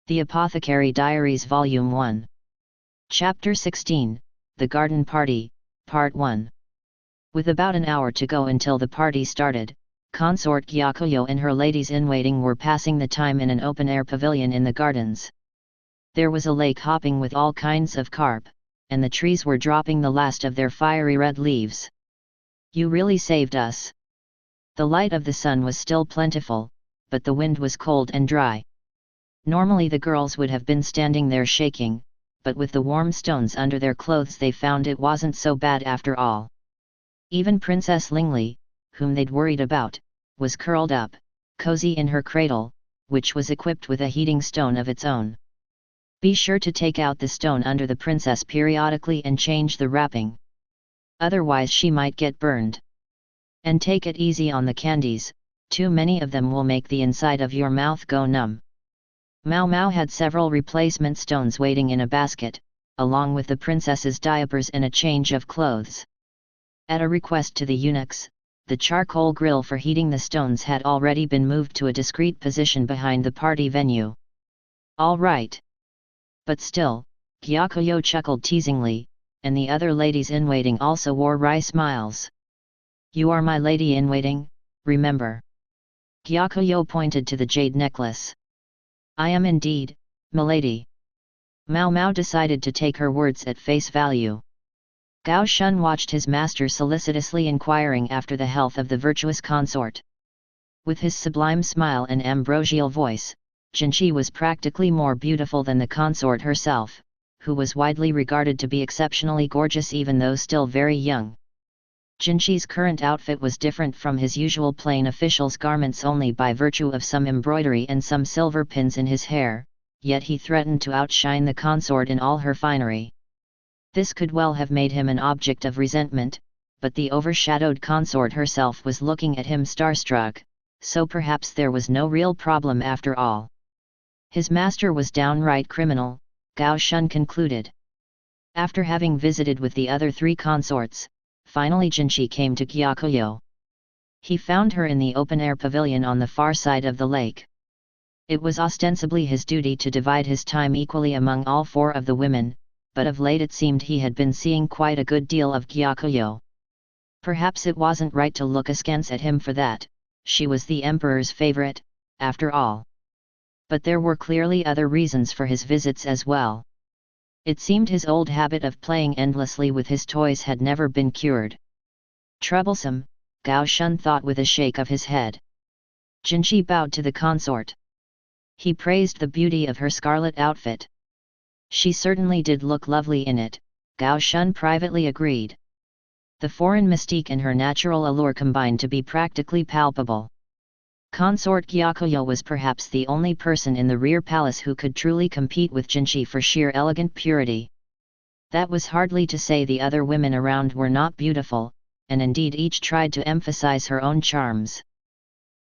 The Apothecary Diaries Volume 1. Chapter 16, The Garden Party, Part 1. With about an hour to go until the party started, Consort Gyakuyo and her ladies-in-waiting were passing the time in an open-air pavilion in the gardens. There was a lake hopping with all kinds of carp, and the trees were dropping the last of their fiery red leaves. "You really saved us." The light of the sun was still plentiful, but the wind was cold and dry. Normally the girls would have been standing there shaking, but with the warm stones under their clothes they found it wasn't so bad after all. Even Princess Lingli, whom they'd worried about, was curled up, cozy in her cradle, which was equipped with a heating stone of its own. Be sure to take out the stone under the princess periodically and change the wrapping. Otherwise she might get burned. And take it easy on the candies, too many of them will make the inside of your mouth go numb. Mao Mao had several replacement stones waiting in a basket, along with the princess's diapers and a change of clothes. At a request to the eunuchs, the charcoal grill for heating the stones had already been moved to a discreet position behind the party venue. "All right." But still, Gyakuyo chuckled teasingly, and the other ladies-in-waiting also wore wry smiles. "You are my lady-in-waiting, remember?" Gyakuyo pointed to the jade necklace. "I am indeed, milady." Mao Mao decided to take her words at face value. Gao Shun watched his master solicitously inquiring after the health of the virtuous consort. With his sublime smile and ambrosial voice, Jinchi was practically more beautiful than the consort herself, who was widely regarded to be exceptionally gorgeous even though still very young. Jinchi's current outfit was different from his usual plain official's garments only by virtue of some embroidery and some silver pins in his hair, yet he threatened to outshine the consort in all her finery. This could well have made him an object of resentment, but the overshadowed consort herself was looking at him starstruck, so perhaps there was no real problem after all. His master was downright criminal, Gao Shun concluded. After having visited with the other three consorts, finally Jinchi came to Gyakuyo. He found her in the open-air pavilion on the far side of the lake. It was ostensibly his duty to divide his time equally among all four of the women, but of late it seemed he had been seeing quite a good deal of Gyakuyo. Perhaps it wasn't right to look askance at him for that, she was the emperor's favorite, after all. But there were clearly other reasons for his visits as well. It seemed his old habit of playing endlessly with his toys had never been cured. Troublesome, Gao Shun thought with a shake of his head. Jinchi bowed to the consort. He praised the beauty of her scarlet outfit. She certainly did look lovely in it, Gao Shun privately agreed. The foreign mystique and her natural allure combined to be practically palpable. Consort Gyakuyo was perhaps the only person in the rear palace who could truly compete with Jinchi for sheer elegant purity. That was hardly to say the other women around were not beautiful, and indeed each tried to emphasize her own charms.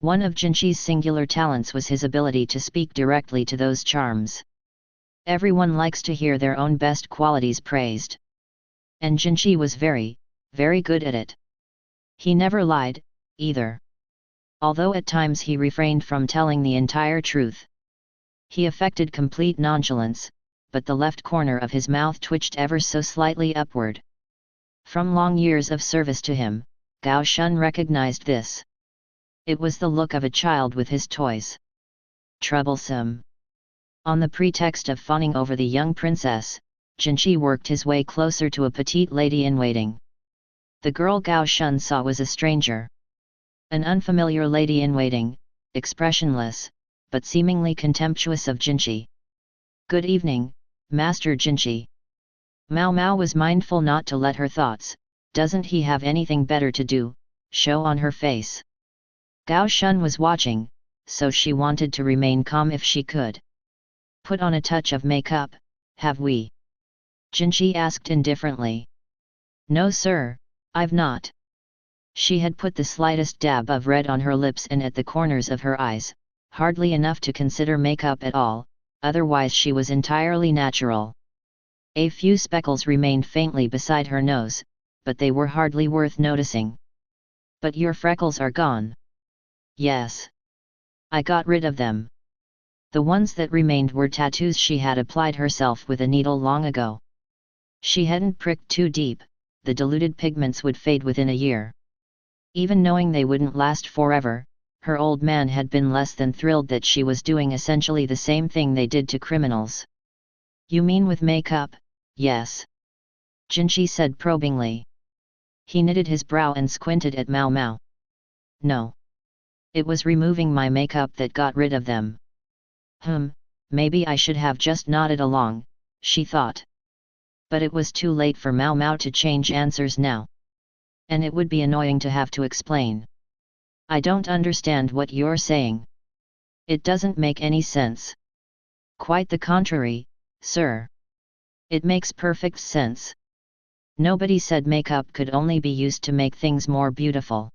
One of Jinchi's singular talents was his ability to speak directly to those charms. Everyone likes to hear their own best qualities praised. And Jinchi was very, very good at it. He never lied, either. Although at times he refrained from telling the entire truth. He affected complete nonchalance, but the left corner of his mouth twitched ever so slightly upward. From long years of service to him, Gao Shun recognized this. It was the look of a child with his toys. Troublesome. On the pretext of fawning over the young princess, Jinchi worked his way closer to a petite lady-in-waiting. The girl Gao Shun saw was a stranger. An unfamiliar lady-in-waiting, expressionless, but seemingly contemptuous of Jinchi. "Good evening, Master Jinchi." Mao Mao was mindful not to let her thoughts, "Doesn't he have anything better to do?" show on her face. Gao Shun was watching, so she wanted to remain calm if she could. "Put on a touch of makeup, have we?" Jinchi asked indifferently. "No sir, I've not." She had put the slightest dab of red on her lips and at the corners of her eyes, hardly enough to consider makeup at all, otherwise she was entirely natural. A few speckles remained faintly beside her nose, but they were hardly worth noticing. "But your freckles are gone." "Yes. I got rid of them." The ones that remained were tattoos she had applied herself with a needle long ago. She hadn't pricked too deep, the diluted pigments would fade within a year. Even knowing they wouldn't last forever, her old man had been less than thrilled that she was doing essentially the same thing they did to criminals. You mean with makeup? Yes. Jinchi said probingly. He knitted his brow and squinted at Mao Mao. No. It was removing my makeup that got rid of them. Maybe I should have just nodded along, she thought. But it was too late for Mao Mao to change answers now. And it would be annoying to have to explain. I don't understand what you're saying. It doesn't make any sense. Quite the contrary, sir. It makes perfect sense. Nobody said makeup could only be used to make things more beautiful.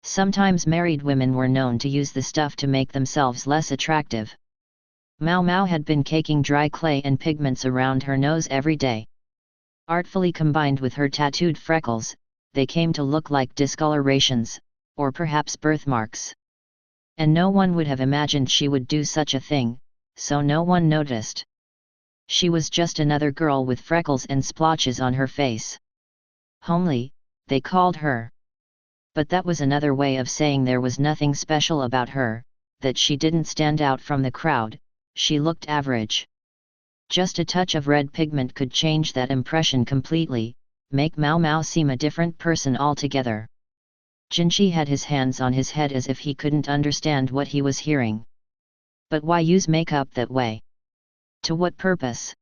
Sometimes married women were known to use the stuff to make themselves less attractive. Mao Mao had been caking dry clay and pigments around her nose every day. Artfully combined with her tattooed freckles, they came to look like discolorations, or perhaps birthmarks. And no one would have imagined she would do such a thing, so no one noticed. She was just another girl with freckles and splotches on her face. Homely, they called her. But that was another way of saying there was nothing special about her, that she didn't stand out from the crowd, she looked average. Just a touch of red pigment could change that impression completely, make Mao Mao seem a different person altogether. Jinchi had his hands on his head as if he couldn't understand what he was hearing. But why use makeup that way? To what purpose?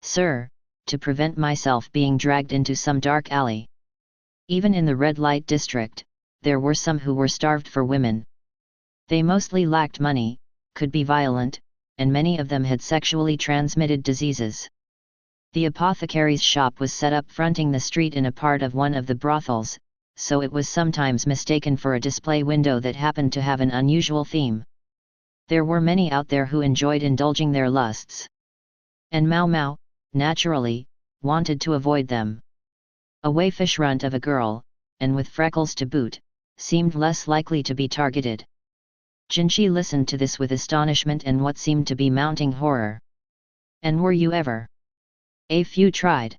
Sir, to prevent myself being dragged into some dark alley. Even in the red light district, there were some who were starved for women. They mostly lacked money, could be violent, and many of them had sexually transmitted diseases. The apothecary's shop was set up fronting the street in a part of one of the brothels, so it was sometimes mistaken for a display window that happened to have an unusual theme. There were many out there who enjoyed indulging their lusts. And Mao Mao, naturally, wanted to avoid them. A waifish runt of a girl, and with freckles to boot, seemed less likely to be targeted. Jinchi listened to this with astonishment and what seemed to be mounting horror. And were you ever? A few tried.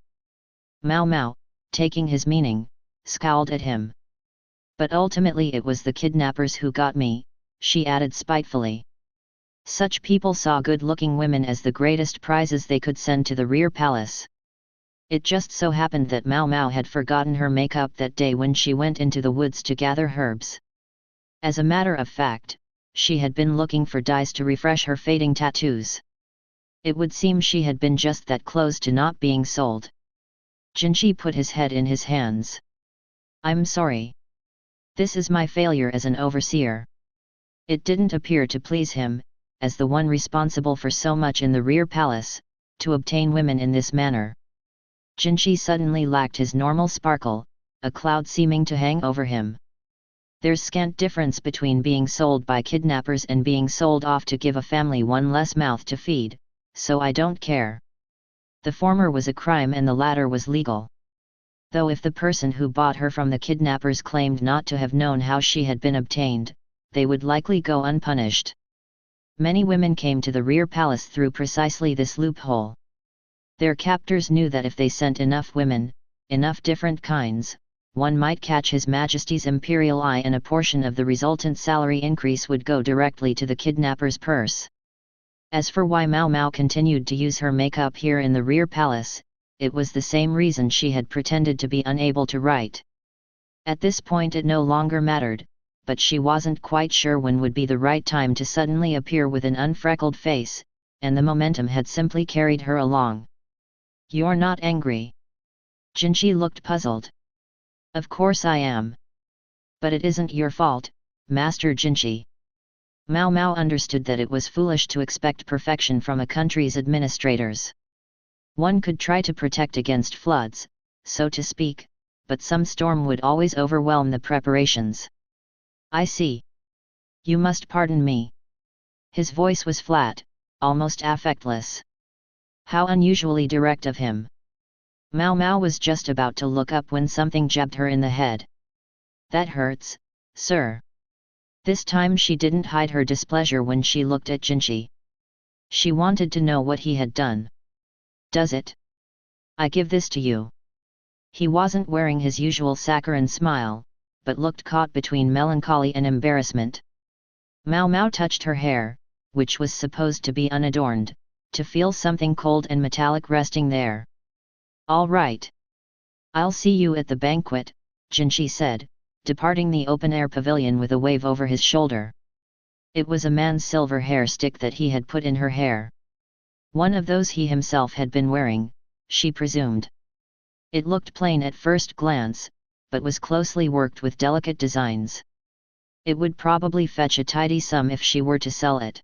Mao Mao, taking his meaning, scowled at him. But ultimately it was the kidnappers who got me, she added spitefully. Such people saw good-looking women as the greatest prizes they could send to the rear palace. It just so happened that Mao Mao had forgotten her makeup that day when she went into the woods to gather herbs. As a matter of fact, she had been looking for dyes to refresh her fading tattoos. It would seem she had been just that close to not being sold. Jinchi put his head in his hands. I'm sorry. This is my failure as an overseer. It didn't appear to please him, as the one responsible for so much in the rear palace, to obtain women in this manner. Jinchi suddenly lacked his normal sparkle, a cloud seeming to hang over him. There's scant difference between being sold by kidnappers and being sold off to give a family one less mouth to feed, so I don't care. The former was a crime and the latter was legal. Though if the person who bought her from the kidnappers claimed not to have known how she had been obtained, they would likely go unpunished. Many women came to the rear palace through precisely this loophole. Their captors knew that if they sent enough women, enough different kinds, one might catch His Majesty's imperial eye and a portion of the resultant salary increase would go directly to the kidnapper's purse. As for why Mao Mao continued to use her makeup here in the rear palace, it was the same reason she had pretended to be unable to write. At this point it no longer mattered, but she wasn't quite sure when would be the right time to suddenly appear with an unfreckled face, and the momentum had simply carried her along. You're not angry? Jinchi looked puzzled. Of course I am. But it isn't your fault, Master Jinchi. Mao Mao understood that it was foolish to expect perfection from a country's administrators. One could try to protect against floods, so to speak, but some storm would always overwhelm the preparations. I see. You must pardon me. His voice was flat, almost affectless. How unusually direct of him. Mao Mao was just about to look up when something jabbed her in the head. That hurts, sir. This time she didn't hide her displeasure when she looked at Jinchi. She wanted to know what he had done. "Does it? I give this to you." He wasn't wearing his usual saccharine smile, but looked caught between melancholy and embarrassment. Mao Mao touched her hair, which was supposed to be unadorned, to feel something cold and metallic resting there. "All right. I'll see you at the banquet," Jinshi said, departing the open-air pavilion with a wave over his shoulder. It was a man's silver hair stick that he had put in her hair. One of those he himself had been wearing, she presumed. It looked plain at first glance, but was closely worked with delicate designs. It would probably fetch a tidy sum if she were to sell it.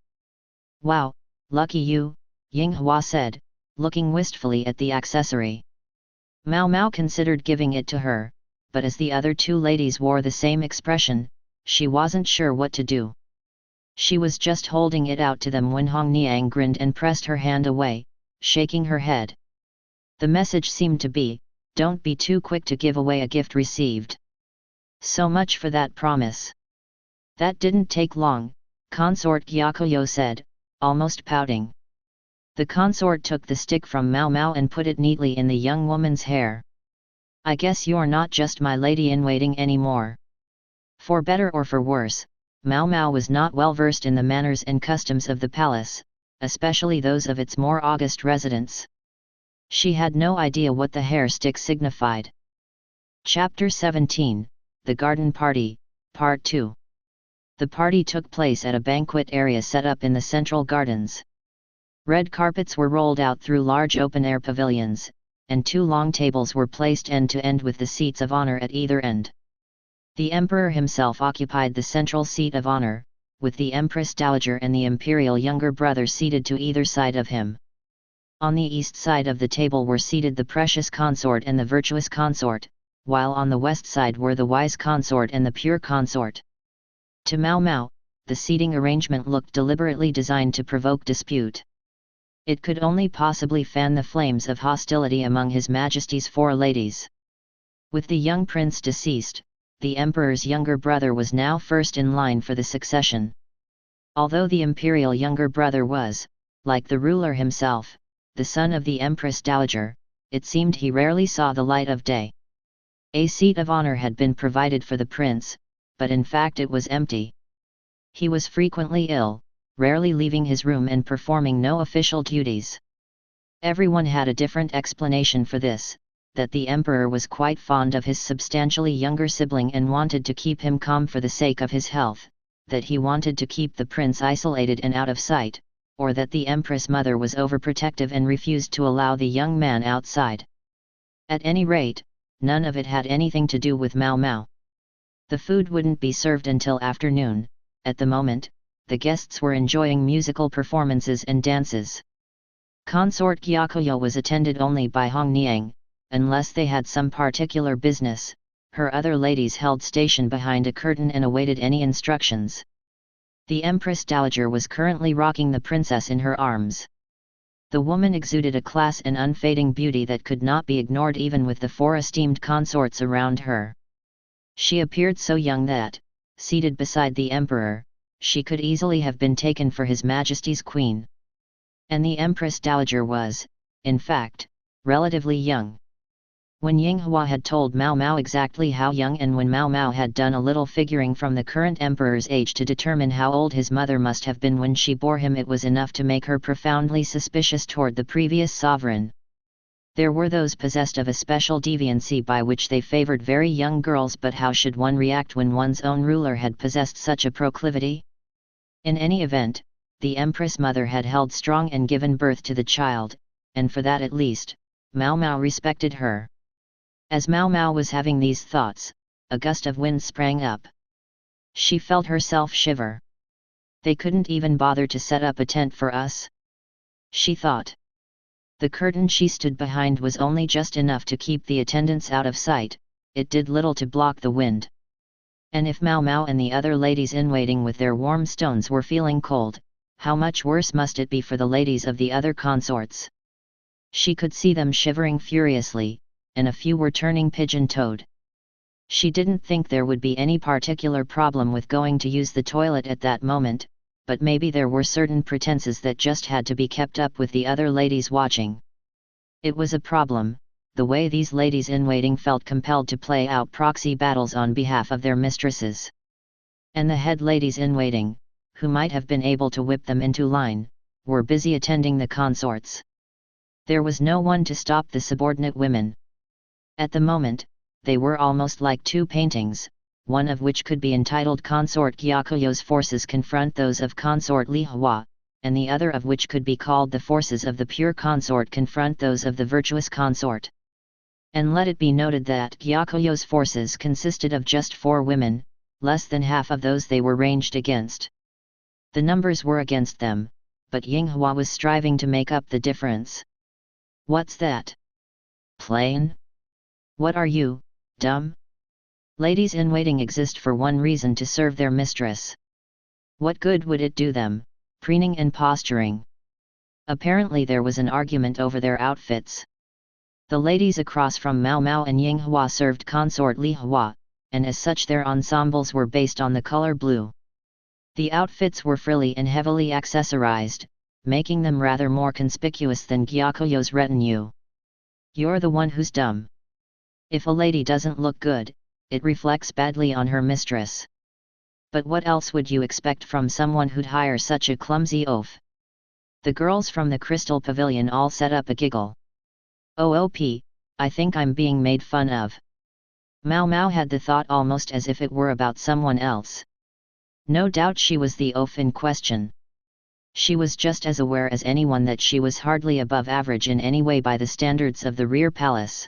"Wow, lucky you," Yinghua said, looking wistfully at the accessory. Mao Mao considered giving it to her, but as the other two ladies wore the same expression, she wasn't sure what to do. She was just holding it out to them when Hong Niang grinned and pressed her hand away, shaking her head. The message seemed to be, "Don't be too quick to give away a gift received." So much for that promise. "That didn't take long," Consort Gyakuyo said, almost pouting. The consort took the stick from Mao Mao and put it neatly in the young woman's hair. "I guess you're not just my lady-in-waiting anymore." For better or for worse, Mao Mao was not well versed in the manners and customs of the palace, especially those of its more august residents. She had no idea what the hair stick signified. Chapter 17, The Garden Party, Part 2. The party took place at a banquet area set up in the central gardens. Red carpets were rolled out through large open-air pavilions, and two long tables were placed end to end with the seats of honor at either end. The emperor himself occupied the central seat of honor, with the empress dowager and the imperial younger brother seated to either side of him. On the east side of the table were seated the precious consort and the virtuous consort, while on the west side were the wise consort and the pure consort. To Mao Mao, the seating arrangement looked deliberately designed to provoke dispute. It could only possibly fan the flames of hostility among His Majesty's four ladies. With the young prince deceased, the emperor's younger brother was now first in line for the succession. Although the imperial younger brother was, like the ruler himself, the son of the empress dowager, it seemed he rarely saw the light of day. A seat of honor had been provided for the prince, but in fact it was empty. He was frequently ill, rarely leaving his room and performing no official duties. Everyone had a different explanation for this, that the emperor was quite fond of his substantially younger sibling and wanted to keep him calm for the sake of his health, that he wanted to keep the prince isolated and out of sight, or that the empress mother was overprotective and refused to allow the young man outside. At any rate, none of it had anything to do with Mao Mao. The food wouldn't be served until afternoon. At the moment, the guests were enjoying musical performances and dances. Consort Gyakuyo was attended only by Hong Niang, unless they had some particular business. Her other ladies held station behind a curtain and awaited any instructions. The Empress Dowager was currently rocking the princess in her arms. The woman exuded a class and unfading beauty that could not be ignored even with the four esteemed consorts around her. She appeared so young that, seated beside the emperor, she could easily have been taken for His Majesty's queen. And the Empress Dowager was, in fact, relatively young. When Yinghua had told Mao Mao exactly how young and when Mao Mao had done a little figuring from the current emperor's age to determine how old his mother must have been when she bore him, it was enough to make her profoundly suspicious toward the previous sovereign. There were those possessed of a special deviancy by which they favored very young girls, but how should one react when one's own ruler had possessed such a proclivity? In any event, the Empress mother had held strong and given birth to the child, and for that at least, Mao Mao respected her. As Mao Mao was having these thoughts, a gust of wind sprang up. She felt herself shiver. They couldn't even bother to set up a tent for us, she thought. The curtain she stood behind was only just enough to keep the attendants out of sight, it did little to block the wind. And if Mao Mao and the other ladies-in-waiting with their warm stones were feeling cold, how much worse must it be for the ladies of the other consorts? She could see them shivering furiously, and a few were turning pigeon-toed. She didn't think there would be any particular problem with going to use the toilet at that moment, but maybe there were certain pretenses that just had to be kept up with the other ladies watching. It was a problem, the way these ladies-in-waiting felt compelled to play out proxy battles on behalf of their mistresses. And the head ladies-in-waiting, who might have been able to whip them into line, were busy attending the consorts. There was no one to stop the subordinate women. At the moment, they were almost like two paintings, one of which could be entitled Consort Gyakuyo's Forces Confront Those of Consort Li Hua, and the other of which could be called The Forces of the Pure Consort Confront Those of the Virtuous Consort. And let it be noted that Gyakuyo's forces consisted of just 4 women, less than half of those they were ranged against. The numbers were against them, but Yinghua was striving to make up the difference. What's that? Plain? What are you, dumb? Ladies-in-waiting exist for one reason: to serve their mistress. What good would it do them, preening and posturing? Apparently there was an argument over their outfits. The ladies across from Mao Mao and Yinghua served consort Li Hua, and as such their ensembles were based on the color blue. The outfits were frilly and heavily accessorized, making them rather more conspicuous than Gyakuyo's retinue. You're the one who's dumb. If a lady doesn't look good, it reflects badly on her mistress. But what else would you expect from someone who'd hire such a clumsy oaf? The girls from the Crystal Pavilion all set up a giggle. OOP, I think I'm being made fun of. Mao Mao had the thought almost as if it were about someone else. No doubt she was the oaf in question. She was just as aware as anyone that she was hardly above average in any way by the standards of the rear palace.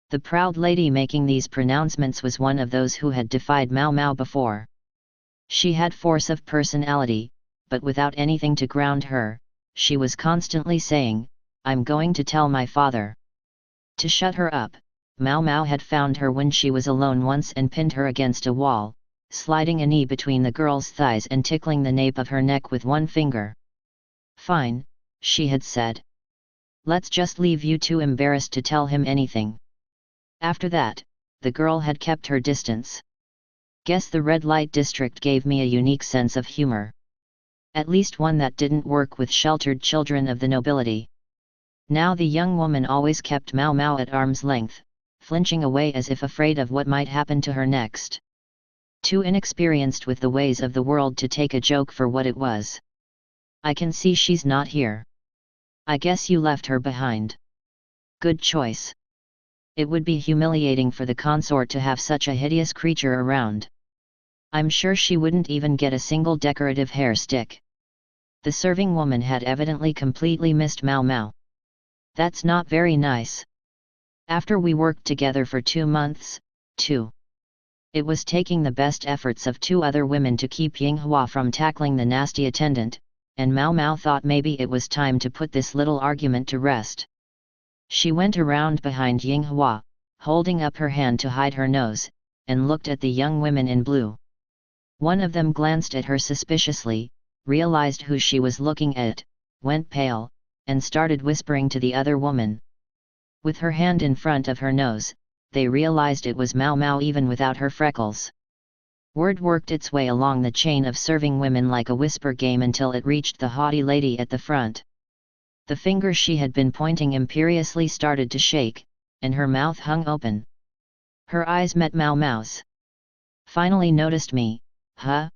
The proud lady making these pronouncements was one of those who had defied Mao Mao before. She had force of personality, but without anything to ground her, she was constantly saying, "I'm going to tell my father." To shut her up, Mao Mao had found her when she was alone once and pinned her against a wall, sliding a knee between the girl's thighs and tickling the nape of her neck with one finger. "Fine," she had said. "Let's just leave you two embarrassed to tell him anything." After that, the girl had kept her distance. Guess the red light district gave me a unique sense of humor. At least one that didn't work with sheltered children of the nobility. Now the young woman always kept Mao Mao at arm's length, flinching away as if afraid of what might happen to her next. Too inexperienced with the ways of the world to take a joke for what it was. "I can see she's not here. I guess you left her behind." Good choice. It would be humiliating for the consort to have such a hideous creature around. I'm sure she wouldn't even get a single decorative hair stick. The serving woman had evidently completely missed Mao Mao. That's not very nice. After we worked together for 2 months, too. It was taking the best efforts of 2 other women to keep Yinghua from tackling the nasty attendant, and Mao Mao thought maybe it was time to put this little argument to rest. She went around behind Yinghua, holding up her hand to hide her nose, and looked at the young women in blue. One of them glanced at her suspiciously, realized who she was looking at, went pale, and started whispering to the other woman. With her hand in front of her nose, they realized it was Mao Mao even without her freckles. Word worked its way along the chain of serving women like a whisper game until it reached the haughty lady at the front. The finger she had been pointing imperiously started to shake, and her mouth hung open. Her eyes met Mao Mao's. "Finally noticed me, huh?"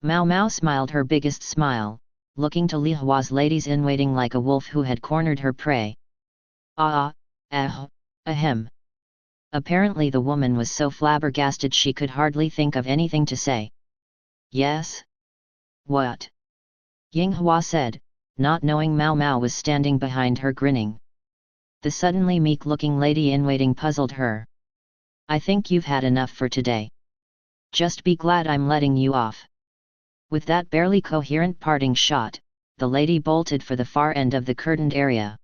Mao Mao smiled her biggest smile, looking to Li Hua's ladies-in-waiting like a wolf who had cornered her prey. Ahem. Apparently the woman was so flabbergasted she could hardly think of anything to say. "Yes? What?" Yinghua said, not knowing Mao Mao was standing behind her grinning. The suddenly meek-looking lady-in-waiting puzzled her. "I think you've had enough for today. Just be glad I'm letting you off." With that barely coherent parting shot, the lady bolted for the far end of the curtained area.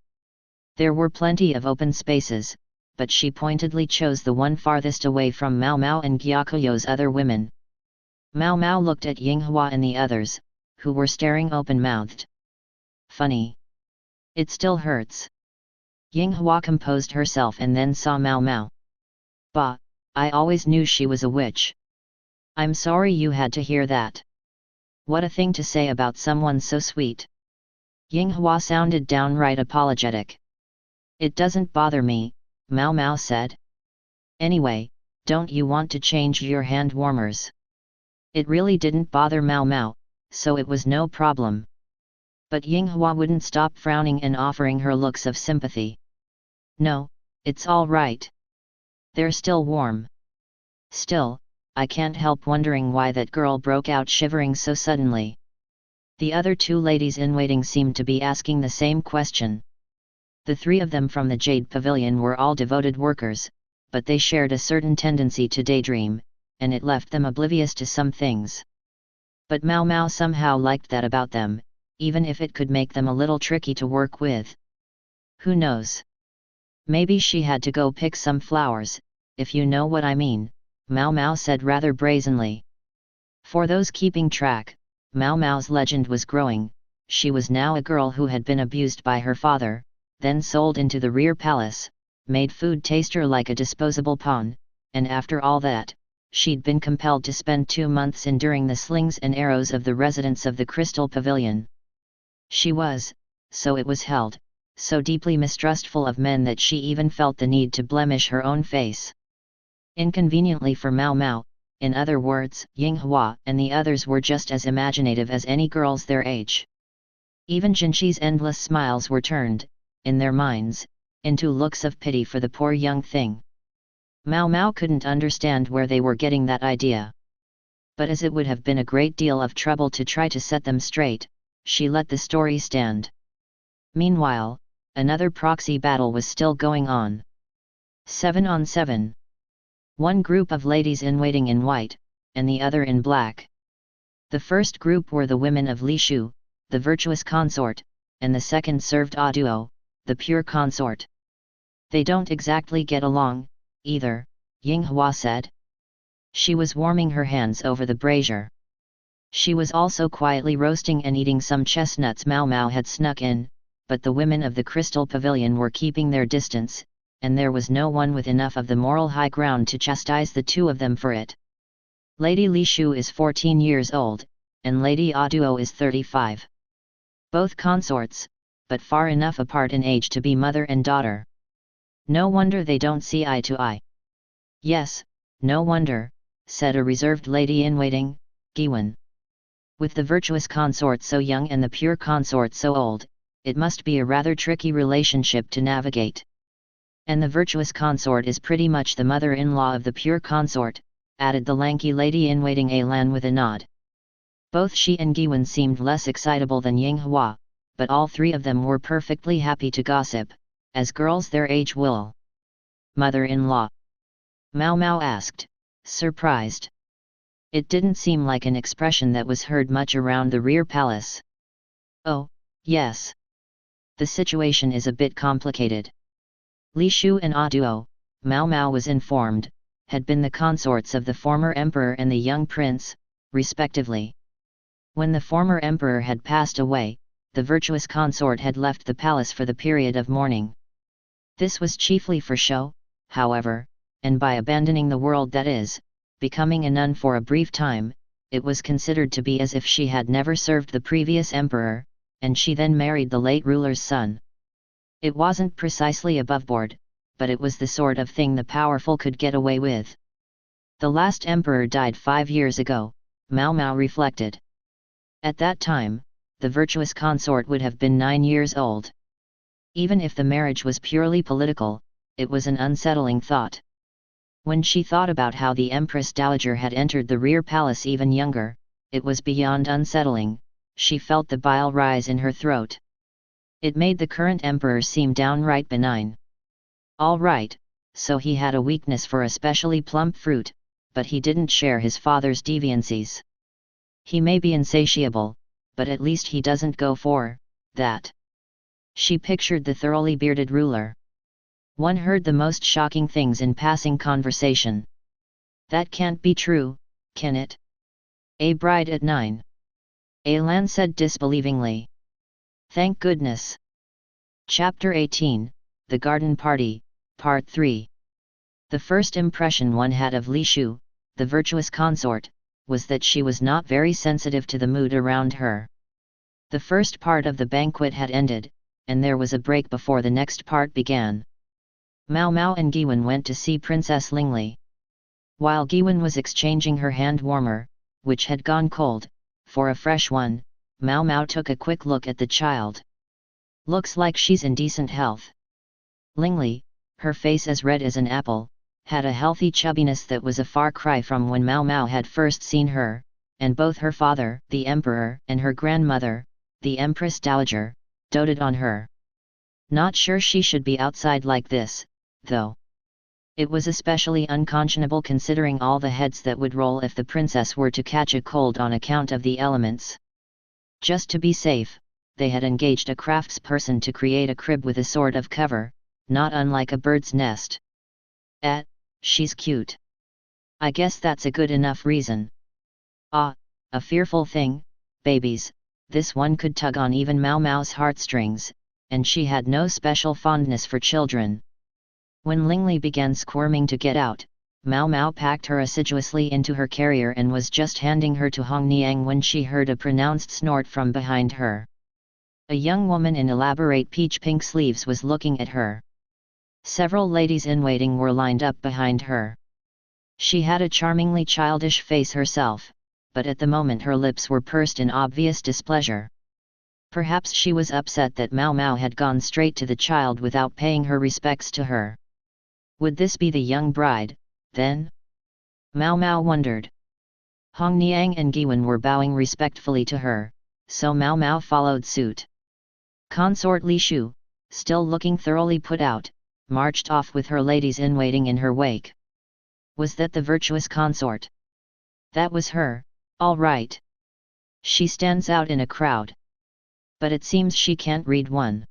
There were plenty of open spaces, but she pointedly chose the one farthest away from Mao Mao and Gyakuyo's other women. Mao Mao looked at Yinghua and the others, who were staring open-mouthed. "Funny. It still hurts." Yinghua composed herself and then saw Mao Mao. "Bah, I always knew she was a witch." "I'm sorry you had to hear that." What a thing to say about someone so sweet. Yinghua sounded downright apologetic. It doesn't bother me, Mao Mao said. Anyway, don't you want to change your hand warmers? It really didn't bother Mao Mao, so it was no problem. But Yinghua wouldn't stop frowning and offering her looks of sympathy. No, it's all right. They're still warm. Still, I can't help wondering why that girl broke out shivering so suddenly. The other two ladies in waiting seemed to be asking the same question. The three of them from the Jade Pavilion were all devoted workers, but they shared a certain tendency to daydream, and it left them oblivious to some things. But Mao Mao somehow liked that about them, even if it could make them a little tricky to work with. Who knows? Maybe she had to go pick some flowers, if you know what I mean, Mao Mao said rather brazenly. For those keeping track, Mao Mao's legend was growing. She was now a girl who had been abused by her father, then sold into the rear palace, made food taster like a disposable pawn, and after all that, she'd been compelled to spend 2 months enduring the slings and arrows of the residents of the Crystal Pavilion. She was, so it was held, so deeply mistrustful of men that she even felt the need to blemish her own face. Inconveniently for Mao Mao, in other words, Yinghua and the others were just as imaginative as any girls their age. Even Jinxi's endless smiles were turned, in their minds, into looks of pity for the poor young thing. Mao Mao couldn't understand where they were getting that idea. But as it would have been a great deal of trouble to try to set them straight, she let the story stand. Meanwhile, another proxy battle was still going on. 7 on 7. One group of ladies in waiting in white, and the other in black. The first group were the women of Li Shu, the virtuous consort, and the second served Aduo, the pure consort. They don't exactly get along, either, Yinghua said. She was warming her hands over the brazier. She was also quietly roasting and eating some chestnuts Mao Mao had snuck in, but the women of the Crystal Pavilion were keeping their distance, and there was no one with enough of the moral high ground to chastise the two of them for it. Lady Li Shu is 14 years old, and Lady Aduo is 35. Both consorts, but far enough apart in age to be mother and daughter. No wonder they don't see eye to eye. Yes, no wonder, said a reserved lady-in-waiting, Giwen. With the virtuous consort so young and the pure consort so old, it must be a rather tricky relationship to navigate. And the virtuous consort is pretty much the mother-in-law of the pure consort, added the lanky lady-in-waiting Alan with a nod. Both she and Giwen seemed less excitable than Yinghua, but all three of them were perfectly happy to gossip, as girls their age will. Mother-in-law? Mao Mao asked, surprised. It didn't seem like an expression that was heard much around the rear palace. Oh, yes. The situation is a bit complicated. Li Shu and Aduo, Mao Mao was informed, had been the consorts of the former emperor and the young prince, respectively. When the former emperor had passed away, the virtuous consort had left the palace for the period of mourning. This was chiefly for show, however, and by abandoning the world that is, becoming a nun for a brief time, it was considered to be as if she had never served the previous emperor, and she then married the late ruler's son. It wasn't precisely aboveboard, but it was the sort of thing the powerful could get away with. The last emperor died 5 years ago, Mao Mao reflected. At that time, the virtuous consort would have been 9 years old. Even if the marriage was purely political, it was an unsettling thought. When she thought about how the Empress Dowager had entered the rear palace even younger, it was beyond unsettling. She felt the bile rise in her throat. It made the current emperor seem downright benign. All right, so he had a weakness for especially plump fruit, but he didn't share his father's deviancies. He may be insatiable, but at least he doesn't go for that. She pictured the thoroughly bearded ruler. One heard the most shocking things in passing conversation. That can't be true, can it? A bride at 9. Alan said disbelievingly. Thank goodness. Chapter 18, The Garden Party, Part 3. The first impression one had of Li Shu, the virtuous consort, was that she was not very sensitive to the mood around her. The first part of the banquet had ended, and there was a break before the next part began. Mao Mao and Giwen went to see Princess Lingli. While Giwen was exchanging her hand warmer, which had gone cold, for a fresh one, Mao Mao took a quick look at the child. Looks like she's in decent health. Lingli, her face as red as an apple, had a healthy chubbiness that was a far cry from when Mao Mao had first seen her, and both her father, the emperor, and her grandmother, the Empress Dowager, doted on her. Not sure she should be outside like this, though. It was especially unconscionable considering all the heads that would roll if the princess were to catch a cold on account of the elements. Just to be safe, they had engaged a craftsperson to create a crib with a sort of cover, not unlike a bird's nest. She's cute. I guess that's a good enough reason. Ah, a fearful thing, babies, this one could tug on even Mao Mao's heartstrings, and she had no special fondness for children. When Lingli began squirming to get out, Mao Mao packed her assiduously into her carrier and was just handing her to Hong Niang when she heard a pronounced snort from behind her. A young woman in elaborate peach-pink sleeves was looking at her. Several ladies-in-waiting were lined up behind her. She had a charmingly childish face herself, but at the moment her lips were pursed in obvious displeasure. Perhaps she was upset that Mao Mao had gone straight to the child without paying her respects to her. Would this be the young bride, then? Mao Mao wondered. Hong Niang and Giwen were bowing respectfully to her, so Mao Mao followed suit. Consort Li Shu, still looking thoroughly put out, marched off with her ladies-in-waiting in her wake. Was that the virtuous consort? That was her, all right. She stands out in a crowd. But it seems she can't read one.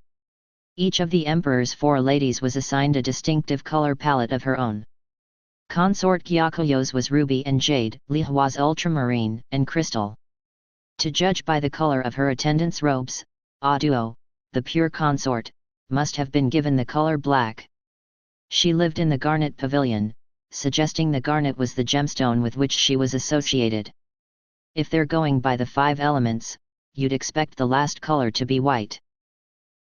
Each of the emperor's 4 ladies was assigned a distinctive color palette of her own. Consort Gyakuyo's was ruby and jade, Li Hua's ultramarine and crystal. To judge by the color of her attendants' robes, Duo, the pure consort, must have been given the color black. She lived in the garnet pavilion, suggesting the garnet was the gemstone with which she was associated. If they're going by the 5 elements, you'd expect the last color to be white.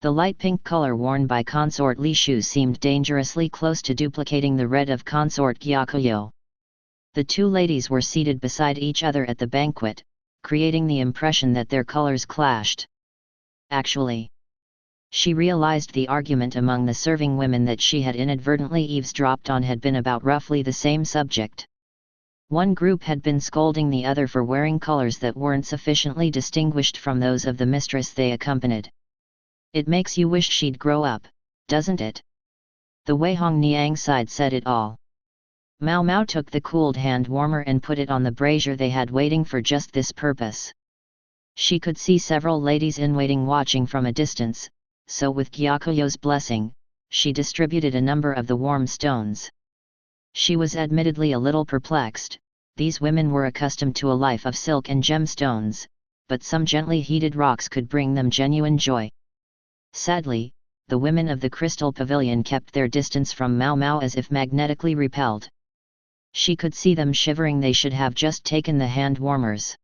The light pink color worn by Consort Li Shu seemed dangerously close to duplicating the red of Consort Gyakuyo. The 2 ladies were seated beside each other at the banquet, creating the impression that their colors clashed. Actually, she realized the argument among the serving women that she had inadvertently eavesdropped on had been about roughly the same subject. One group had been scolding the other for wearing colors that weren't sufficiently distinguished from those of the mistress they accompanied. It makes you wish she'd grow up, doesn't it? The way Hong Niang's side said it all. Mao Mao took the cooled hand warmer and put it on the brazier they had waiting for just this purpose. She could see several ladies-in-waiting watching from a distance, so with Gyakuyo's blessing, she distributed a number of the warm stones. She was admittedly a little perplexed. These women were accustomed to a life of silk and gemstones, but some gently heated rocks could bring them genuine joy. Sadly, the women of the Crystal Pavilion kept their distance from Mao Mao as if magnetically repelled. She could see them shivering. They should have just taken the hand warmers.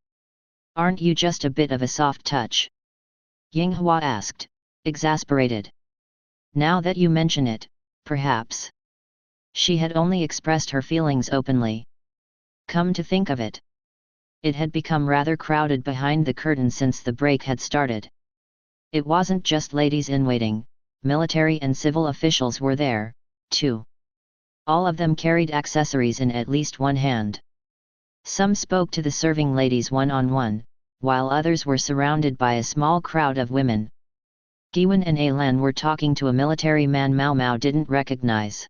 Aren't you just a bit of a soft touch? Yinghua asked, exasperated. Now that you mention it, perhaps. She had only expressed her feelings openly. Come to think of it. It had become rather crowded behind the curtain since the break had started. It wasn't just ladies-in-waiting, military and civil officials were there, too. All of them carried accessories in at least one hand. Some spoke to the serving ladies one-on-one, while others were surrounded by a small crowd of women. Giwen and Alan were talking to a military man Mao Mao didn't recognize.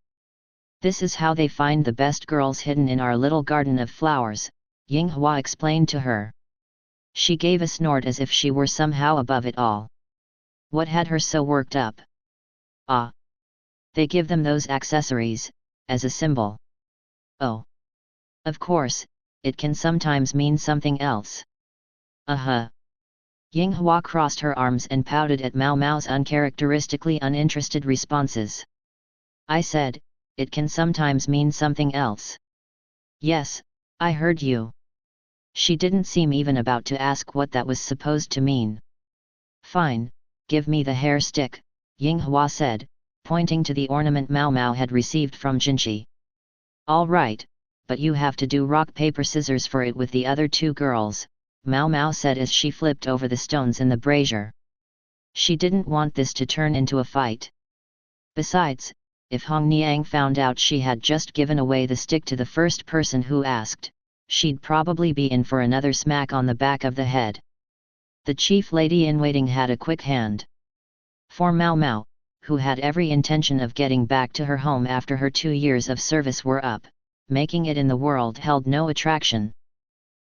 This is how they find the best girls hidden in our little garden of flowers, Yinghua explained to her. She gave a snort as if she were somehow above it all. What had her so worked up? Ah! They give them those accessories, as a symbol. Oh! Of course, it can sometimes mean something else. Yinghua crossed her arms and pouted at Mao Mao's uncharacteristically uninterested responses. I said, it can sometimes mean something else. Yes, I heard you. She didn't seem even about to ask what that was supposed to mean. Fine, give me the hair stick, Yinghua said, pointing to the ornament Mao Mao had received from Jinchi. All right, but you have to do rock paper scissors for it with the other two girls, Mao Mao said as she flipped over the stones in the brazier. She didn't want this to turn into a fight. Besides, if Hong Niang found out she had just given away the stick to the first person who asked, she'd probably be in for another smack on the back of the head. The chief lady-in-waiting had a quick hand. For Mao Mao, who had every intention of getting back to her home after her 2 years of service were up, making it in the world held no attraction.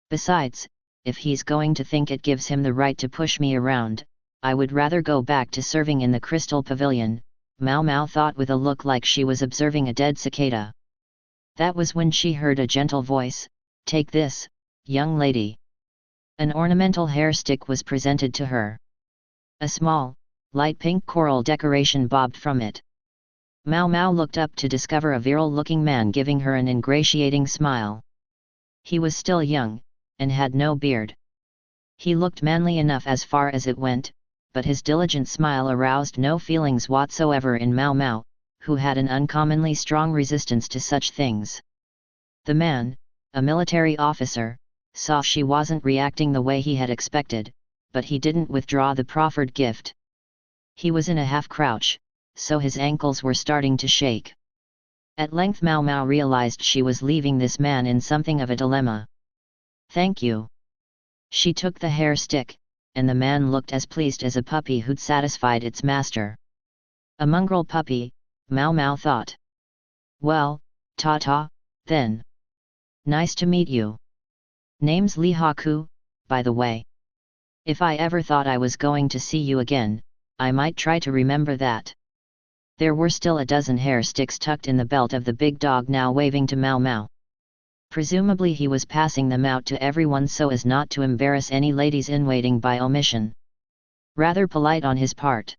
Besides, if he's going to think it gives him the right to push me around, I would rather go back to serving in the Crystal Pavilion, Mao Mao thought with a look like she was observing a dead cicada. That was when she heard a gentle voice, "Take this, young lady." An ornamental hair stick was presented to her. A small, light pink coral decoration bobbed from it. Mao Mao looked up to discover a virile-looking man giving her an ingratiating smile. He was still young, and had no beard. He looked manly enough as far as it went, but his diligent smile aroused no feelings whatsoever in Mao Mao, who had an uncommonly strong resistance to such things. The man, a military officer, saw she wasn't reacting the way he had expected, but he didn't withdraw the proffered gift. He was in a half-crouch, so his ankles were starting to shake. At length Mao Mao realized she was leaving this man in something of a dilemma. "Thank you." She took the hair stick, and the man looked as pleased as a puppy who'd satisfied its master. A mongrel puppy, Mao Mao thought. "Well, ta-ta, then. Nice to meet you. Name's Li Haku, by the way. If I ever thought I was going to see you again, I might try to remember that." There were still a dozen hair sticks tucked in the belt of the big dog now waving to Mao Mao. Presumably he was passing them out to everyone so as not to embarrass any ladies-in-waiting by omission. Rather polite on his part.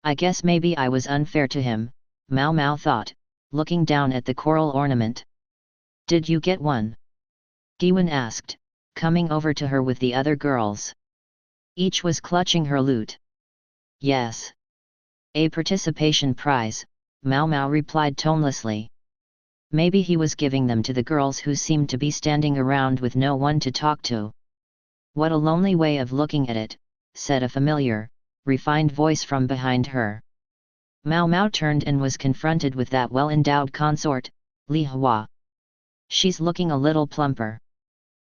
I guess maybe I was unfair to him, Mao Mao thought, looking down at the coral ornament. "Did you get one?" Giwan asked, coming over to her with the other girls. Each was clutching her lute. "Yes. A participation prize," Mao Mao replied tonelessly. Maybe he was giving them to the girls who seemed to be standing around with no one to talk to. "What a lonely way of looking at it," said a familiar, refined voice from behind her. Mao Mao turned and was confronted with that well-endowed consort, Li Hua. "She's looking a little plumper.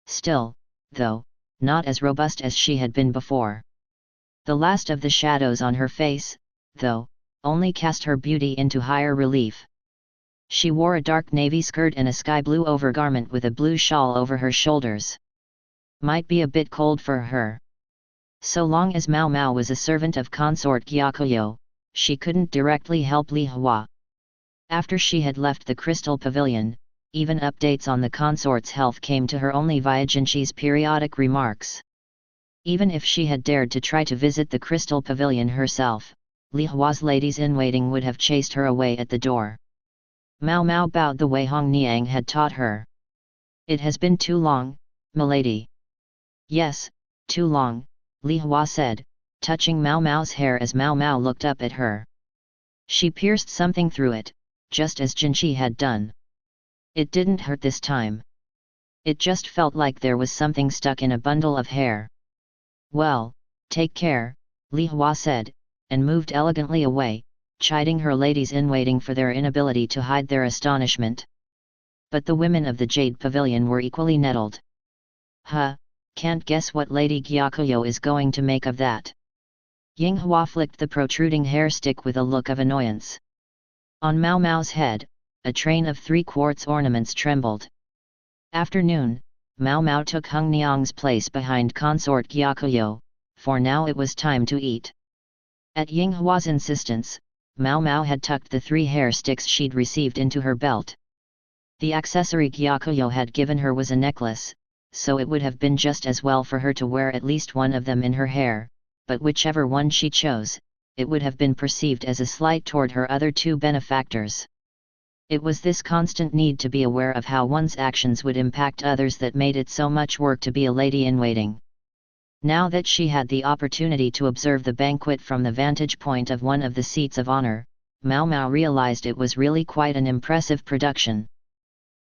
Still, though, not as robust as she had been before. The last of the shadows on her face, though, only cast her beauty into higher relief. She wore a dark navy skirt and a sky-blue overgarment with a blue shawl over her shoulders. Might be a bit cold for her. So long as Mao Mao was a servant of consort Gyakuyo, she couldn't directly help Li Hua. After she had left the Crystal Pavilion, even updates on the consort's health came to her only via Jinchi's periodic remarks. Even if she had dared to try to visit the Crystal Pavilion herself, Li Hua's ladies-in-waiting would have chased her away at the door. Mao Mao bowed the way Hong Niang had taught her. "It has been too long, milady." "Yes, too long," Li Hua said, touching Mao Mao's hair as Mao Mao looked up at her. She pierced something through it, just as Jinchi had done. It didn't hurt this time. It just felt like there was something stuck in a bundle of hair. "Well, take care," Li Hua said, and moved elegantly away, chiding her ladies-in-waiting for their inability to hide their astonishment. But the women of the Jade Pavilion were equally nettled. Can't guess what Lady Gyakuyo is going to make of that." Yinghua flicked the protruding hair stick with a look of annoyance. On Mao Mao's head, a train of 3 quartz ornaments trembled. Afternoon, Mao Mao took Hung Niang's place behind consort Gyakuyo, for now it was time to eat. At Yinghua's insistence, Mao Mao had tucked the 3 hair sticks she'd received into her belt. The accessory Gyakuyo had given her was a necklace, so it would have been just as well for her to wear at least one of them in her hair, but whichever one she chose, it would have been perceived as a slight toward her other 2 benefactors. It was this constant need to be aware of how one's actions would impact others that made it so much work to be a lady-in-waiting. Now that she had the opportunity to observe the banquet from the vantage point of one of the seats of honor, Mao Mao realized it was really quite an impressive production.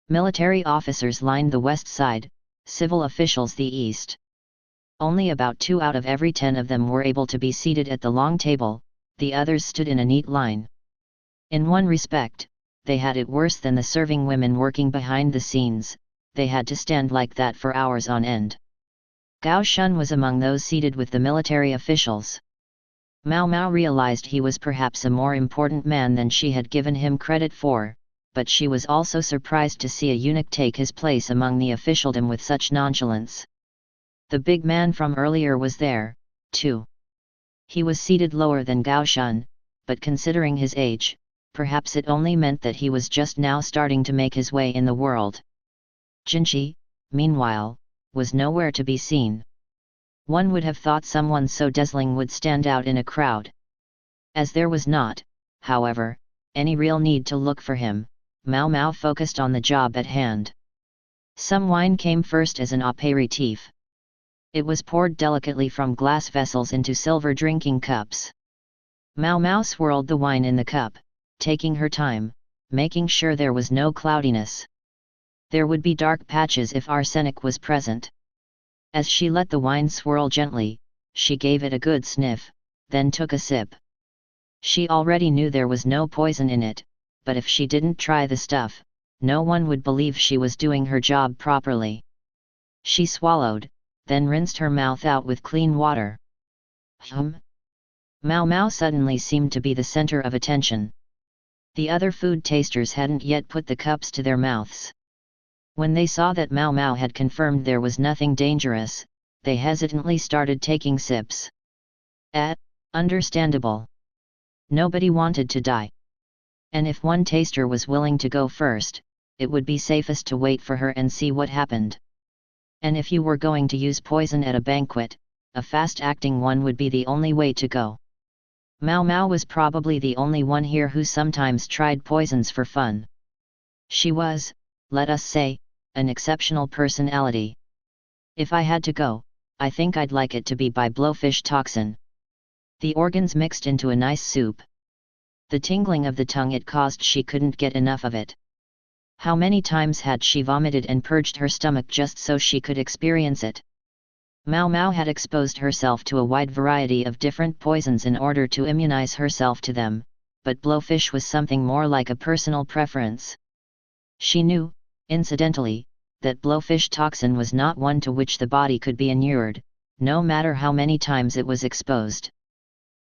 Military officers lined the west side, civil officials the east. Only about 2 out of every 10 of them were able to be seated at the long table, the others stood in a neat line. In one respect, they had it worse than the serving women working behind the scenes, they had to stand like that for hours on end. Gao Shun was among those seated with the military officials. Mao Mao realized he was perhaps a more important man than she had given him credit for, but she was also surprised to see a eunuch take his place among the officialdom with such nonchalance. The big man from earlier was there, too. He was seated lower than Gao Shun, but considering his age, perhaps it only meant that he was just now starting to make his way in the world. Jinchi, meanwhile, was nowhere to be seen. One would have thought someone so dazzling would stand out in a crowd. As there was not, however, any real need to look for him, Mao Mao focused on the job at hand. Some wine came first as an apéritif. It was poured delicately from glass vessels into silver drinking cups. Mao Mao swirled the wine in the cup, taking her time, making sure there was no cloudiness. There would be dark patches if arsenic was present. As she let the wine swirl gently, she gave it a good sniff, then took a sip. She already knew there was no poison in it, but if she didn't try the stuff, no one would believe she was doing her job properly. She swallowed, then rinsed her mouth out with clean water. Mao Mao suddenly seemed to be the center of attention. The other food tasters hadn't yet put the cups to their mouths. When they saw that Mao Mao had confirmed there was nothing dangerous, they hesitantly started taking sips. Understandable. Nobody wanted to die. And if one taster was willing to go first, it would be safest to wait for her and see what happened. And if you were going to use poison at a banquet, a fast-acting one would be the only way to go. Mao Mao was probably the only one here who sometimes tried poisons for fun. She was, let us say, an exceptional personality. If I had to go, I think I'd like it to be by blowfish toxin. The organs mixed into a nice soup. The tingling of the tongue it caused, she couldn't get enough of it. How many times had she vomited and purged her stomach just so she could experience it? Mao Mao had exposed herself to a wide variety of different poisons in order to immunize herself to them, but blowfish was something more like a personal preference. She knew, incidentally, that blowfish toxin was not one to which the body could be inured, no matter how many times it was exposed.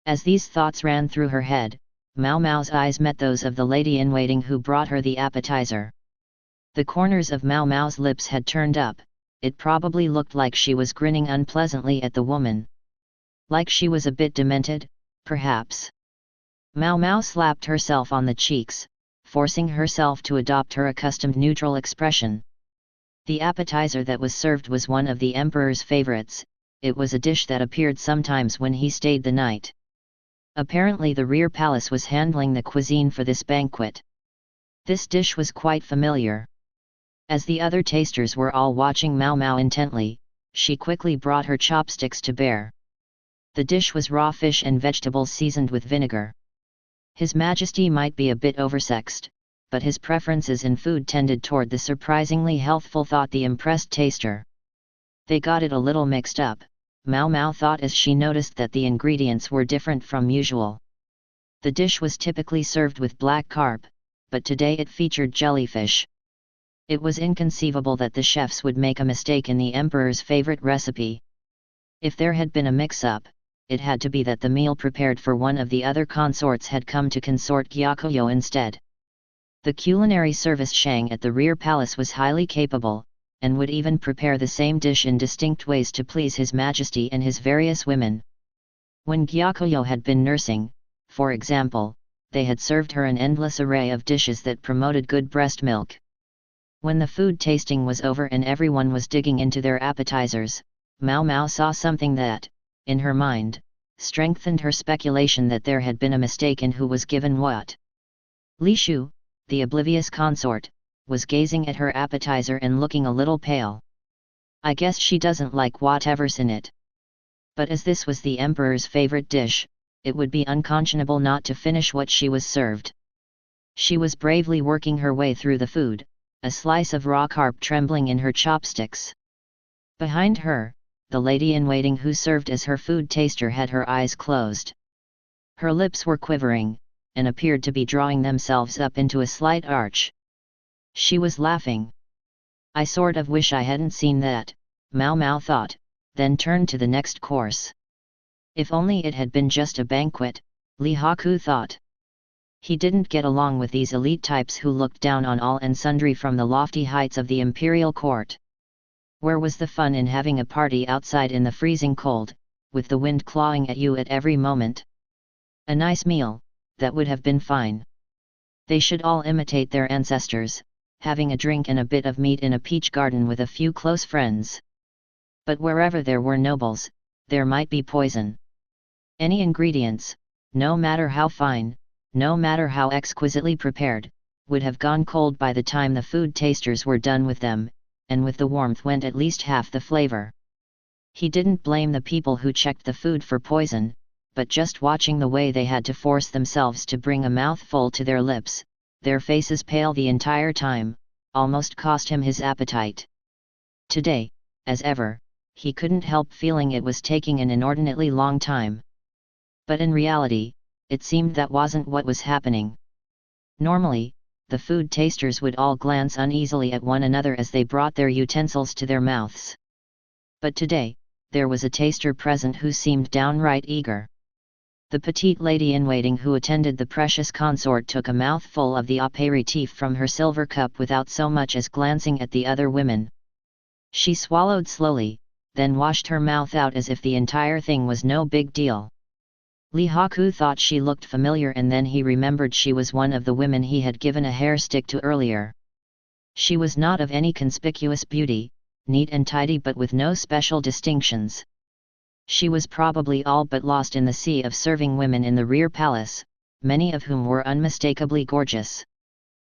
As these thoughts ran through her head, Mao Mao's eyes met those of the lady-in-waiting who brought her the appetizer. The corners of Mao Mao's lips had turned up, it probably looked like she was grinning unpleasantly at the woman. Like she was a bit demented, perhaps. Mao Mao slapped herself on the cheeks, forcing herself to adopt her accustomed neutral expression. The appetizer that was served was one of the emperor's favorites, it was a dish that appeared sometimes when he stayed the night. Apparently the rear palace was handling the cuisine for this banquet. This dish was quite familiar. As the other tasters were all watching Mao Mao intently, she quickly brought her chopsticks to bear. The dish was raw fish and vegetables seasoned with vinegar. His Majesty might be a bit oversexed, but his preferences in food tended toward the surprisingly healthful, thought the impressed taster. They got it a little mixed up, Mao Mao thought as she noticed that the ingredients were different from usual. The dish was typically served with black carp, but today it featured jellyfish. It was inconceivable that the chefs would make a mistake in the emperor's favorite recipe. If there had been a mix-up, it had to be that the meal prepared for one of the other consorts had come to consort Gyakuyo instead. The culinary service Shang at the rear palace was highly capable, and would even prepare the same dish in distinct ways to please His Majesty and his various women. When Gyakuyo had been nursing, for example, they had served her an endless array of dishes that promoted good breast milk. When the food tasting was over and everyone was digging into their appetizers, Mao Mao saw something that, in her mind, strengthened her speculation that there had been a mistake in who was given what. Li Shu, the oblivious consort, was gazing at her appetizer and looking a little pale. I guess she doesn't like whatever's in it. But as this was the emperor's favorite dish, it would be unconscionable not to finish what she was served. She was bravely working her way through the food, a slice of raw carp trembling in her chopsticks. Behind her, the lady-in-waiting who served as her food taster had her eyes closed. Her lips were quivering, and appeared to be drawing themselves up into a slight arch. She was laughing. I sort of wish I hadn't seen that, Mao Mao thought, then turned to the next course. If only it had been just a banquet, Li Haku thought. He didn't get along with these elite types who looked down on all and sundry from the lofty heights of the imperial court. Where was the fun in having a party outside in the freezing cold, with the wind clawing at you at every moment? A nice meal, that would have been fine. They should all imitate their ancestors, having a drink and a bit of meat in a peach garden with a few close friends. But wherever there were nobles, there might be poison. Any ingredients, no matter how fine, no matter how exquisitely prepared, would have gone cold by the time the food tasters were done with them, and with the warmth went at least half the flavor. He didn't blame the people who checked the food for poison, but just watching the way they had to force themselves to bring a mouthful to their lips, their faces pale the entire time, almost cost him his appetite. Today, as ever, he couldn't help feeling it was taking an inordinately long time. But in reality, it seemed that wasn't what was happening. Normally, the food tasters would all glance uneasily at one another as they brought their utensils to their mouths. But today, there was a taster present who seemed downright eager. The petite lady-in-waiting who attended the precious consort took a mouthful of the apéritif from her silver cup without so much as glancing at the other women. She swallowed slowly, then washed her mouth out as if the entire thing was no big deal. Li Haku thought she looked familiar, and then he remembered she was one of the women he had given a hair stick to earlier. She was not of any conspicuous beauty, neat and tidy but with no special distinctions. She was probably all but lost in the sea of serving women in the rear palace, many of whom were unmistakably gorgeous.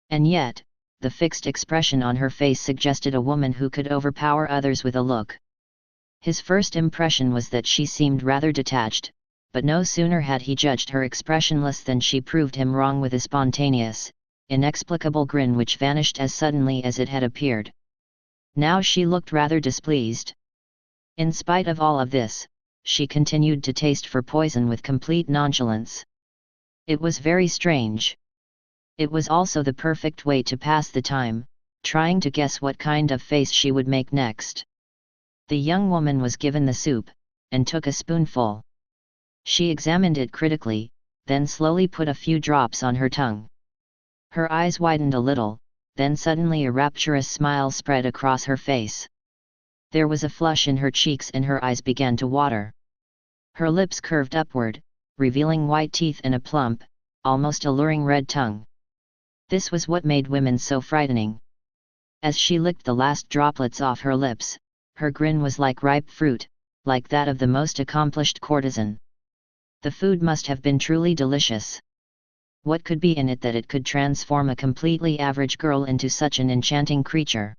And yet, the fixed expression on her face suggested a woman who could overpower others with a look. His first impression was that she seemed rather detached, but no sooner had he judged her expressionless than she proved him wrong with a spontaneous, inexplicable grin which vanished as suddenly as it had appeared. Now she looked rather displeased. In spite of all of this, she continued to taste for poison with complete nonchalance. It was very strange. It was also the perfect way to pass the time, trying to guess what kind of face she would make next. The young woman was given the soup, and took a spoonful. She examined it critically, then slowly put a few drops on her tongue. Her eyes widened a little, then suddenly a rapturous smile spread across her face. There was a flush in her cheeks and her eyes began to water. Her lips curved upward, revealing white teeth and a plump, almost alluring red tongue. This was what made women so frightening. As she licked the last droplets off her lips, her grin was like ripe fruit, like that of the most accomplished courtesan. The food must have been truly delicious. What could be in it that it could transform a completely average girl into such an enchanting creature?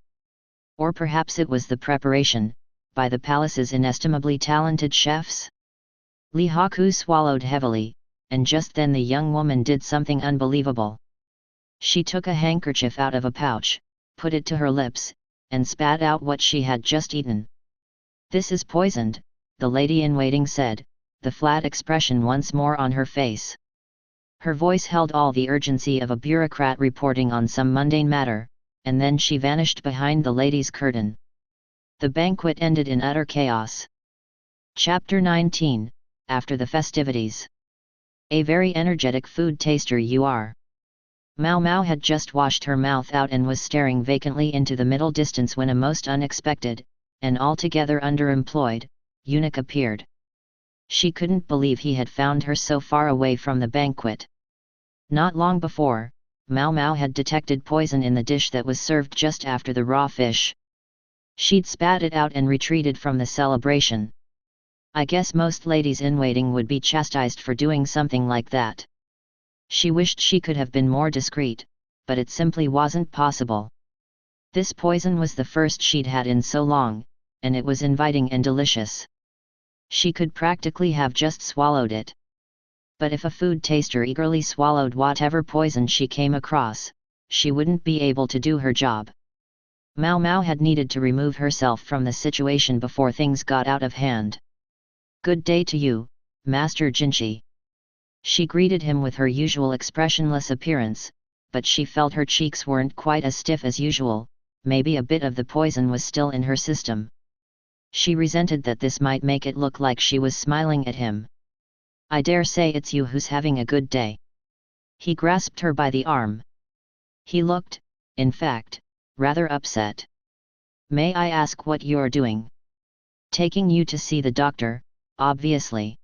Or perhaps it was the preparation, by the palace's inestimably talented chefs? Li Haku swallowed heavily, and just then the young woman did something unbelievable. She took a handkerchief out of a pouch, put it to her lips, and spat out what she had just eaten. "This is poisoned," the lady-in-waiting said, the flat expression once more on her face. Her voice held all the urgency of a bureaucrat reporting on some mundane matter, and then she vanished behind the ladies' curtain. The banquet ended in utter chaos. Chapter 19, After the Festivities. A very energetic food taster you are. Mao Mao had just washed her mouth out and was staring vacantly into the middle distance when a most unexpected, and altogether underemployed, eunuch appeared. She couldn't believe he had found her so far away from the banquet. Not long before, Mao Mao had detected poison in the dish that was served just after the raw fish. She'd spat it out and retreated from the celebration. I guess most ladies-in-waiting would be chastised for doing something like that. She wished she could have been more discreet, but it simply wasn't possible. This poison was the first she'd had in so long, and it was inviting and delicious. She could practically have just swallowed it. But if a food taster eagerly swallowed whatever poison she came across, she wouldn't be able to do her job. Mao Mao had needed to remove herself from the situation before things got out of hand. "Good day to you, Master Jinchi." She greeted him with her usual expressionless appearance, but she felt her cheeks weren't quite as stiff as usual, maybe a bit of the poison was still in her system. She resented that this might make it look like she was smiling at him. "I dare say it's you who's having a good day." He grasped her by the arm. He looked, in fact, rather upset. "May I ask what you're doing?" "Taking you to see the doctor, obviously.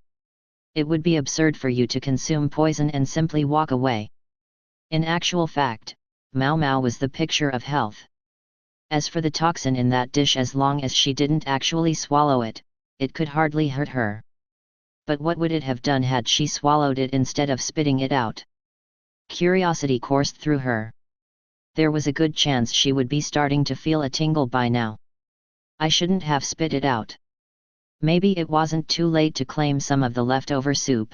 It would be absurd for you to consume poison and simply walk away." In actual fact, Mao Mao was the picture of health. As for the toxin in that dish, as long as she didn't actually swallow it, it could hardly hurt her. But what would it have done had she swallowed it instead of spitting it out? Curiosity coursed through her. There was a good chance she would be starting to feel a tingle by now. "I shouldn't have spit it out. Maybe it wasn't too late to claim some of the leftover soup."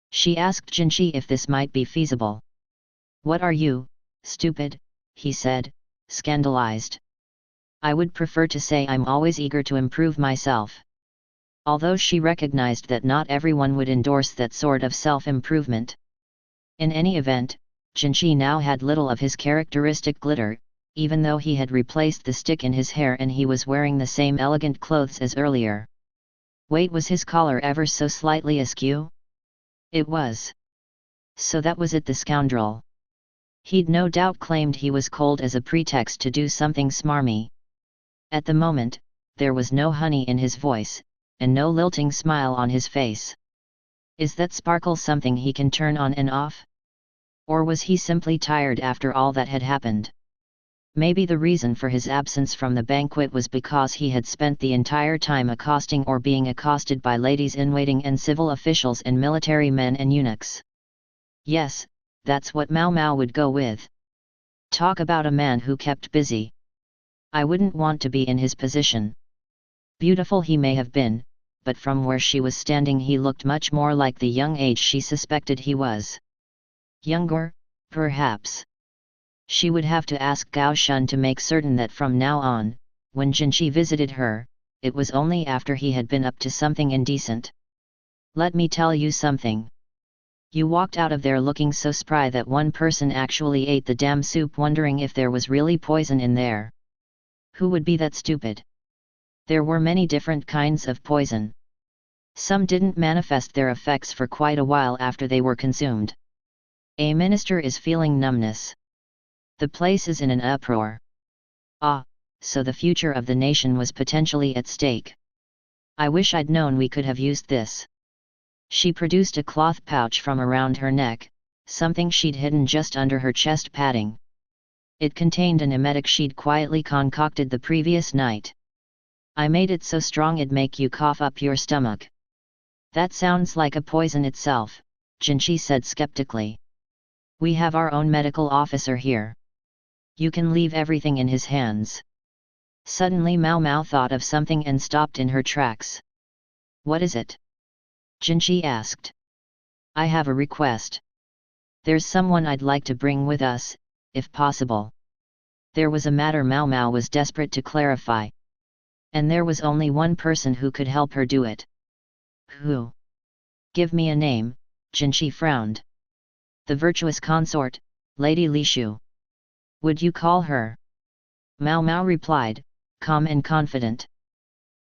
She asked Jinchi if this might be feasible. "What are you, stupid?" he said, scandalized. "I would prefer to say I'm always eager to improve myself." Although she recognized that not everyone would endorse that sort of self-improvement. In any event, Jinchi now had little of his characteristic glitter, even though he had replaced the stick in his hair and he was wearing the same elegant clothes as earlier. Wait, was his collar ever so slightly askew? It was. So that was it, the scoundrel. He'd no doubt claimed he was cold as a pretext to do something smarmy. At the moment, there was no honey in his voice, and no lilting smile on his face. Is that sparkle something he can turn on and off? Or was he simply tired after all that had happened? Maybe the reason for his absence from the banquet was because he had spent the entire time accosting or being accosted by ladies-in-waiting and civil officials and military men and eunuchs. Yes, that's what Mao Mao would go with. Talk about a man who kept busy. I wouldn't want to be in his position. Beautiful he may have been, but from where she was standing he looked much more like the young age she suspected he was. Younger, perhaps. She would have to ask Gao Shun to make certain that from now on, when Jinchi visited her, it was only after he had been up to something indecent. "Let me tell you something. You walked out of there looking so spry that one person actually ate the damn soup wondering if there was really poison in there. Who would be that stupid? There were many different kinds of poison. Some didn't manifest their effects for quite a while after they were consumed. A minister is feeling numbness. The place is in an uproar. Ah, so the future of the nation was potentially at stake. I wish I'd known we could have used this." She produced a cloth pouch from around her neck, something she'd hidden just under her chest padding. It contained an emetic she'd quietly concocted the previous night. "I made it so strong it'd make you cough up your stomach." "That sounds like a poison itself," Jinchi said skeptically. "We have our own medical officer here. You can leave everything in his hands." Suddenly Mao Mao thought of something and stopped in her tracks. "What is it?" Jinchi asked. "I have a request. There's someone I'd like to bring with us, if possible." There was a matter Mao Mao was desperate to clarify. And there was only one person who could help her do it. "Who?" "Give me a name," Jinchi frowned. "The virtuous consort, Lady Li Shu." "Would you call her?" Mao Mao replied, calm and confident.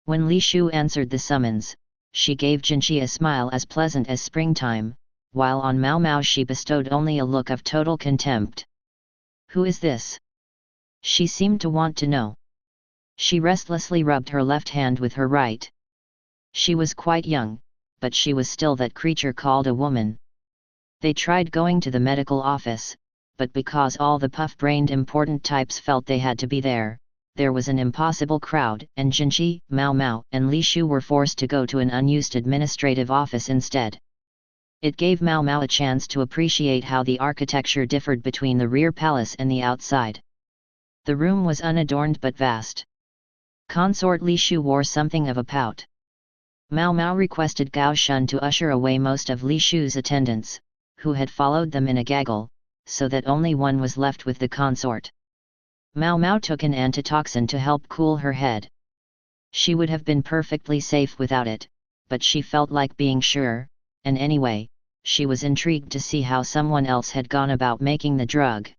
When Li Shu answered the summons, she gave Jinchi a smile as pleasant as springtime, while on Mao Mao she bestowed only a look of total contempt. "Who is this?" She seemed to want to know. She restlessly rubbed her left hand with her right. She was quite young, but she was still that creature called a woman. They tried going to the medical office, but because all the puff-brained important types felt they had to be there was an impossible crowd, and Jinchi, Mao Mao, and Li Shu were forced to go to an unused administrative office instead. It gave Mao Mao a chance to appreciate how the architecture differed between the rear palace and the outside. The room was unadorned but vast. Consort Li Shu wore something of a pout. Mao Mao requested Gao Shun to usher away most of Li Shu's attendants, who had followed them in a gaggle, so that only one was left with the consort. Mao Mao took an antitoxin to help cool her head. She would have been perfectly safe without it, but she felt like being sure, and anyway, she was intrigued to see how someone else had gone about making the drug.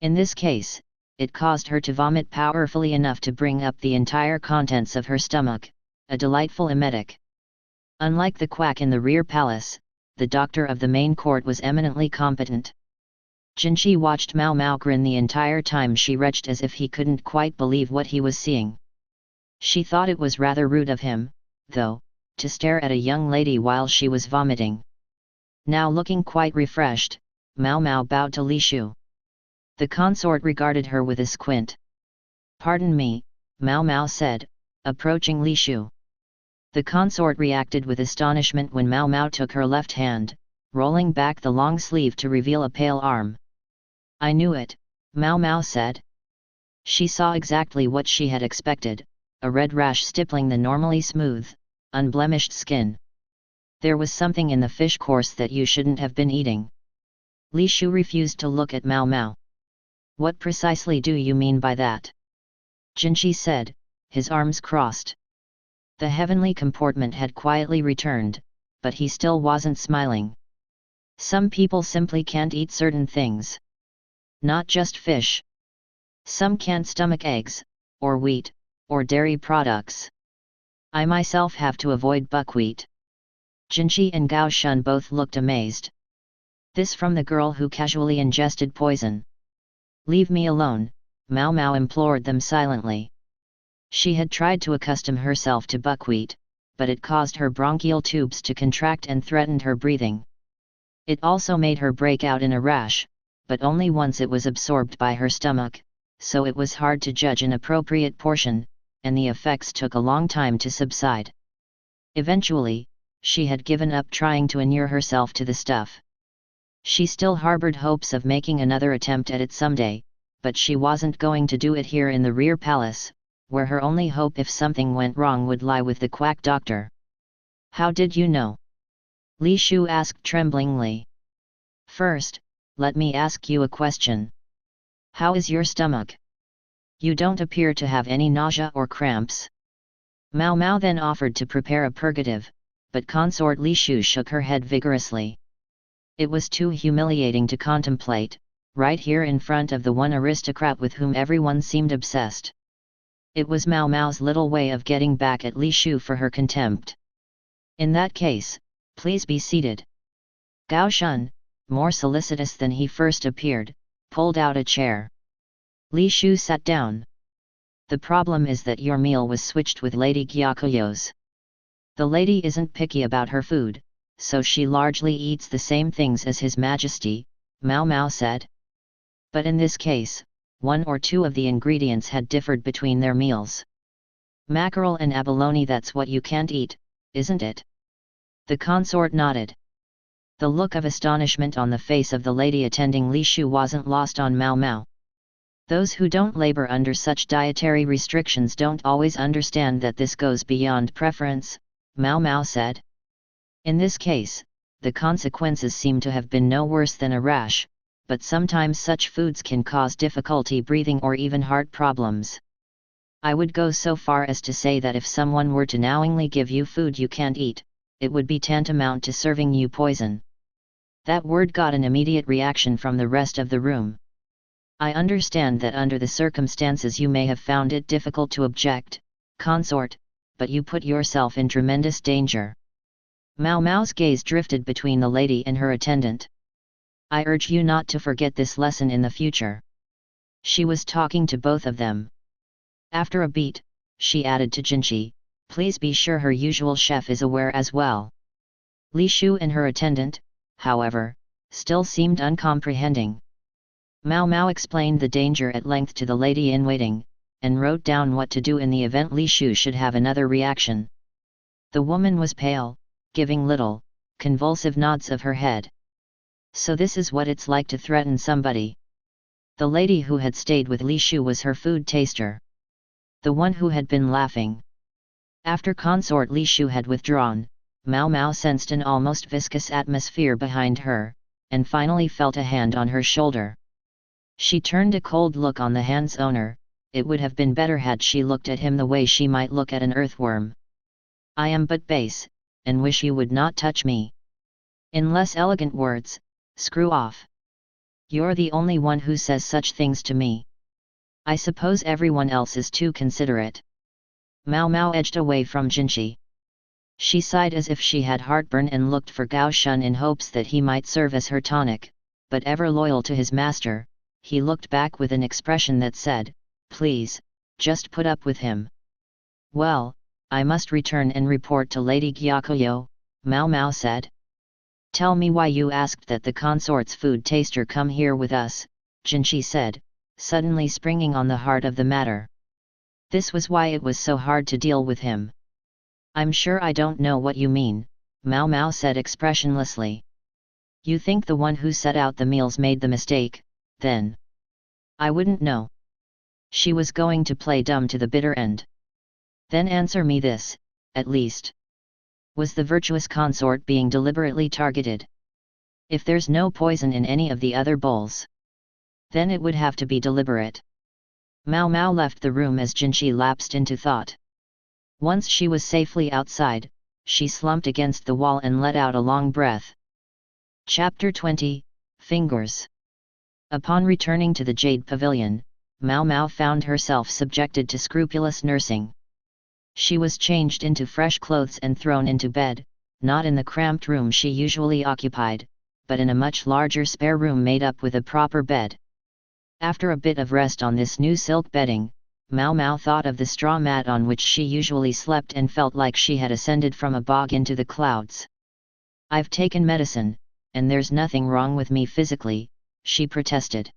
In this case, it caused her to vomit powerfully enough to bring up the entire contents of her stomach, a delightful emetic. Unlike the quack in the rear palace, the doctor of the main court was eminently competent. Jinchi watched Mao Mao grin the entire time she retched as if he couldn't quite believe what he was seeing. She thought it was rather rude of him, though, to stare at a young lady while she was vomiting. Now looking quite refreshed, Mao Mao bowed to Li Shu. The consort regarded her with a squint. "Pardon me," Mao Mao said, approaching Li Shu. The consort reacted with astonishment when Mao Mao took her left hand, rolling back the long sleeve to reveal a pale arm. "I knew it," Mao Mao said. She saw exactly what she had expected, a red rash stippling the normally smooth, unblemished skin. "There was something in the fish course that you shouldn't have been eating." Li Shu refused to look at Mao Mao. "What precisely do you mean by that?" Jinchi said, his arms crossed. The heavenly comportment had quietly returned, but he still wasn't smiling. "Some people simply can't eat certain things. Not just fish. Some can't stomach eggs, or wheat, or dairy products. I myself have to avoid buckwheat." Jinchi and Gao Shun both looked amazed. This from the girl who casually ingested poison. "Leave me alone," Mao Mao implored them silently. She had tried to accustom herself to buckwheat, but it caused her bronchial tubes to contract and threatened her breathing. It also made her break out in a rash, but only once it was absorbed by her stomach, so it was hard to judge an appropriate portion, and the effects took a long time to subside. Eventually, she had given up trying to inure herself to the stuff. She still harbored hopes of making another attempt at it someday, but she wasn't going to do it here in the rear palace, where her only hope if something went wrong would lie with the quack doctor. "How did you know?" Li Shu asked tremblingly. "First, let me ask you a question. How is your stomach? You don't appear to have any nausea or cramps." Mao Mao then offered to prepare a purgative, but consort Li Shu shook her head vigorously. It was too humiliating to contemplate, right here in front of the one aristocrat with whom everyone seemed obsessed. It was Mao Mao's little way of getting back at Li Shu for her contempt. "In that case, please be seated." Gao Shun, more solicitous than he first appeared, pulled out a chair. Li Shu sat down. "The problem is that your meal was switched with Lady Gyakuyo's. The lady isn't picky about her food, so she largely eats the same things as His Majesty," Mao Mao said. "But in this case, one or two of the ingredients had differed between their meals. Mackerel and abalone, that's what you can't eat, isn't it?" The consort nodded. The look of astonishment on the face of the lady attending Li Shu wasn't lost on Mao Mao. Those who don't labor under such dietary restrictions don't always understand that this goes beyond preference, Mao Mao said. In this case, the consequences seem to have been no worse than a rash, but sometimes such foods can cause difficulty breathing or even heart problems. I would go so far as to say that if someone were to knowingly give you food you can't eat, it would be tantamount to serving you poison. That word got an immediate reaction from the rest of the room. "I understand that under the circumstances you may have found it difficult to object, consort, but you put yourself in tremendous danger." Mao Mao's gaze drifted between the lady and her attendant. "I urge you not to forget this lesson in the future." She was talking to both of them. After a beat, she added to Jinchi, "Please be sure her usual chef is aware as well." Li Shu and her attendant, however, still seemed uncomprehending. Mao Mao explained the danger at length to the lady-in-waiting, and wrote down what to do in the event Li Shu should have another reaction. The woman was pale, giving little, convulsive nods of her head. So this is what it's like to threaten somebody. The lady who had stayed with Li Shu was her food taster. The one who had been laughing. After consort Li Shu had withdrawn, Mao Mao sensed an almost viscous atmosphere behind her, and finally felt a hand on her shoulder. She turned a cold look on the hand's owner. It would have been better had she looked at him the way she might look at an earthworm. I am but base, and wish you would not touch me. In less elegant words, screw off. You're the only one who says such things to me. I suppose everyone else is too considerate. Mao Mao edged away from Jinshi. She sighed as if she had heartburn and looked for Gao Shun in hopes that he might serve as her tonic, but ever loyal to his master, he looked back with an expression that said, "Please, just put up with him." Well, I must return and report to Lady Gyakuyo, Mao Mao said. Tell me why you asked that the consort's food taster come here with us, Jinshi said, suddenly springing on the heart of the matter. This was why it was so hard to deal with him. I'm sure I don't know what you mean, Mao Mao said expressionlessly. You think the one who set out the meals made the mistake, then? I wouldn't know. She was going to play dumb to the bitter end. Then answer me this, at least. Was the virtuous consort being deliberately targeted? If there's no poison in any of the other bowls, then it would have to be deliberate. Mao Mao left the room as Jinshi lapsed into thought. Once she was safely outside, she slumped against the wall and let out a long breath. Chapter 20, Fingers. Upon returning to the Jade Pavilion, Mao Mao found herself subjected to scrupulous nursing. She was changed into fresh clothes and thrown into bed, not in the cramped room she usually occupied, but in a much larger spare room made up with a proper bed. After a bit of rest on this new silk bedding, Mao Mao thought of the straw mat on which she usually slept and felt like she had ascended from a bog into the clouds. I've taken medicine, and there's nothing wrong with me physically, she protested.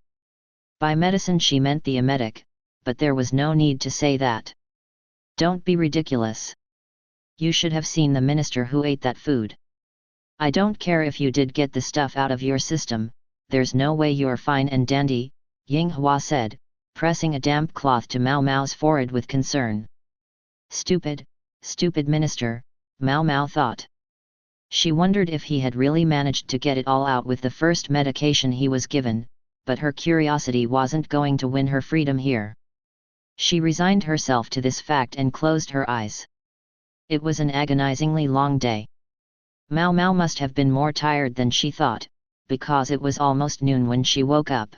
By medicine she meant the emetic, but there was no need to say that. Don't be ridiculous. You should have seen the minister who ate that food. I don't care if you did get the stuff out of your system, there's no way you're fine and dandy, Ying Hua said, pressing a damp cloth to Mao Mao's forehead with concern. Stupid, stupid minister, Mao Mao thought. She wondered if he had really managed to get it all out with the first medication he was given, but her curiosity wasn't going to win her freedom here. She resigned herself to this fact and closed her eyes. It was an agonizingly long day. Mao Mao must have been more tired than she thought, because it was almost noon when she woke up.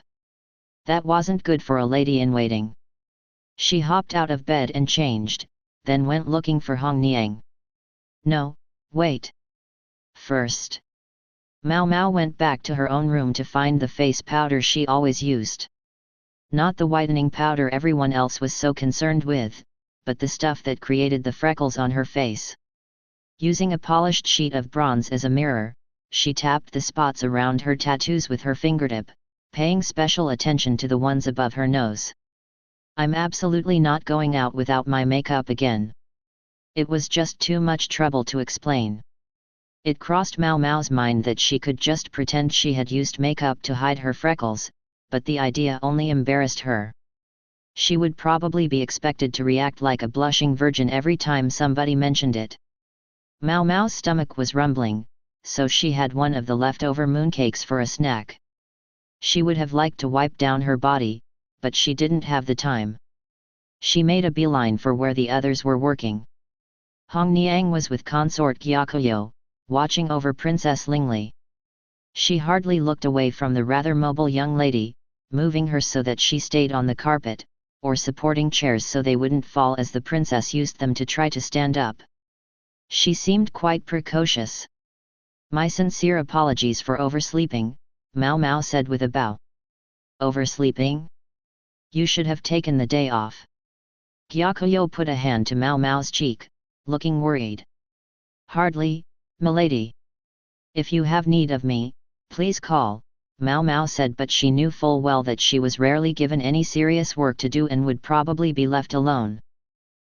That wasn't good for a lady-in-waiting. She hopped out of bed and changed, then went looking for Hong Niang. No, wait. First. Mao Mao went back to her own room to find the face powder she always used. Not the whitening powder everyone else was so concerned with, but the stuff that created the freckles on her face. Using a polished sheet of bronze as a mirror, she tapped the spots around her tattoos with her fingertip, paying special attention to the ones above her nose. I'm absolutely not going out without my makeup again. It was just too much trouble to explain. It crossed Mao Mao's mind that she could just pretend she had used makeup to hide her freckles, but the idea only embarrassed her. She would probably be expected to react like a blushing virgin every time somebody mentioned it. Mao Mao's stomach was rumbling, so she had one of the leftover mooncakes for a snack. She would have liked to wipe down her body, but she didn't have the time. She made a beeline for where the others were working. Hong Niang was with consort Gyakuyo, watching over Princess Lingli. She hardly looked away from the rather mobile young lady, moving her so that she stayed on the carpet, or supporting chairs so they wouldn't fall as the princess used them to try to stand up. She seemed quite precocious. My sincere apologies for oversleeping, Mao Mao said with a bow. Oversleeping? You should have taken the day off. Gyakuyo put a hand to Mao Mao's cheek, looking worried. Hardly, milady. If you have need of me, please call, Mao Mao said, but she knew full well that she was rarely given any serious work to do and would probably be left alone.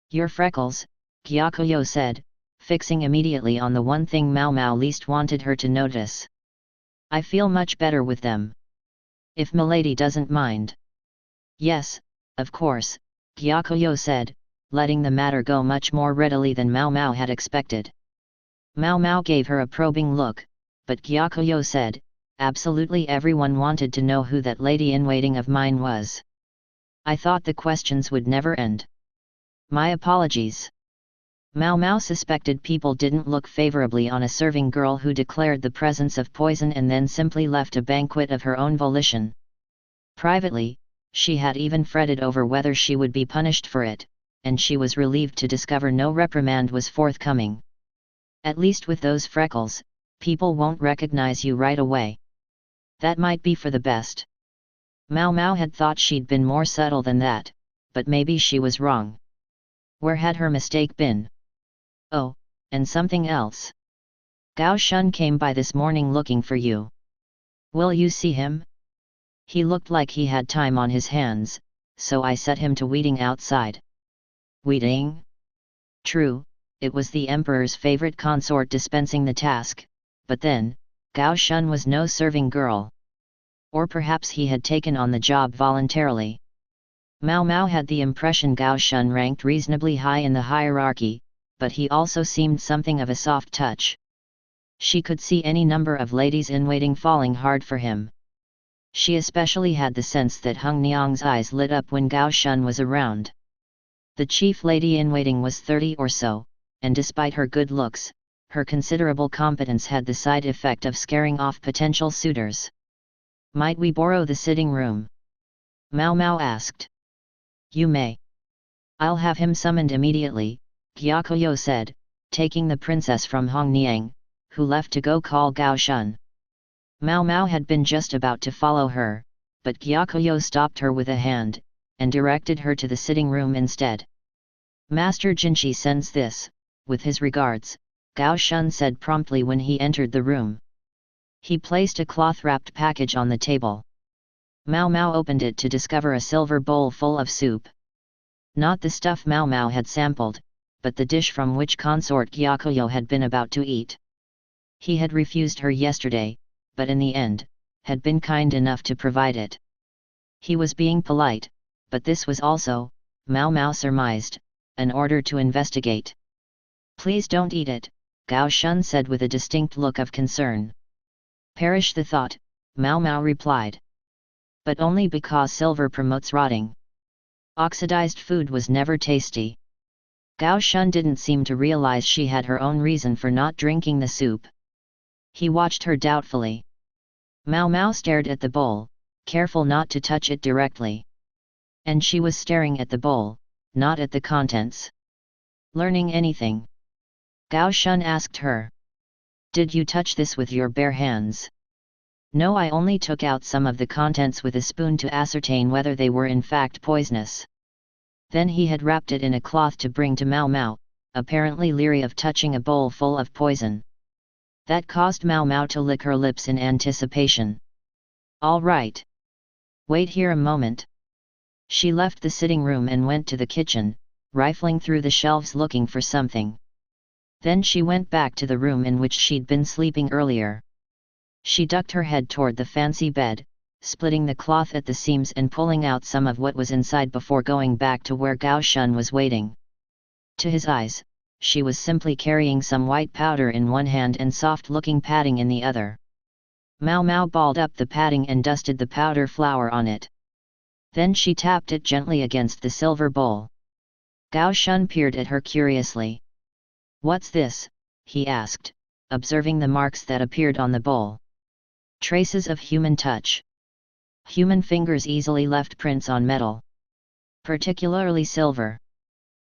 Your freckles, Gyakuyo said, fixing immediately on the one thing Mao Mao least wanted her to notice. I feel much better with them. If milady doesn't mind. Yes, of course, Gyakuyo said, letting the matter go much more readily than Mao Mao had expected. Mao Mao gave her a probing look, but Gyakuyo said, absolutely everyone wanted to know who that lady-in-waiting of mine was. I thought the questions would never end. My apologies. Mao Mao suspected people didn't look favorably on a serving girl who declared the presence of poison and then simply left a banquet of her own volition. Privately, she had even fretted over whether she would be punished for it, and she was relieved to discover no reprimand was forthcoming. At least with those freckles, people won't recognize you right away. That might be for the best. Mao Mao had thought she'd been more subtle than that, but maybe she was wrong. Where had her mistake been? Oh, and something else. Gao Shun came by this morning looking for you. Will you see him? He looked like he had time on his hands, so I set him to waiting outside. Waiting? True, it was the emperor's favorite consort dispensing the task, but then, Gao Shun was no serving girl. Or perhaps he had taken on the job voluntarily. Mao Mao had the impression Gao Shun ranked reasonably high in the hierarchy, but he also seemed something of a soft touch. She could see any number of ladies-in-waiting falling hard for him. She especially had the sense that Hung Niang's eyes lit up when Gao Shun was around. The chief lady-in-waiting was 30 or so, and despite her good looks, her considerable competence had the side effect of scaring off potential suitors. Might we borrow the sitting room? Mao Mao asked. You may. I'll have him summoned immediately, Gyakuyo said, taking the princess from Hong Niang, who left to go call Gao Shun. Mao Mao had been just about to follow her, but Gyakuyo stopped her with a hand, and directed her to the sitting room instead. Master Jinshi sends this, with his regards, Gao Shun said promptly when he entered the room. He placed a cloth-wrapped package on the table. Mao Mao opened it to discover a silver bowl full of soup. Not the stuff Mao Mao had sampled, but the dish from which consort Gyakuyo had been about to eat. He had refused her yesterday, but in the end, had been kind enough to provide it. He was being polite, but this was also, Mao Mao surmised, an order to investigate. Please don't eat it, Gao Shun said with a distinct look of concern. Perish the thought, Mao Mao replied. But only because silver promotes rotting. Oxidized food was never tasty. Gao Shun didn't seem to realize she had her own reason for not drinking the soup. He watched her doubtfully. Mao Mao stared at the bowl, careful not to touch it directly. And she was staring at the bowl, not at the contents. Learning anything? Gao Shun asked her. Did you touch this with your bare hands? No, I only took out some of the contents with a spoon to ascertain whether they were in fact poisonous. Then he had wrapped it in a cloth to bring to Mao Mao, apparently leery of touching a bowl full of poison. That caused Mao Mao to lick her lips in anticipation. All right. Wait here a moment. She left the sitting room and went to the kitchen, rifling through the shelves looking for something. Then she went back to the room in which she'd been sleeping earlier. She ducked her head toward the fancy bed, splitting the cloth at the seams and pulling out some of what was inside before going back to where Gao Shun was waiting. To his eyes, she was simply carrying some white powder in one hand and soft-looking padding in the other. Mao Mao balled up the padding and dusted the powder flour on it. Then she tapped it gently against the silver bowl. Gao Shun peered at her curiously. What's this? He asked, observing the marks that appeared on the bowl. Traces of human touch. Human fingers easily left prints on metal. Particularly silver.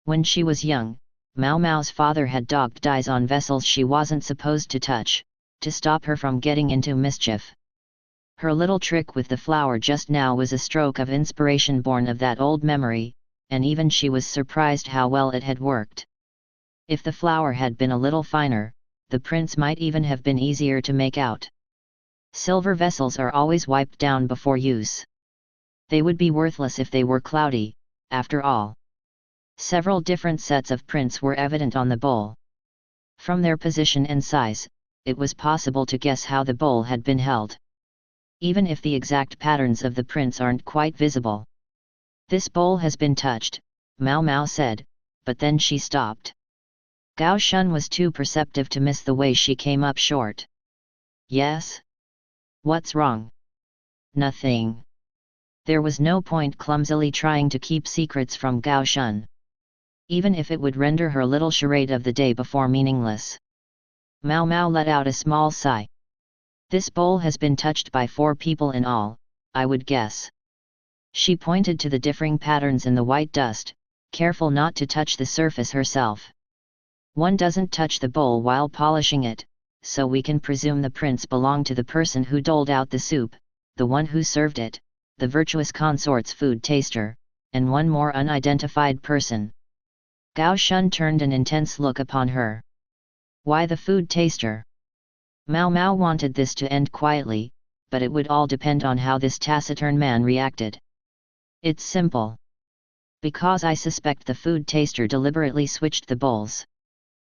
When she was young, Mao Mao's father had daubed dyes on vessels she wasn't supposed to touch, to stop her from getting into mischief. Her little trick with the flower just now was a stroke of inspiration born of that old memory, and even she was surprised how well it had worked. If the flower had been a little finer, the prints might even have been easier to make out. Silver vessels are always wiped down before use. They would be worthless if they were cloudy, after all. Several different sets of prints were evident on the bowl. From their position and size, it was possible to guess how the bowl had been held. Even if the exact patterns of the prints aren't quite visible. "This bowl has been touched," Mao Mao said, but then she stopped. Gao Shun was too perceptive to miss the way she came up short. "Yes? What's wrong?" "Nothing." There was no point clumsily trying to keep secrets from Gao Shun. Even if it would render her little charade of the day before meaningless. Mao Mao let out a small sigh. "This bowl has been touched by 4 people in all, I would guess." She pointed to the differing patterns in the white dust, careful not to touch the surface herself. "One doesn't touch the bowl while polishing it, so we can presume the prints belong to the person who doled out the soup, the one who served it, the virtuous consort's food taster, and one more unidentified person." Gao Shun turned an intense look upon her. "Why the food taster?" Mao Mao wanted this to end quietly, but it would all depend on how this taciturn man reacted. "It's simple. Because I suspect the food taster deliberately switched the bowls."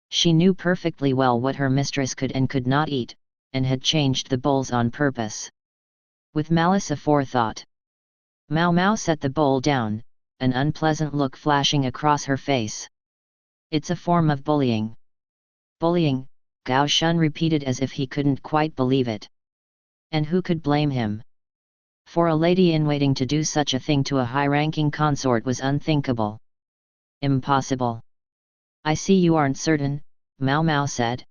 She knew perfectly well what her mistress could and could not eat, and had changed the bowls on purpose. With malice aforethought. Mao Mao set the bowl down, an unpleasant look flashing across her face. "It's a form of bullying." "Bullying," Gao Shun repeated as if he couldn't quite believe it. And who could blame him? For a lady-in-waiting to do such a thing to a high-ranking consort was unthinkable. Impossible. "I see you aren't certain," Mao Mao said.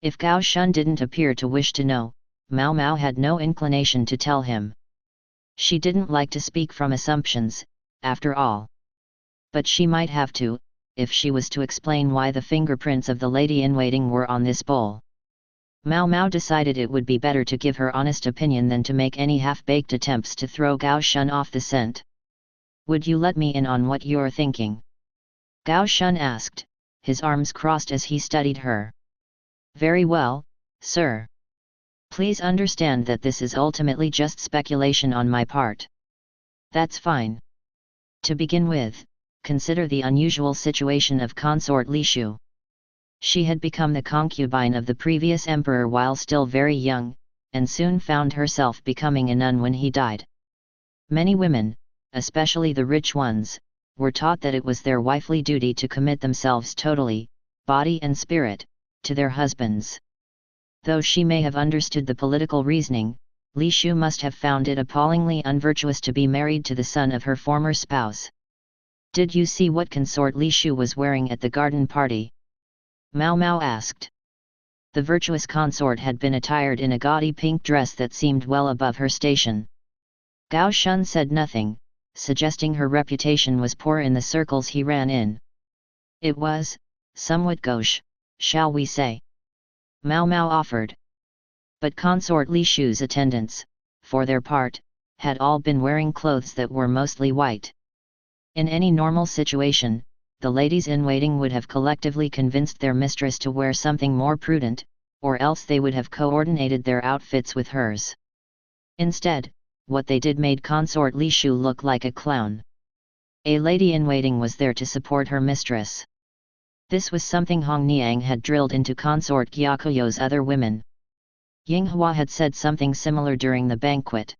If Gao Shun didn't appear to wish to know, Mao Mao had no inclination to tell him. She didn't like to speak from assumptions, after all. But she might have to, if she was to explain why the fingerprints of the lady-in-waiting were on this bowl. Mao Mao decided it would be better to give her honest opinion than to make any half-baked attempts to throw Gao Shun off the scent. "Would you let me in on what you're thinking?" Gao Shun asked, his arms crossed as he studied her. "Very well, sir. Please understand that this is ultimately just speculation on my part." "That's fine. To begin with, consider the unusual situation of consort Li Shu. She had become the concubine of the previous emperor while still very young, and soon found herself becoming a nun when he died. Many women, especially the rich ones, were taught that it was their wifely duty to commit themselves totally, body and spirit, to their husbands. Though she may have understood the political reasoning, Li Shu must have found it appallingly unvirtuous to be married to the son of her former spouse. "Did you see what consort Li Shu was wearing at the garden party?" Mao Mao asked. The virtuous consort had been attired in a gaudy pink dress that seemed well above her station. Gao Shun said nothing, suggesting her reputation was poor in the circles he ran in. "It was, somewhat gauche, shall we say?" Mao Mao offered. But consort Li Shu's attendants, for their part, had all been wearing clothes that were mostly white. In any normal situation, the ladies-in-waiting would have collectively convinced their mistress to wear something more prudent, or else they would have coordinated their outfits with hers. Instead, what they did made consort Li Shu look like a clown. A lady-in-waiting was there to support her mistress. This was something Hong Niang had drilled into consort Gyakuyo's other women. Yinghua had said something similar during the banquet.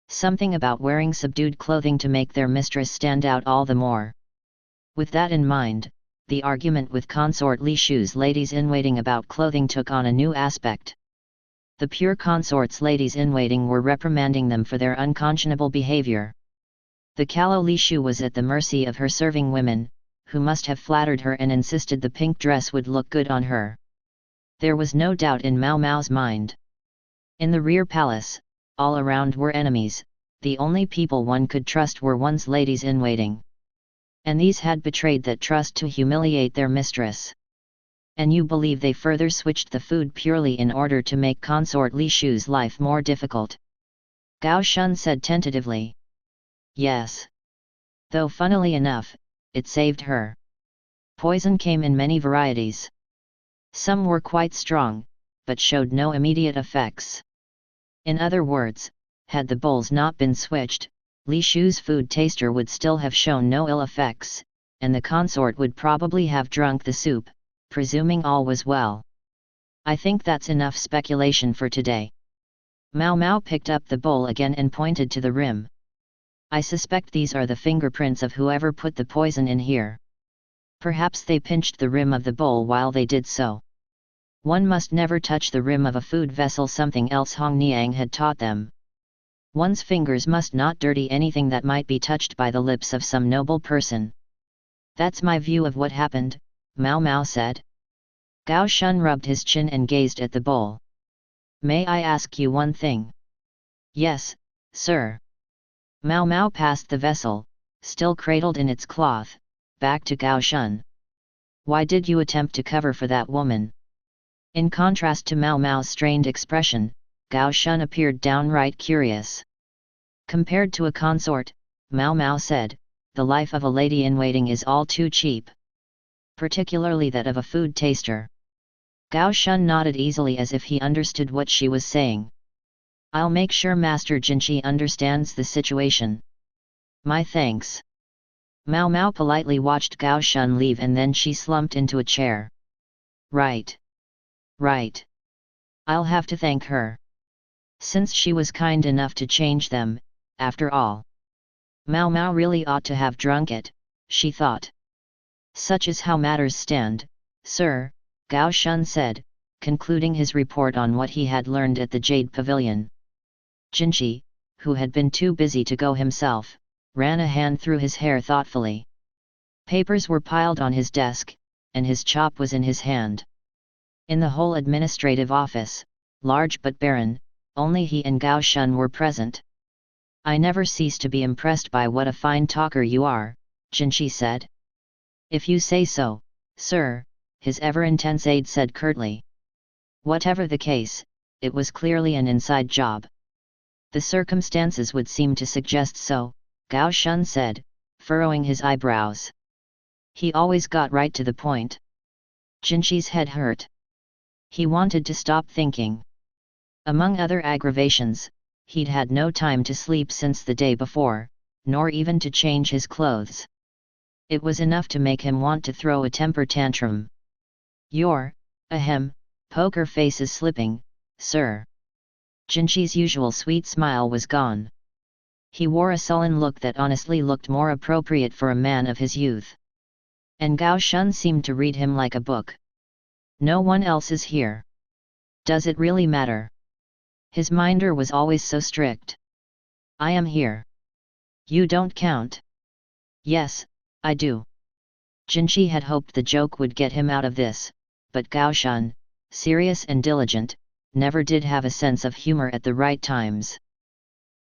Something about wearing subdued clothing to make their mistress stand out all the more. With that in mind, the argument with consort Li Shu's ladies-in-waiting about clothing took on a new aspect. The pure consort's ladies-in-waiting were reprimanding them for their unconscionable behavior. The callow Li Shu was at the mercy of her serving women, who must have flattered her and insisted the pink dress would look good on her. There was no doubt in Mao Mao's mind. In the rear palace, all around were enemies, the only people one could trust were one's ladies-in-waiting. And these had betrayed that trust to humiliate their mistress. "And you believe they further switched the food purely in order to make consort Li Shu's life more difficult?" Gao Shun said tentatively. "Yes. Though funnily enough, it saved her. Poison came in many varieties. Some were quite strong, but showed no immediate effects. In other words, had the bowls not been switched, Li Shu's food taster would still have shown no ill effects, and the consort would probably have drunk the soup, presuming all was well. I think that's enough speculation for today. Mao Mao picked up the bowl again and pointed to the rim. I suspect these are the fingerprints of whoever put the poison in here. Perhaps they pinched the rim of the bowl while they did so. One must never touch the rim of a food vessel, something else Hong Niang had taught them. One's fingers must not dirty anything that might be touched by the lips of some noble person. That's my view of what happened, Mao Mao said. Gao Shun rubbed his chin and gazed at the bowl. May I ask you one thing? Yes, sir. Mao Mao passed the vessel, still cradled in its cloth, back to Gao Shun. Why did you attempt to cover for that woman? In contrast to Mao Mao's strained expression, Gao Shun appeared downright curious. Compared to a consort, Mao Mao said, the life of a lady-in-waiting is all too cheap. Particularly that of a food taster. Gao Shun nodded easily as if he understood what she was saying. I'll make sure Master Jinchi understands the situation. My thanks. Mao Mao politely watched Gao Shun leave and then she slumped into a chair. Right. Right. I'll have to thank her. Since she was kind enough to change them, after all. Mao Mao really ought to have drunk it, she thought. Such is how matters stand, sir, Gao Shun said, concluding his report on what he had learned at the Jade Pavilion. Jinchi, who had been too busy to go himself, ran a hand through his hair thoughtfully. Papers were piled on his desk, and his chop was in his hand. In the whole administrative office, large but barren, only he and Gao Shun were present. I never cease to be impressed by what a fine talker you are, Jinchi said. If you say so, sir, his ever-intense aide said curtly. Whatever the case, it was clearly an inside job. The circumstances would seem to suggest so, Gao Shun said, furrowing his eyebrows. He always got right to the point. Jinchi's head hurt. He wanted to stop thinking. Among other aggravations, he'd had no time to sleep since the day before, nor even to change his clothes. It was enough to make him want to throw a temper tantrum. Your, poker face is slipping, sir. Jinchi's usual sweet smile was gone. He wore a sullen look that honestly looked more appropriate for a man of his youth. And Gao Shun seemed to read him like a book. No one else is here. Does it really matter? His minder was always so strict. I am here. You don't count. Yes, I do. Jinchi had hoped the joke would get him out of this, but Gao Shun, serious and diligent, never did have a sense of humor at the right times.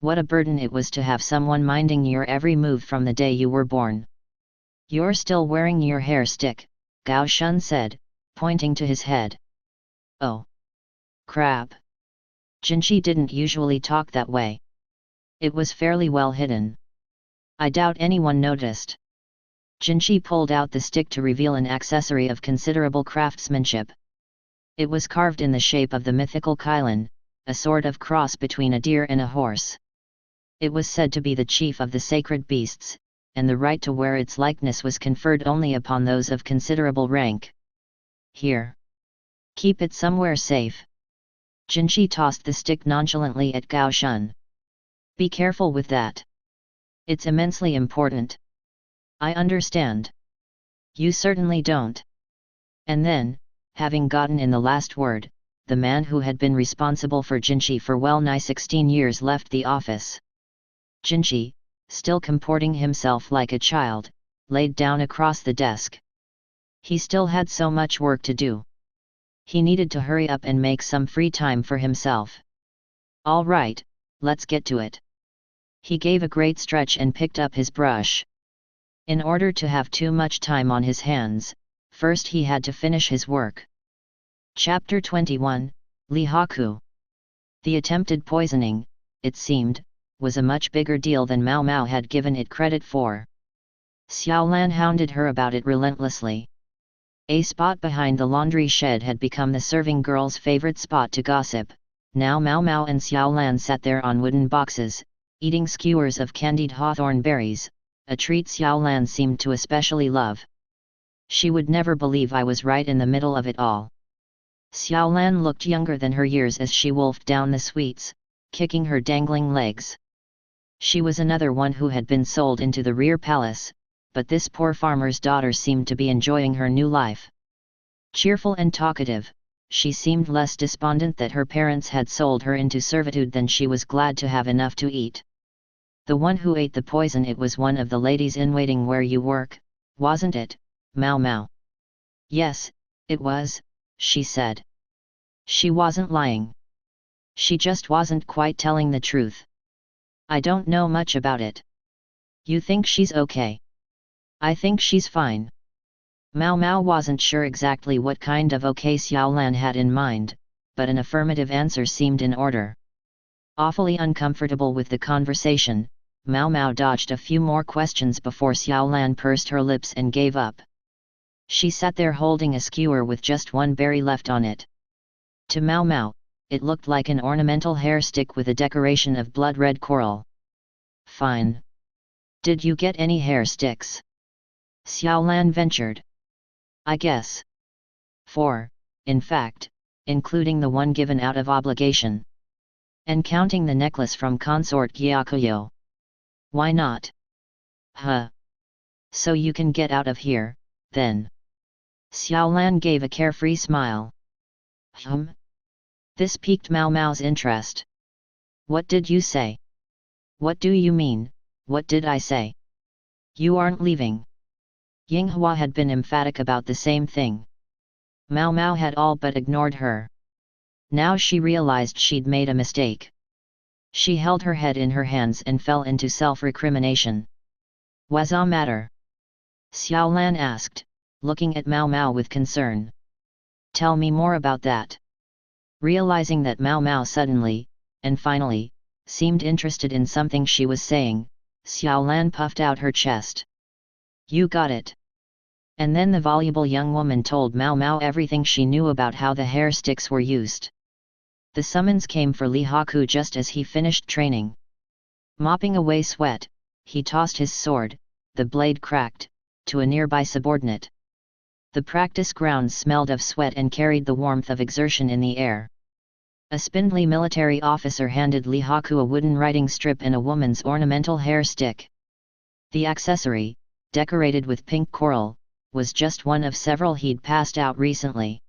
What a burden it was to have someone minding your every move from the day you were born. You're still wearing your hair stick, Gao Shun said, pointing to his head. Oh. Crap. Jinchi didn't usually talk that way. It was fairly well hidden. I doubt anyone noticed. Jinchi pulled out the stick to reveal an accessory of considerable craftsmanship. It was carved in the shape of the mythical Kylin, a sort of cross between a deer and a horse. It was said to be the chief of the sacred beasts, and the right to wear its likeness was conferred only upon those of considerable rank. Here. Keep it somewhere safe. Jinchi tossed the stick nonchalantly at Gao Shun. Be careful with that. It's immensely important. I understand. You certainly don't. And then, having gotten in the last word, the man who had been responsible for Jinchi for well-nigh 16 years left the office. Jinchi, still comporting himself like a child, laid down across the desk. He still had so much work to do. He needed to hurry up and make some free time for himself. All right, let's get to it. He gave a great stretch and picked up his brush. In order to have too much time on his hands, first he had to finish his work. Chapter 21, Lihaku. The attempted poisoning, it seemed, was a much bigger deal than Mao Mao had given it credit for. Xiaolan hounded her about it relentlessly. A spot behind the laundry shed had become the serving girl's favorite spot to gossip. Now Mao Mao and Xiaolan sat there on wooden boxes, eating skewers of candied hawthorn berries, a treat Xiaolan seemed to especially love. She would never believe I was right in the middle of it all. Xiaolan looked younger than her years as she wolfed down the sweets, kicking her dangling legs. She was another one who had been sold into the rear palace, but this poor farmer's daughter seemed to be enjoying her new life. Cheerful and talkative, she seemed less despondent that her parents had sold her into servitude than she was glad to have enough to eat. The one who ate the poison, it was one of the ladies-in-waiting where you work, wasn't it, Mao Mao? Yes, it was, she said. She wasn't lying. She just wasn't quite telling the truth. I don't know much about it. You think she's okay? I think she's fine. Mao Mao wasn't sure exactly what kind of okay Xiaolan had in mind, but an affirmative answer seemed in order. Awfully uncomfortable with the conversation, Mao Mao dodged a few more questions before Xiaolan pursed her lips and gave up. She sat there holding a skewer with just one berry left on it. To Mao Mao, it looked like an ornamental hair stick with a decoration of blood-red coral. Fine. Did you get any hair sticks? Xiaolan ventured. I guess. 4, in fact, including the one given out of obligation. And counting the necklace from consort Gyakuyo. Why not? Huh. So you can get out of here, then. Xiaolan gave a carefree smile. This piqued Mao Mao's interest. What did you say? What do you mean, what did I say? You aren't leaving. Yinghua had been emphatic about the same thing. Mao Mao had all but ignored her. Now she realized she'd made a mistake. She held her head in her hands and fell into self-recrimination. What's the matter? Xiaolan asked, looking at Mao Mao with concern. Tell me more about that. Realizing that Mao Mao suddenly, and finally, seemed interested in something she was saying, Xiaolan puffed out her chest. You got it. And then the voluble young woman told Mao Mao everything she knew about how the hair sticks were used. The summons came for Li Haku just as he finished training. Mopping away sweat, he tossed his sword, the blade cracked, to a nearby subordinate. The practice grounds smelled of sweat and carried the warmth of exertion in the air. A spindly military officer handed Li Haku a wooden writing strip and a woman's ornamental hair stick. The accessory, decorated with pink coral, was just one of several he'd passed out recently.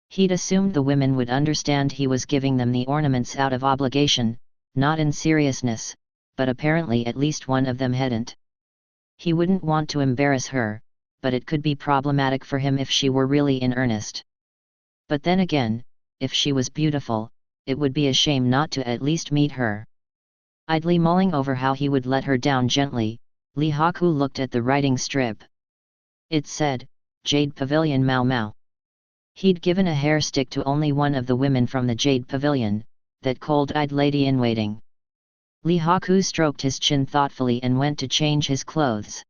He'd assumed the women would understand he was giving them the ornaments out of obligation, not in seriousness, but apparently at least one of them hadn't. He wouldn't want to embarrass her, but it could be problematic for him if she were really in earnest. But then again, if she was beautiful, it would be a shame not to at least meet her. Idly mulling over how he would let her down gently, Li Haku looked at the writing strip. It said, Jade Pavilion Mao Mao. He'd given a hair stick to only one of the women from the Jade Pavilion, that cold-eyed lady-in-waiting. Li Haku stroked his chin thoughtfully and went to change his clothes.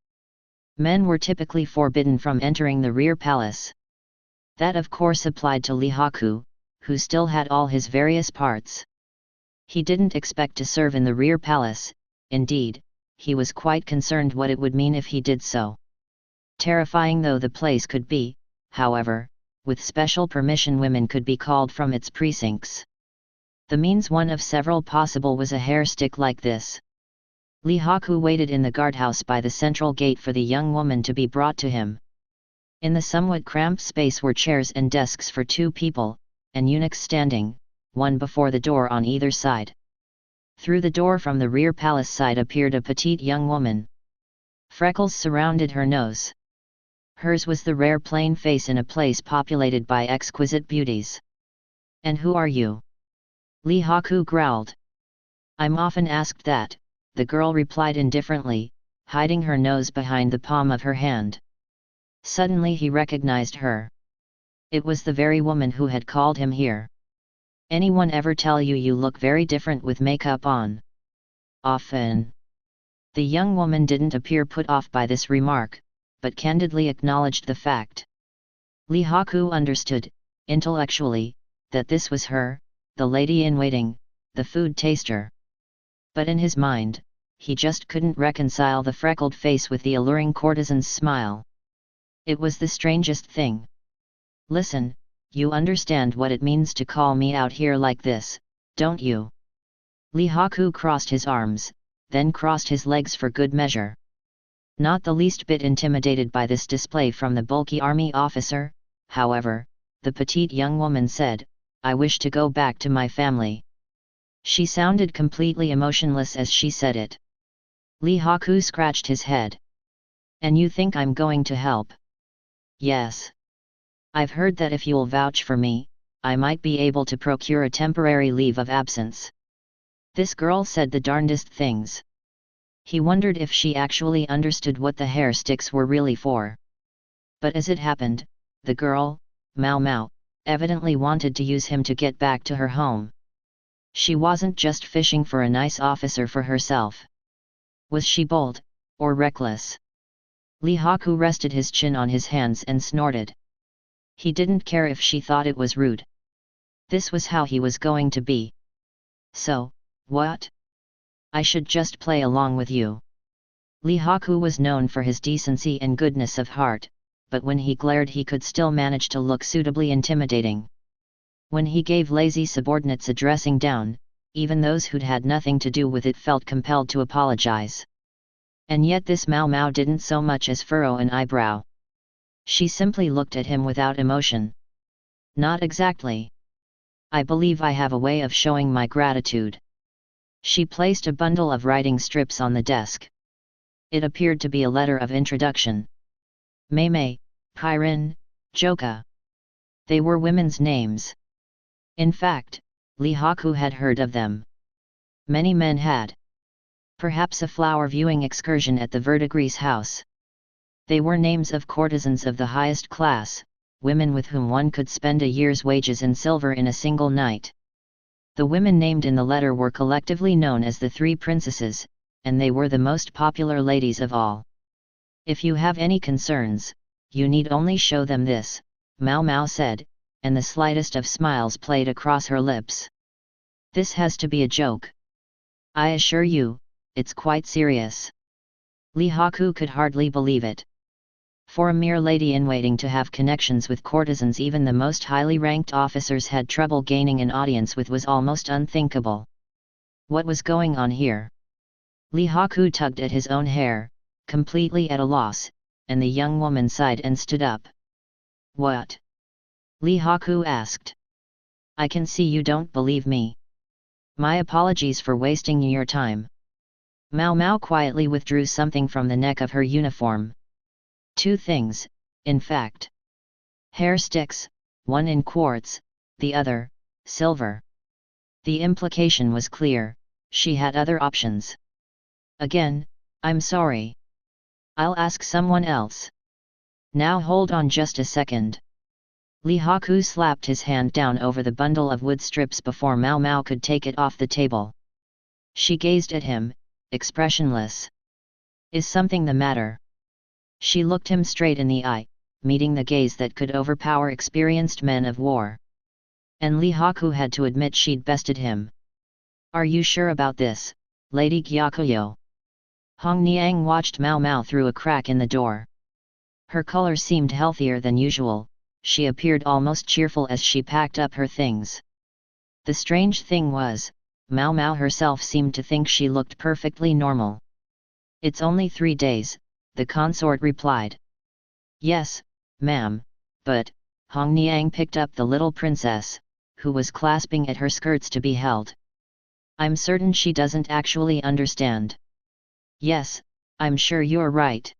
Men were typically forbidden from entering the rear palace. That of course applied to Li Haku, who still had all his various parts. He didn't expect to serve in the rear palace, indeed, he was quite concerned what it would mean if he did so. Terrifying though the place could be, however, with special permission women could be called from its precincts. The means one of several possible was a hair stick like this. Li Haku waited in the guardhouse by the central gate for the young woman to be brought to him. In the somewhat cramped space were chairs and desks for 2 people, and eunuchs standing, one before the door on either side. Through the door from the rear palace side appeared a petite young woman. Freckles surrounded her nose. Hers was the rare plain face in a place populated by exquisite beauties. And who are you? Li Haku growled. I'm often asked that, the girl replied indifferently, hiding her nose behind the palm of her hand. Suddenly he recognized her. It was the very woman who had called him here. Anyone ever tell you you look very different with makeup on? Often. The young woman didn't appear put off by this remark, but candidly acknowledged the fact. Li Haku understood, intellectually, that this was her, the lady-in-waiting, the food taster. But in his mind, he just couldn't reconcile the freckled face with the alluring courtesan's smile. It was the strangest thing. Listen, you understand what it means to call me out here like this, don't you? Lee Haku crossed his arms, then crossed his legs for good measure. Not the least bit intimidated by this display from the bulky army officer, however, the petite young woman said, I wish to go back to my family. She sounded completely emotionless as she said it. Lee Haku scratched his head. And you think I'm going to help? Yes. I've heard that if you'll vouch for me, I might be able to procure a temporary leave of absence. This girl said the darndest things. He wondered if she actually understood what the hair sticks were really for. But as it happened, the girl, Mao Mao, evidently wanted to use him to get back to her home. She wasn't just fishing for a nice officer for herself. Was she bold, or reckless? Lee Haku rested his chin on his hands and snorted. He didn't care if she thought it was rude. This was how he was going to be. So, what? I should just play along with you. Lee Haku was known for his decency and goodness of heart, but when he glared he could still manage to look suitably intimidating. When he gave lazy subordinates a dressing down, even those who'd had nothing to do with it felt compelled to apologize. And yet this Mao Mao didn't so much as furrow an eyebrow. She simply looked at him without emotion. Not exactly. I believe I have a way of showing my gratitude. She placed a bundle of writing strips on the desk. It appeared to be a letter of introduction. Meimei, Kairin, Joka. They were women's names. In fact, Lee Haku had heard of them. Many men had. Perhaps a flower viewing excursion at the Verdigris house. They were names of courtesans of the highest class, women with whom one could spend a year's wages in silver in a single night. The women named in the letter were collectively known as the Three Princesses, and they were the most popular ladies of all. If you have any concerns, you need only show them this, Mao Mao said, and the slightest of smiles played across her lips. This has to be a joke. I assure you, it's quite serious. Lee Haku could hardly believe it. For a mere lady-in-waiting to have connections with courtesans even the most highly ranked officers had trouble gaining an audience with was almost unthinkable. What was going on here? Lee Haku tugged at his own hair, completely at a loss, and the young woman sighed and stood up. What? Lee Haku asked. I can see you don't believe me. My apologies for wasting your time. Mao Mao quietly withdrew something from the neck of her uniform. Two things, in fact. Hair sticks, one in quartz, the other, silver. The implication was clear, she had other options. Again, I'm sorry. I'll ask someone else. Now hold on just a second. Lee Haku slapped his hand down over the bundle of wood strips before Mao Mao could take it off the table. She gazed at him, expressionless. Is something the matter? She looked him straight in the eye, meeting the gaze that could overpower experienced men of war. And Lee Haku had to admit she'd bested him. Are you sure about this, Lady Gyakuyo? Hong Niang watched Mao Mao through a crack in the door. Her color seemed healthier than usual, she appeared almost cheerful as she packed up her things. The strange thing was, Mao Mao herself seemed to think she looked perfectly normal. It's only 3 days, the consort replied. Yes, ma'am, but, Hong Niang picked up the little princess, who was clasping at her skirts to be held. I'm certain she doesn't actually understand. Yes, I'm sure you're right.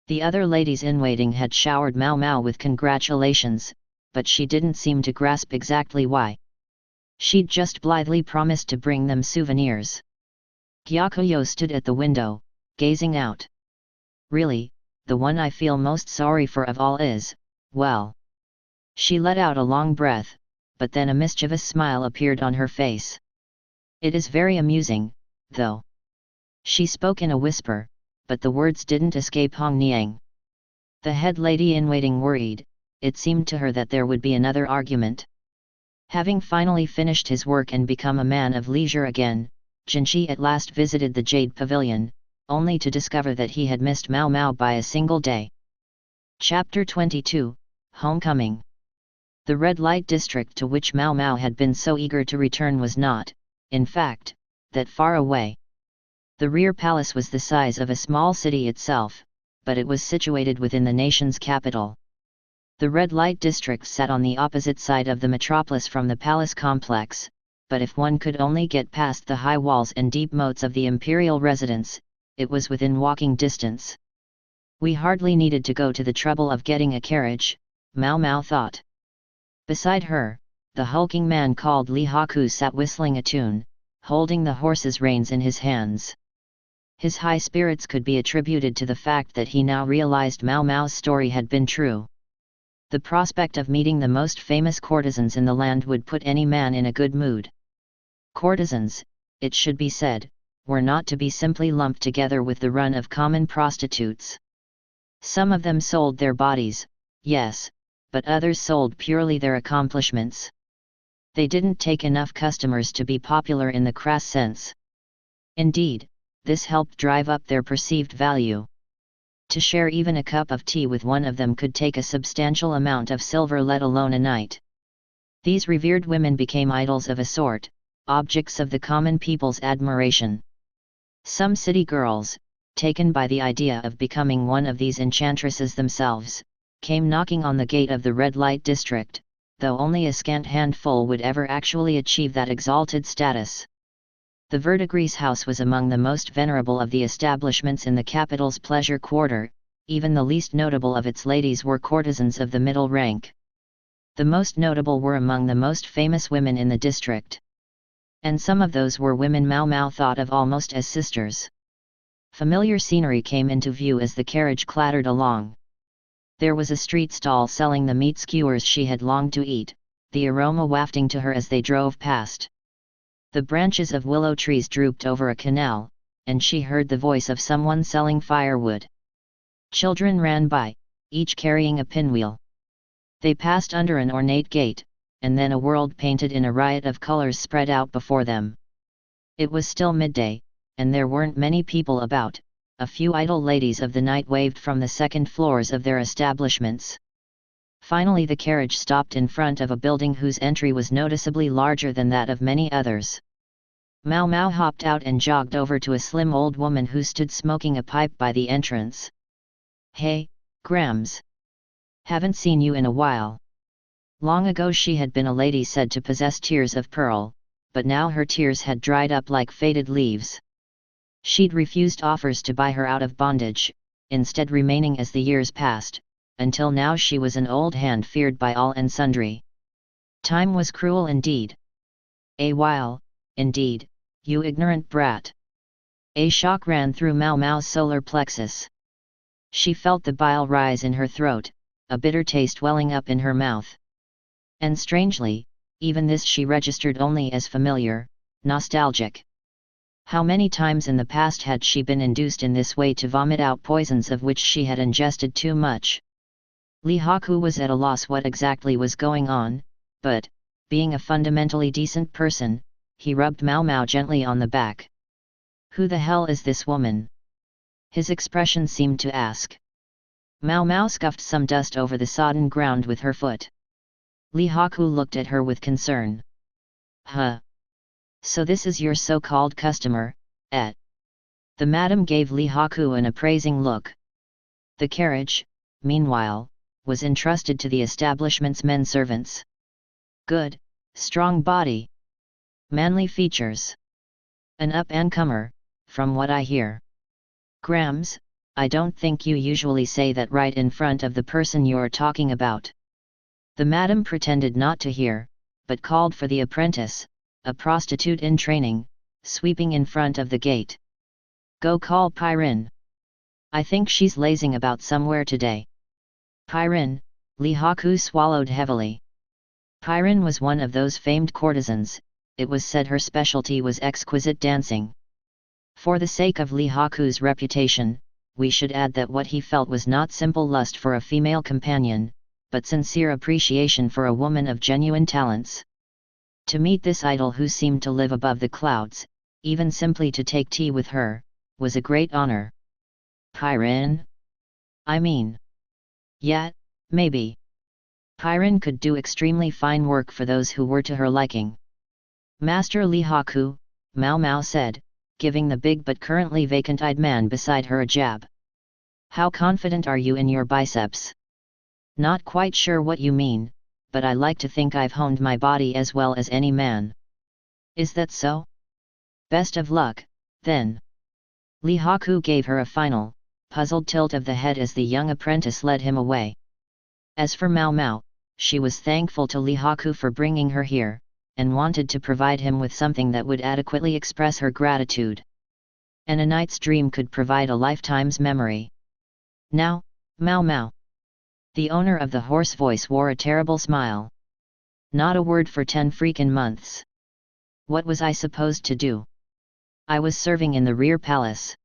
The other ladies in waiting had showered Mao Mao with congratulations, but she didn't seem to grasp exactly why. She'd just blithely promised to bring them souvenirs. Gyakuyo stood at the window, gazing out. Really, the one I feel most sorry for of all is, well. She let out a long breath, but then a mischievous smile appeared on her face. It is very amusing, though. She spoke in a whisper, but the words didn't escape Hong Niang. The head lady-in-waiting worried, it seemed to her that there would be another argument. Having finally finished his work and become a man of leisure again, Jinshi at last visited the Jade Pavilion, only to discover that he had missed Mao Mao by a single day. Chapter 22, Homecoming. The red light district to which Mao Mao had been so eager to return was not, in fact, that far away. The rear palace was the size of a small city itself, but it was situated within the nation's capital. The red light district sat on the opposite side of the metropolis from the palace complex, but if one could only get past the high walls and deep moats of the imperial residence, it was within walking distance. We hardly needed to go to the trouble of getting a carriage, Mao Mao thought. Beside her, the hulking man called Li Haku sat whistling a tune, holding the horse's reins in his hands. His high spirits could be attributed to the fact that he now realized Mao Mao's story had been true. The prospect of meeting the most famous courtesans in the land would put any man in a good mood. Courtesans, it should be said, were not to be simply lumped together with the run of common prostitutes. Some of them sold their bodies, yes, but others sold purely their accomplishments. They didn't take enough customers to be popular in the crass sense. Indeed, this helped drive up their perceived value. To share even a cup of tea with one of them could take a substantial amount of silver, let alone a night. These revered women became idols of a sort, objects of the common people's admiration. Some city girls, taken by the idea of becoming one of these enchantresses themselves, came knocking on the gate of the red light district, though only a scant handful would ever actually achieve that exalted status. The Verdigris house was among the most venerable of the establishments in the capital's pleasure quarter. Even the least notable of its ladies were courtesans of the middle rank. The most notable were among the most famous women in the district. And some of those were women Mao Mao thought of almost as sisters. Familiar scenery came into view as the carriage clattered along. There was a street stall selling the meat skewers she had longed to eat, the aroma wafting to her as they drove past. The branches of willow trees drooped over a canal, and she heard the voice of someone selling firewood. Children ran by, each carrying a pinwheel. They passed under an ornate gate, and then a world painted in a riot of colors spread out before them. It was still midday, and there weren't many people about. A few idle ladies of the night waved from the second floors of their establishments. Finally the carriage stopped in front of a building whose entry was noticeably larger than that of many others. Mao Mao hopped out and jogged over to a slim old woman who stood smoking a pipe by the entrance. "Hey, Grams. Haven't seen you in a while." Long ago she had been a lady said to possess tears of pearl, but now her tears had dried up like faded leaves. She'd refused offers to buy her out of bondage, instead remaining as the years passed, until now she was an old hand feared by all and sundry. Time was cruel indeed. "A while, indeed, you ignorant brat." A shock ran through Mao Mao's solar plexus. She felt the bile rise in her throat, a bitter taste welling up in her mouth. And strangely, even this she registered only as familiar, nostalgic. How many times in the past had she been induced in this way to vomit out poisons of which she had ingested too much? Li Haku was at a loss what exactly was going on, but, being a fundamentally decent person, he rubbed Mao Mao gently on the back. "Who the hell is this woman?" his expression seemed to ask. Mao Mao scuffed some dust over the sodden ground with her foot. Li Haku looked at her with concern. "Huh. So this is your so-called customer, eh?" The madam gave Li Haku an appraising look. The carriage, meanwhile, was entrusted to the establishment's men servants. "Good, strong body. Manly features. An up-and-comer, from what I hear." "Grams, I don't think you usually say that right in front of the person you're talking about." The madam pretended not to hear, but called for the apprentice, a prostitute in training, sweeping in front of the gate. "Go call Pyrin. I think she's lazing about somewhere today." Pyrin, Li Haku swallowed heavily. Pyrin was one of those famed courtesans. It was said her specialty was exquisite dancing. For the sake of Li Haku's reputation, we should add that what he felt was not simple lust for a female companion, but sincere appreciation for a woman of genuine talents. To meet this idol who seemed to live above the clouds, even simply to take tea with her, was a great honor. "Pyrin? I mean, Yet, maybe Pairin could do extremely fine work for those who were to her liking. Master Lihaku, Mao Mao said, giving the big but currently vacant-eyed man beside her a jab. How confident are you in your biceps? Not quite sure what you mean, but I like to think I've honed my body as well as any man. Is that so? Best of luck, then. Lihaku gave her a final, puzzled tilt of the head as the young apprentice led him away. As for Mao Mao, she was thankful to Lihaku for bringing her here, and wanted to provide him with something that would adequately express her gratitude. And a night's dream could provide a lifetime's memory. Now, Mao Mao. The owner of the hoarse voice wore a terrible smile. Not a word for 10 freaking months. What was I supposed to do? I was serving in the rear palace.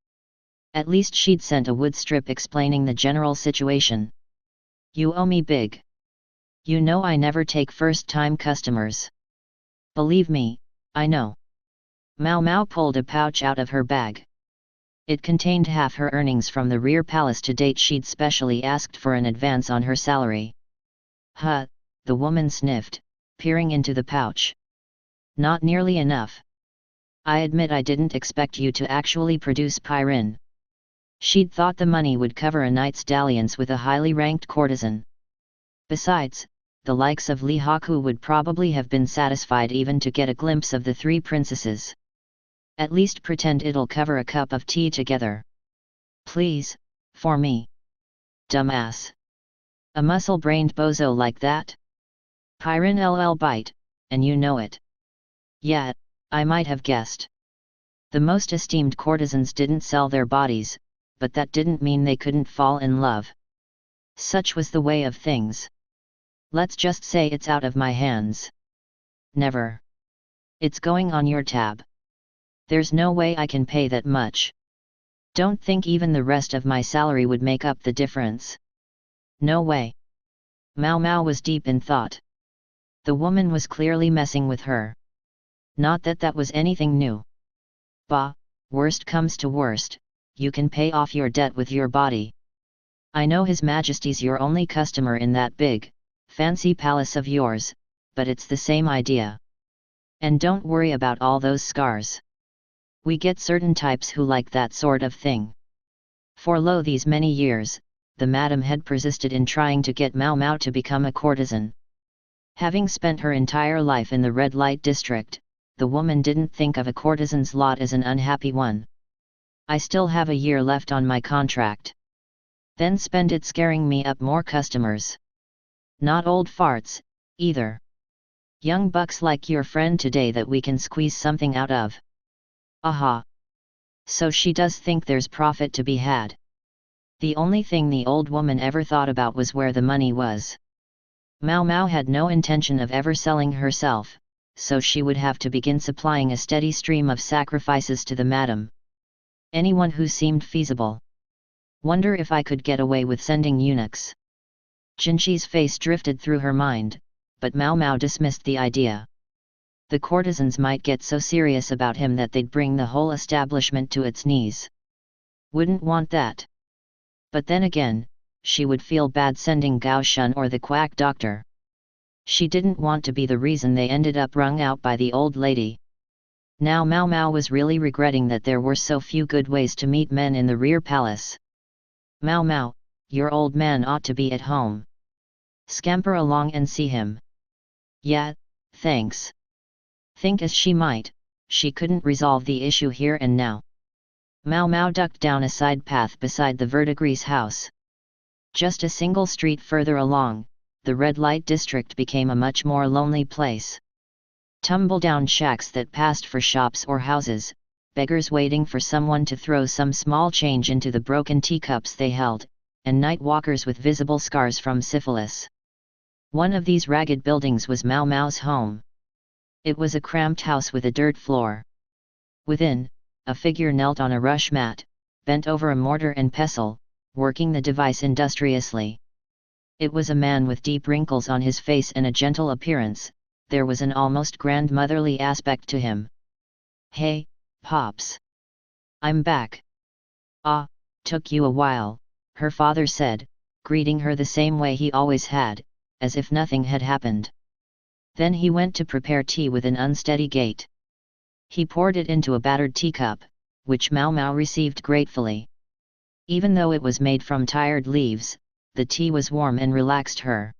At least she'd sent a wood strip explaining the general situation. You owe me big. You know I never take first-time customers. Believe me, I know. Mao Mao pulled a pouch out of her bag. It contained half her earnings from the rear palace to date. She'd specially asked for an advance on her salary. Huh, the woman sniffed, peering into the pouch. Not nearly enough. I admit I didn't expect you to actually produce Pairin. She'd thought the money would cover a night's dalliance with a highly ranked courtesan. Besides, the likes of Lihaku would probably have been satisfied even to get a glimpse of the 3 princesses. At least pretend it'll cover a cup of tea together. Please, for me. Dumbass. A muscle-brained bozo like that? Pairin LL bite, and you know it. Yeah, I might have guessed. The most esteemed courtesans didn't sell their bodies, but that didn't mean they couldn't fall in love. Such was the way of things. Let's just say it's out of my hands. Never. It's going on your tab. There's no way I can pay that much. Don't think even the rest of my salary would make up the difference. No way. Mao Mao was deep in thought. The woman was clearly messing with her. Not that that was anything new. Bah, worst comes to worst, you can pay off your debt with your body. I know His Majesty's your only customer in that big, fancy palace of yours, but it's the same idea. And don't worry about all those scars. We get certain types who like that sort of thing. For lo these many years, the madam had persisted in trying to get Mao Mao to become a courtesan. Having spent her entire life in the red light district, the woman didn't think of a courtesan's lot as an unhappy one. I still have a year left on my contract. Then spend it scaring me up more customers. Not old farts, either. Young bucks like your friend today that we can squeeze something out of. Aha! So she does think there's profit to be had. The only thing the old woman ever thought about was where the money was. Mao Mao had no intention of ever selling herself, so she would have to begin supplying a steady stream of sacrifices to the madam. Anyone who seemed feasible. Wonder if I could get away with sending eunuchs. Jinchi's face drifted through her mind, but Mao Mao dismissed the idea. The courtesans might get so serious about him that they'd bring the whole establishment to its knees. Wouldn't want that. But then again, she would feel bad sending Gao Shun or the quack doctor. She didn't want to be the reason they ended up wrung out by the old lady. Now Mao Mao was really regretting that there were so few good ways to meet men in the rear palace. Mao Mao, your old man ought to be at home. Scamper along and see him. Yeah, thanks. Think as she might, she couldn't resolve the issue here and now. Mao Mao ducked down a side path beside the verdigrease house. Just a single street further along, the red light district became a much more lonely place. Tumble-down shacks that passed for shops or houses, beggars waiting for someone to throw some small change into the broken teacups they held, and night walkers with visible scars from syphilis. One of these ragged buildings was Mao Mao's home. It was a cramped house with a dirt floor. Within, a figure knelt on a rush mat, bent over a mortar and pestle, working the device industriously. It was a man with deep wrinkles on his face and a gentle appearance. There was an almost grandmotherly aspect to him. Hey, Pops. I'm back. Ah, took you a while, her father said, greeting her the same way he always had, as if nothing had happened. Then he went to prepare tea with an unsteady gait. He poured it into a battered teacup, which Mao Mao received gratefully. Even though it was made from tired leaves, the tea was warm and relaxed her.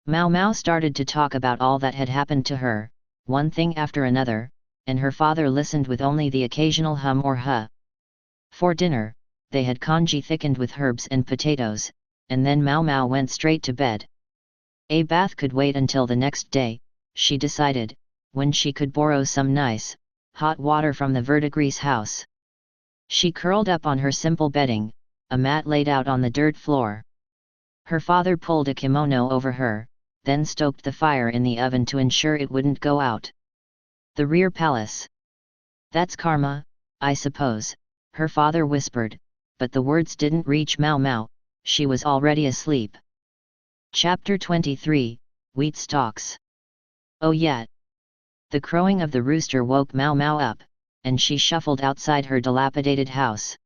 Mao Mao started to talk about all that had happened to her, one thing after another, and her father listened with only the occasional hum or huh. For dinner, they had congee thickened with herbs and potatoes, and then Mao Mao went straight to bed. A bath could wait until the next day, she decided, when she could borrow some nice, hot water from the verdigris house. She curled up on her simple bedding, a mat laid out on the dirt floor. Her father pulled a kimono over her, then stoked the fire in the oven to ensure it wouldn't go out. The rear palace. That's karma, I suppose, her father whispered, but the words didn't reach Mao Mao, she was already asleep. Chapter 23, Wheat Stalks. Oh yeah! The crowing of the rooster woke Mao Mao up, and she shuffled outside her dilapidated house.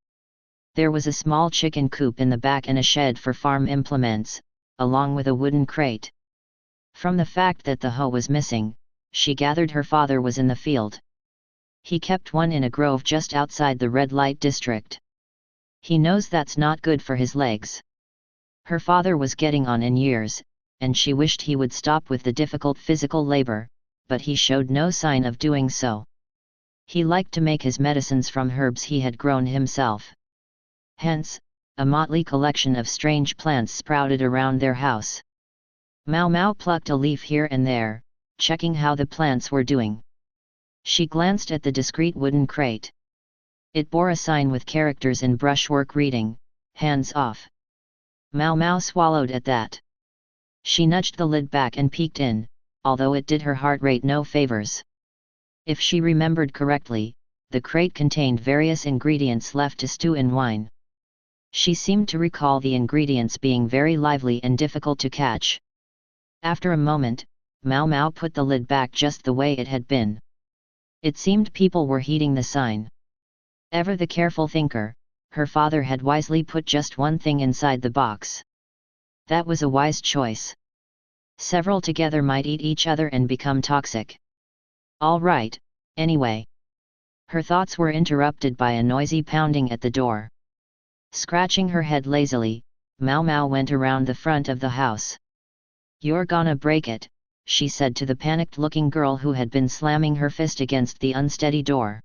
There was a small chicken coop in the back and a shed for farm implements, along with a wooden crate. From the fact that the hoe was missing, she gathered her father was in the field. He kept one in a grove just outside the red light district. He knows that's not good for his legs. Her father was getting on in years, and she wished he would stop with the difficult physical labor, but he showed no sign of doing so. He liked to make his medicines from herbs he had grown himself. Hence, a motley collection of strange plants sprouted around their house. Mao Mao plucked a leaf here and there, checking how the plants were doing. She glanced at the discreet wooden crate. It bore a sign with characters in brushwork reading, "Hands off." Mao Mao swallowed at that. She nudged the lid back and peeked in, although it did her heart rate no favors. If she remembered correctly, the crate contained various ingredients left to stew in wine. She seemed to recall the ingredients being very lively and difficult to catch. After a moment, Mao Mao put the lid back just the way it had been. It seemed people were heeding the sign. Ever the careful thinker, her father had wisely put just one thing inside the box. That was a wise choice. Several together might eat each other and become toxic. All right, anyway. Her thoughts were interrupted by a noisy pounding at the door. Scratching her head lazily, Mao Mao went around the front of the house. "You're gonna break it," she said to the panicked-looking girl who had been slamming her fist against the unsteady door.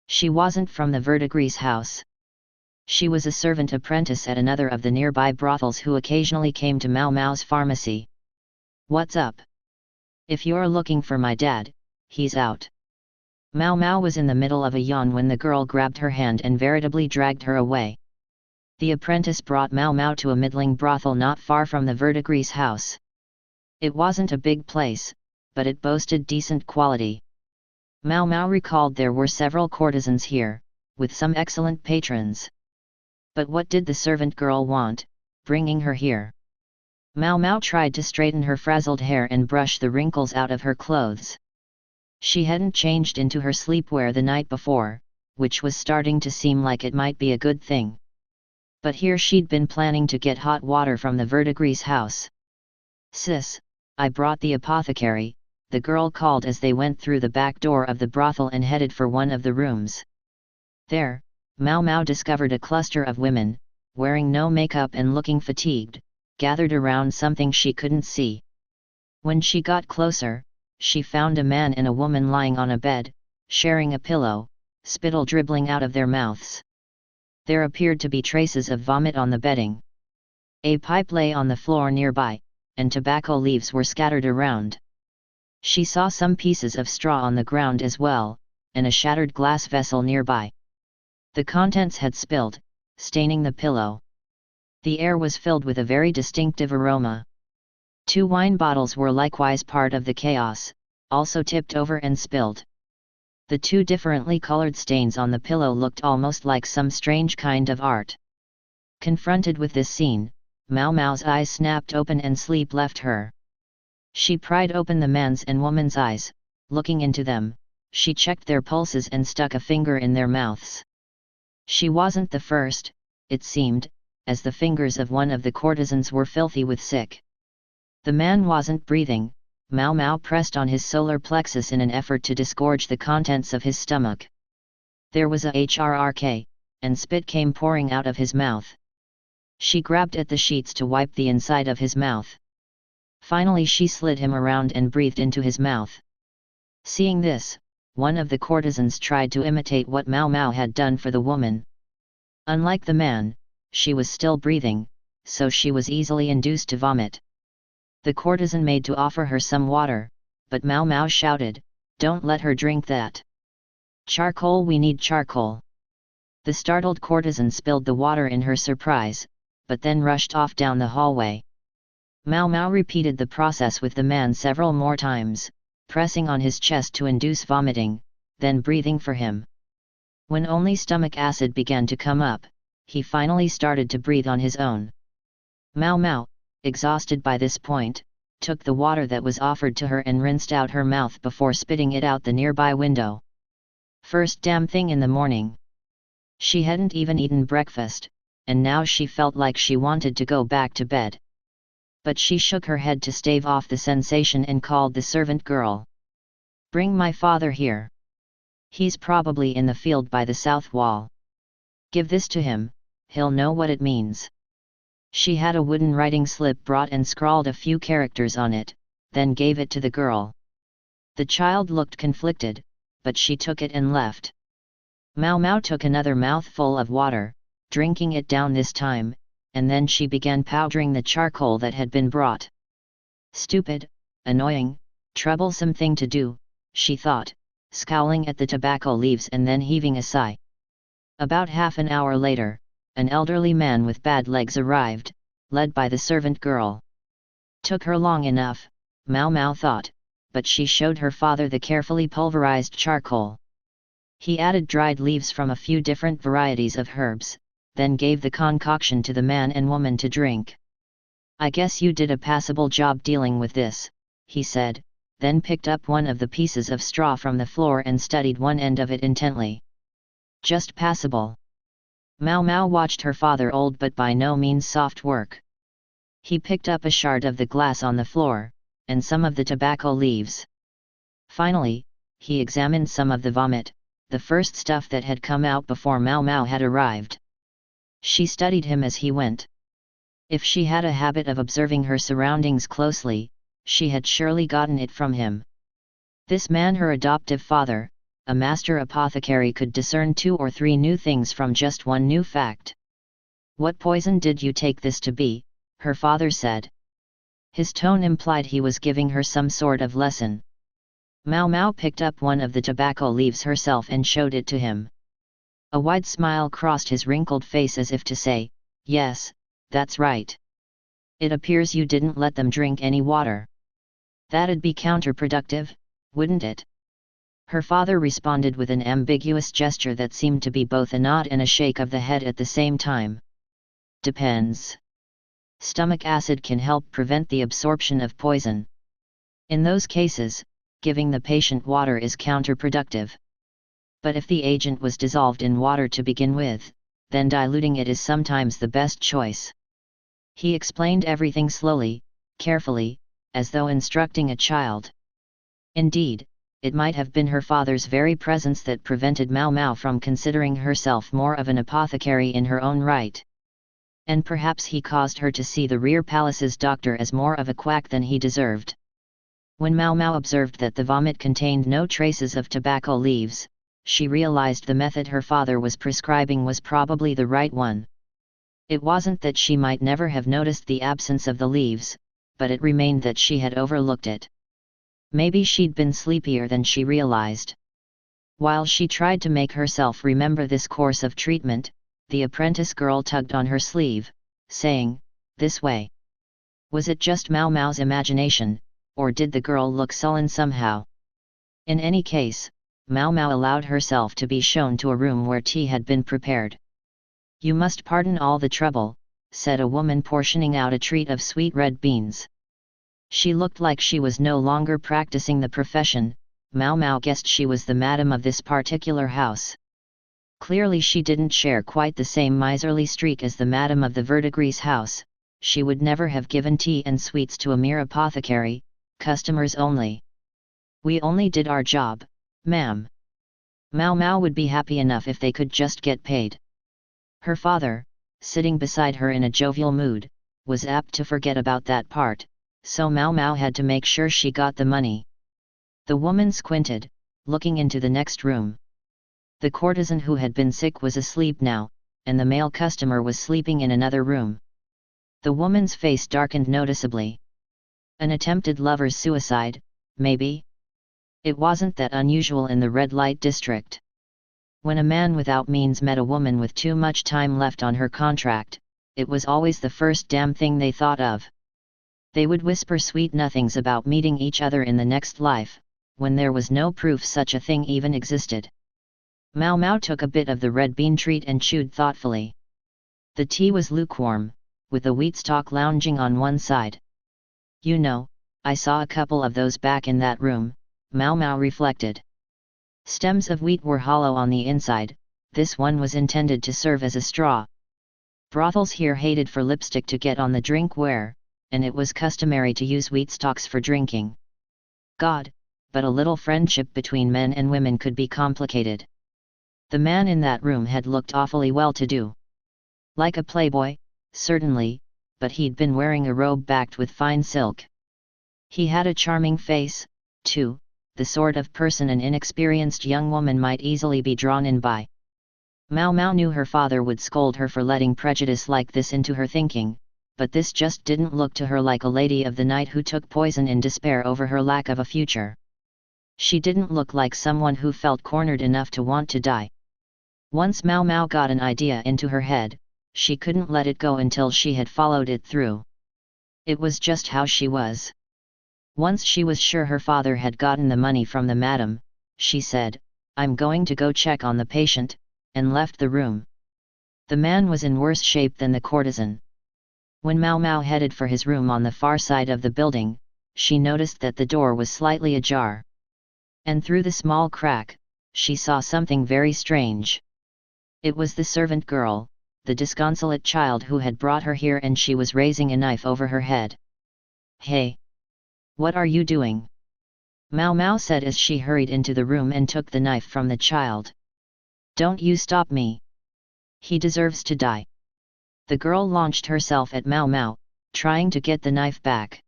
She wasn't from the verdigris house. She was a servant apprentice at another of the nearby brothels who occasionally came to Mao Mao's pharmacy. "What's up? If you're looking for my dad, he's out." Mao Mao was in the middle of a yawn when the girl grabbed her hand and veritably dragged her away. The apprentice brought Mao Mao to a middling brothel not far from the verdigris house. It wasn't a big place, but it boasted decent quality. Mao Mao recalled there were several courtesans here, with some excellent patrons. But what did the servant girl want, bringing her here? Mao Mao tried to straighten her frazzled hair and brush the wrinkles out of her clothes. She hadn't changed into her sleepwear the night before, which was starting to seem like it might be a good thing. But here she'd been planning to get hot water from the verdigris house. "Sis, I brought the apothecary," the girl called as they went through the back door of the brothel and headed for one of the rooms. There, Mao Mao discovered a cluster of women, wearing no makeup and looking fatigued, gathered around something she couldn't see. When she got closer, she found a man and a woman lying on a bed, sharing a pillow, spittle dribbling out of their mouths. There appeared to be traces of vomit on the bedding. A pipe lay on the floor nearby, and tobacco leaves were scattered around. She saw some pieces of straw on the ground as well, and a shattered glass vessel nearby. The contents had spilled, staining the pillow. The air was filled with a very distinctive aroma. 2 wine bottles were likewise part of the chaos, also tipped over and spilled. The 2 differently colored stains on the pillow looked almost like some strange kind of art. Confronted with this scene, Mao Mao's eyes snapped open and sleep left her. She pried open the man's and woman's eyes, looking into them, she checked their pulses and stuck a finger in their mouths. She wasn't the first, it seemed, as the fingers of one of the courtesans were filthy with sick. The man wasn't breathing. Mao Mao pressed on his solar plexus in an effort to disgorge the contents of his stomach. There was a hrrk, and spit came pouring out of his mouth. She grabbed at the sheets to wipe the inside of his mouth. Finally she slid him around and breathed into his mouth. Seeing this, one of the courtesans tried to imitate what Mao Mao had done for the woman. Unlike the man, she was still breathing, so she was easily induced to vomit. The courtesan made to offer her some water, but Mao Mao shouted, "Don't let her drink that. Charcoal, we need charcoal." The startled courtesan spilled the water in her surprise, but then rushed off down the hallway. Mao Mao repeated the process with the man several more times, pressing on his chest to induce vomiting, then breathing for him. When only stomach acid began to come up, he finally started to breathe on his own. Mao Mao, exhausted by this point, took the water that was offered to her and rinsed out her mouth before spitting it out the nearby window. First damn thing in the morning. She hadn't even eaten breakfast, and now she felt like she wanted to go back to bed. But she shook her head to stave off the sensation and called the servant girl. "Bring my father here. He's probably in the field by the south wall. Give this to him, he'll know what it means." She had a wooden writing slip brought and scrawled a few characters on it, then gave it to the girl. The child looked conflicted, but she took it and left. Mao Mao took another mouthful of water, drinking it down this time, and then she began powdering the charcoal that had been brought. Stupid, annoying, troublesome thing to do, she thought, scowling at the tobacco leaves and then heaving a sigh. About half an hour later, an elderly man with bad legs arrived, led by the servant girl. Took her long enough, Mao Mao thought, but she showed her father the carefully pulverized charcoal. He added dried leaves from a few different varieties of herbs, then gave the concoction to the man and woman to drink. "I guess you did a passable job dealing with this," he said, then picked up one of the pieces of straw from the floor and studied one end of it intently. "Just passable." Mao Mao watched her father old but by no means soft work. He picked up a shard of the glass on the floor, and some of the tobacco leaves. Finally, he examined some of the vomit, the first stuff that had come out before Mao Mao had arrived. She studied him as he went. If she had a habit of observing her surroundings closely, she had surely gotten it from him. This man, her adoptive father, a master apothecary, could discern 2 or 3 new things from just one new fact. "What poison did you take this to be?" her father said. His tone implied he was giving her some sort of lesson. Mao Mao picked up one of the tobacco leaves herself and showed it to him. A wide smile crossed his wrinkled face as if to say, "Yes, that's right. It appears you didn't let them drink any water. That'd be counterproductive, wouldn't it?" Her father responded with an ambiguous gesture that seemed to be both a nod and a shake of the head at the same time. "Depends. Stomach acid can help prevent the absorption of poison. In those cases, giving the patient water is counterproductive. But if the agent was dissolved in water to begin with, then diluting it is sometimes the best choice." He explained everything slowly, carefully, as though instructing a child. Indeed, it might have been her father's very presence that prevented Mao Mao from considering herself more of an apothecary in her own right. And perhaps he caused her to see the rear palace's doctor as more of a quack than he deserved. When Mao Mao observed that the vomit contained no traces of tobacco leaves, she realized the method her father was prescribing was probably the right one. It wasn't that she might never have noticed the absence of the leaves, but it remained that she had overlooked it. Maybe she'd been sleepier than she realized. While she tried to make herself remember this course of treatment, the apprentice girl tugged on her sleeve, saying, "This way." Was it just Mao Mao's imagination, or did the girl look sullen somehow? In any case, Mao Mao allowed herself to be shown to a room where tea had been prepared. "You must pardon all the trouble," said a woman portioning out a treat of sweet red beans. She looked like she was no longer practicing the profession. Mao Mao guessed she was the madam of this particular house. Clearly she didn't share quite the same miserly streak as the madam of the verdigris house. She would never have given tea and sweets to a mere apothecary, customers only. We only did our job, ma'am. Mao Mao would be happy enough if they could just get paid. Her father, sitting beside her in a jovial mood, was apt to forget about that part, so Mao Mao had to make sure she got the money. The woman squinted, looking into the next room. The courtesan who had been sick was asleep now, and the male customer was sleeping in another room. The woman's face darkened noticeably. An attempted lover's suicide, maybe? It wasn't that unusual in the red light district. When a man without means met a woman with too much time left on her contract, it was always the first damn thing they thought of. They would whisper sweet nothings about meeting each other in the next life, when there was no proof such a thing even existed. Mao Mao took a bit of the red bean treat and chewed thoughtfully. The tea was lukewarm, with the wheat stalk lounging on one side. You know, I saw a couple of those back in that room, Mao Mao reflected. Stems of wheat were hollow on the inside, this one was intended to serve as a straw. Brothels here hated for lipstick to get on the drinkware, and it was customary to use wheat stalks for drinking. God, but a little friendship between men and women could be complicated. The man in that room had looked awfully well-to-do. Like a playboy, certainly, but he'd been wearing a robe backed with fine silk. He had a charming face, too, the sort of person an inexperienced young woman might easily be drawn in by. Mao Mao knew her father would scold her for letting prejudice like this into her thinking, but this just didn't look to her like a lady of the night who took poison in despair over her lack of a future. She didn't look like someone who felt cornered enough to want to die. Once Mao Mao got an idea into her head, she couldn't let it go until she had followed it through. It was just how she was. Once she was sure her father had gotten the money from the madam, she said, "I'm going to go check on the patient," and left the room. The man was in worse shape than the courtesan. When Mao Mao headed for his room on the far side of the building, she noticed that the door was slightly ajar. And through the small crack, she saw something very strange. It was the servant girl, the disconsolate child who had brought her here, and she was raising a knife over her head. "Hey! What are you doing?" Mao Mao said as she hurried into the room and took the knife from the child. "Don't you stop me! He deserves to die." The girl launched herself at Mao Mao, trying to get the knife back.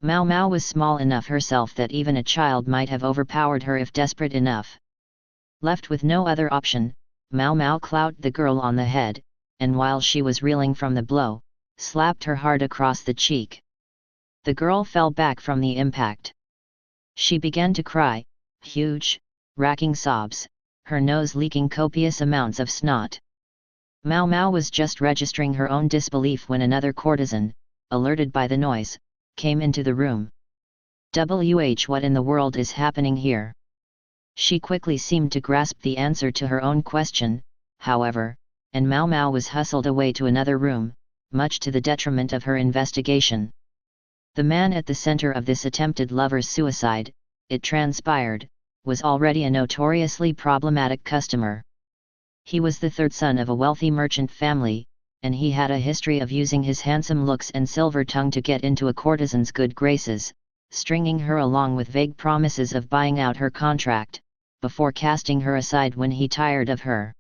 Mao Mao was small enough herself that even a child might have overpowered her if desperate enough. Left with no other option, Mao Mao clout the girl on the head, and while she was reeling from the blow, slapped her hard across the cheek. The girl fell back from the impact. She began to cry, huge, racking sobs, her nose leaking copious amounts of snot. Mao Mao was just registering her own disbelief when another courtesan, alerted by the noise, came into the room. What in the world is happening here? She quickly seemed to grasp the answer to her own question, however, and Mao Mao was hustled away to another room, much to the detriment of her investigation. The man at the center of this attempted lover's suicide, it transpired, was already a notoriously problematic customer. He was the third son of a wealthy merchant family, and he had a history of using his handsome looks and silver tongue to get into a courtesan's good graces, stringing her along with vague promises of buying out her contract, before casting her aside when he tired of her.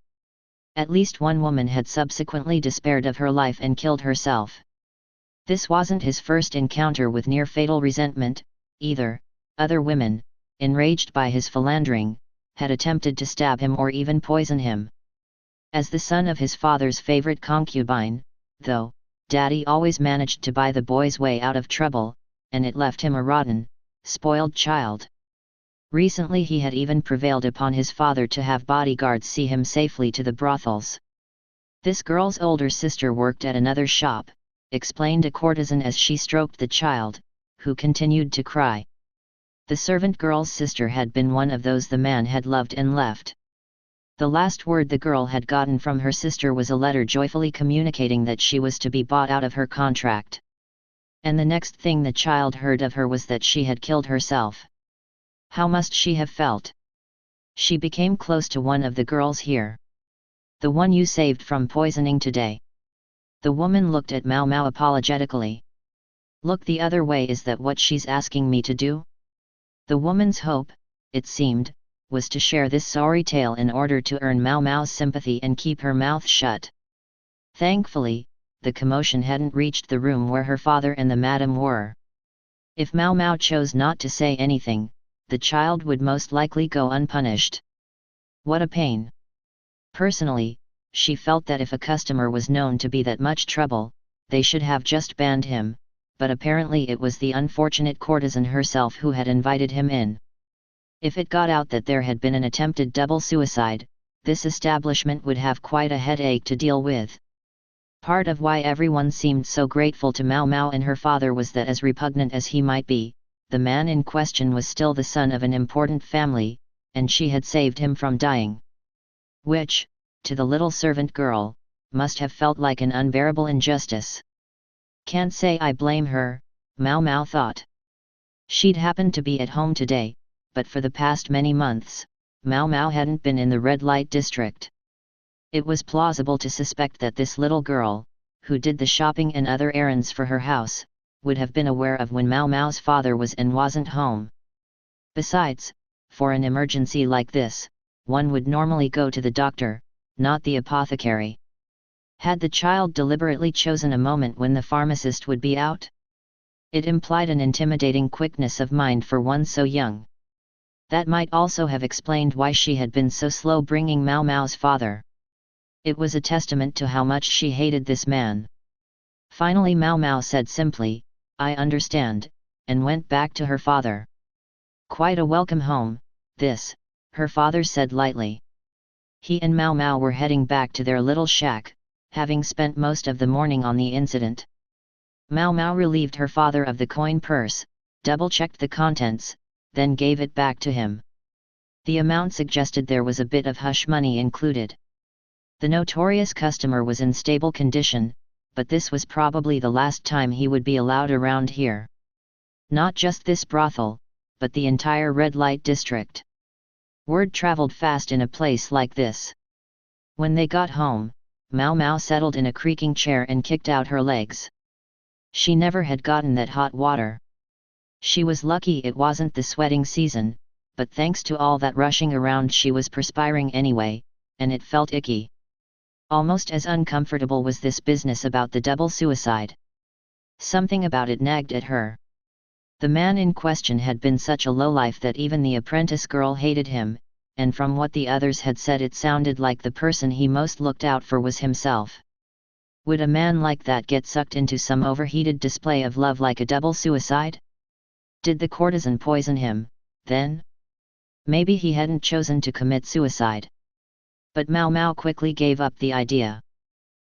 At least one woman had subsequently despaired of her life and killed herself. This wasn't his first encounter with near-fatal resentment, either. Other women, enraged by his philandering, had attempted to stab him or even poison him. As the son of his father's favorite concubine, though, Daddy always managed to buy the boy's way out of trouble, and it left him a rotten, spoiled child. Recently he had even prevailed upon his father to have bodyguards see him safely to the brothels. "This girl's older sister worked at another shop," explained a courtesan as she stroked the child, who continued to cry. The servant girl's sister had been one of those the man had loved and left. The last word the girl had gotten from her sister was a letter joyfully communicating that she was to be bought out of her contract. And the next thing the child heard of her was that she had killed herself. How must she have felt? She became close to one of the girls here. The one you saved from poisoning today. The woman looked at Mao Mao apologetically. Look the other way, is that what she's asking me to do? The woman's hope, it seemed, was to share this sorry tale in order to earn Mao Mao's sympathy and keep her mouth shut. Thankfully, the commotion hadn't reached the room where her father and the madam were. If Mao Mao chose not to say anything, the child would most likely go unpunished. What a pain! Personally, she felt that if a customer was known to be that much trouble, they should have just banned him, but apparently it was the unfortunate courtesan herself who had invited him in. If it got out that there had been an attempted double suicide, this establishment would have quite a headache to deal with. Part of why everyone seemed so grateful to Mao Mao and her father was that, as repugnant as he might be, the man in question was still the son of an important family, and she had saved him from dying. Which, to the little servant girl, must have felt like an unbearable injustice. Can't say I blame her, Mao Mao thought. She'd happened to be at home today, but for the past many months, Mao Mao hadn't been in the red light district. It was plausible to suspect that this little girl, who did the shopping and other errands for her house, would have been aware of when Mao Mao's father was and wasn't home. Besides, for an emergency like this, one would normally go to the doctor, not the apothecary. Had the child deliberately chosen a moment when the pharmacist would be out? It implied an intimidating quickness of mind for one so young. That might also have explained why she had been so slow bringing Mao Mao's father. It was a testament to how much she hated this man. Finally Mao Mao said simply, "I understand," and went back to her father. "Quite a welcome home, this," her father said lightly. He and Mao Mao were heading back to their little shack, having spent most of the morning on the incident. Mao Mao relieved her father of the coin purse, double-checked the contents, then gave it back to him. The amount suggested there was a bit of hush money included. The notorious customer was in stable condition, but this was probably the last time he would be allowed around here. Not just this brothel, but the entire red light district. Word traveled fast in a place like this. When they got home, Mao Mao settled in a creaking chair and kicked out her legs. She never had gotten that hot water. She was lucky it wasn't the sweating season, but thanks to all that rushing around she was perspiring anyway, and it felt icky. Almost as uncomfortable was this business about the double suicide. Something about it nagged at her. The man in question had been such a lowlife that even the apprentice girl hated him, and from what the others had said it sounded like the person he most looked out for was himself. Would a man like that get sucked into some overheated display of love like a double suicide? Did the courtesan poison him, then? Maybe he hadn't chosen to commit suicide. But Mao Mao quickly gave up the idea.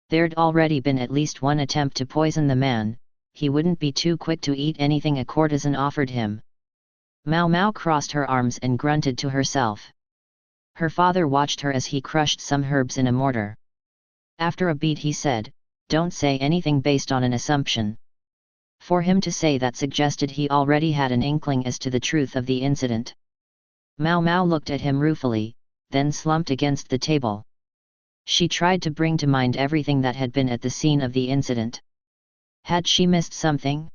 There'd already been at least one attempt to poison the man, he wouldn't be too quick to eat anything a courtesan offered him. Mao Mao crossed her arms and grunted to herself. Her father watched her as he crushed some herbs in a mortar. After a beat he said, "Don't say anything based on an assumption." For him to say that suggested he already had an inkling as to the truth of the incident. Mao Mao looked at him ruefully, then slumped against the table. She tried to bring to mind everything that had been at the scene of the incident. Had she missed something?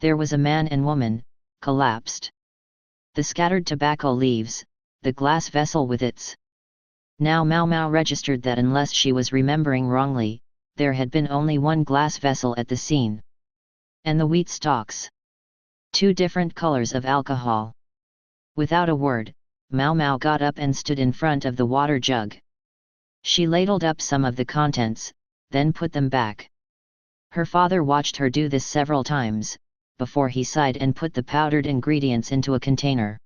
There was a man and woman, collapsed. The scattered tobacco leaves, the glass vessel with its. Now Mao Mao registered that unless she was remembering wrongly, there had been only one glass vessel at the scene. And the wheat stalks. 2 different colors of alcohol. Without a word, Mao Mao got up and stood in front of the water jug. She ladled up some of the contents, then put them back. Her father watched her do this several times, before he sighed and put the powdered ingredients into a container.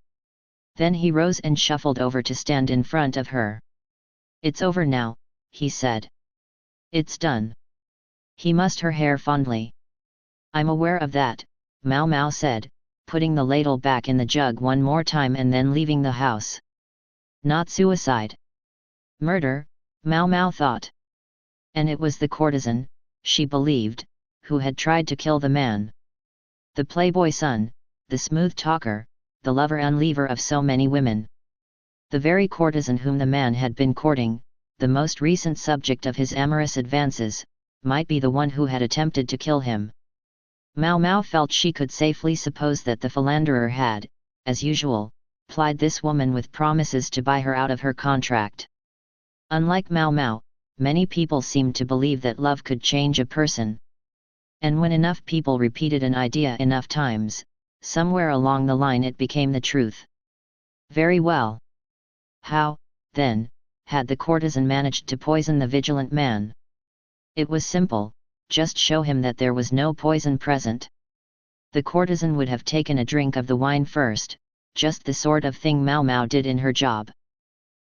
Then he rose and shuffled over to stand in front of her. "It's over now," he said. "It's done." He mussed her hair fondly. "I'm aware of that," Mao Mao said, putting the ladle back in the jug one more time and then leaving the house. Not suicide. Murder, Mao Mao thought. And it was the courtesan, she believed, who had tried to kill the man. The playboy son, the smooth talker, the lover unleaver of so many women. The very courtesan whom the man had been courting, the most recent subject of his amorous advances, might be the one who had attempted to kill him. Mao Mao felt she could safely suppose that the philanderer had, as usual, plied this woman with promises to buy her out of her contract. Unlike Mao Mao, many people seemed to believe that love could change a person. And when enough people repeated an idea enough times, somewhere along the line it became the truth. Very well. How, then, had the courtesan managed to poison the vigilant man? It was simple, just show him that there was no poison present. The courtesan would have taken a drink of the wine first, just the sort of thing Mao Mao did in her job.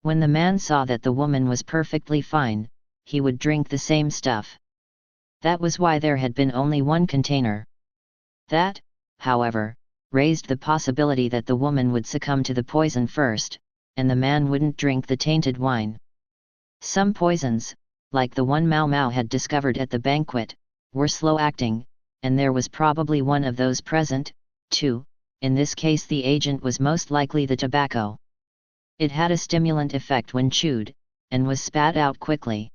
When the man saw that the woman was perfectly fine, he would drink the same stuff. That was why there had been only one container. That, however, raised the possibility that the woman would succumb to the poison first, and the man wouldn't drink the tainted wine. Some poisons, like the one Mao Mao had discovered at the banquet, were slow-acting, and there was probably one of those present, too. In this case the agent was most likely the tobacco. It had a stimulant effect when chewed, and was spat out quickly.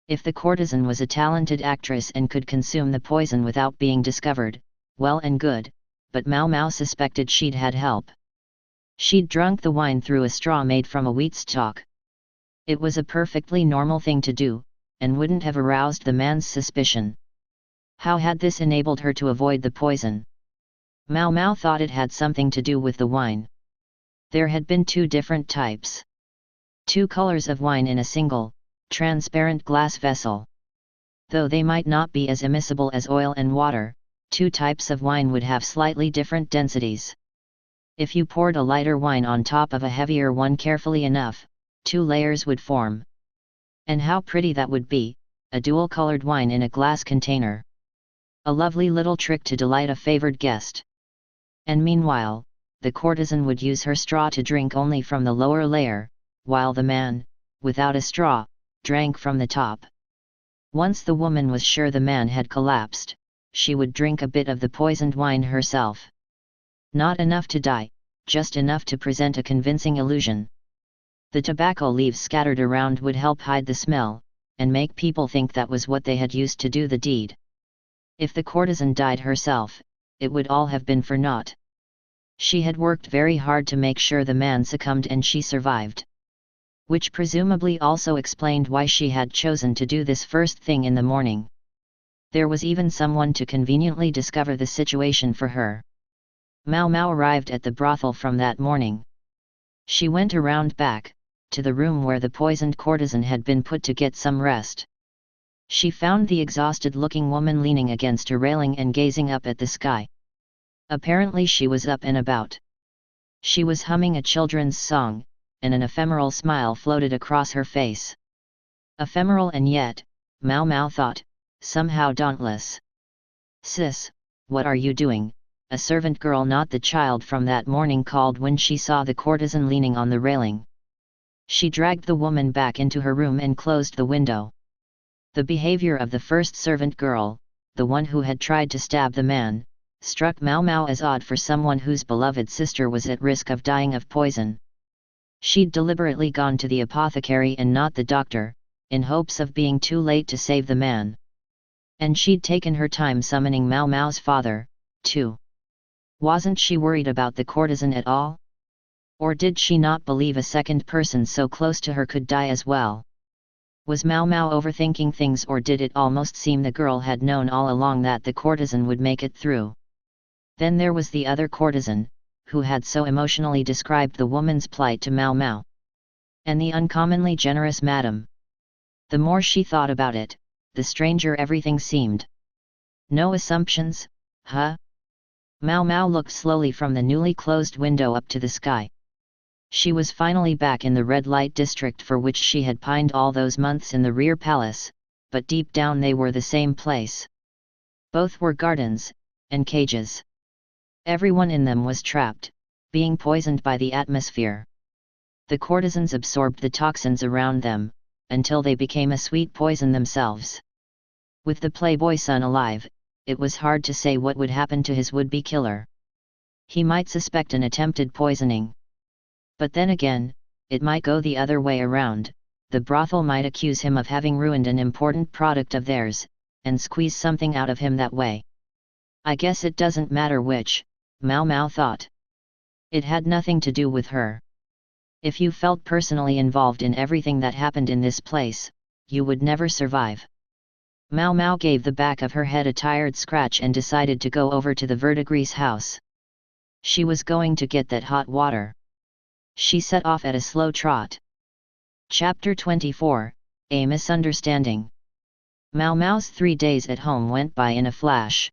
If the courtesan was a talented actress and could consume the poison without being discovered, well and good, but Mao Mao suspected she'd had help. She'd drunk the wine through a straw made from a wheat stalk. It was a perfectly normal thing to do, and wouldn't have aroused the man's suspicion. How had this enabled her to avoid the poison? Mao Mao thought it had something to do with the wine. There had been two different types. Two colors of wine in a single, transparent glass vessel. Though they might not be as immiscible as oil and water, two types of wine would have slightly different densities. If you poured a lighter wine on top of a heavier one carefully enough, two layers would form. And how pretty that would be, a dual-colored wine in a glass container. A lovely little trick to delight a favored guest. And meanwhile, the courtesan would use her straw to drink only from the lower layer, while the man, without a straw, drank from the top. Once the woman was sure the man had collapsed, she would drink a bit of the poisoned wine herself. Not enough to die, just enough to present a convincing illusion. The tobacco leaves scattered around would help hide the smell, and make people think that was what they had used to do the deed. If the courtesan died herself, it would all have been for naught. She had worked very hard to make sure the man succumbed and she survived. Which presumably also explained why she had chosen to do this first thing in the morning. There was even someone to conveniently discover the situation for her. Mao Mao arrived at the brothel from that morning. She went around back, to the room where the poisoned courtesan had been put to get some rest. She found the exhausted-looking woman leaning against a railing and gazing up at the sky. Apparently she was up and about. She was humming a children's song, and an ephemeral smile floated across her face. Ephemeral and yet, Mao Mao thought, somehow dauntless. "Sis, what are you doing?" a servant girl, not the child from that morning, called when she saw the courtesan leaning on the railing. She dragged the woman back into her room and closed the window. The behavior of the first servant girl, the one who had tried to stab the man, struck Mao Mao as odd for someone whose beloved sister was at risk of dying of poison. She'd deliberately gone to the apothecary and not the doctor, in hopes of being too late to save the man. And she'd taken her time summoning Mao Mao's father, too. Wasn't she worried about the courtesan at all? Or did she not believe a second person so close to her could die as well? Was Mao Mao overthinking things, or did it almost seem the girl had known all along that the courtesan would make it through? Then there was the other courtesan, who had so emotionally described the woman's plight to Mao Mao. And the uncommonly generous madam. The more she thought about it, the stranger everything seemed. No assumptions, huh? Mao Mao looked slowly from the newly closed window up to the sky. She was finally back in the red light district for which she had pined all those months in the rear palace, but deep down they were the same place. Both were gardens, and cages. Everyone in them was trapped, being poisoned by the atmosphere. The courtesans absorbed the toxins around them, until they became a sweet poison themselves. With the playboy son alive, it was hard to say what would happen to his would-be killer. He might suspect an attempted poisoning. But then again, it might go the other way around, the brothel might accuse him of having ruined an important product of theirs, and squeeze something out of him that way. I guess it doesn't matter which, Mao Mao thought. It had nothing to do with her. If you felt personally involved in everything that happened in this place, you would never survive. Mao Mao gave the back of her head a tired scratch and decided to go over to the verdigrease house. She was going to get that hot water. She set off at a slow trot. Chapter 24, A Misunderstanding. Mao Mao's 3 days at home went by in a flash.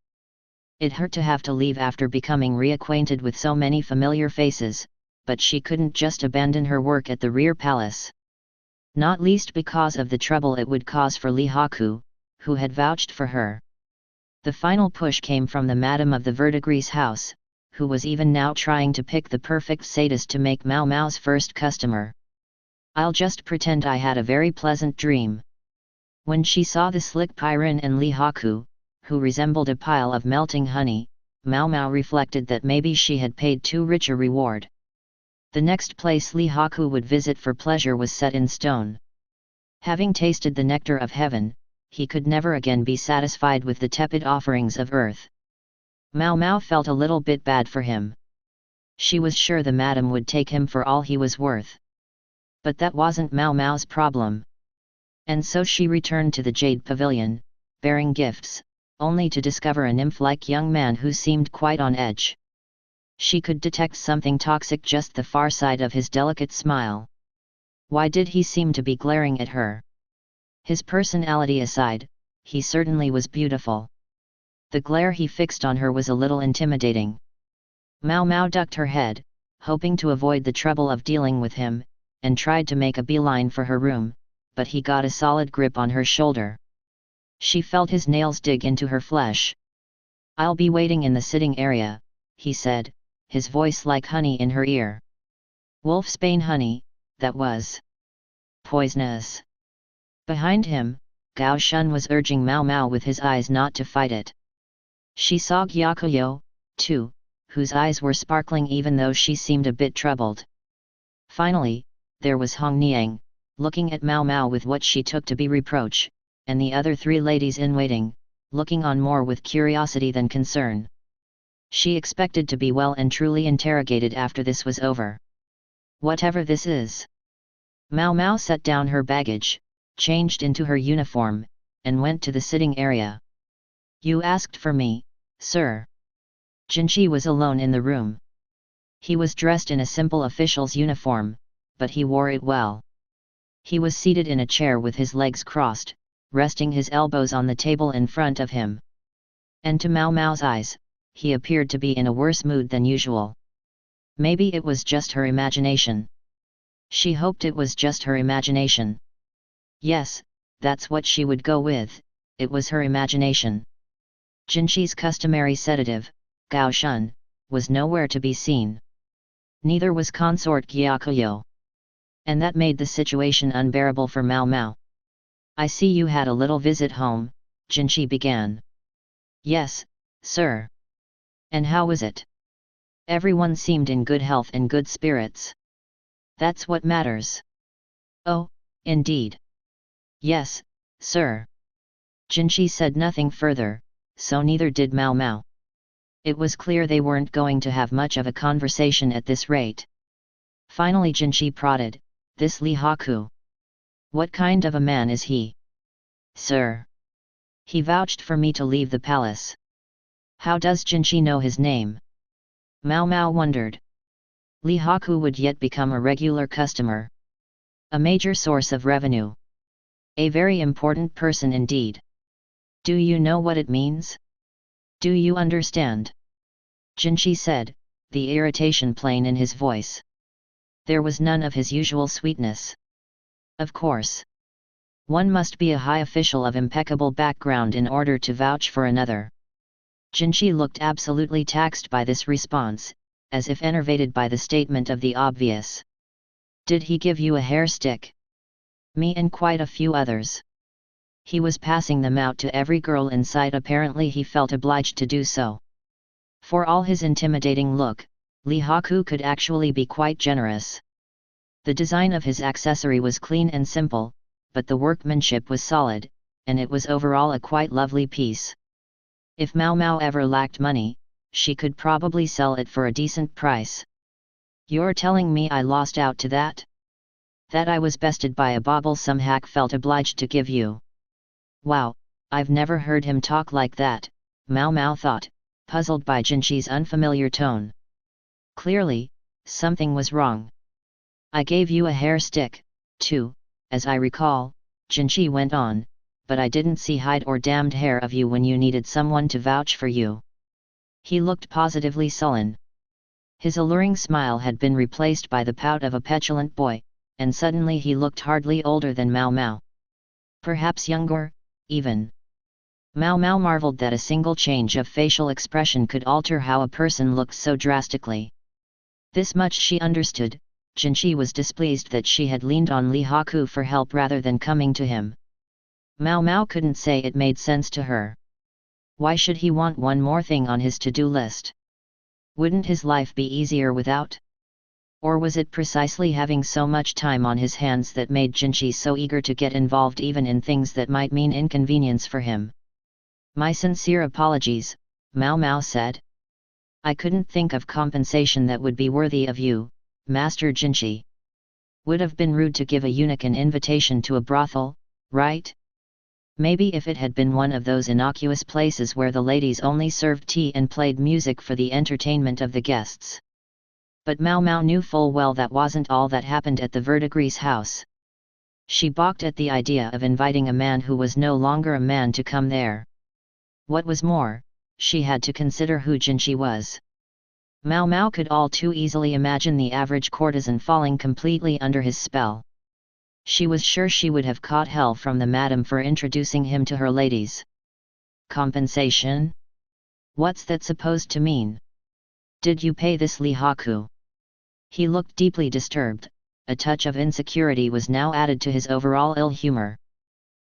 It hurt to have to leave after becoming reacquainted with so many familiar faces, but she couldn't just abandon her work at the rear palace. Not least because of the trouble it would cause for Lee Haku, who had vouched for her. The final push came from the madam of the verdigrease house, who was even now trying to pick the perfect sadist to make Mao Mao's first customer. I'll just pretend I had a very pleasant dream. When she saw the slick Pyrin and Lee Haku, who resembled a pile of melting honey, Mao Mao reflected that maybe she had paid too rich a reward. The next place Lee Haku would visit for pleasure was set in stone. Having tasted the nectar of heaven, he could never again be satisfied with the tepid offerings of earth. Mao Mao felt a little bit bad for him. She was sure the madam would take him for all he was worth. But that wasn't Mao Mao's problem. And so she returned to the Jade Pavilion, bearing gifts, only to discover a nymph-like young man who seemed quite on edge. She could detect something toxic just the far side of his delicate smile. Why did he seem to be glaring at her? His personality aside, he certainly was beautiful. The glare he fixed on her was a little intimidating. Mao Mao ducked her head, hoping to avoid the trouble of dealing with him, and tried to make a beeline for her room, but he got a solid grip on her shoulder. She felt his nails dig into her flesh. "I'll be waiting in the sitting area," he said, his voice like honey in her ear. Wolfsbane honey, that was poisonous. Behind him, Gao Shun was urging Mao Mao with his eyes not to fight it. She saw Gyakuyo, too, whose eyes were sparkling even though she seemed a bit troubled. Finally, there was Hong Niang, looking at Mao Mao with what she took to be reproach, and the other 3 ladies in waiting, looking on more with curiosity than concern. She expected to be well and truly interrogated after this was over. Whatever this is. Mao Mao set down her baggage, changed into her uniform, and went to the sitting area. "You asked for me, sir." Jinchi was alone in the room. He was dressed in a simple official's uniform, but he wore it well. He was seated in a chair with his legs crossed, resting his elbows on the table in front of him. And to Mao Mao's eyes, he appeared to be in a worse mood than usual. Maybe it was just her imagination. She hoped it was just her imagination. Yes, that's what she would go with, it was her imagination. Jinchi's customary sedative, Gao Shun, was nowhere to be seen. Neither was consort Gyakuyo. And that made the situation unbearable for Mao Mao. "I see you had a little visit home," Jinchi began. "Yes, sir." "And how was it?" "Everyone seemed in good health and good spirits." "That's what matters." "Oh, indeed." "Yes, sir." Jinchi said nothing further, so neither did Mao Mao. It was clear they weren't going to have much of a conversation at this rate. Finally Jinchi prodded, "This Lee Haku. What kind of a man is he?" "Sir. He vouched for me to leave the palace." "How does Jinchi know his name?" Mao Mao wondered. Lee Haku would yet become a regular customer. A major source of revenue. A very important person indeed. "Do you know what it means? Do you understand?" Jinchi said, the irritation plain in his voice. There was none of his usual sweetness. Of course. One must be a high official of impeccable background in order to vouch for another. Jinchi looked absolutely taxed by this response, as if enervated by the statement of the obvious. "Did he give you a hair stick?" "Me and quite a few others." He was passing them out to every girl in sight. Apparently he felt obliged to do so. For all his intimidating look, Lee Haku could actually be quite generous. The design of his accessory was clean and simple, but the workmanship was solid, and it was overall a quite lovely piece. If Mao Mao ever lacked money, she could probably sell it for a decent price. You're telling me I lost out to that? That I was bested by a bauble some hack felt obliged to give you. Wow, I've never heard him talk like that, Mao Mao thought, puzzled by Jinqi's unfamiliar tone. Clearly, something was wrong. I gave you a hair stick, too, as I recall, Jinqi went on, but I didn't see hide or damned hair of you when you needed someone to vouch for you. He looked positively sullen. His alluring smile had been replaced by the pout of a petulant boy, and suddenly he looked hardly older than Mao Mao. Perhaps younger, even. Mao Mao marveled that a single change of facial expression could alter how a person looked so drastically. This much she understood. Jinqi was displeased that she had leaned on Li Haku for help rather than coming to him. Mao Mao couldn't say it made sense to her. Why should he want one more thing on his to-do list? Wouldn't his life be easier without? Or was it precisely having so much time on his hands that made Jinqi so eager to get involved even in things that might mean inconvenience for him? My sincere apologies, Mao Mao said. I couldn't think of compensation that would be worthy of you, Master Jinqi. Would have been rude to give a eunuch an invitation to a brothel, right? Maybe if it had been one of those innocuous places where the ladies only served tea and played music for the entertainment of the guests. But Mao Mao knew full well that wasn't all that happened at the Verdigris house. She balked at the idea of inviting a man who was no longer a man to come there. What was more, she had to consider who Jinqi was. Mao Mao could all too easily imagine the average courtesan falling completely under his spell. She was sure she would have caught hell from the madam for introducing him to her ladies. Compensation? What's that supposed to mean? Did you pay this Li Haku? He looked deeply disturbed. A touch of insecurity was now added to his overall ill humor.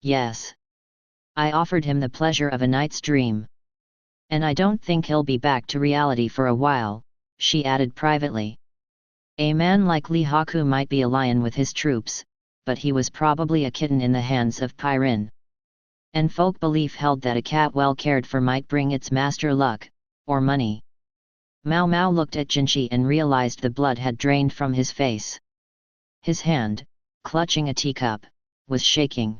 Yes. I offered him the pleasure of a night's dream. And I don't think he'll be back to reality for a while, she added privately. A man like Li Haku might be a lion with his troops, but he was probably a kitten in the hands of Pairin. And folk belief held that a cat well cared for might bring its master luck, or money. Mao Mao looked at Jinqi and realized the blood had drained from his face. His hand, clutching a teacup, was shaking.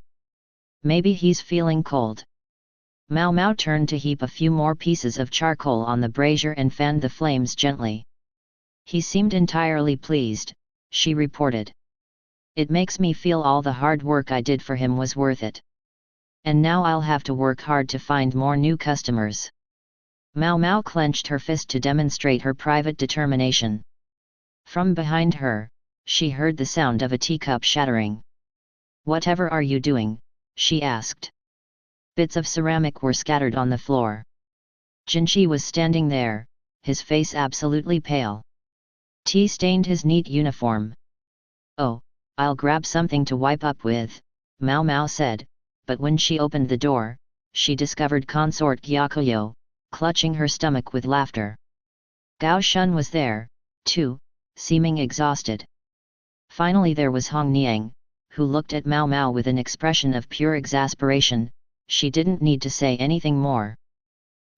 Maybe he's feeling cold. Mao Mao turned to heap a few more pieces of charcoal on the brazier and fanned the flames gently. He seemed entirely pleased, she reported. It makes me feel all the hard work I did for him was worth it. And now I'll have to work hard to find more new customers. Mao Mao clenched her fist to demonstrate her private determination. From behind her, she heard the sound of a teacup shattering. Whatever are you doing? She asked. Bits of ceramic were scattered on the floor. Jinqi was standing there, his face absolutely pale. Tea stained his neat uniform. Oh, I'll grab something to wipe up with, Mao Mao said, but when she opened the door, she discovered consort Gyakuyo, clutching her stomach with laughter. Gao Shun was there, too, seeming exhausted. Finally there was Hong Niang, who looked at Mao Mao with an expression of pure exasperation. She didn't need to say anything more.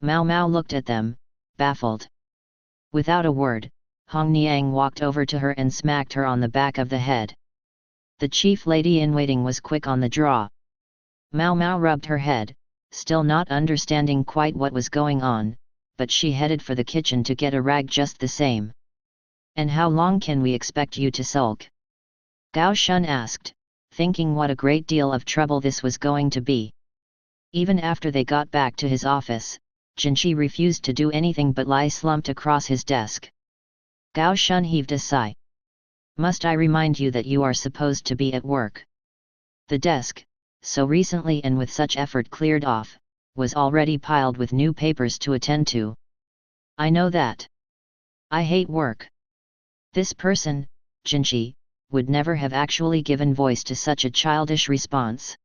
Mao Mao looked at them, baffled. Without a word, Hong Niang walked over to her and smacked her on the back of the head. The chief lady-in-waiting was quick on the draw. Mao Mao rubbed her head, still not understanding quite what was going on, but she headed for the kitchen to get a rag just the same. And how long can we expect you to sulk? Gao Shun asked, thinking what a great deal of trouble this was going to be. Even after they got back to his office, Jinqi refused to do anything but lie slumped across his desk. Gao Shun heaved a sigh. Must I remind you that you are supposed to be at work? The desk, so recently and with such effort cleared off, was already piled with new papers to attend to. I know that. I hate work. This person, Jinqi, would never have actually given voice to such a childish response.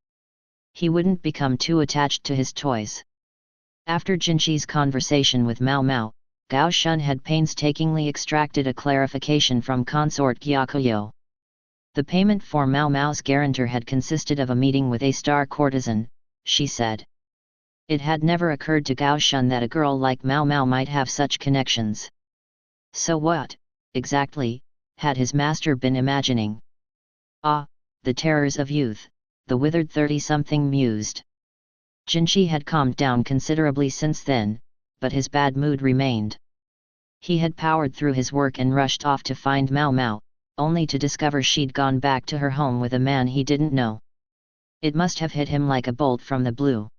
He wouldn't become too attached to his toys. After Jinqi's conversation with Mao Mao, Gao Shun had painstakingly extracted a clarification from consort Gyakuyo. The payment for Mao Mao's guarantor had consisted of a meeting with a star courtesan, she said. It had never occurred to Gao Shun that a girl like Mao Mao might have such connections. So what, exactly, had his master been imagining? Ah, the terrors of youth, the withered 30-something mused. Jinshi had calmed down considerably since then, but his bad mood remained. He had powered through his work and rushed off to find Mao Mao, only to discover she'd gone back to her home with a man he didn't know. It must have hit him like a bolt from the blue.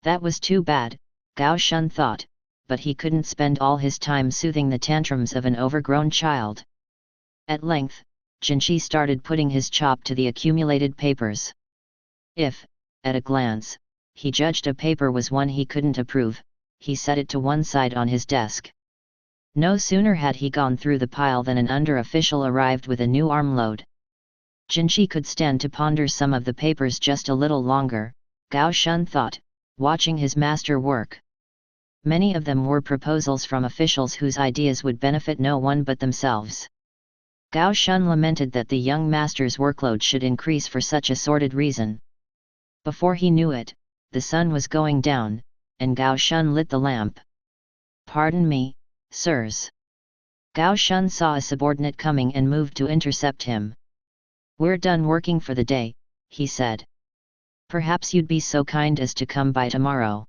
That was too bad, Gao Shun thought, but he couldn't spend all his time soothing the tantrums of an overgrown child. At length, Jinshi started putting his chop to the accumulated papers. If, at a glance, he judged a paper was one he couldn't approve, he set it to one side on his desk. No sooner had he gone through the pile than an under-official arrived with a new armload. Jinshi could stand to ponder some of the papers just a little longer, Gao Shun thought, watching his master work. Many of them were proposals from officials whose ideas would benefit no one but themselves. Gao Shun lamented that the young master's workload should increase for such a sordid reason. Before he knew it, the sun was going down, and Gao Shun lit the lamp. "Pardon me, sirs." Gao Shun saw a subordinate coming and moved to intercept him. "We're done working for the day," he said. "Perhaps you'd be so kind as to come by tomorrow."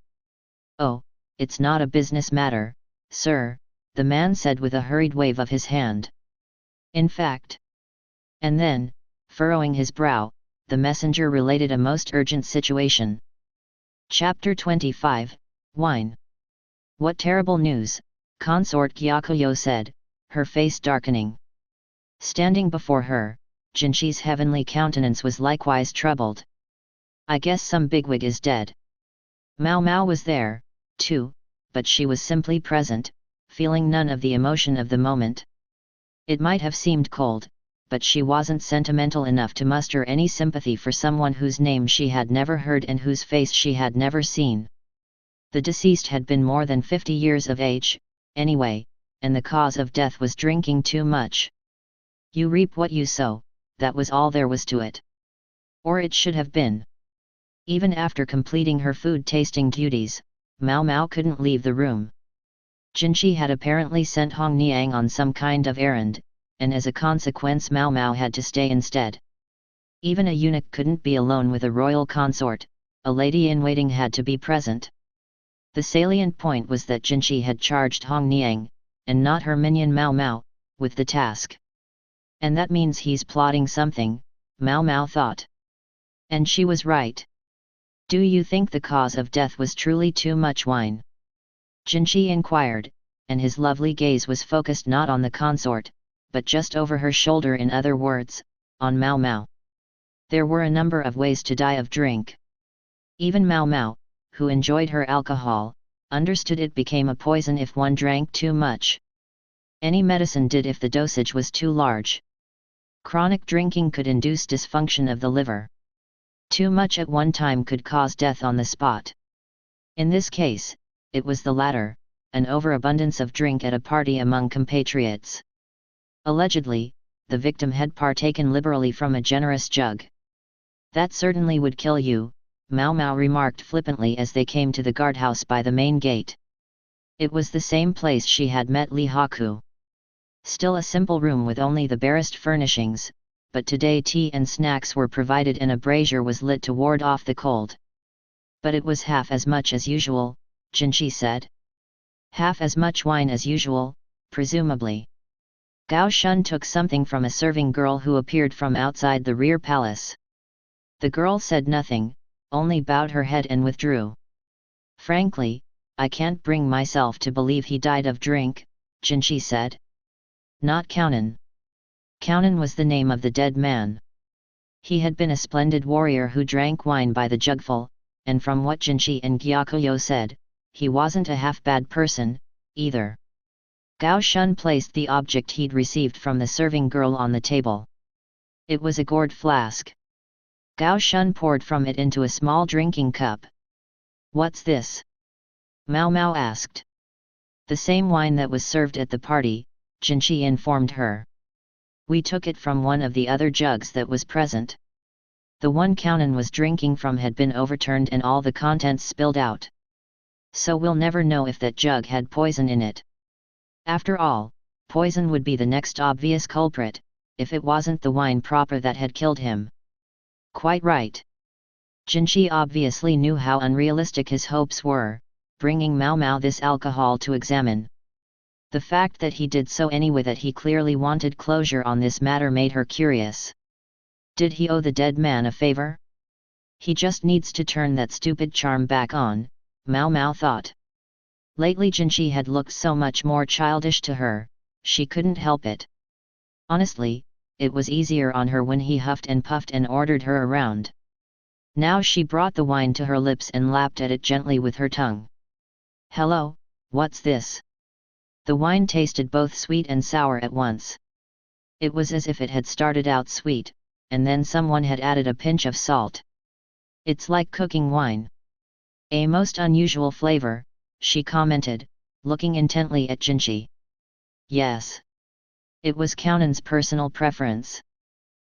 "Oh, it's not a business matter, sir," the man said with a hurried wave of his hand. "In fact..." And then, furrowing his brow, the messenger related a most urgent situation. Chapter 25, Wine. "What terrible news," Consort Gyakuyo said, her face darkening. Standing before her, Jinshi's heavenly countenance was likewise troubled. "I guess some bigwig is dead." Mao Mao was there, too, but she was simply present, feeling none of the emotion of the moment. It might have seemed cold, but she wasn't sentimental enough to muster any sympathy for someone whose name she had never heard and whose face she had never seen. The deceased had been more than 50 years of age, anyway, and the cause of death was drinking too much. You reap what you sow, that was all there was to it. Or it should have been. Even after completing her food-tasting duties, Mao Mao couldn't leave the room. Jinshi had apparently sent Hong Niang on some kind of errand, and as a consequence Mao Mao had to stay instead. Even a eunuch couldn't be alone with a royal consort, a lady-in-waiting had to be present. The salient point was that Jinshi had charged Hong Niang, and not her minion Mao Mao, with the task. And that means he's plotting something, Mao Mao thought. And she was right. "Do you think the cause of death was truly too much wine?" Jinshi inquired, and his lovely gaze was focused not on the consort, but just over her shoulder, in other words, on Mao Mao. There were a number of ways to die of drink. Even Mao Mao, who enjoyed her alcohol, understood it became a poison if one drank too much. Any medicine did if the dosage was too large. Chronic drinking could induce dysfunction of the liver. Too much at one time could cause death on the spot. In this case, it was the latter, an overabundance of drink at a party among compatriots. Allegedly, the victim had partaken liberally from a generous jug. "That certainly would kill you," Mao Mao remarked flippantly as they came to the guardhouse by the main gate. It was the same place she had met Li Haku. Still a simple room with only the barest furnishings, but today tea and snacks were provided and a brazier was lit to ward off the cold. "But it was half as much as usual," Jinshi said. "Half as much wine as usual, presumably." Gao Shun took something from a serving girl who appeared from outside the rear palace. The girl said nothing, only bowed her head and withdrew. "Frankly, I can't bring myself to believe he died of drink," Jinshi said. "Not Kounan." Kounan was the name of the dead man. He had been a splendid warrior who drank wine by the jugful, and from what Jinshi and Gyakuyo said, he wasn't a half-bad person, either. Gao Shun placed the object he'd received from the serving girl on the table. It was a gourd flask. Gao Shun poured from it into a small drinking cup. "What's this?" Mao Mao asked. "The same wine that was served at the party," Jinshi informed her. We took it from one of the other jugs that was present. The one Kounan was drinking from had been overturned and all the contents spilled out. So we'll never know if that jug had poison in it. After all, poison would be the next obvious culprit, if it wasn't the wine proper that had killed him. Quite right. Jinshi obviously knew how unrealistic his hopes were, bringing Mao Mao this alcohol to examine. The fact that he did so anyway, that he clearly wanted closure on this matter, made her curious. Did he owe the dead man a favor? He just needs to turn that stupid charm back on, Mao Mao thought. Lately Jinshi had looked so much more childish to her, she couldn't help it. Honestly, it was easier on her when he huffed and puffed and ordered her around. Now she brought the wine to her lips and lapped at it gently with her tongue. Hello, what's this? The wine tasted both sweet and sour at once. It was as if it had started out sweet, and then someone had added a pinch of salt. It's like cooking wine. A most unusual flavor, she commented, looking intently at Jinshi. Yes. It was Kounan's personal preference.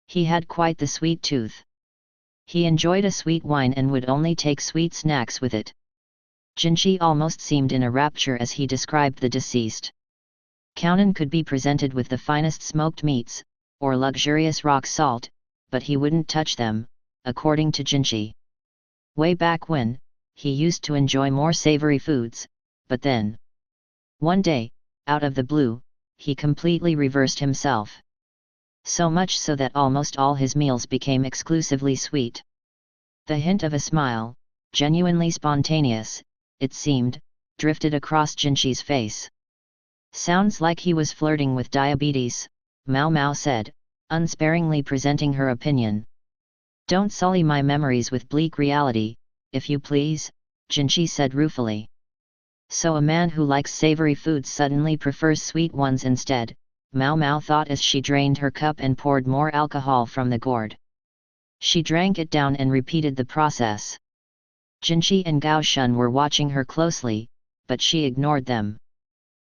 He had quite the sweet tooth. He enjoyed a sweet wine and would only take sweet snacks with it. Jinshi almost seemed in a rapture as he described the deceased. Kounan could be presented with the finest smoked meats, or luxurious rock salt, but he wouldn't touch them, according to Jinshi. Way back when, he used to enjoy more savory foods, but then, one day, out of the blue, he completely reversed himself. So much so that almost all his meals became exclusively sweet. The hint of a smile, genuinely spontaneous, it seemed, drifted across Jinshi's face. Sounds like he was flirting with diabetes, Mao Mao said, unsparingly presenting her opinion. Don't sully my memories with bleak reality, if you please, Jinshi said ruefully. So a man who likes savory foods suddenly prefers sweet ones instead, Mao Mao thought as she drained her cup and poured more alcohol from the gourd. She drank it down and repeated the process. Jinshi and Gao Shun were watching her closely, but she ignored them.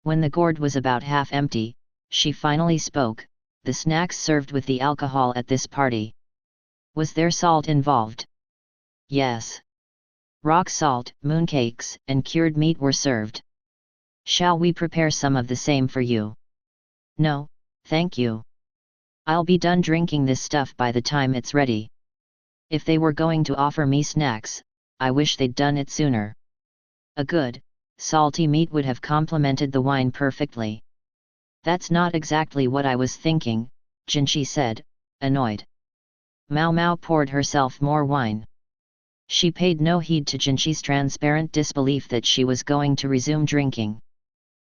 When the gourd was about half empty, she finally spoke. The snacks served with the alcohol at this party. Was there salt involved? Yes. Rock salt, mooncakes, and cured meat were served. Shall we prepare some of the same for you? No, thank you. I'll be done drinking this stuff by the time it's ready. If they were going to offer me snacks, I wish they'd done it sooner. A good, salty meat would have complemented the wine perfectly. That's not exactly what I was thinking, Jinshi said, annoyed. Mao Mao poured herself more wine. She paid no heed to Jinshi's transparent disbelief that she was going to resume drinking.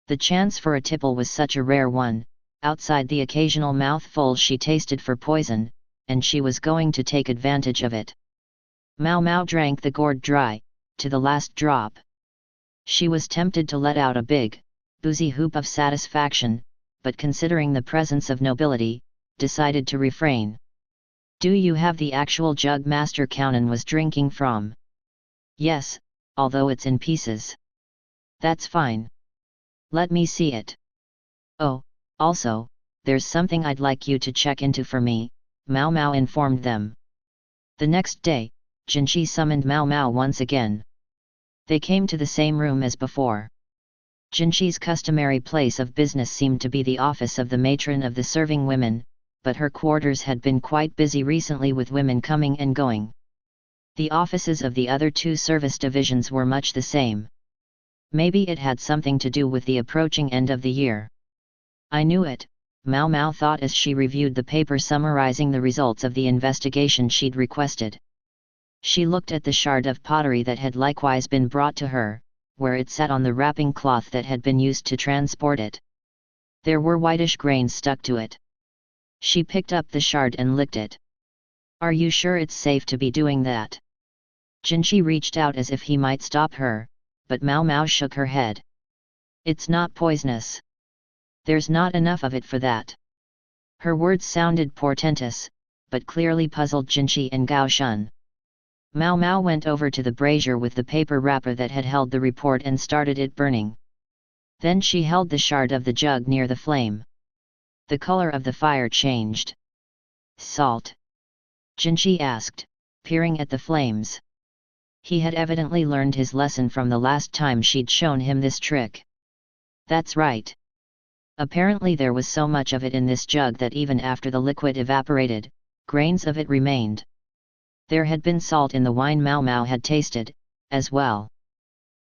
The chance for a tipple was such a rare one, outside the occasional mouthful she tasted for poison, and she was going to take advantage of it. Mao Mao drank the gourd dry, to the last drop. She was tempted to let out a big, boozy whoop of satisfaction, but considering the presence of nobility, decided to refrain. Do you have the actual jug Master Kounan was drinking from? Yes, although it's in pieces. That's fine. Let me see it. Oh, also, there's something I'd like you to check into for me, Mao Mao informed them. The next day, Jinshi summoned Mao Mao once again. They came to the same room as before. Jinshi's customary place of business seemed to be the office of the matron of the serving women, but her quarters had been quite busy recently with women coming and going. The offices of the other two service divisions were much the same. Maybe it had something to do with the approaching end of the year. I knew it, Mao Mao thought as she reviewed the paper summarizing the results of the investigation she'd requested. She looked at the shard of pottery that had likewise been brought to her, where it sat on the wrapping cloth that had been used to transport it. There were whitish grains stuck to it. She picked up the shard and licked it. Are you sure it's safe to be doing that? Jinshi reached out as if he might stop her, but Mao Mao shook her head. It's not poisonous. There's not enough of it for that. Her words sounded portentous, but clearly puzzled Jinshi and Gao Shun. Mao Mao went over to the brazier with the paper wrapper that had held the report and started it burning. Then she held the shard of the jug near the flame. The color of the fire changed. Salt? Jinshi asked, peering at the flames. He had evidently learned his lesson from the last time she'd shown him this trick. That's right. Apparently there was so much of it in this jug that even after the liquid evaporated, grains of it remained. There had been salt in the wine Mao Mao had tasted, as well.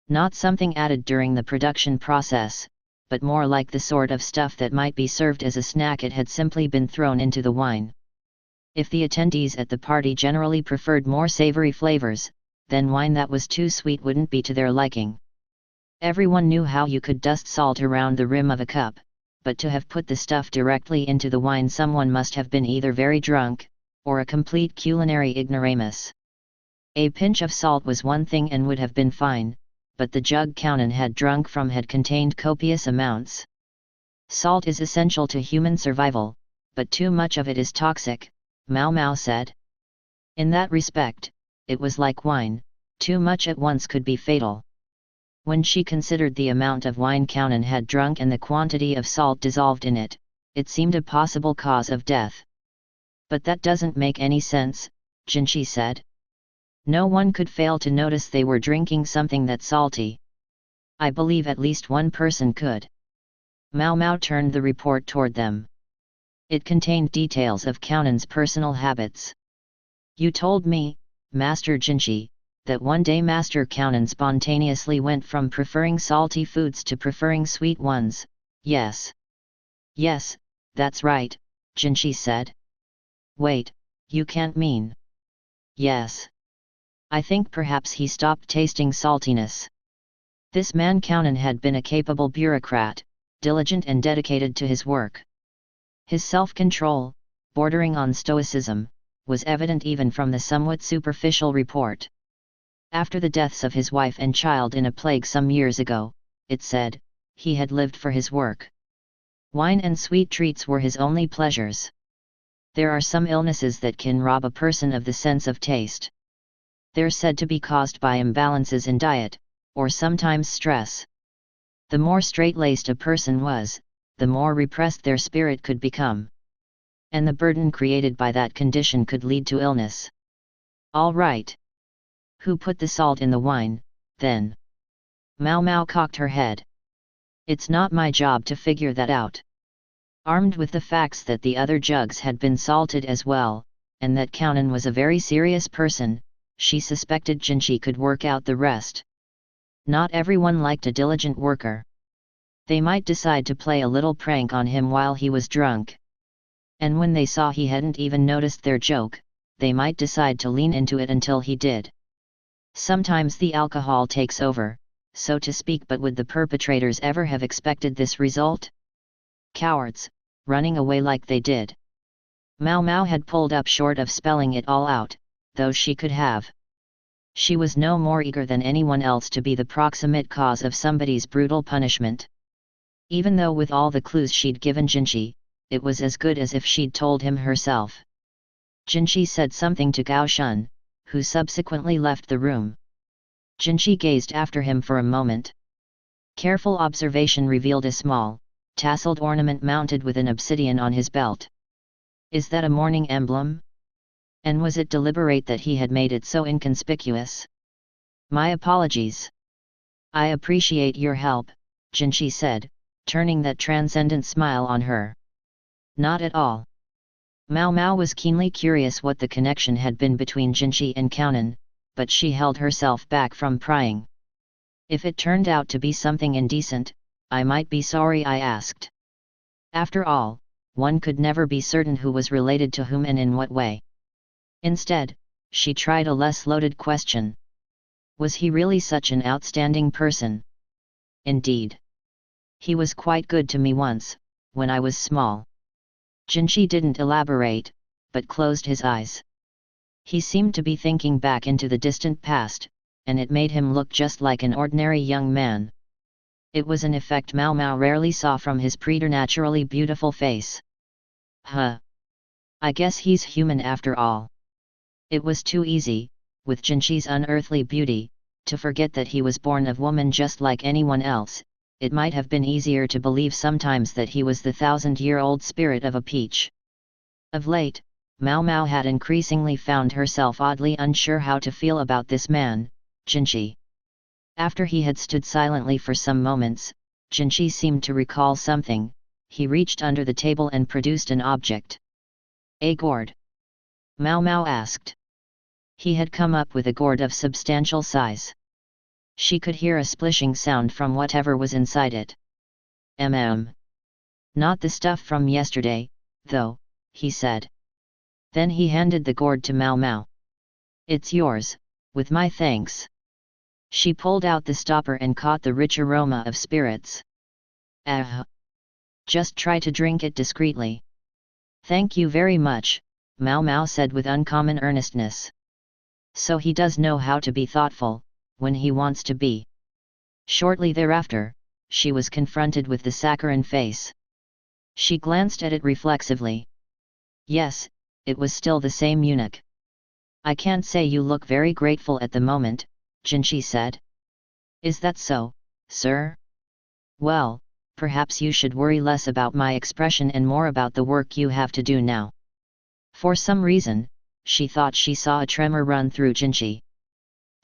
Not something added during the production process, but more like the sort of stuff that might be served as a snack. It had simply been thrown into the wine. If the attendees at the party generally preferred more savory flavors, then wine that was too sweet wouldn't be to their liking. Everyone knew how you could dust salt around the rim of a cup, but to have put the stuff directly into the wine, someone must have been either very drunk, or a complete culinary ignoramus. A pinch of salt was one thing and would have been fine, but the jug Kaunan had drunk from had contained copious amounts. Salt is essential to human survival, but too much of it is toxic, Mao Mao said. In that respect, it was like wine, too much at once could be fatal. When she considered the amount of wine Kaunan had drunk and the quantity of salt dissolved in it, it seemed a possible cause of death. But that doesn't make any sense, Jinshi said. No one could fail to notice they were drinking something that salty. I believe at least one person could. Mao Mao turned the report toward them. It contained details of Kaunan's personal habits. You told me, Master Jinshi, that one day Master Kaunan spontaneously went from preferring salty foods to preferring sweet ones, yes? Yes, that's right, Jinshi said. Wait, you can't mean? Yes. I think perhaps he stopped tasting saltiness. This man Kaunan had been a capable bureaucrat, diligent and dedicated to his work. His self-control, bordering on stoicism, was evident even from the somewhat superficial report. After the deaths of his wife and child in a plague some years ago, it said, he had lived for his work. Wine and sweet treats were his only pleasures. There are some illnesses that can rob a person of the sense of taste. They're said to be caused by imbalances in diet, or sometimes stress. The more straight-laced a person was, the more repressed their spirit could become. And the burden created by that condition could lead to illness. All right. Who put the salt in the wine, then? Mao Mao cocked her head. It's not my job to figure that out. Armed with the facts that the other jugs had been salted as well, and that Kaunan was a very serious person, she suspected Jinshi could work out the rest. Not everyone liked a diligent worker. They might decide to play a little prank on him while he was drunk. And when they saw he hadn't even noticed their joke, they might decide to lean into it until he did. Sometimes the alcohol takes over, so to speak, but would the perpetrators ever have expected this result? Cowards, running away like they did. Mao Mao had pulled up short of spelling it all out, though she could have. She was no more eager than anyone else to be the proximate cause of somebody's brutal punishment. Even though with all the clues she'd given Jinshi, it was as good as if she'd told him herself. Jinshi said something to Gao Shun, who subsequently left the room. Jinshi gazed after him for a moment. Careful observation revealed a small, tasseled ornament mounted with an obsidian on his belt. Is that a mourning emblem? And was it deliberate that he had made it so inconspicuous? My apologies. I appreciate your help, Jinshi said, turning that transcendent smile on her. Not at all. Mao Mao was keenly curious what the connection had been between Jinshi and Kaunan, but she held herself back from prying. If it turned out to be something indecent, I might be sorry I asked. After all, one could never be certain who was related to whom and in what way. Instead, she tried a less loaded question. Was he really such an outstanding person? Indeed. He was quite good to me once, when I was small. Jinshi didn't elaborate, but closed his eyes. He seemed to be thinking back into the distant past, and it made him look just like an ordinary young man. It was an effect Mao Mao rarely saw from his preternaturally beautiful face. Huh. I guess he's human after all. It was too easy, with Jinshi's unearthly beauty, to forget that he was born of woman just like anyone else, it might have been easier to believe sometimes that he was the 1,000-year-old spirit of a peach. Of late, Mao Mao had increasingly found herself oddly unsure how to feel about this man, Jinshi. After he had stood silently for some moments, Jinshi seemed to recall something. He reached under the table and produced an object. A gourd? Mao Mao asked. He had come up with a gourd of substantial size. She could hear a splishing sound from whatever was inside it. Not the stuff from yesterday, though, he said. Then he handed the gourd to Mao Mao. It's yours, with my thanks. She pulled out the stopper and caught the rich aroma of spirits. Just try to drink it discreetly. Thank you very much, Mao Mao said with uncommon earnestness. So he does know how to be thoughtful, when he wants to be. Shortly thereafter, she was confronted with the saccharine face. She glanced at it reflexively. Yes, it was still the same eunuch. I can't say you look very grateful at the moment, Jinshi said. Is that so, sir? Well, perhaps you should worry less about my expression and more about the work you have to do now. For some reason, she thought she saw a tremor run through Jinshi.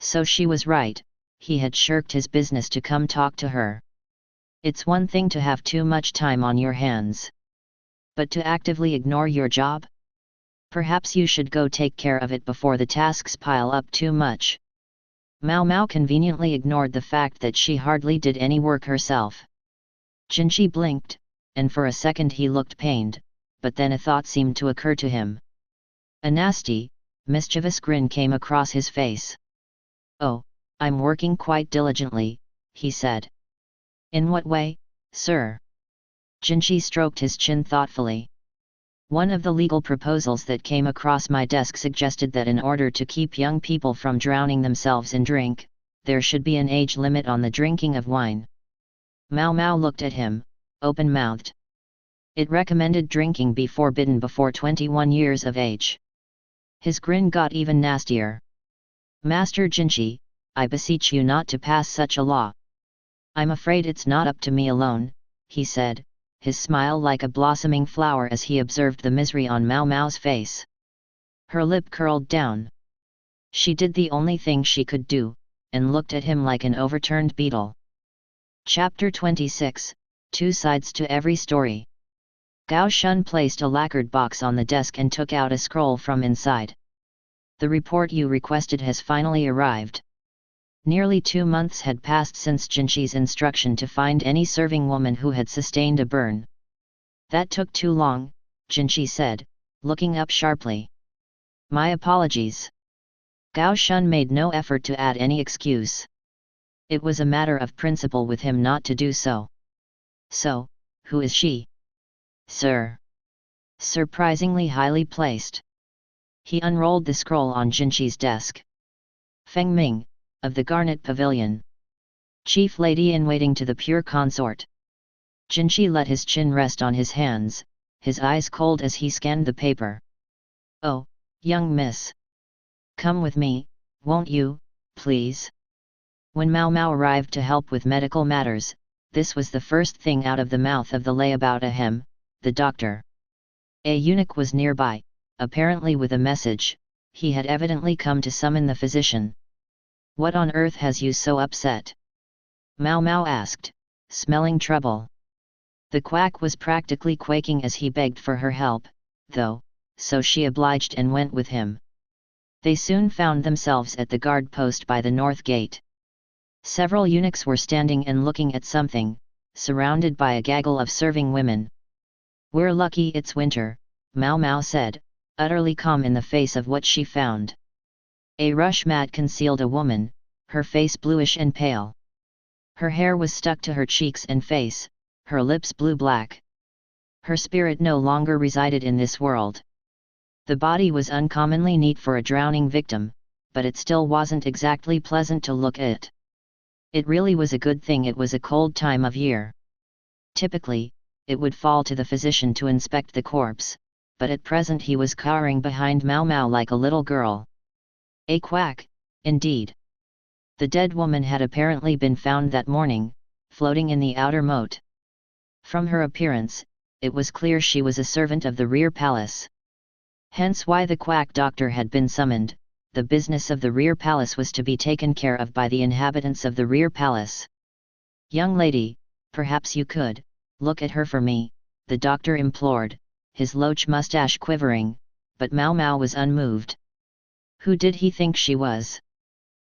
So she was right, he had shirked his business to come talk to her. It's one thing to have too much time on your hands. But to actively ignore your job? Perhaps you should go take care of it before the tasks pile up too much. Mao Mao conveniently ignored the fact that she hardly did any work herself. Jinshi blinked, and for a second he looked pained, but then a thought seemed to occur to him. A nasty, mischievous grin came across his face. Oh, I'm working quite diligently, he said. In what way, sir? Jinshi stroked his chin thoughtfully. One of the legal proposals that came across my desk suggested that in order to keep young people from drowning themselves in drink, there should be an age limit on the drinking of wine. Mao Mao looked at him, open-mouthed. It recommended drinking be forbidden before 21 years of age. His grin got even nastier. Master Jinshi, I beseech you not to pass such a law. I'm afraid it's not up to me alone, he said, his smile like a blossoming flower as he observed the misery on Mao Mao's face. Her lip curled down. She did the only thing she could do, and looked at him like an overturned beetle. Chapter 26, Two Sides to Every Story. Gao Shun placed a lacquered box on the desk and took out a scroll from inside. The report you requested has finally arrived. Nearly 2 months had passed since Jinshi's instruction to find any serving woman who had sustained a burn. That took too long, Jinshi said, looking up sharply. My apologies. Gao Shun made no effort to add any excuse. It was a matter of principle with him not to do so. So, who is she? Sir. Surprisingly highly placed. He unrolled the scroll on Jinshi's desk. Feng Ming, of the Garnet Pavilion. Chief Lady-in-Waiting to the Pure Consort. Jinshi let his chin rest on his hands, his eyes cold as he scanned the paper. Oh, young miss. Come with me, won't you, please? When Mao Mao arrived to help with medical matters, this was the first thing out of the mouth of the layabout ahem, the doctor. A eunuch was nearby, apparently with a message. He had evidently come to summon the physician. What on earth has you so upset? Mao Mao asked, smelling trouble. The quack was practically quaking as he begged for her help, though, so she obliged and went with him. They soon found themselves at the guard post by the north gate. Several eunuchs were standing and looking at something, surrounded by a gaggle of serving women. We're lucky it's winter, Mao Mao said, utterly calm in the face of what she found. A rush mat concealed a woman, her face bluish and pale. Her hair was stuck to her cheeks and face, her lips blue-black. Her spirit no longer resided in this world. The body was uncommonly neat for a drowning victim, but it still wasn't exactly pleasant to look at. It really was a good thing it was a cold time of year. Typically, it would fall to the physician to inspect the corpse, but at present he was cowering behind Mao Mao like a little girl. A quack, indeed. The dead woman had apparently been found that morning, floating in the outer moat. From her appearance, it was clear she was a servant of the rear palace. Hence why the quack doctor had been summoned. The business of the rear palace was to be taken care of by the inhabitants of the rear palace. "Young lady, perhaps you could look at her for me," the doctor implored, his loach mustache quivering, but Mao Mao was unmoved. Who did he think she was?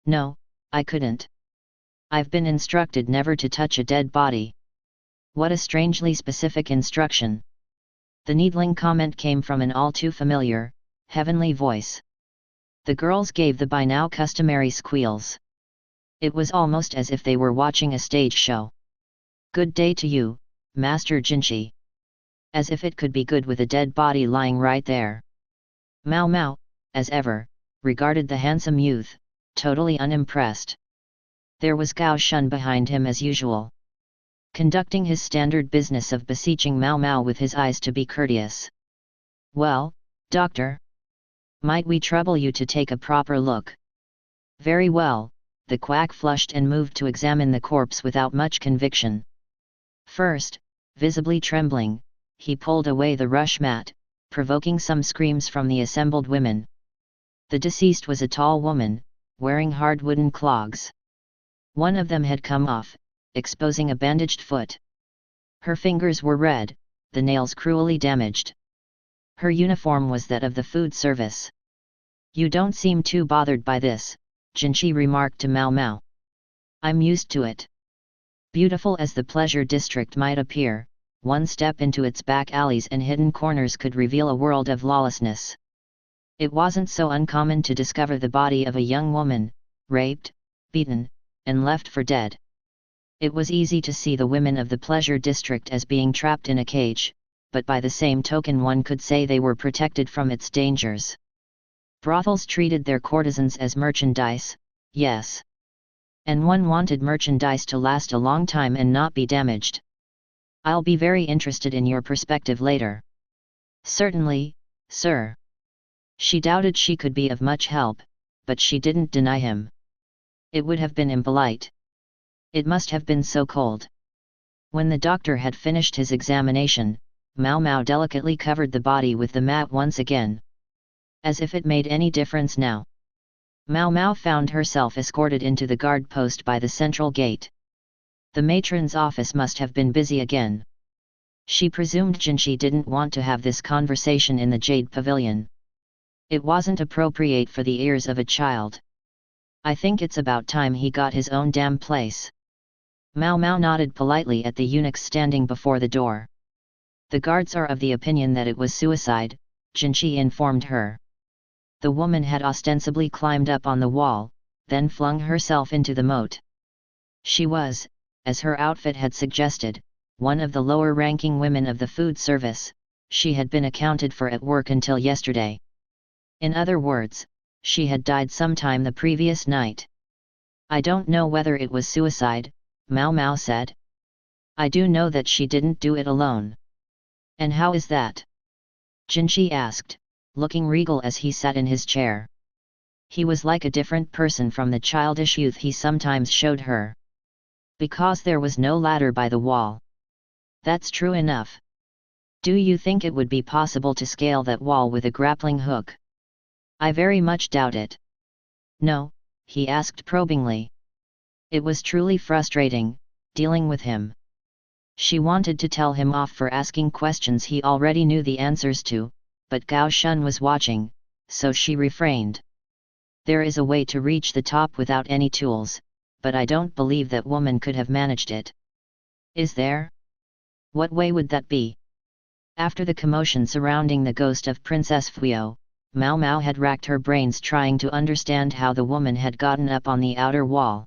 "No, I couldn't. I've been instructed never to touch a dead body." What a strangely specific instruction. The needling comment came from an all too familiar, heavenly voice. The girls gave the by now customary squeals. It was almost as if they were watching a stage show. "Good day to you, Master Jinshi." As if it could be good with a dead body lying right there. Mao Mao, as ever, regarded the handsome youth, totally unimpressed. There was Gao Shun behind him as usual, conducting his standard business of beseeching Mao Mao with his eyes to be courteous. "Well, doctor? Might we trouble you to take a proper look?" "Very well." The quack flushed and moved to examine the corpse without much conviction. First, visibly trembling, he pulled away the rush mat, provoking some screams from the assembled women. The deceased was a tall woman, wearing hard wooden clogs. One of them had come off, exposing a bandaged foot. Her fingers were red, the nails cruelly damaged. Her uniform was that of the food service. "You don't seem too bothered by this," Jinshi remarked to Mao Mao. "I'm used to it." Beautiful as the pleasure district might appear, one step into its back alleys and hidden corners could reveal a world of lawlessness. It wasn't so uncommon to discover the body of a young woman, raped, beaten, and left for dead. It was easy to see the women of the pleasure district as being trapped in a cage, but by the same token one could say they were protected from its dangers. Brothels treated their courtesans as merchandise, yes. And one wanted merchandise to last a long time and not be damaged. "I'll be very interested in your perspective later." "Certainly, sir." She doubted she could be of much help, but she didn't deny him. It would have been impolite. It must have been so cold. When the doctor had finished his examination, Mao Mao delicately covered the body with the mat once again. As if it made any difference now. Mao Mao found herself escorted into the guard post by the central gate. The matron's office must have been busy again. She presumed Jinshi didn't want to have this conversation in the Jade Pavilion. It wasn't appropriate for the ears of a child. "I think it's about time he got his own damn place." Mao Mao nodded politely at the eunuchs standing before the door. "The guards are of the opinion that it was suicide," Jinshi informed her. The woman had ostensibly climbed up on the wall, then flung herself into the moat. She was, as her outfit had suggested, one of the lower-ranking women of the food service. She had been accounted for at work until yesterday. In other words, she had died sometime the previous night. "I don't know whether it was suicide," Mao Mao said. "I do know that she didn't do it alone." "And how is that?" Jinshi asked, looking regal as he sat in his chair. He was like a different person from the childish youth he sometimes showed her. "Because there was no ladder by the wall." "That's true enough. Do you think it would be possible to scale that wall with a grappling hook?" "I very much doubt it." "No?" he asked probingly. It was truly frustrating, dealing with him. She wanted to tell him off for asking questions he already knew the answers to, but Gao Shun was watching, so she refrained. "There is a way to reach the top without any tools, but I don't believe that woman could have managed it." "Is there? What way would that be?" After the commotion surrounding the ghost of Princess Fuyo, Mao Mao had racked her brains trying to understand how the woman had gotten up on the outer wall.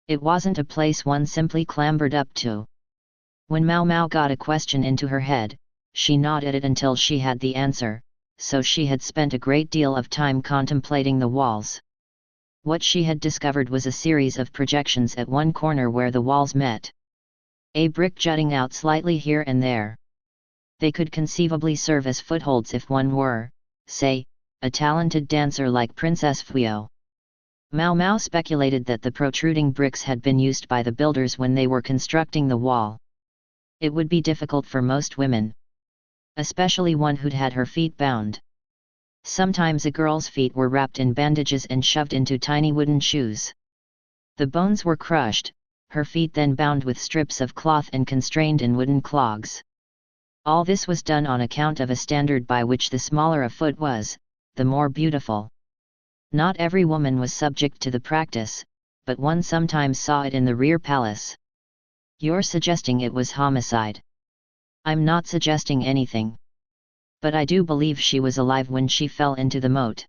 It wasn't a place one simply clambered up to. When Mao Mao got a question into her head, she gnawed at it until she had the answer, so she had spent a great deal of time contemplating the walls. What she had discovered was a series of projections at one corner where the walls met. A brick jutting out slightly here and there. They could conceivably serve as footholds if one were, say, a talented dancer like Princess Fuyo. Mao Mao speculated that the protruding bricks had been used by the builders when they were constructing the wall. It would be difficult for most women, especially one who'd had her feet bound. Sometimes a girl's feet were wrapped in bandages and shoved into tiny wooden shoes. The bones were crushed, her feet then bound with strips of cloth and constrained in wooden clogs. All this was done on account of a standard by which the smaller a foot was, the more beautiful. Not every woman was subject to the practice, but one sometimes saw it in the rear palace. You're suggesting it was homicide? I'm not suggesting anything. But I do believe she was alive when she fell into the moat.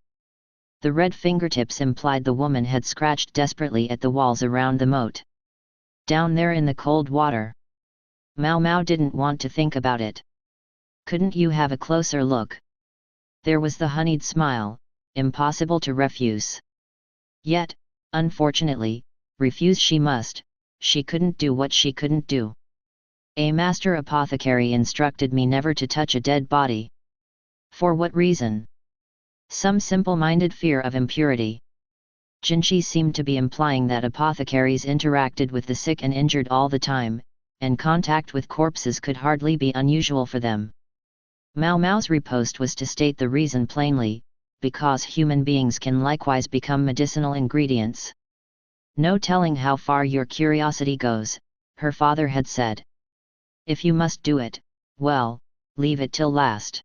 The red fingertips implied the woman had scratched desperately at the walls around the moat. Down there in the cold water. Mao Mao didn't want to think about it. Couldn't you have a closer look? There was the honeyed smile, impossible to refuse. Yet, unfortunately, refuse she must. She couldn't do what she couldn't do. A master apothecary instructed me never to touch a dead body. For what reason? Some simple-minded fear of impurity. Jinchi seemed to be implying that apothecaries interacted with the sick and injured all the time, and contact with corpses could hardly be unusual for them. Mao Mao's riposte was to state the reason plainly, because human beings can likewise become medicinal ingredients. No telling how far your curiosity goes, her father had said. If you must do it, well, leave it till last.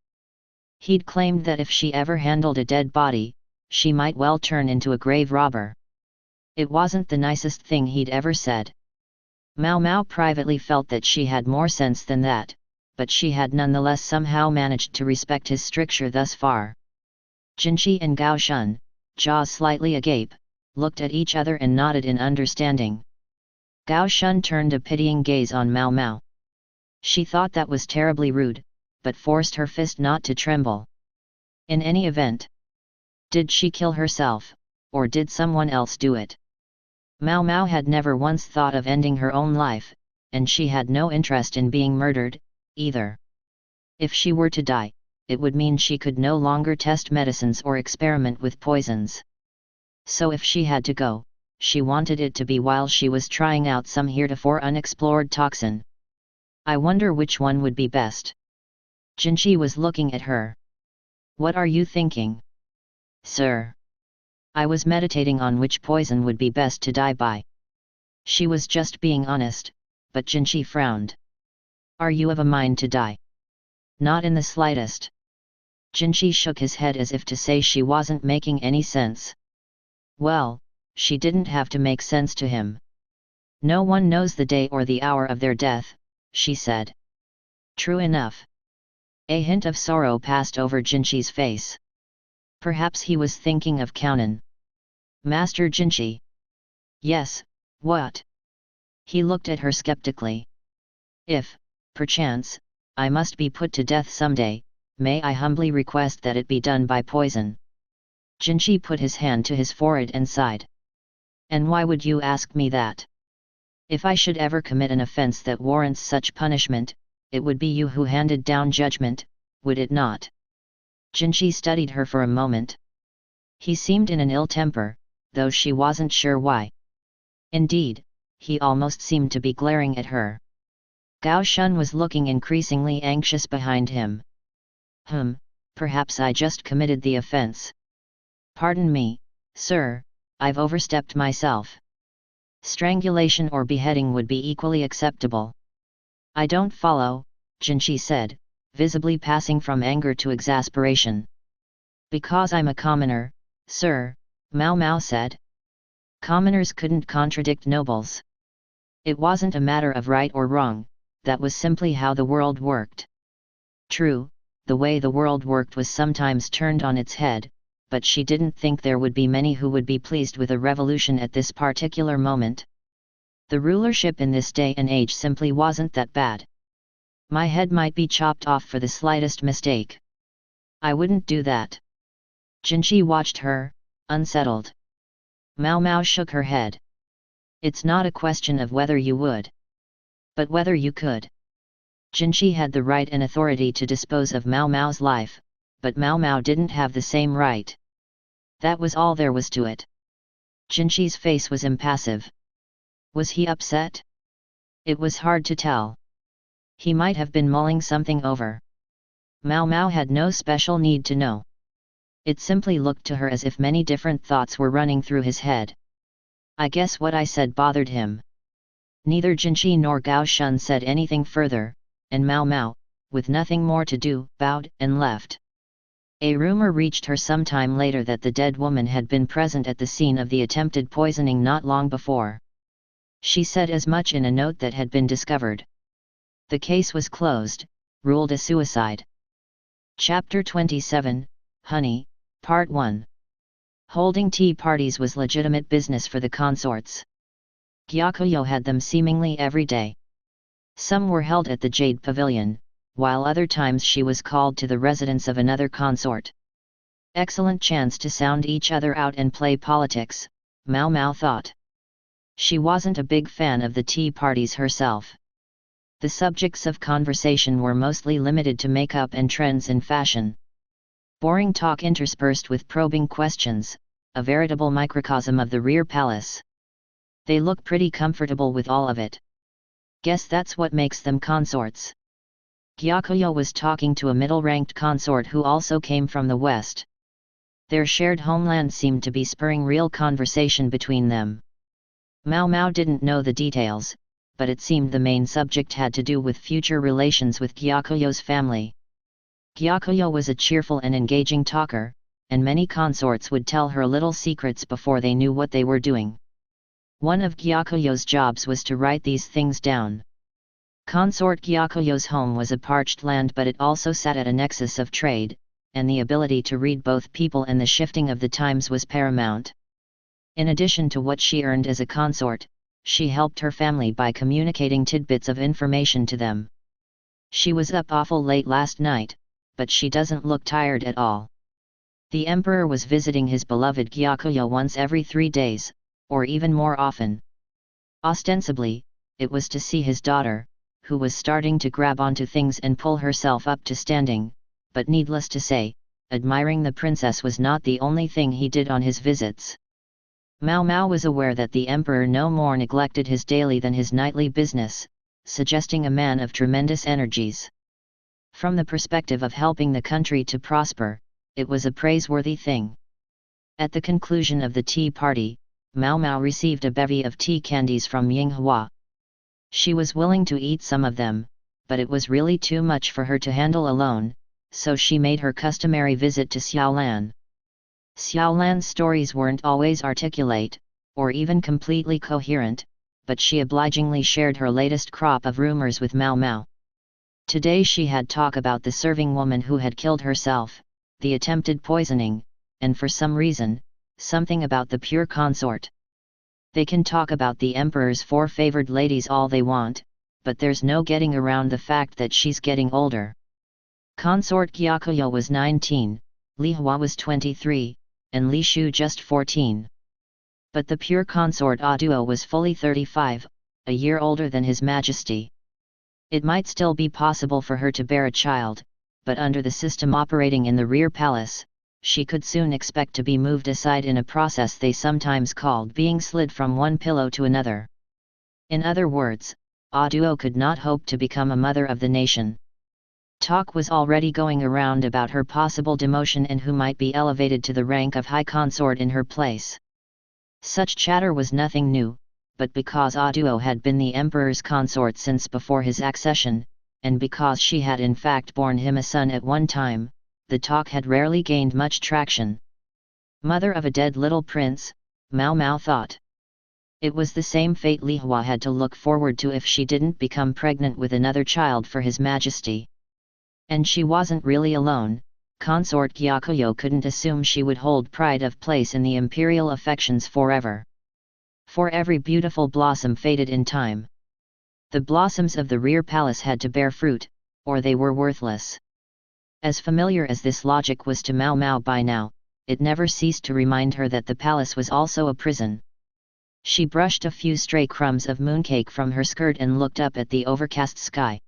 He'd claimed that if she ever handled a dead body, she might well turn into a grave robber. It wasn't the nicest thing he'd ever said. Mao Mao privately felt that she had more sense than that, but she had nonetheless somehow managed to respect his stricture thus far. Jinchi and Gao Shun, jaws slightly agape, looked at each other and nodded in understanding. Gao Shun turned a pitying gaze on Mao Mao. She thought that was terribly rude, but forced her fist not to tremble. In any event, did she kill herself, or did someone else do it? Mao Mao had never once thought of ending her own life, and she had no interest in being murdered, either. If she were to die, it would mean she could no longer test medicines or experiment with poisons. So if she had to go, she wanted it to be while she was trying out some heretofore unexplored toxin. I wonder which one would be best. Jinchi was looking at her. What are you thinking? Sir. I was meditating on which poison would be best to die by. She was just being honest, but Jinchi frowned. Are you of a mind to die? Not in the slightest. Jinchi shook his head as if to say she wasn't making any sense. Well, she didn't have to make sense to him. No one knows the day or the hour of their death, she said. True enough. A hint of sorrow passed over Jinchi's face. Perhaps he was thinking of Kounan. Master Jinchi. Yes, what? He looked at her skeptically. If, perchance, I must be put to death someday, may I humbly request that it be done by poison? Jinchi put his hand to his forehead and sighed. And why would you ask me that? If I should ever commit an offense that warrants such punishment, it would be you who handed down judgment, would it not? Jinchi studied her for a moment. He seemed in an ill temper, though she wasn't sure why. Indeed, he almost seemed to be glaring at her. Gao Shun was looking increasingly anxious behind him. Perhaps I just committed the offense. Pardon me, sir, I've overstepped myself. Strangulation or beheading would be equally acceptable. I don't follow, Jinchi said, visibly passing from anger to exasperation. Because I'm a commoner, sir, Mao Mao said. Commoners couldn't contradict nobles. It wasn't a matter of right or wrong, that was simply how the world worked. True, the way the world worked was sometimes turned on its head, but she didn't think there would be many who would be pleased with a revolution at this particular moment. The rulership in this day and age simply wasn't that bad. My head might be chopped off for the slightest mistake. I wouldn't do that. Jinchi watched her, unsettled. Mao Mao shook her head. It's not a question of whether you would, but whether you could. Jinchi had the right and authority to dispose of Mao Mao's life, but Mao Mao didn't have the same right. That was all there was to it. Jinchi's face was impassive. Was he upset? It was hard to tell. He might have been mulling something over. Mao Mao had no special need to know. It simply looked to her as if many different thoughts were running through his head. I guess what I said bothered him. Neither Jinchi nor Gao Shun said anything further, and Mao Mao, with nothing more to do, bowed and left. A rumor reached her some time later that the dead woman had been present at the scene of the attempted poisoning not long before. She said as much in a note that had been discovered. The case was closed, ruled a suicide. Chapter 27, Honey, Part 1. Holding tea parties was legitimate business for the consorts. Gyakuyo had them seemingly every day. Some were held at the Jade Pavilion, while other times she was called to the residence of another consort. Excellent chance to sound each other out and play politics, Mao Mao thought. She wasn't a big fan of the tea parties herself. The subjects of conversation were mostly limited to makeup and trends in fashion. Boring talk interspersed with probing questions, a veritable microcosm of the rear palace. They look pretty comfortable with all of it. Guess that's what makes them consorts. Gyakuyo was talking to a middle-ranked consort who also came from the west. Their shared homeland seemed to be spurring real conversation between them. Mao Mao didn't know the details, but it seemed the main subject had to do with future relations with Gyakuyo's family. Gyakuyo was a cheerful and engaging talker, and many consorts would tell her little secrets before they knew what they were doing. One of Gyakuyo's jobs was to write these things down. Consort Gyakuyo's home was a parched land, but it also sat at a nexus of trade, and the ability to read both people and the shifting of the times was paramount. In addition to what she earned as a consort, she helped her family by communicating tidbits of information to them. She was up awful late last night, but she doesn't look tired at all. The emperor was visiting his beloved Gyakuyo once every 3 days, or even more often. Ostensibly, it was to see his daughter, who was starting to grab onto things and pull herself up to standing, but needless to say, admiring the princess was not the only thing he did on his visits. Mao Mao was aware that the emperor no more neglected his daily than his nightly business, suggesting a man of tremendous energies. From the perspective of helping the country to prosper, it was a praiseworthy thing. At the conclusion of the tea party, Mao Mao received a bevy of tea candies from Yinghua. She was willing to eat some of them, but it was really too much for her to handle alone, so she made her customary visit to Xiaolan. Xiaolan's stories weren't always articulate, or even completely coherent, but she obligingly shared her latest crop of rumors with Mao Mao. Today she had talk about the serving woman who had killed herself, the attempted poisoning, and for some reason, something about the pure consort. They can talk about the emperor's 4 favored ladies all they want, but there's no getting around the fact that she's getting older. Consort Gyakuyo was 19, Li Hua was 23, and Li Shu just 14. But the pure consort Aduo was fully 35, a year older than His Majesty. It might still be possible for her to bear a child, but under the system operating in the rear palace, she could soon expect to be moved aside in a process they sometimes called being slid from one pillow to another. In other words, Aduo could not hope to become a mother of the nation. Talk was already going around about her possible demotion and who might be elevated to the rank of high consort in her place. Such chatter was nothing new, but because Aduo had been the emperor's consort since before his accession, and because she had in fact borne him a son at one time, the talk had rarely gained much traction. Mother of a dead little prince, Mao Mao thought. It was the same fate Li Hua had to look forward to if she didn't become pregnant with another child for His Majesty. And she wasn't really alone. Consort Gyakuyo couldn't assume she would hold pride of place in the imperial affections forever. For every beautiful blossom faded in time. The blossoms of the rear palace had to bear fruit, or they were worthless. As familiar as this logic was to Mao Mao by now, it never ceased to remind her that the palace was also a prison. She brushed a few stray crumbs of mooncake from her skirt and looked up at the overcast sky.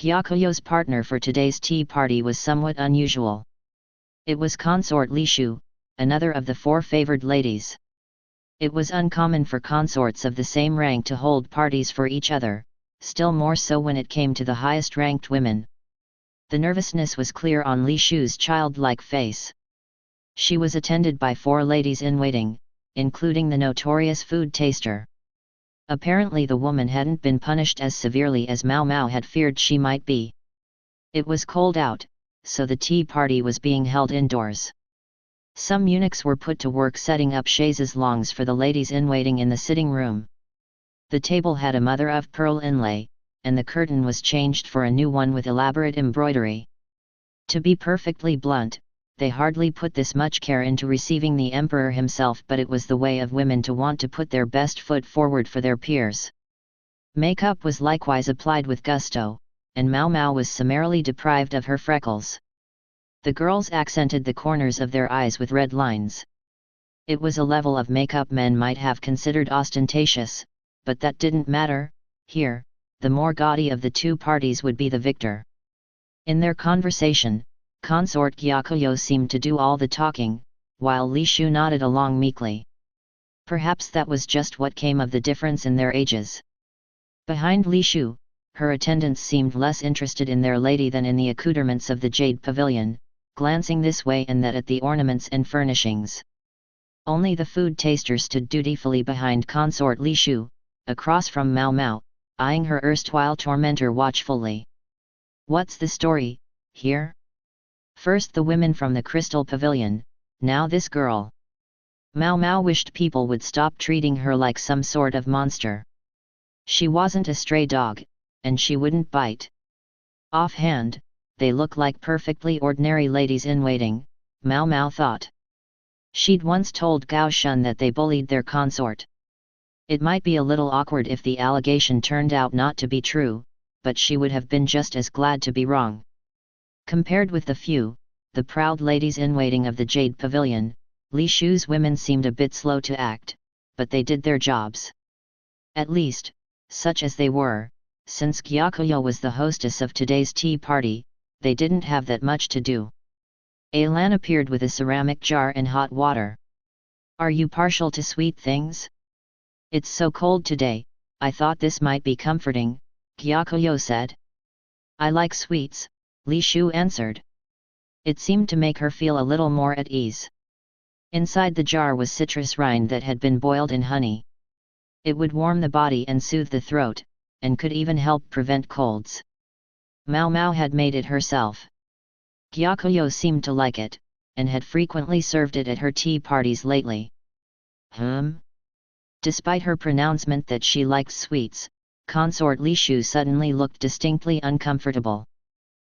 Gyakuyo's partner for today's tea party was somewhat unusual. It was consort Li Shu, another of the 4 favored ladies. It was uncommon for consorts of the same rank to hold parties for each other, still more so when it came to the highest-ranked women. The nervousness was clear on Li Shu's childlike face. She was attended by 4 ladies-in-waiting, including the notorious food taster. Apparently the woman hadn't been punished as severely as Mao Mao had feared she might be. It was cold out, so the tea party was being held indoors. Some eunuchs were put to work setting up chaises longs for the ladies-in-waiting in the sitting room. The table had a mother-of-pearl inlay, and the curtain was changed for a new one with elaborate embroidery. To be perfectly blunt, they hardly put this much care into receiving the emperor himself, but it was the way of women to want to put their best foot forward for their peers. Makeup was likewise applied with gusto, and Mao Mao was summarily deprived of her freckles. The girls accented the corners of their eyes with red lines. It was a level of makeup men might have considered ostentatious, but that didn't matter. Here, the more gaudy of the 2 parties would be the victor. In their conversation, consort Gyakuyo seemed to do all the talking, while Li Shu nodded along meekly. Perhaps that was just what came of the difference in their ages. Behind Li Shu, her attendants seemed less interested in their lady than in the accoutrements of the Jade Pavilion, glancing this way and that at the ornaments and furnishings. Only the food taster stood dutifully behind consort Li Shu, across from Mao Mao, eyeing her erstwhile tormentor watchfully. "What's the story, here? First the women from the Crystal Pavilion, now this girl." Mao Mao wished people would stop treating her like some sort of monster. She wasn't a stray dog, and she wouldn't bite. Offhand, they look like perfectly ordinary ladies-in-waiting, Mao Mao thought. She'd once told Gao Shun that they bullied their consort. It might be a little awkward if the allegation turned out not to be true, but she would have been just as glad to be wrong. Compared with the proud ladies-in-waiting of the Jade Pavilion, Li Shu's women seemed a bit slow to act, but they did their jobs. At least, such as they were, since Gyakuyo was the hostess of today's tea party, they didn't have that much to do. Alan appeared with a ceramic jar and hot water. "Are you partial to sweet things? It's so cold today, I thought this might be comforting," Gyakuyo said. "I like sweets," Li Shu answered. It seemed to make her feel a little more at ease. Inside the jar was citrus rind that had been boiled in honey. It would warm the body and soothe the throat, and could even help prevent colds. Mao Mao had made it herself. Gyakuyo seemed to like it, and had frequently served it at her tea parties lately. Despite her pronouncement that she liked sweets, consort Li Shu suddenly looked distinctly uncomfortable.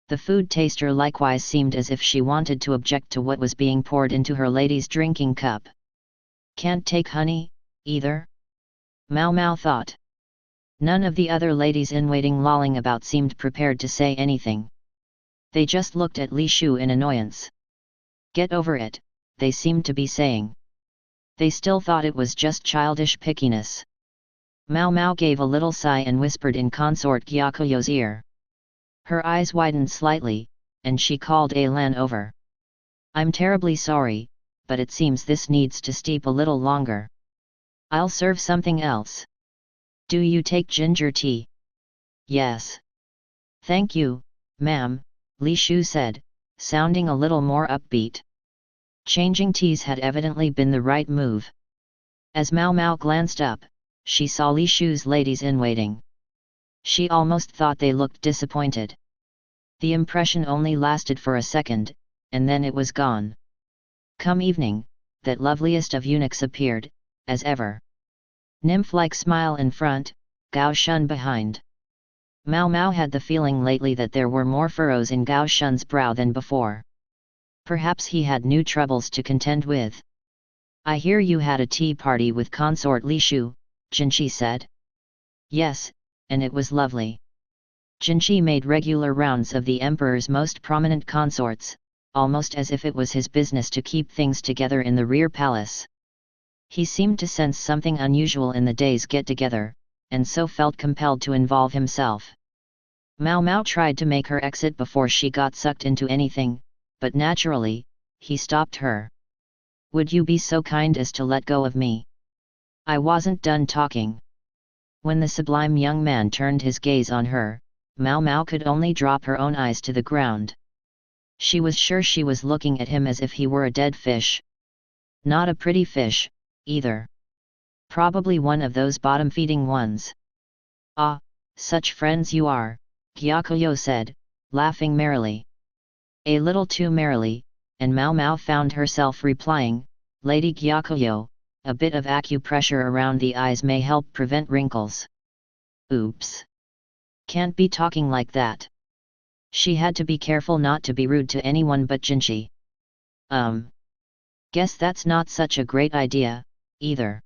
The food taster likewise seemed as if she wanted to object to what was being poured into her lady's drinking cup. "Can't take honey, either?" Mao Mao thought. None of the other ladies-in-waiting lolling about seemed prepared to say anything. They just looked at Li Shu in annoyance. "Get over it," they seemed to be saying. They still thought it was just childish pickiness. Mao Mao gave a little sigh and whispered in consort Gyakuyo's ear. Her eyes widened slightly, and she called Alan over. "I'm terribly sorry, but it seems this needs to steep a little longer. I'll serve something else. Do you take ginger tea?" "Yes. Thank you, ma'am," Li Shu said, sounding a little more upbeat. Changing teas had evidently been the right move. As Mao Mao glanced up, she saw Li Shu's ladies-in-waiting. She almost thought they looked disappointed. The impression only lasted for a second, and then it was gone. Come evening, that loveliest of eunuchs appeared, as ever. Nymph-like smile in front, Gao Shun behind. Mao Mao had the feeling lately that there were more furrows in Gao Shun's brow than before. Perhaps he had new troubles to contend with. "I hear you had a tea party with consort Li Shu," Jinchi said. "Yes, and it was lovely." Jinchi made regular rounds of the emperor's most prominent consorts, almost as if it was his business to keep things together in the rear palace. He seemed to sense something unusual in the day's get-together, and so felt compelled to involve himself. Mao Mao tried to make her exit before she got sucked into anything, but naturally, he stopped her. "Would you be so kind as to let go of me?" I wasn't done talking. When the sublime young man turned his gaze on her, Mao Mao could only drop her own eyes to the ground. She was sure she was looking at him as if he were a dead fish. Not a pretty fish, either. Probably one of those bottom-feeding ones. Ah, such friends you are, Gyakuyo said, laughing merrily. A little too merrily, and Mao Mao found herself replying, Lady Gyakuyo, a bit of acupressure around the eyes may help prevent wrinkles. Oops. Can't be talking like that. She had to be careful not to be rude to anyone but Jinchi. Guess that's not such a great idea, either.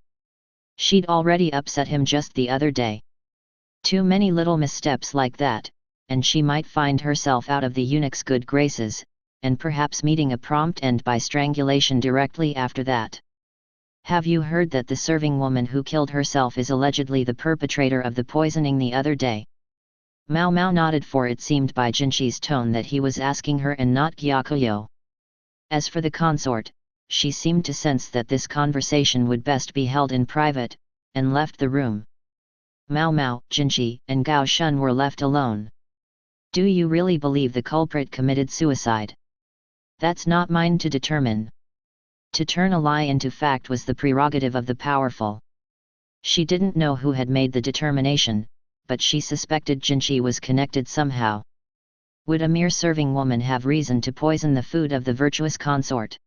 She'd already upset him just the other day. Too many little missteps like that, and she might find herself out of the eunuch's good graces, and perhaps meeting a prompt end by strangulation directly after that. Have you heard that the serving woman who killed herself is allegedly the perpetrator of the poisoning the other day? Mao Mao nodded, for it seemed by Jinchi's tone that he was asking her and not Gyakuyo. As for the consort, she seemed to sense that this conversation would best be held in private, and left the room. Mao Mao, Jinchi, and Gao Shun were left alone. Do you really believe the culprit committed suicide? That's not mine to determine. To turn a lie into fact was the prerogative of the powerful. She didn't know who had made the determination, but she suspected Jinchi was connected somehow. Would a mere serving woman have reason to poison the food of the virtuous consort?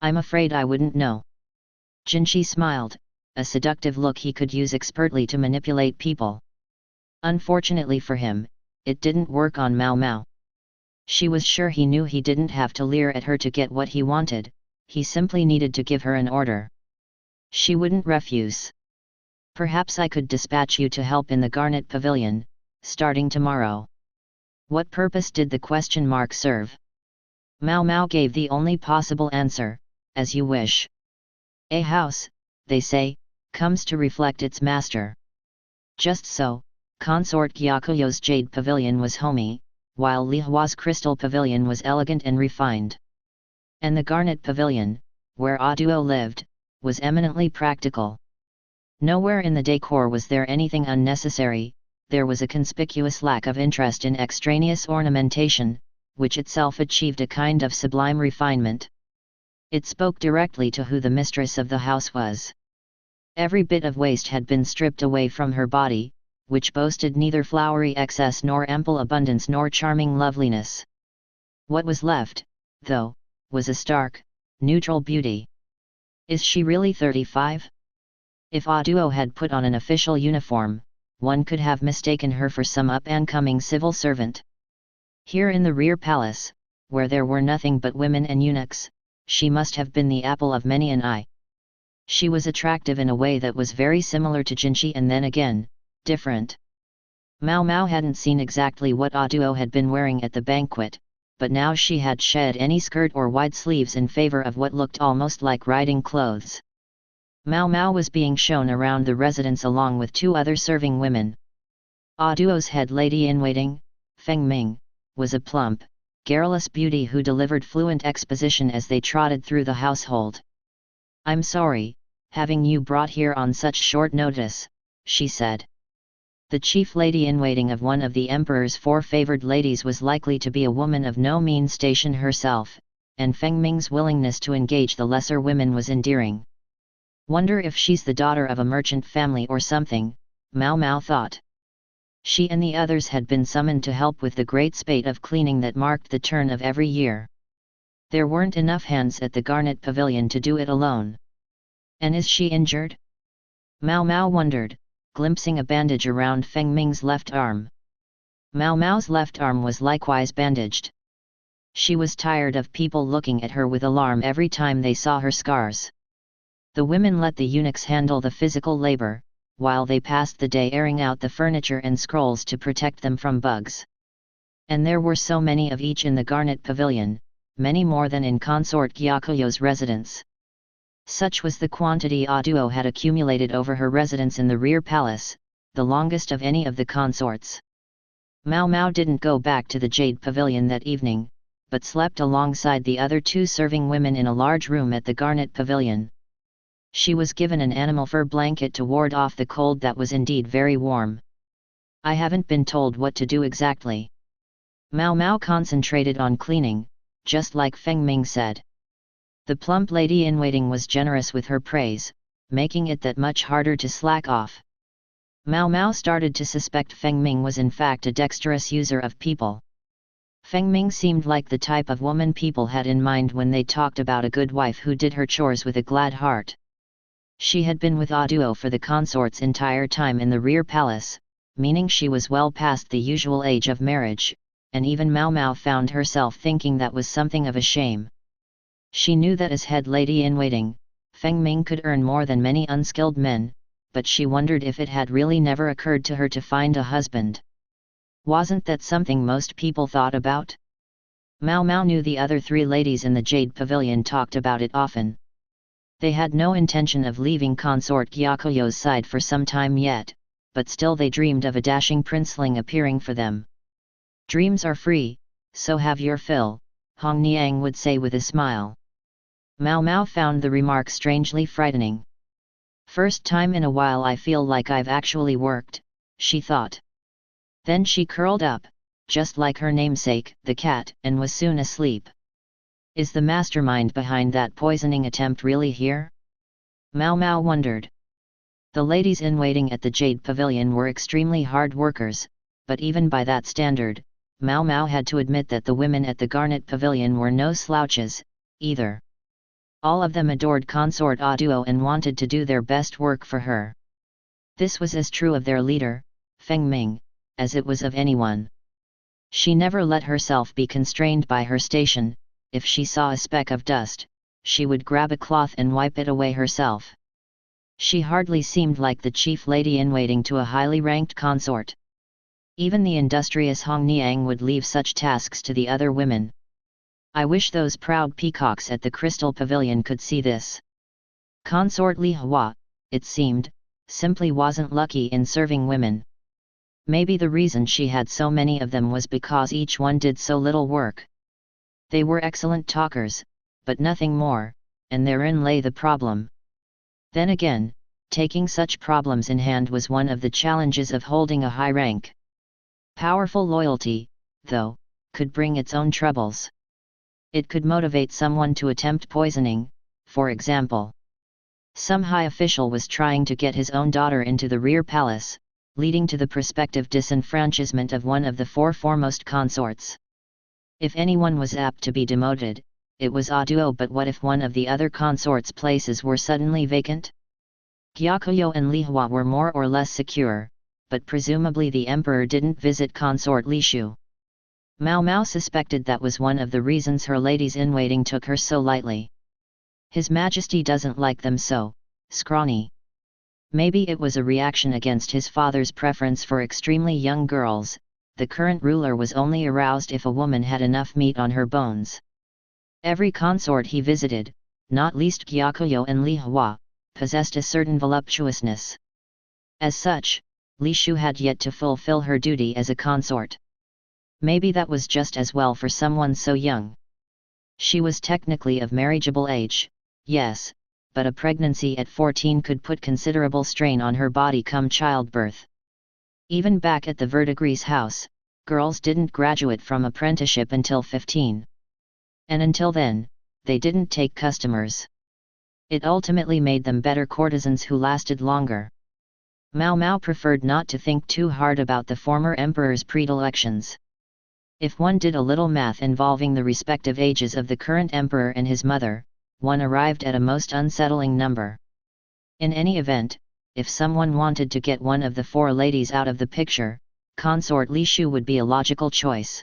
I'm afraid I wouldn't know. Jinchi smiled, a seductive look he could use expertly to manipulate people. Unfortunately for him, it didn't work on Mao Mao. She was sure he knew he didn't have to leer at her to get what he wanted, he simply needed to give her an order. She wouldn't refuse. Perhaps I could dispatch you to help in the Garnet Pavilion, starting tomorrow. What purpose did the question mark serve? Mao Mao gave the only possible answer, as you wish. A house, they say, comes to reflect its master. Just so, Consort Gyakuyo's Jade Pavilion was homey, while Li Hua's Crystal Pavilion was elegant and refined. And the Garnet Pavilion, where Aduo lived, was eminently practical. Nowhere in the decor was there anything unnecessary, there was a conspicuous lack of interest in extraneous ornamentation, which itself achieved a kind of sublime refinement. It spoke directly to who the mistress of the house was. Every bit of waste had been stripped away from her body, which boasted neither flowery excess nor ample abundance nor charming loveliness. What was left, though, was a stark, neutral beauty. Is she really 35? If Aduo had put on an official uniform, one could have mistaken her for some up-and-coming civil servant. Here in the rear palace, where there were nothing but women and eunuchs, she must have been the apple of many an eye. She was attractive in a way that was very similar to Jinchi and then again, different. Mao Mao hadn't seen exactly what Aduo had been wearing at the banquet, but now she had shed any skirt or wide sleeves in favor of what looked almost like riding clothes. Mao Mao was being shown around the residence along with two other serving women. Aduo's head lady-in-waiting, Feng Ming, was a plump, garrulous beauty who delivered fluent exposition as they trotted through the household. I'm sorry, having you brought here on such short notice, she said. The chief lady-in-waiting of one of the emperor's four favored ladies was likely to be a woman of no mean station herself, and Feng Ming's willingness to engage the lesser women was endearing. Wonder if she's the daughter of a merchant family or something, Mao Mao thought. She and the others had been summoned to help with the great spate of cleaning that marked the turn of every year. There weren't enough hands at the Garnet Pavilion to do it alone. And is she injured? Mao Mao wondered, glimpsing a bandage around Feng Ming's left arm. Mao Mao's left arm was likewise bandaged. She was tired of people looking at her with alarm every time they saw her scars. The women let the eunuchs handle the physical labor, while they passed the day airing out the furniture and scrolls to protect them from bugs. And there were so many of each in the Garnet Pavilion, many more than in Consort Gyakuyo's residence. Such was the quantity Aduo had accumulated over her residence in the rear palace, the longest of any of the consorts. Mao Mao didn't go back to the Jade Pavilion that evening, but slept alongside the other two serving women in a large room at the Garnet Pavilion. She was given an animal fur blanket to ward off the cold that was indeed very warm. I haven't been told what to do exactly. Mao Mao concentrated on cleaning, just like Feng Ming said. The plump lady-in-waiting was generous with her praise, making it that much harder to slack off. Mao Mao started to suspect Feng Ming was in fact a dexterous user of people. Feng Ming seemed like the type of woman people had in mind when they talked about a good wife who did her chores with a glad heart. She had been with Aduo for the consort's entire time in the rear palace, meaning she was well past the usual age of marriage, and even Mao Mao found herself thinking that was something of a shame. She knew that as head lady-in-waiting, Feng Ming could earn more than many unskilled men, but she wondered if it had really never occurred to her to find a husband. Wasn't that something most people thought about? Mao Mao knew the other three ladies in the Jade Pavilion talked about it often. They had no intention of leaving consort Gyakuyo's side for some time yet, but still they dreamed of a dashing princeling appearing for them. Dreams are free, so have your fill, Hong Niang would say with a smile. Mao Mao found the remark strangely frightening. First time in a while I feel like I've actually worked, she thought. Then she curled up, just like her namesake, the cat, and was soon asleep. Is the mastermind behind that poisoning attempt really here? Mao Mao wondered. The ladies-in-waiting at the Jade Pavilion were extremely hard workers, but even by that standard, Mao Mao had to admit that the women at the Garnet Pavilion were no slouches, either. All of them adored consort Aduo and wanted to do their best work for her. This was as true of their leader, Feng Ming, as it was of anyone. She never let herself be constrained by her station. If she saw a speck of dust, she would grab a cloth and wipe it away herself. She hardly seemed like the chief lady-in-waiting to a highly ranked consort. Even the industrious Hong Niang would leave such tasks to the other women. I wish those proud peacocks at the Crystal Pavilion could see this. Consort Li Hua, it seemed, simply wasn't lucky in serving women. Maybe the reason she had so many of them was because each one did so little work. They were excellent talkers, but nothing more, and therein lay the problem. Then again, taking such problems in hand was one of the challenges of holding a high rank. Powerful loyalty, though, could bring its own troubles. It could motivate someone to attempt poisoning, for example. Some high official was trying to get his own daughter into the rear palace, leading to the prospective disenfranchisement of one of the four foremost consorts. If anyone was apt to be demoted, it was Aduo, but what if one of the other consorts' places were suddenly vacant? Gyakuyo and Lihua were more or less secure, but presumably the emperor didn't visit consort Lishu. Mao Mao suspected that was one of the reasons her ladies-in-waiting took her so lightly. His Majesty doesn't like them so, scrawny. Maybe it was a reaction against his father's preference for extremely young girls. The current ruler was only aroused if a woman had enough meat on her bones. Every consort he visited, not least Gyakuyo and Lihua, possessed a certain voluptuousness. As such, Lishu had yet to fulfill her duty as a consort. Maybe that was just as well for someone so young. She was technically of marriageable age, yes, but a pregnancy at 14 could put considerable strain on her body come childbirth. Even back at the Verdigris house, girls didn't graduate from apprenticeship until 15. And until then, they didn't take customers. It ultimately made them better courtesans who lasted longer. Mao Mao preferred not to think too hard about the former emperor's predilections. If one did a little math involving the respective ages of the current emperor and his mother, one arrived at a most unsettling number. In any event, if someone wanted to get one of the four ladies out of the picture, consort Lishu would be a logical choice.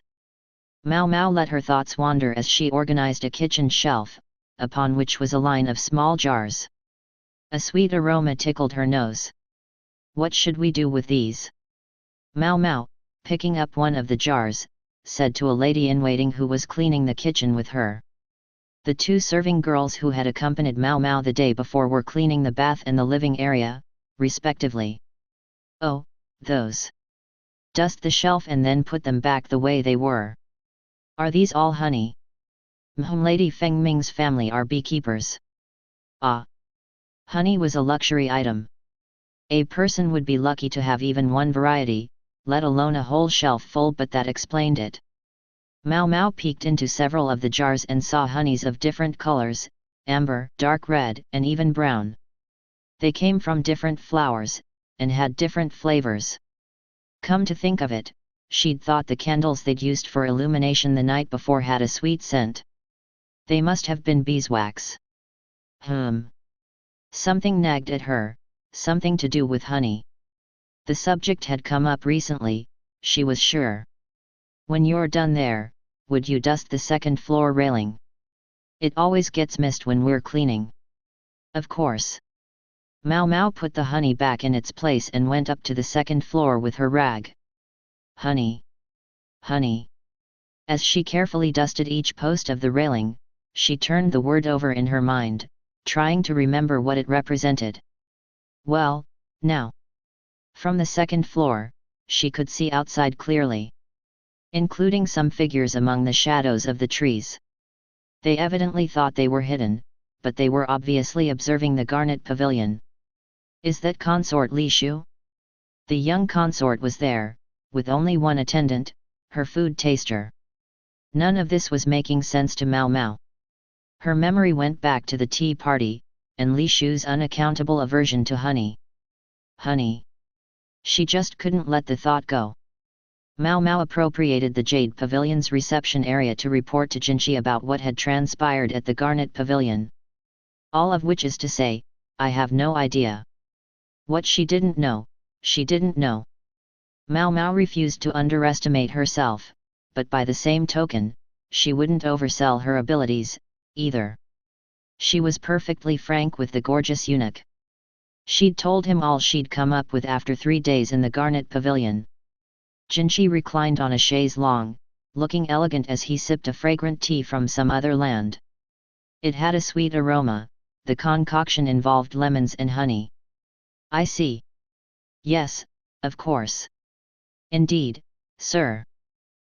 Mao Mao let her thoughts wander as she organized a kitchen shelf, upon which was a line of small jars. A sweet aroma tickled her nose. What should we do with these? Mao Mao, picking up one of the jars, said to a lady-in-waiting who was cleaning the kitchen with her. The two serving girls who had accompanied Mao Mao the day before were cleaning the bath and the living area, respectively. Oh, those. Dust the shelf and then put them back the way they were. Are these all honey? Lady Feng Ming's family are beekeepers. Ah. Honey was a luxury item. A person would be lucky to have even one variety, let alone a whole shelf full, but that explained it. Mao Mao peeked into several of the jars and saw honeys of different colors, amber, dark red, and even brown. They came from different flowers, and had different flavors. Come to think of it, she'd thought the candles they'd used for illumination the night before had a sweet scent. They must have been beeswax. Something nagged at her, something to do with honey. The subject had come up recently, she was sure. When you're done there, would you dust the second floor railing? It always gets missed when we're cleaning. Of course. Mao Mao put the honey back in its place and went up to the second floor with her rag. Honey. Honey. As she carefully dusted each post of the railing, she turned the word over in her mind, trying to remember what it represented. Well, now. From the second floor, she could see outside clearly, including some figures among the shadows of the trees. They evidently thought they were hidden, but they were obviously observing the garnet pavilion. Is that consort Li Shu? The young consort was there, with only one attendant, her food taster. None of this was making sense to Mao Mao. Her memory went back to the tea party, and Li Shu's unaccountable aversion to honey. Honey. She just couldn't let the thought go. Mao Mao appropriated the Jade Pavilion's reception area to report to Jinchi about what had transpired at the Garnet Pavilion. All of which is to say, I have no idea. What she didn't know, she didn't know. Mao Mao refused to underestimate herself, but by the same token, she wouldn't oversell her abilities, either. She was perfectly frank with the gorgeous eunuch. She'd told him all she'd come up with after 3 days in the Garnet Pavilion. Jinchi reclined on a chaise longue, looking elegant as he sipped a fragrant tea from some other land. It had a sweet aroma, the concoction involved lemons and honey. I see. Yes, of course. Indeed, sir.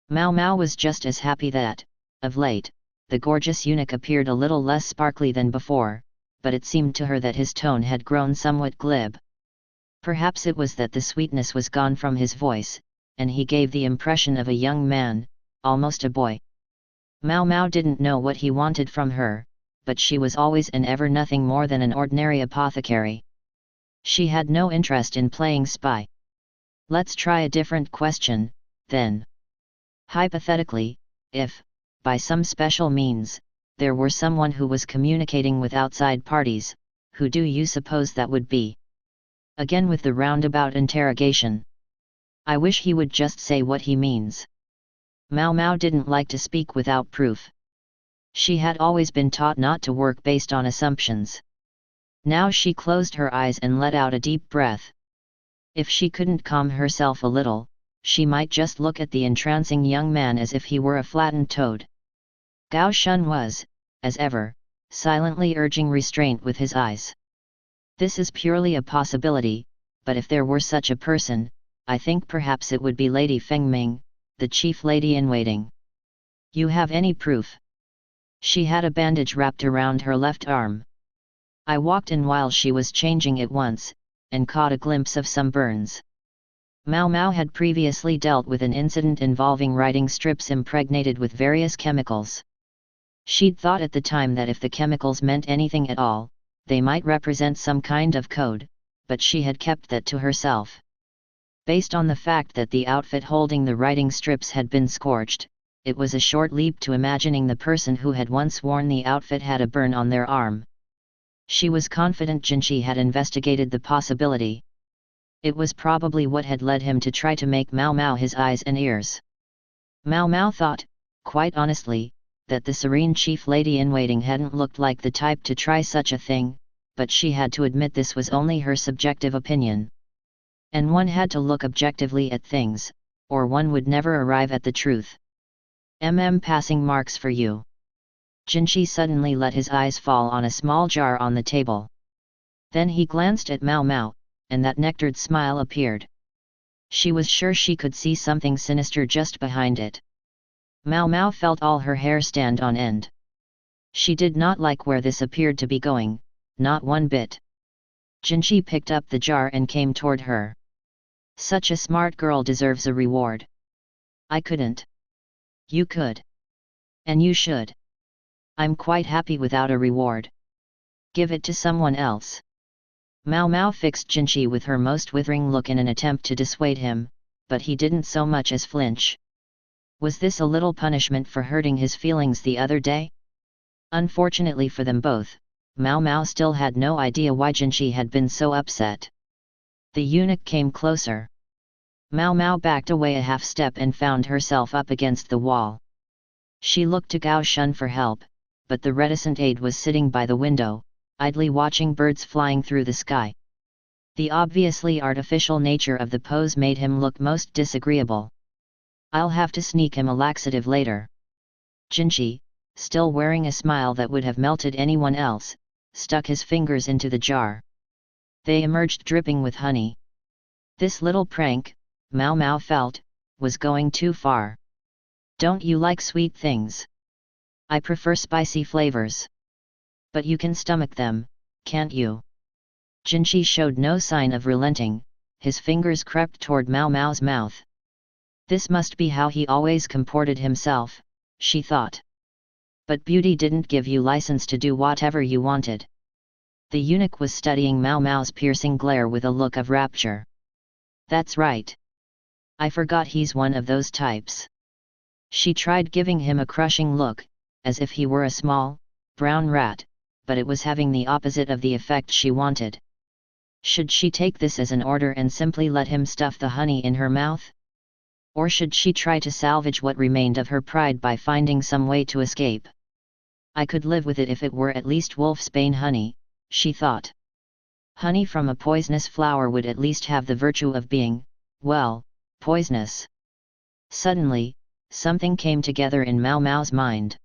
Mao Mao was just as happy that, of late, the gorgeous eunuch appeared a little less sparkly than before, but it seemed to her that his tone had grown somewhat glib. Perhaps it was that the sweetness was gone from his voice, and he gave the impression of a young man, almost a boy. Mao Mao didn't know what he wanted from her, but she was always and ever nothing more than an ordinary apothecary. She had no interest in playing spy. Let's try a different question, then. Hypothetically, if, by some special means, there were someone who was communicating with outside parties, who do you suppose that would be? Again with the roundabout interrogation. I wish he would just say what he means. Mao Mao didn't like to speak without proof. She had always been taught not to work based on assumptions. Now she closed her eyes and let out a deep breath. If she couldn't calm herself a little, she might just look at the entrancing young man as if he were a flattened toad. Gao Shun was, as ever, silently urging restraint with his eyes. This is purely a possibility, but if there were such a person, I think perhaps it would be Lady Fengming, the chief lady-in-waiting. You have any proof? She had a bandage wrapped around her left arm. I walked in while she was changing it once, and caught a glimpse of some burns. Mao Mao had previously dealt with an incident involving writing strips impregnated with various chemicals. She'd thought at the time that if the chemicals meant anything at all, they might represent some kind of code, but she had kept that to herself. Based on the fact that the outfit holding the writing strips had been scorched, it was a short leap to imagining the person who had once worn the outfit had a burn on their arm. She was confident Jinchi had investigated the possibility. It was probably what had led him to try to make Mao Mao his eyes and ears. Mao Mao thought, quite honestly, that the serene chief lady-in-waiting hadn't looked like the type to try such a thing, but she had to admit this was only her subjective opinion. And one had to look objectively at things, or one would never arrive at the truth. Passing marks for you. Jinchi suddenly let his eyes fall on a small jar on the table. Then he glanced at Mao Mao, and that nectared smile appeared. She was sure she could see something sinister just behind it. Mao Mao felt all her hair stand on end. She did not like where this appeared to be going, not one bit. Jinchi picked up the jar and came toward her. Such a smart girl deserves a reward. I couldn't. You could. And you should. I'm quite happy without a reward. Give it to someone else. Mao Mao fixed Jinchi with her most withering look in an attempt to dissuade him, but he didn't so much as flinch. Was this a little punishment for hurting his feelings the other day? Unfortunately for them both, Mao Mao still had no idea why Jinchi had been so upset. The eunuch came closer. Mao Mao backed away a half step and found herself up against the wall. She looked to Gao Shun for help, but the reticent aide was sitting by the window, idly watching birds flying through the sky. The obviously artificial nature of the pose made him look most disagreeable. I'll have to sneak him a laxative later. Jinchi, still wearing a smile that would have melted anyone else, stuck his fingers into the jar. They emerged dripping with honey. This little prank, Mao Mao felt, was going too far. Don't you like sweet things? I prefer spicy flavors. But you can stomach them, can't you? Jinchi showed no sign of relenting, his fingers crept toward Mao Mao's mouth. This must be how he always comported himself, she thought. But beauty didn't give you license to do whatever you wanted. The eunuch was studying Mao Mao's piercing glare with a look of rapture. That's right. I forgot he's one of those types. She tried giving him a crushing look, as if he were a small, brown rat, but it was having the opposite of the effect she wanted. Should she take this as an order and simply let him stuff the honey in her mouth? Or should she try to salvage what remained of her pride by finding some way to escape? I could live with it if it were at least wolfsbane honey, she thought. Honey from a poisonous flower would at least have the virtue of being, well, poisonous. Suddenly, something came together in Mao Mao's mind.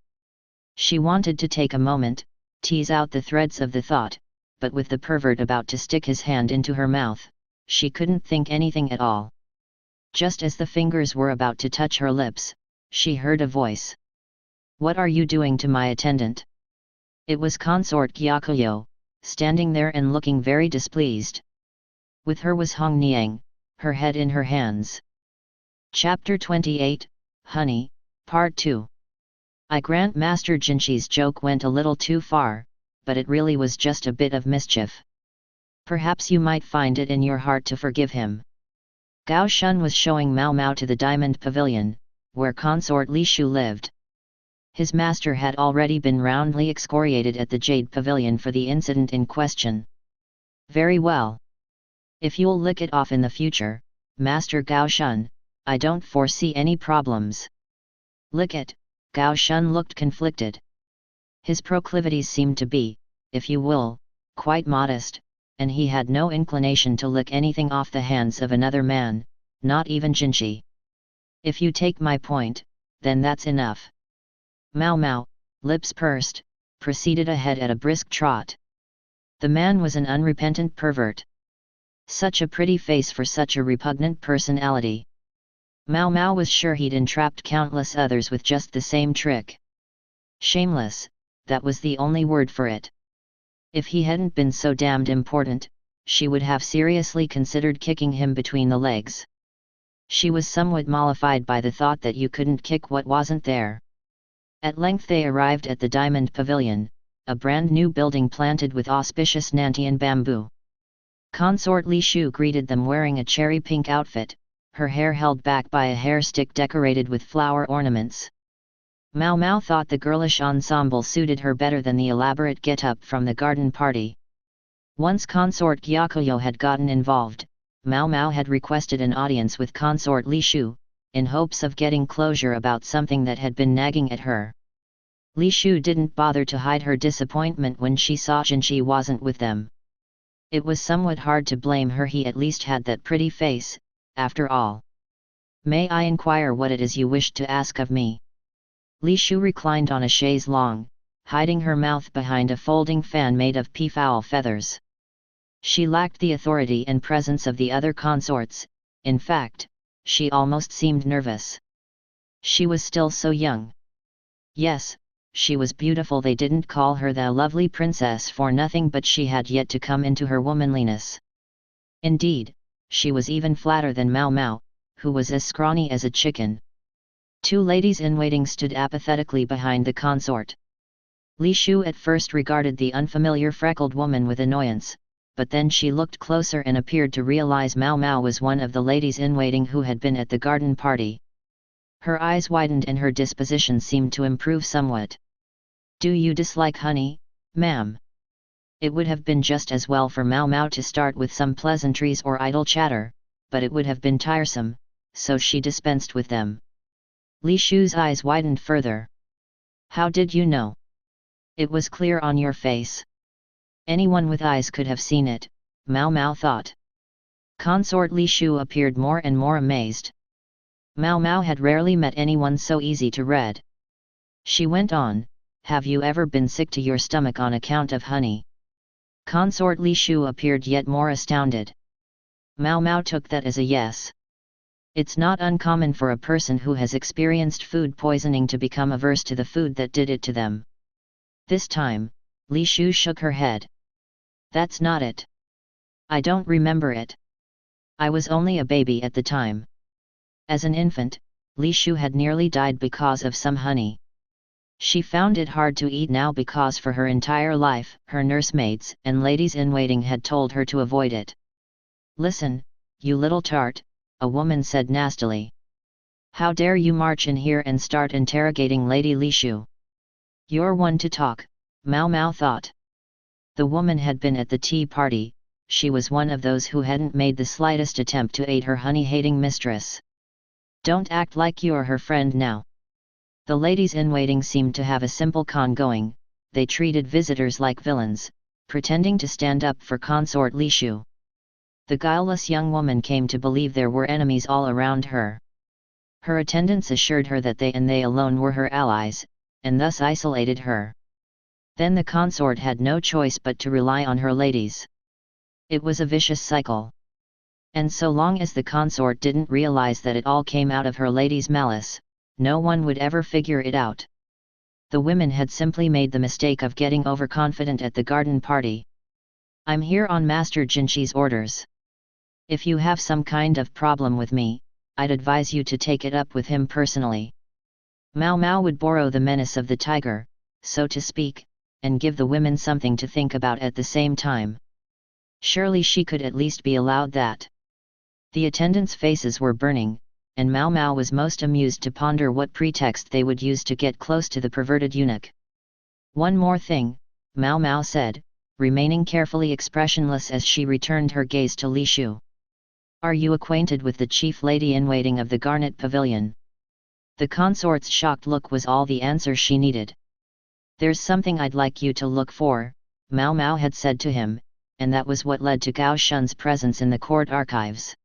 She wanted to take a moment, tease out the threads of the thought, but with the pervert about to stick his hand into her mouth, she couldn't think anything at all. Just as the fingers were about to touch her lips, she heard a voice. What are you doing to my attendant? It was consort Gyakuyo, standing there and looking very displeased. With her was Hong Niang, her head in her hands. Chapter 28, Honey, Part 2. I grant Master Jinchi's joke went a little too far, but it really was just a bit of mischief. Perhaps you might find it in your heart to forgive him. Gao Shun was showing Mao Mao to the Diamond Pavilion, where consort Li Shu lived. His master had already been roundly excoriated at the Jade Pavilion for the incident in question. Very well. If you'll lick it off in the future, Master Gao Shun, I don't foresee any problems. Lick it, Gao Shun looked conflicted. His proclivities seemed to be, if you will, quite modest, and he had no inclination to lick anything off the hands of another man, not even Jinchi. If you take my point, then that's enough. Mao Mao, lips pursed, proceeded ahead at a brisk trot. The man was an unrepentant pervert. Such a pretty face for such a repugnant personality. Mao Mao was sure he'd entrapped countless others with just the same trick. Shameless, that was the only word for it. If he hadn't been so damned important, she would have seriously considered kicking him between the legs. She was somewhat mollified by the thought that you couldn't kick what wasn't there. At length they arrived at the Diamond Pavilion, a brand new building planted with auspicious Nantian bamboo. Consort Li Shu greeted them wearing a cherry pink outfit, her hair held back by a hair stick decorated with flower ornaments. Mao Mao thought the girlish ensemble suited her better than the elaborate get-up from the garden party. Once consort Gyakuyo had gotten involved, Mao Mao had requested an audience with consort Li Shu, in hopes of getting closure about something that had been nagging at her. Li Shu didn't bother to hide her disappointment when she saw Jinchi wasn't with them. It was somewhat hard to blame her, he at least had that pretty face, after all. May I inquire what it is you wished to ask of me? Li Shu reclined on a chaise longue, hiding her mouth behind a folding fan made of peafowl feathers. She lacked the authority and presence of the other consorts, in fact, she almost seemed nervous. She was still so young. Yes, she was beautiful. They didn't call her the lovely princess for nothing, but she had yet to come into her womanliness. Indeed, she was even flatter than Mao Mao, who was as scrawny as a chicken. Two ladies-in-waiting stood apathetically behind the consort. Li Shu at first regarded the unfamiliar freckled woman with annoyance, but then she looked closer and appeared to realize Mao Mao was one of the ladies-in-waiting who had been at the garden party. Her eyes widened and her disposition seemed to improve somewhat. "Do you dislike honey, ma'am?" It would have been just as well for Mao Mao to start with some pleasantries or idle chatter, but it would have been tiresome, so she dispensed with them. Li Shu's eyes widened further. "How did you know? It was clear on your face." Anyone with eyes could have seen it, Mao Mao thought. Consort Li Shu appeared more and more amazed. Mao Mao had rarely met anyone so easy to read. She went on, "Have you ever been sick to your stomach on account of honey?" Consort Li Shu appeared yet more astounded. Mao Mao took that as a yes. It's not uncommon for a person who has experienced food poisoning to become averse to the food that did it to them. This time, Li Shu shook her head. "That's not it. I don't remember it. I was only a baby at the time." As an infant, Li Shu had nearly died because of some honey. She found it hard to eat now because for her entire life, her nursemaids and ladies-in-waiting had told her to avoid it. "Listen, you little tart," a woman said nastily. "How dare you march in here and start interrogating Lady Li Shu? You're one to talk," Mao Mao thought. The woman had been at the tea party. She was one of those who hadn't made the slightest attempt to aid her honey-hating mistress. "Don't act like you're her friend now." The ladies-in-waiting seemed to have a simple con going. They treated visitors like villains, pretending to stand up for consort Li Shu. The guileless young woman came to believe there were enemies all around her. Her attendants assured her that they alone were her allies, and thus isolated her. Then the consort had no choice but to rely on her ladies. It was a vicious cycle. And so long as the consort didn't realize that it all came out of her ladies' malice, no one would ever figure it out. The women had simply made the mistake of getting overconfident at the garden party. "I'm here on Master Jinchi's orders. If you have some kind of problem with me, I'd advise you to take it up with him personally." Mao Mao would borrow the menace of the tiger, so to speak, and give the women something to think about at the same time. Surely she could at least be allowed that. The attendants' faces were burning, and Mao Mao was most amused to ponder what pretext they would use to get close to the perverted eunuch. "One more thing," Mao Mao said, remaining carefully expressionless as she returned her gaze to Li Shu. "Are you acquainted with the chief lady-in-waiting of the Garnet Pavilion?" The consort's shocked look was all the answer she needed. "There's something I'd like you to look for," Mao Mao had said to him, and that was what led to Gao Shun's presence in the court archives.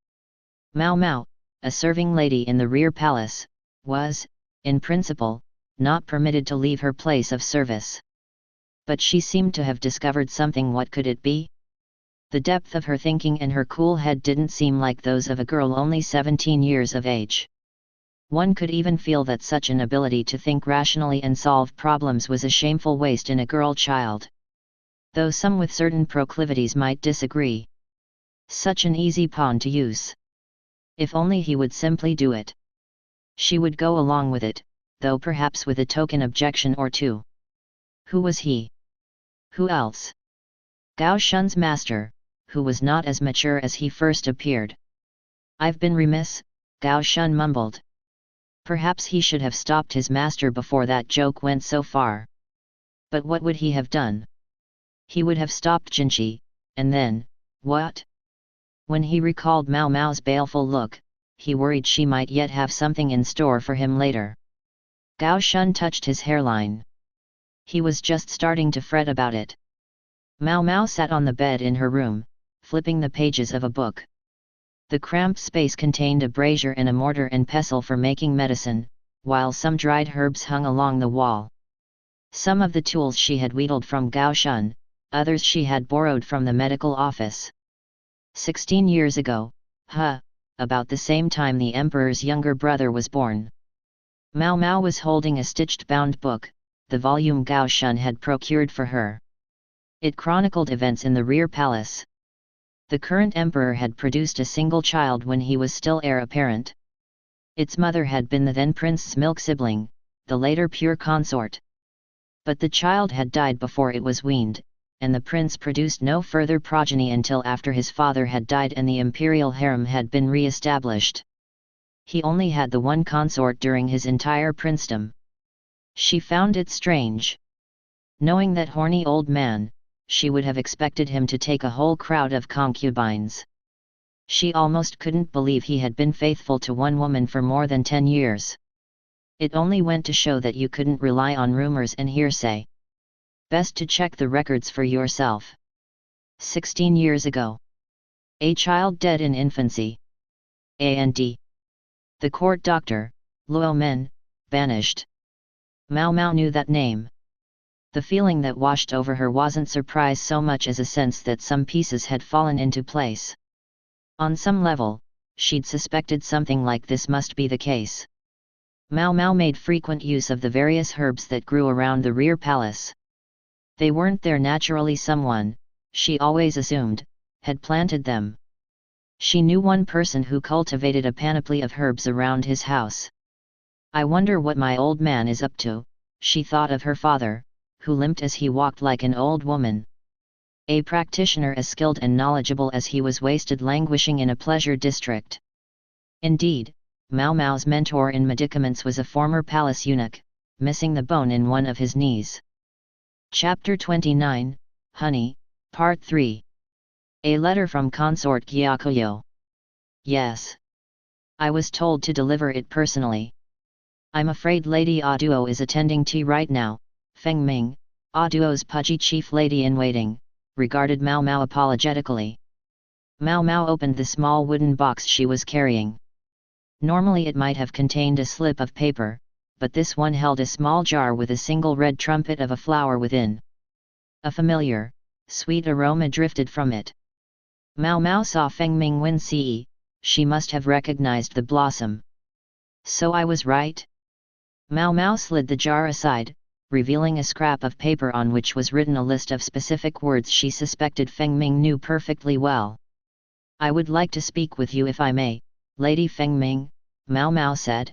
Mao Mao, a serving lady in the rear palace, was, in principle, not permitted to leave her place of service. But she seemed to have discovered something. What could it be? The depth of her thinking and her cool head didn't seem like those of a girl only 17 years of age. One could even feel that such an ability to think rationally and solve problems was a shameful waste in a girl child. Though some with certain proclivities might disagree. Such an easy pawn to use. If only he would simply do it. She would go along with it, though perhaps with a token objection or two. Who was he? Who else? Gao Shun's master, who was not as mature as he first appeared. "I've been remiss," Gao Shun mumbled. Perhaps he should have stopped his master before that joke went so far. But what would he have done? He would have stopped Jinchi, and then, what? When he recalled Mao Mao's baleful look, he worried she might yet have something in store for him later. Gao Shun touched his hairline. He was just starting to fret about it. Mao Mao sat on the bed in her room, flipping the pages of a book. The cramped space contained a brazier and a mortar and pestle for making medicine, while some dried herbs hung along the wall. Some of the tools she had wheedled from Gao Shun, others she had borrowed from the medical office. 16 years ago, about the same time the emperor's younger brother was born. Mao Mao was holding a stitched bound book, the volume Gao Shun had procured for her. It chronicled events in the rear palace. The current emperor had produced a single child when he was still heir apparent. Its mother had been the then prince's milk sibling, the later pure consort. But the child had died before it was weaned, and the prince produced no further progeny until after his father had died and the imperial harem had been re-established. He only had the one consort during his entire princedom. She found it strange. Knowing that horny old man, she would have expected him to take a whole crowd of concubines. She almost couldn't believe he had been faithful to one woman for more than 10 years. It only went to show that you couldn't rely on rumors and hearsay. Best to check the records for yourself. 16 years ago. A child dead in infancy. And the court doctor, Luo Men, banished. Mao Mao knew that name. The feeling that washed over her wasn't surprise so much as a sense that some pieces had fallen into place. On some level, she'd suspected something like this must be the case. Mao Mao made frequent use of the various herbs that grew around the rear palace. They weren't there naturally. Someone, she always assumed, had planted them. She knew one person who cultivated a panoply of herbs around his house. I wonder what my old man is up to, she thought of her father, who limped as he walked like an old woman. A practitioner as skilled and knowledgeable as he was wasted languishing in a pleasure district. Indeed, Mao Mao's mentor in medicaments was a former palace eunuch, missing the bone in one of his knees. Chapter 29, Honey, Part 3. A letter from Consort Gyakuyo. Yes. I was told to deliver it personally. I'm afraid Lady Aduo is attending tea right now. Feng Ming, Aduo's pudgy chief lady-in-waiting, regarded Mao Mao apologetically. Mao Mao opened the small wooden box she was carrying. Normally it might have contained a slip of paper, but this one held a small jar with a single red trumpet of a flower within. A familiar, sweet aroma drifted from it. Mao Mao saw Feng Ming wince. She must have recognized the blossom. So I was right? Mao Mao slid the jar aside, revealing a scrap of paper on which was written a list of specific words she suspected Feng Ming knew perfectly well. I would like to speak with you if I may, Lady Feng Ming, Mao Mao said.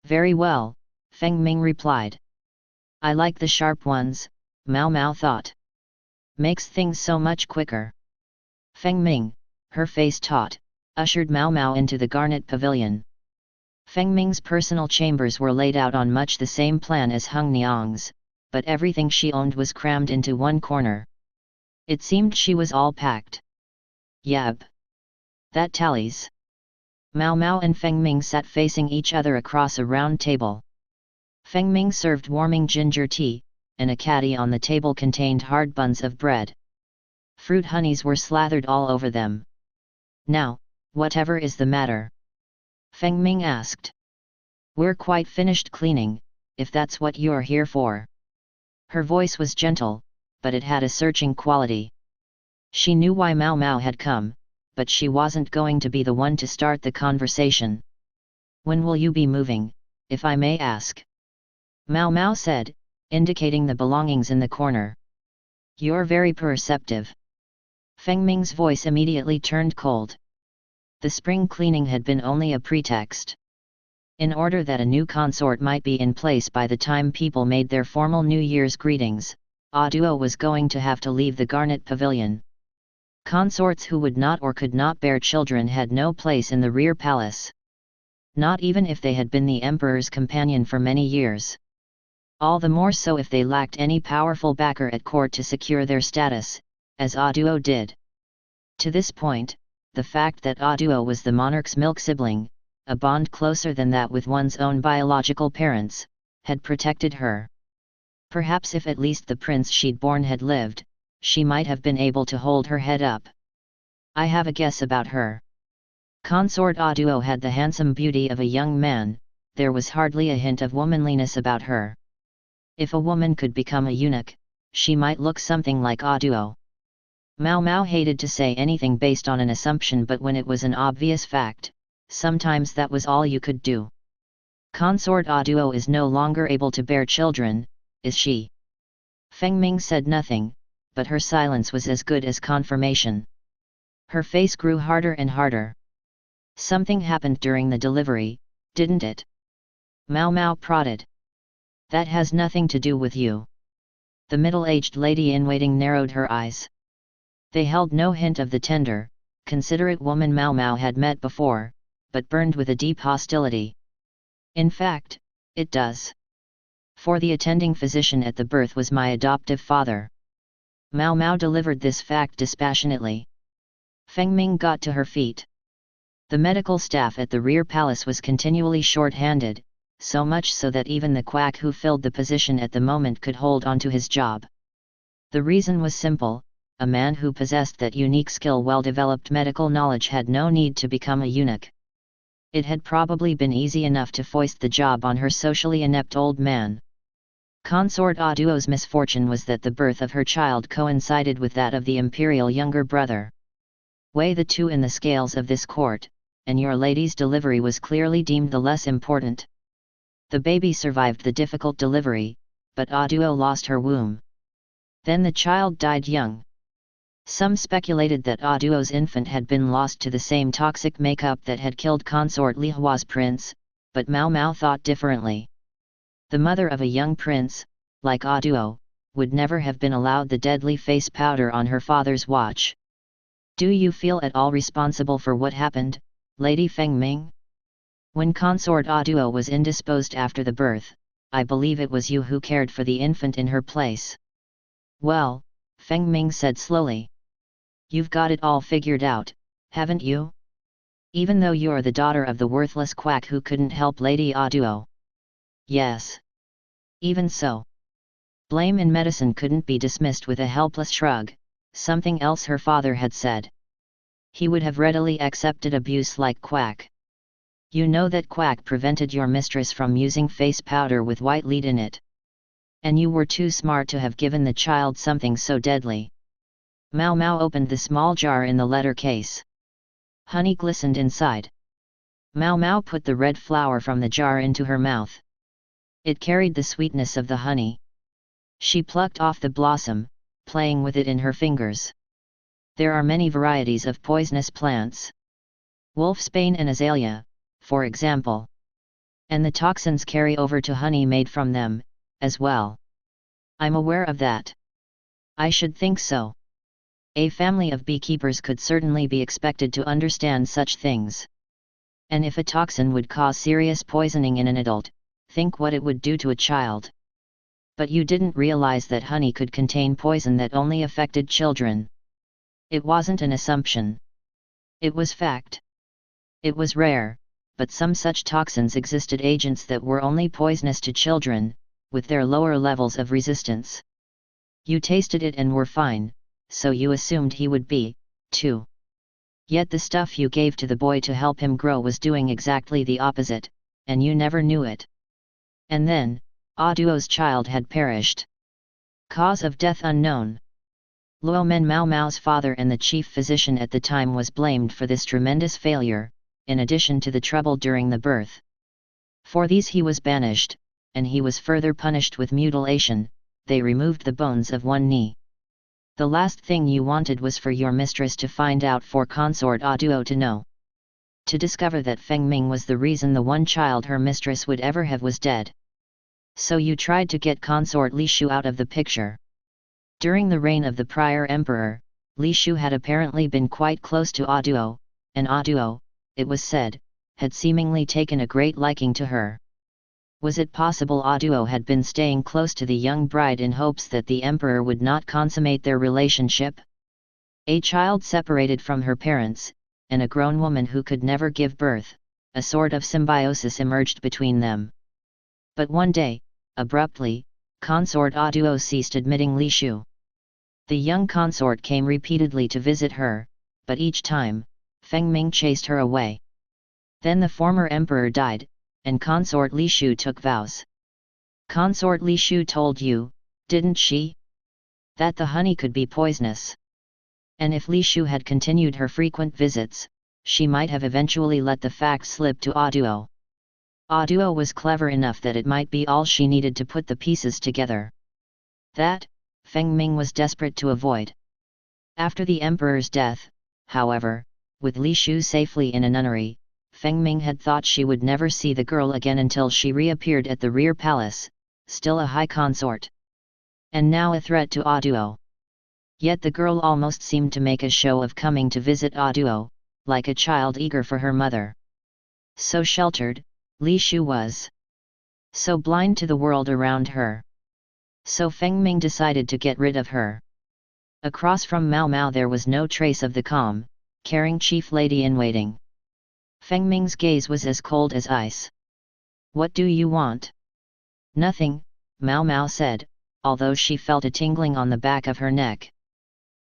Very well, Feng Ming replied. I like the sharp ones, Mao Mao thought. Makes things so much quicker. Feng Ming, her face taut, ushered Mao Mao into the garnet pavilion. Feng Ming's personal chambers were laid out on much the same plan as Hung Niang's, but everything she owned was crammed into one corner. It seemed she was all packed. Yab. That tallies. Mao Mao and Feng Ming sat facing each other across a round table. Feng Ming served warming ginger tea, and a caddy on the table contained hard buns of bread. Fruit honeys were slathered all over them. Now, whatever is the matter? Feng Ming asked. We're quite finished cleaning, if that's what you're here for. Her voice was gentle, but it had a searching quality. She knew why Mao Mao had come, but she wasn't going to be the one to start the conversation. When will you be moving, if I may ask? Mao Mao said, indicating the belongings in the corner. You're very perceptive. Feng Ming's voice immediately turned cold. The spring cleaning had been only a pretext. In order that a new consort might be in place by the time people made their formal New Year's greetings, Aduo was going to have to leave the garnet pavilion. Consorts who would not or could not bear children had no place in the rear palace. Not even if they had been the emperor's companion for many years. All the more so if they lacked any powerful backer at court to secure their status, as Aduo did. To this point, the fact that Aduo was the monarch's milk sibling, a bond closer than that with one's own biological parents, had protected her. Perhaps if at least the prince she'd borne had lived, she might have been able to hold her head up. I have a guess about her. Consort Aduo had the handsome beauty of a young man, there was hardly a hint of womanliness about her. If a woman could become a eunuch, she might look something like Aduo. Mao Mao hated to say anything based on an assumption, but when it was an obvious fact, sometimes that was all you could do. Consort Aduo is no longer able to bear children, is she? Feng Ming said nothing, but her silence was as good as confirmation. Her face grew harder and harder. Something happened during the delivery, didn't it? Mao Mao prodded. That has nothing to do with you. The middle-aged lady-in-waiting narrowed her eyes. They held no hint of the tender, considerate woman Mao Mao had met before, but burned with a deep hostility. In fact, it does. For the attending physician at the birth was my adoptive father. Mao Mao delivered this fact dispassionately. Feng Ming got to her feet. The medical staff at the rear palace was continually short-handed, so much so that even the quack who filled the position at the moment could hold on to his job. The reason was simple: a man who possessed that unique skill, well-developed medical knowledge, had no need to become a eunuch. It had probably been easy enough to foist the job on her socially inept old man. Consort Aduo's misfortune was that the birth of her child coincided with that of the imperial younger brother. Weigh the two in the scales of this court, and your lady's delivery was clearly deemed the less important. The baby survived the difficult delivery, but Aduo lost her womb. Then the child died young. Some speculated that Aduo's infant had been lost to the same toxic makeup that had killed consort Li Hua's prince, but Mao Mao thought differently. The mother of a young prince, like Aduo, would never have been allowed the deadly face powder on her father's watch. Do you feel at all responsible for what happened, Lady Feng Ming? When consort Aduo was indisposed after the birth, I believe it was you who cared for the infant in her place. Well, Feng Ming said slowly. You've got it all figured out, haven't you? Even though you're the daughter of the worthless quack who couldn't help Lady Aduo. Yes. Even so. Blame in medicine couldn't be dismissed with a helpless shrug, something else her father had said. He would have readily accepted abuse like quack. You know that quack prevented your mistress from using face powder with white lead in it. And you were too smart to have given the child something so deadly. Mao Mao opened the small jar in the letter case. Honey glistened inside. Mao Mao put the red flower from the jar into her mouth. It carried the sweetness of the honey. She plucked off the blossom, playing with it in her fingers. There are many varieties of poisonous plants. Wolfsbane and azalea, for example. And the toxins carry over to honey made from them, as well. I'm aware of that. I should think so. A family of beekeepers could certainly be expected to understand such things. And if a toxin would cause serious poisoning in an adult, think what it would do to a child. But you didn't realize that honey could contain poison that only affected children. It wasn't an assumption. It was fact. It was rare, but some such toxins existed, agents that were only poisonous to children, with their lower levels of resistance. You tasted it and were fine, so you assumed he would be, too. Yet the stuff you gave to the boy to help him grow was doing exactly the opposite, and you never knew it. And then, Aduo's child had perished. Cause of death unknown. Luomen Mao Mao's father and the chief physician at the time was blamed for this tremendous failure, in addition to the trouble during the birth. For these he was banished, and he was further punished with mutilation. They removed the bones of one knee. The last thing you wanted was for your mistress to find out, for consort Aduo to know. To discover that Feng Ming was the reason the one child her mistress would ever have was dead. So you tried to get consort Li Shu out of the picture. During the reign of the prior emperor, Li Shu had apparently been quite close to Aduo, and Aduo, it was said, had seemingly taken a great liking to her. Was it possible Aduo had been staying close to the young bride in hopes that the emperor would not consummate their relationship? A child separated from her parents, and a grown woman who could never give birth, a sort of symbiosis emerged between them. But one day, abruptly, consort Aduo ceased admitting Li Shu. The young consort came repeatedly to visit her, but each time, Feng Ming chased her away. Then the former emperor died, and consort Li Shu took vows. Consort Li Shu told you, didn't she? That the honey could be poisonous. And if Li Shu had continued her frequent visits, she might have eventually let the fact slip to Aduo. Auduo was clever enough that it might be all she needed to put the pieces together. That, Feng Ming was desperate to avoid. After the emperor's death, however, with Li Shu safely in a nunnery, Feng Ming had thought she would never see the girl again until she reappeared at the rear palace, still a high consort. And now a threat to Auduo. Yet the girl almost seemed to make a show of coming to visit Auduo, like a child eager for her mother. So sheltered, Li Shu was. So blind to the world around her. So Feng Ming decided to get rid of her. Across from Mao Mao there was no trace of the calm, caring chief lady-in-waiting. Feng Ming's gaze was as cold as ice. "What do you want?" "Nothing," Mao Mao said, although she felt a tingling on the back of her neck.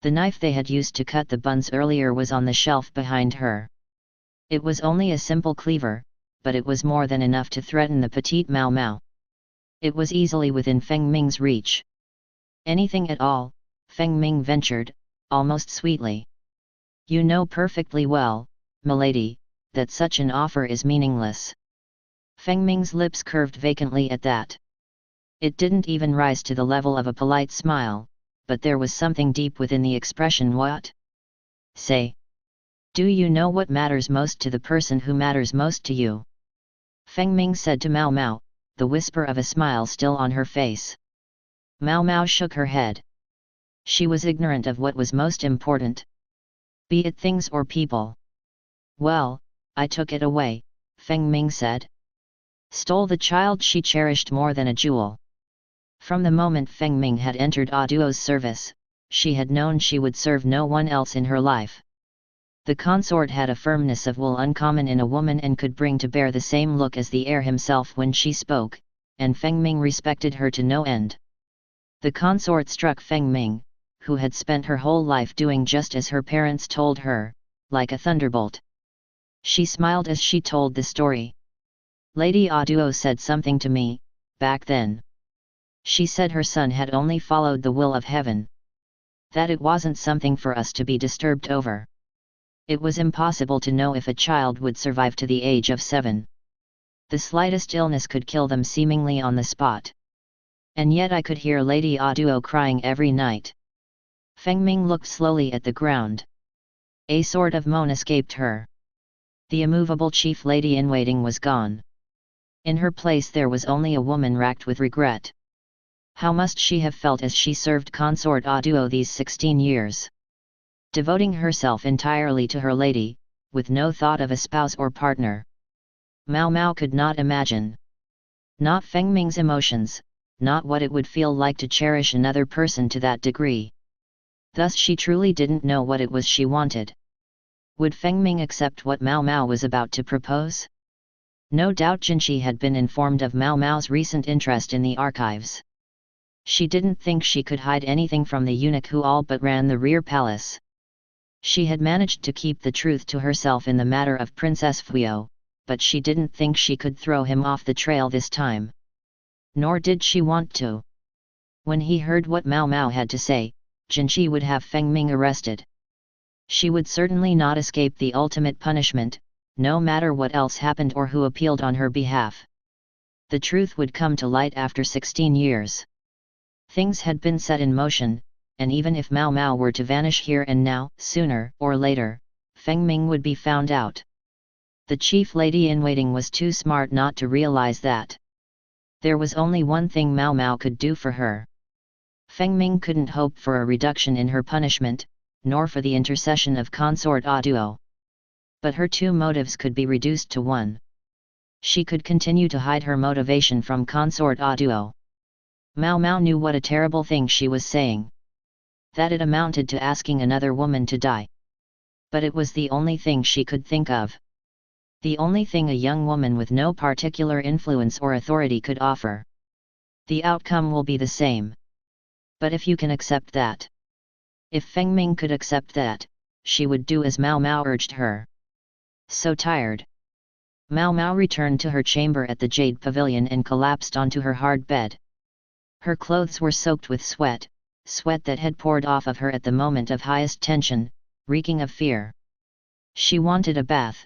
The knife they had used to cut the buns earlier was on the shelf behind her. It was only a simple cleaver, but it was more than enough to threaten the petite Mao Mao. It was easily within Feng Ming's reach. "Anything at all," Feng Ming ventured, almost sweetly. "You know perfectly well, milady, that such an offer is meaningless." Feng Ming's lips curved vacantly at that. It didn't even rise to the level of a polite smile, but there was something deep within the expression. "What? Say. Do you know what matters most to the person who matters most to you?" Feng Ming said to Mao Mao, the whisper of a smile still on her face. Mao Mao shook her head. She was ignorant of what was most important. Be it things or people. "Well, I took it away," Feng Ming said. "Stole the child she cherished more than a jewel." From the moment Feng Ming had entered Auduo's service, she had known she would serve no one else in her life. The consort had a firmness of will uncommon in a woman and could bring to bear the same look as the heir himself when she spoke, and Feng Ming respected her to no end. The consort struck Feng Ming, who had spent her whole life doing just as her parents told her, like a thunderbolt. She smiled as she told the story. "Lady Auduo said something to me, back then. She said her son had only followed the will of heaven. That it wasn't something for us to be disturbed over. It was impossible to know if a child would survive to the age of 7. The slightest illness could kill them seemingly on the spot. And yet I could hear Lady Auduo crying every night." Feng Ming looked slowly at the ground. A sort of moan escaped her. The immovable chief lady-in-waiting was gone. In her place there was only a woman racked with regret. How must she have felt as she served consort Auduo these 16 years? Devoting herself entirely to her lady, with no thought of a spouse or partner. Mao Mao could not imagine. Not Feng Ming's emotions, not what it would feel like to cherish another person to that degree. Thus she truly didn't know what it was she wanted. Would Feng Ming accept what Mao Mao was about to propose? No doubt Jinshi had been informed of Mao Mao's recent interest in the archives. She didn't think she could hide anything from the eunuch who all but ran the rear palace. She had managed to keep the truth to herself in the matter of Princess Fuyo, but she didn't think she could throw him off the trail this time. Nor did she want to. When he heard what Mao Mao had to say, Jinshi would have Feng Ming arrested. She would certainly not escape the ultimate punishment, no matter what else happened or who appealed on her behalf. The truth would come to light after 16 years. Things had been set in motion, and even if Mao Mao were to vanish here and now, sooner or later, Feng Ming would be found out. The chief lady-in-waiting was too smart not to realize that. There was only one thing Mao Mao could do for her. Feng Ming couldn't hope for a reduction in her punishment, nor for the intercession of consort Auduo. But her two motives could be reduced to one. She could continue to hide her motivation from consort Auduo. Mao Mao knew what a terrible thing she was saying. That it amounted to asking another woman to die. But it was the only thing she could think of. The only thing a young woman with no particular influence or authority could offer. The outcome will be the same. But if you can accept that. If Feng Ming could accept that, she would do as Mao Mao urged her. So tired. Mao Mao returned to her chamber at the Jade Pavilion and collapsed onto her hard bed. Her clothes were soaked with sweat, sweat that had poured off of her at the moment of highest tension, reeking of fear. She wanted a bath.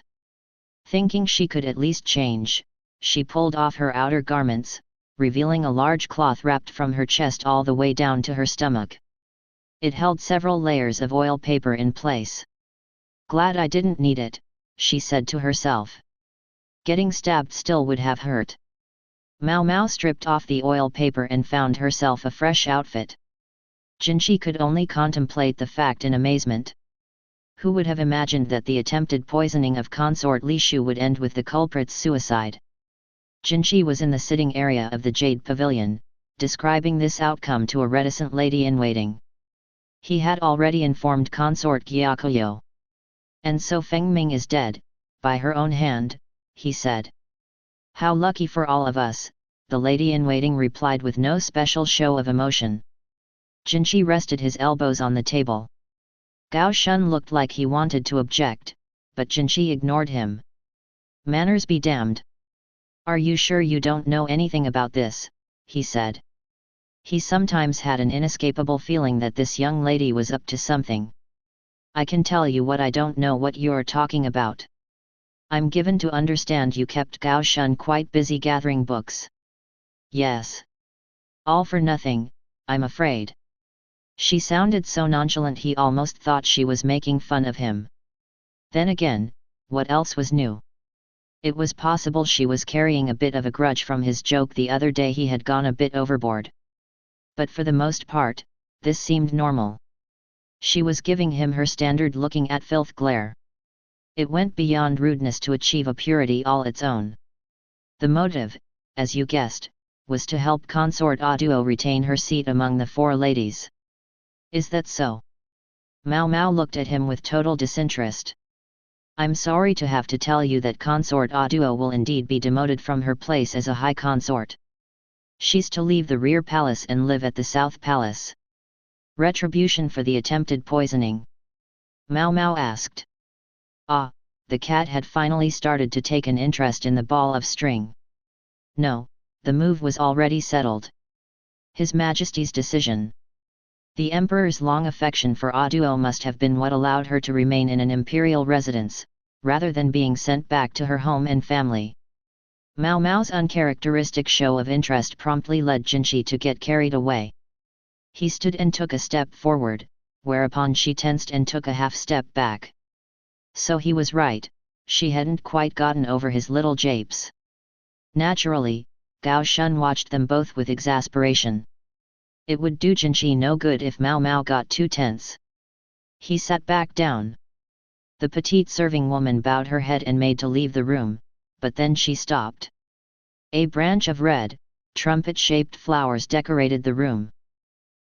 Thinking she could at least change, she pulled off her outer garments, revealing a large cloth wrapped from her chest all the way down to her stomach. It held several layers of oil paper in place. "Glad I didn't need it," she said to herself. Getting stabbed still would have hurt. Mao Mao stripped off the oil paper and found herself a fresh outfit. Jinchi could only contemplate the fact in amazement. Who would have imagined that the attempted poisoning of consort Li Shu would end with the culprit's suicide? Jinchi was in the sitting area of the Jade Pavilion, describing this outcome to a reticent lady-in-waiting. He had already informed consort Gyakuyo. "And so Feng Ming is dead, by her own hand," he said. "How lucky for all of us," the lady-in-waiting replied with no special show of emotion. Jinchi rested his elbows on the table. Gao Shun looked like he wanted to object, but Jinchi ignored him. "Manners be damned. Are you sure you don't know anything about this?" he said. He sometimes had an inescapable feeling that this young lady was up to something. "I can tell you what I don't know what you're talking about. I'm given to understand you kept Gao Shun quite busy gathering books." "Yes. All for nothing, I'm afraid." She sounded so nonchalant he almost thought she was making fun of him. Then again, what else was new? It was possible she was carrying a bit of a grudge from his joke the other day he had gone a bit overboard. But for the most part, this seemed normal. She was giving him her standard looking at filth glare. It went beyond rudeness to achieve a purity all its own. The motive, as you guessed, was to help consort Aduo retain her seat among the four ladies. "Is that so?" Mao Mao looked at him with total disinterest. "I'm sorry to have to tell you that consort Aduo will indeed be demoted from her place as a high consort. She's to leave the rear palace and live at the south palace." "Retribution for the attempted poisoning?" Mao Mao asked. Ah, the cat had finally started to take an interest in the ball of string. No, the move was already settled. His Majesty's decision. The Emperor's long affection for Aduo must have been what allowed her to remain in an imperial residence, rather than being sent back to her home and family. Mao Mao's uncharacteristic show of interest promptly led Jinchi to get carried away. He stood and took a step forward, whereupon she tensed and took a half step back. So he was right, she hadn't quite gotten over his little japes. Naturally, Gao Shun watched them both with exasperation. It would do Jinchi no good if Mao Mao got too tense. He sat back down. The petite serving woman bowed her head and made to leave the room, but then she stopped. A branch of red, trumpet-shaped flowers decorated the room.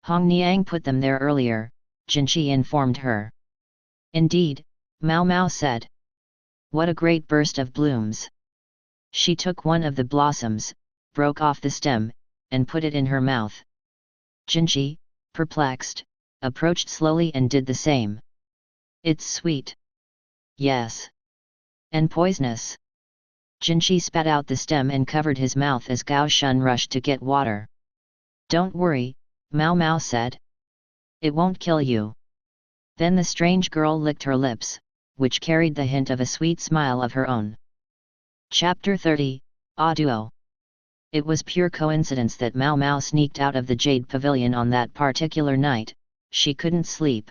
Hong Niang put them there earlier, Jinchi informed her. "Indeed," Mao Mao said. "What a great burst of blooms." She took one of the blossoms, broke off the stem, and put it in her mouth. Jinchi, perplexed, approached slowly and did the same. "It's sweet." "Yes." "And poisonous." Jinchi spat out the stem and covered his mouth as Gao Shun rushed to get water. "Don't worry," Mao Mao said. "It won't kill you." Then the strange girl licked her lips, which carried the hint of a sweet smile of her own. Chapter 30, Aduo. It was pure coincidence that Mao Mao sneaked out of the Jade Pavilion on that particular night. She couldn't sleep.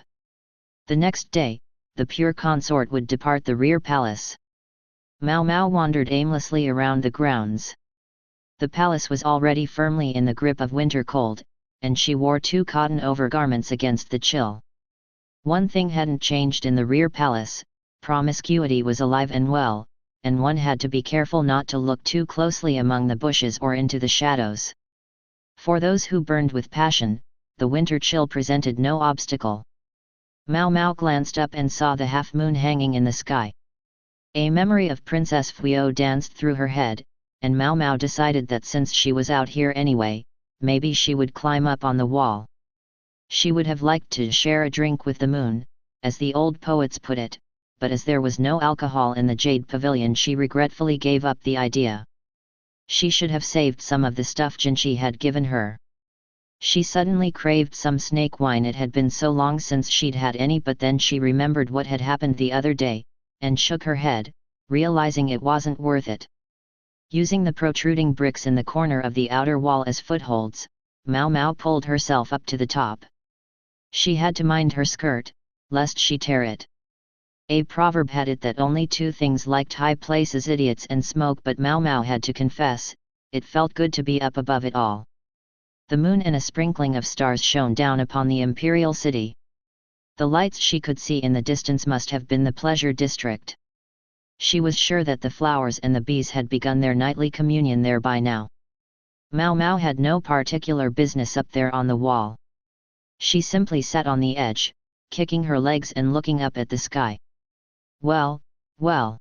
The next day, the pure consort would depart the rear palace. Mao Mao wandered aimlessly around the grounds. The palace was already firmly in the grip of winter cold, and she wore 2 cotton overgarments against the chill. One thing hadn't changed in the rear palace: promiscuity was alive and well, and one had to be careful not to look too closely among the bushes or into the shadows. For those who burned with passion, the winter chill presented no obstacle. Mao Mao glanced up and saw the half-moon hanging in the sky. A memory of Princess Fuyo danced through her head, and Mao Mao decided that since she was out here anyway, maybe she would climb up on the wall. She would have liked to share a drink with the moon, as the old poets put it, but as there was no alcohol in the Jade Pavilion, she regretfully gave up the idea. She should have saved some of the stuff Jinchi had given her. She suddenly craved some snake wine. It had been so long since she'd had any, but then she remembered what had happened the other day, and shook her head, realizing it wasn't worth it. Using the protruding bricks in the corner of the outer wall as footholds, Mao Mao pulled herself up to the top. She had to mind her skirt, lest she tear it. A proverb had it that only two things liked high places: idiots and smoke, but Mao Mao had to confess, it felt good to be up above it all. The moon and a sprinkling of stars shone down upon the imperial city. The lights she could see in the distance must have been the pleasure district. She was sure that the flowers and the bees had begun their nightly communion there by now. Mao Mao had no particular business up there on the wall. She simply sat on the edge, kicking her legs and looking up at the sky. Well, well.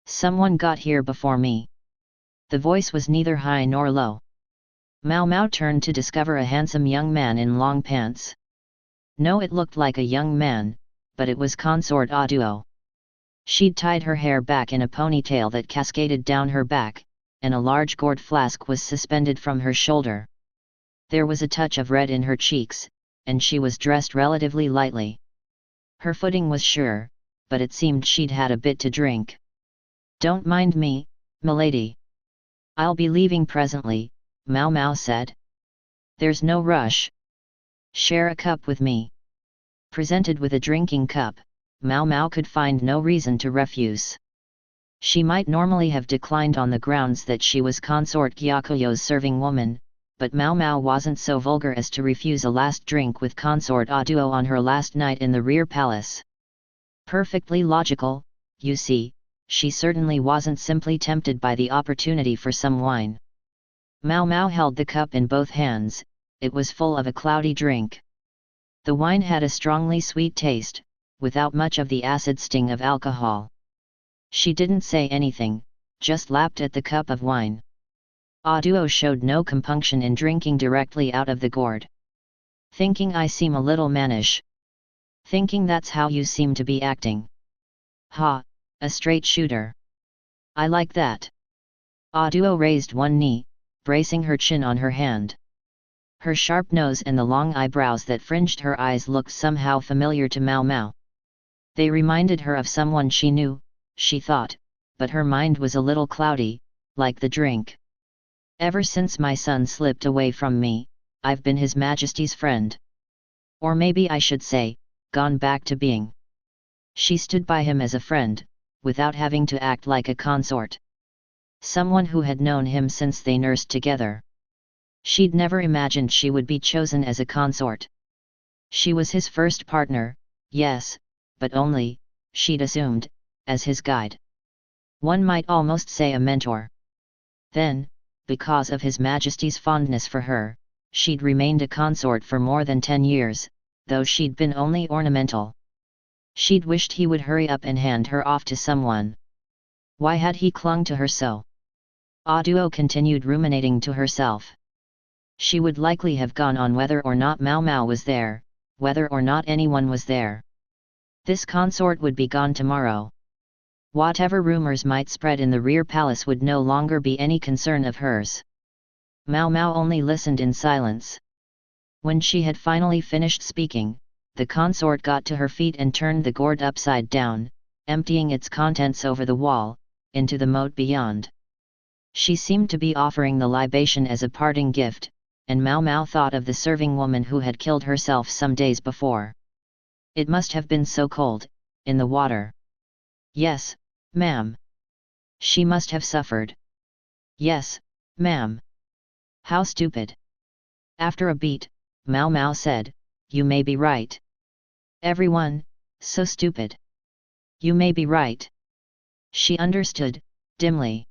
Someone got here before me. The voice was neither high nor low. Mao Mao turned to discover a handsome young man in long pants. No, it looked like a young man, but it was Consort Aduo. She'd tied her hair back in a ponytail that cascaded down her back, and a large gourd flask was suspended from her shoulder. There was a touch of red in her cheeks, and she was dressed relatively lightly. Her footing was sure, but it seemed she'd had a bit to drink. "Don't mind me, milady. I'll be leaving presently," Mao Mao said. "There's no rush. Share a cup with me." Presented with a drinking cup, Mao Mao could find no reason to refuse. She might normally have declined on the grounds that she was Consort Gyakuyo's serving woman, but Mao Mao wasn't so vulgar as to refuse a last drink with Consort Aduo on her last night in the rear palace. Perfectly logical, you see. She certainly wasn't simply tempted by the opportunity for some wine. Mao Mao held the cup in both hands. It was full of a cloudy drink. The wine had a strongly sweet taste, without much of the acid sting of alcohol. She didn't say anything, just lapped at the cup of wine. Aduo showed no compunction in drinking directly out of the gourd. "Thinking I seem a little mannish? Thinking that's how you seem to be acting? Ha, a straight shooter. I like that." Aduo raised one knee, bracing her chin on her hand. Her sharp nose and the long eyebrows that fringed her eyes looked somehow familiar to Mao Mao. They reminded her of someone she knew, she thought, but her mind was a little cloudy, like the drink. "Ever since my son slipped away from me, I've been His Majesty's friend. Or maybe I should say, gone back to being." She stood by him as a friend, without having to act like a consort. Someone who had known him since they nursed together. She'd never imagined she would be chosen as a consort. She was his first partner, yes, but only, she'd assumed, as his guide. One might almost say a mentor. Then, because of His Majesty's fondness for her, she'd remained a consort for more than 10 years, though she'd been only ornamental. She'd wished he would hurry up and hand her off to someone. Why had he clung to her so? Aduo continued ruminating to herself. She would likely have gone on whether or not Mao Mao was there, whether or not anyone was there. This consort would be gone tomorrow. Whatever rumors might spread in the rear palace would no longer be any concern of hers. Mao Mao only listened in silence. When she had finally finished speaking, the consort got to her feet and turned the gourd upside down, emptying its contents over the wall, into the moat beyond. She seemed to be offering the libation as a parting gift, and Mao Mao thought of the serving woman who had killed herself some days before. It must have been so cold, in the water. "Yes, ma'am." She must have suffered. "Yes, ma'am." How stupid. After a beat, Mao Mao said, "You may be right. Everyone, so stupid. You may be right." She understood, dimly.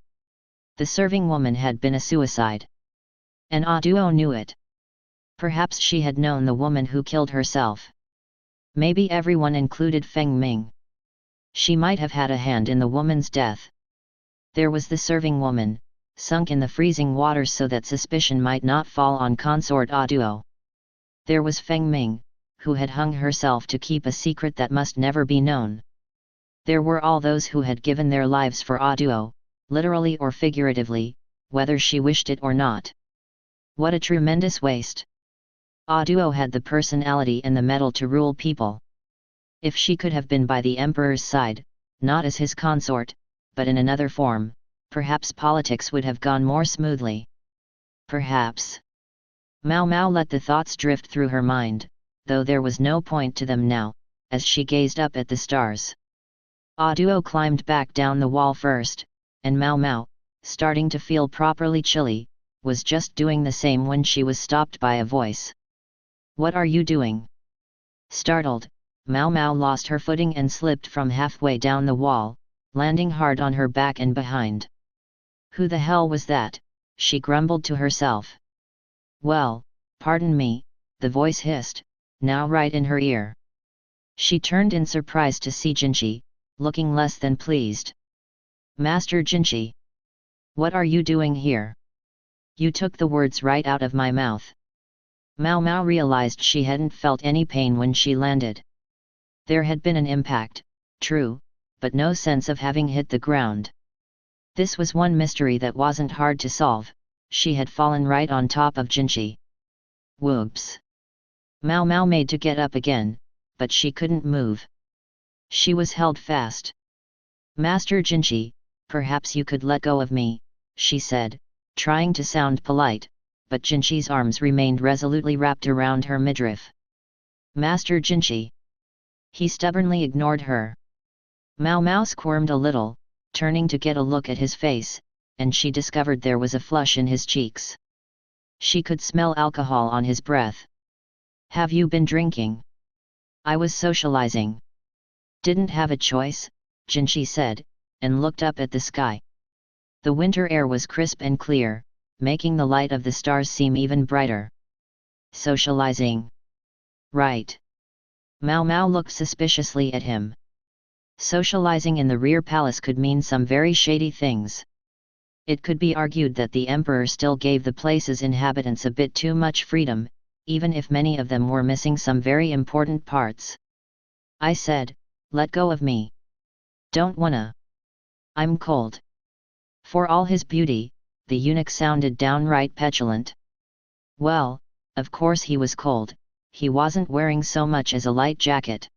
The serving woman had been a suicide. And Aduo knew it. Perhaps she had known the woman who killed herself. Maybe everyone included Feng Ming. She might have had a hand in the woman's death. There was the serving woman, sunk in the freezing waters so that suspicion might not fall on Consort Aduo. There was Feng Ming, who had hung herself to keep a secret that must never be known. There were all those who had given their lives for Aduo, literally or figuratively, whether she wished it or not. What a tremendous waste. Aduo had the personality and the mettle to rule people. If she could have been by the emperor's side, not as his consort, but in another form, perhaps politics would have gone more smoothly. Perhaps. Mao Mao let the thoughts drift through her mind, though there was no point to them now, as she gazed up at the stars. Aduo climbed back down the wall first, and Mao Mao, starting to feel properly chilly, was just doing the same when she was stopped by a voice. "What are you doing?" Startled, Mao Mao lost her footing and slipped from halfway down the wall, landing hard on her back and behind. "Who the hell was that?" she grumbled to herself. "Well, pardon me," the voice hissed, now right in her ear. She turned in surprise to see Jinchi, looking less than pleased. "Master Jinchi! What are you doing here? You took the words right out of my mouth." Mao Mao realized she hadn't felt any pain when she landed. There had been an impact, true, but no sense of having hit the ground. This was one mystery that wasn't hard to solve. She had fallen right on top of Jinchi. Whoops! Mao Mao made to get up again, but she couldn't move. She was held fast. "Master Jinchi, perhaps you could let go of me," she said, trying to sound polite, but Jinchi's arms remained resolutely wrapped around her midriff. "Master Jinchi!" He stubbornly ignored her. Mao Mao squirmed a little, turning to get a look at his face, and she discovered there was a flush in his cheeks. She could smell alcohol on his breath. "Have you been drinking?" "I was socializing." "Didn't have a choice," Jinchi said, and looked up at the sky. The winter air was crisp and clear, making the light of the stars seem even brighter. "Socializing?" "Right." Mao Mao looked suspiciously at him. Socializing in the rear palace could mean some very shady things. It could be argued that the emperor still gave the place's inhabitants a bit too much freedom, even if many of them were missing some very important parts. "I said, let go of me. Don't wanna. I'm cold." For all his beauty, the eunuch sounded downright petulant. Well, of course he was cold, he wasn't wearing so much as a light jacket.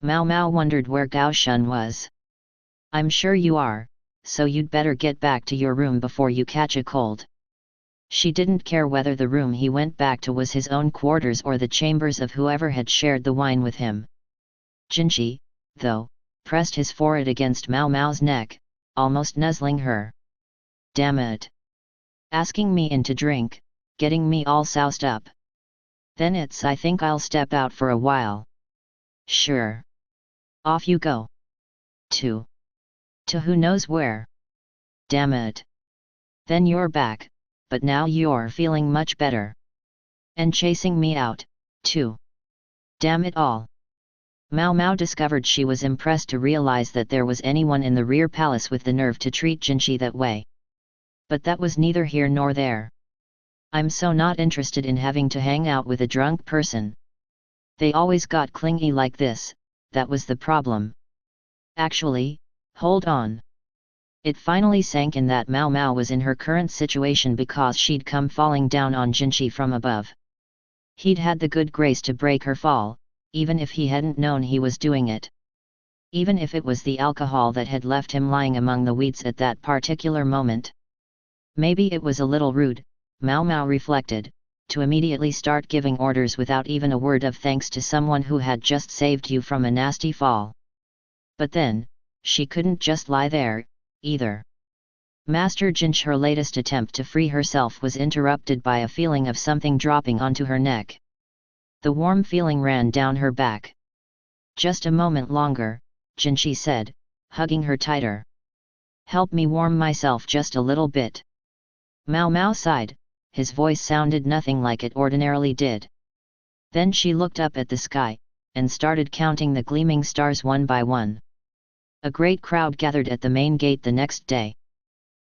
Mao Mao wondered where Gao Shun was. "I'm sure you are, so you'd better get back to your room before you catch a cold." She didn't care whether the room he went back to was his own quarters or the chambers of whoever had shared the wine with him. Jinchi, though, pressed his forehead against Mao Mao's neck, almost nuzzling her. "Damn it! Asking me in to drink, getting me all soused up. Then I think I'll step out for a while." "Sure. Off you go." To who knows where. "Damn it! Then you're back, but now you're feeling much better. And chasing me out, too. Damn it all." Mao Mao discovered she was impressed to realize that there was anyone in the rear palace with the nerve to treat Jinchi that way. But that was neither here nor there. "I'm so not interested in having to hang out with a drunk person. They always got clingy like this, that was the problem." Actually, hold on. It finally sank in that Mao Mao was in her current situation because she'd come falling down on Jinchi from above. He'd had the good grace to break her fall, even if he hadn't known he was doing it. Even if it was the alcohol that had left him lying among the weeds at that particular moment. Maybe it was a little rude, Mao Mao reflected, to immediately start giving orders without even a word of thanks to someone who had just saved you from a nasty fall. But then, she couldn't just lie there, either. Master Jinch, her latest attempt to free herself was interrupted by a feeling of something dropping onto her neck. The warm feeling ran down her back. "Just a moment longer," Jinchi said, hugging her tighter. "Help me warm myself just a little bit." Mao Mao sighed, his voice sounded nothing like it ordinarily did. Then she looked up at the sky, and started counting the gleaming stars one by one. A great crowd gathered at the main gate the next day.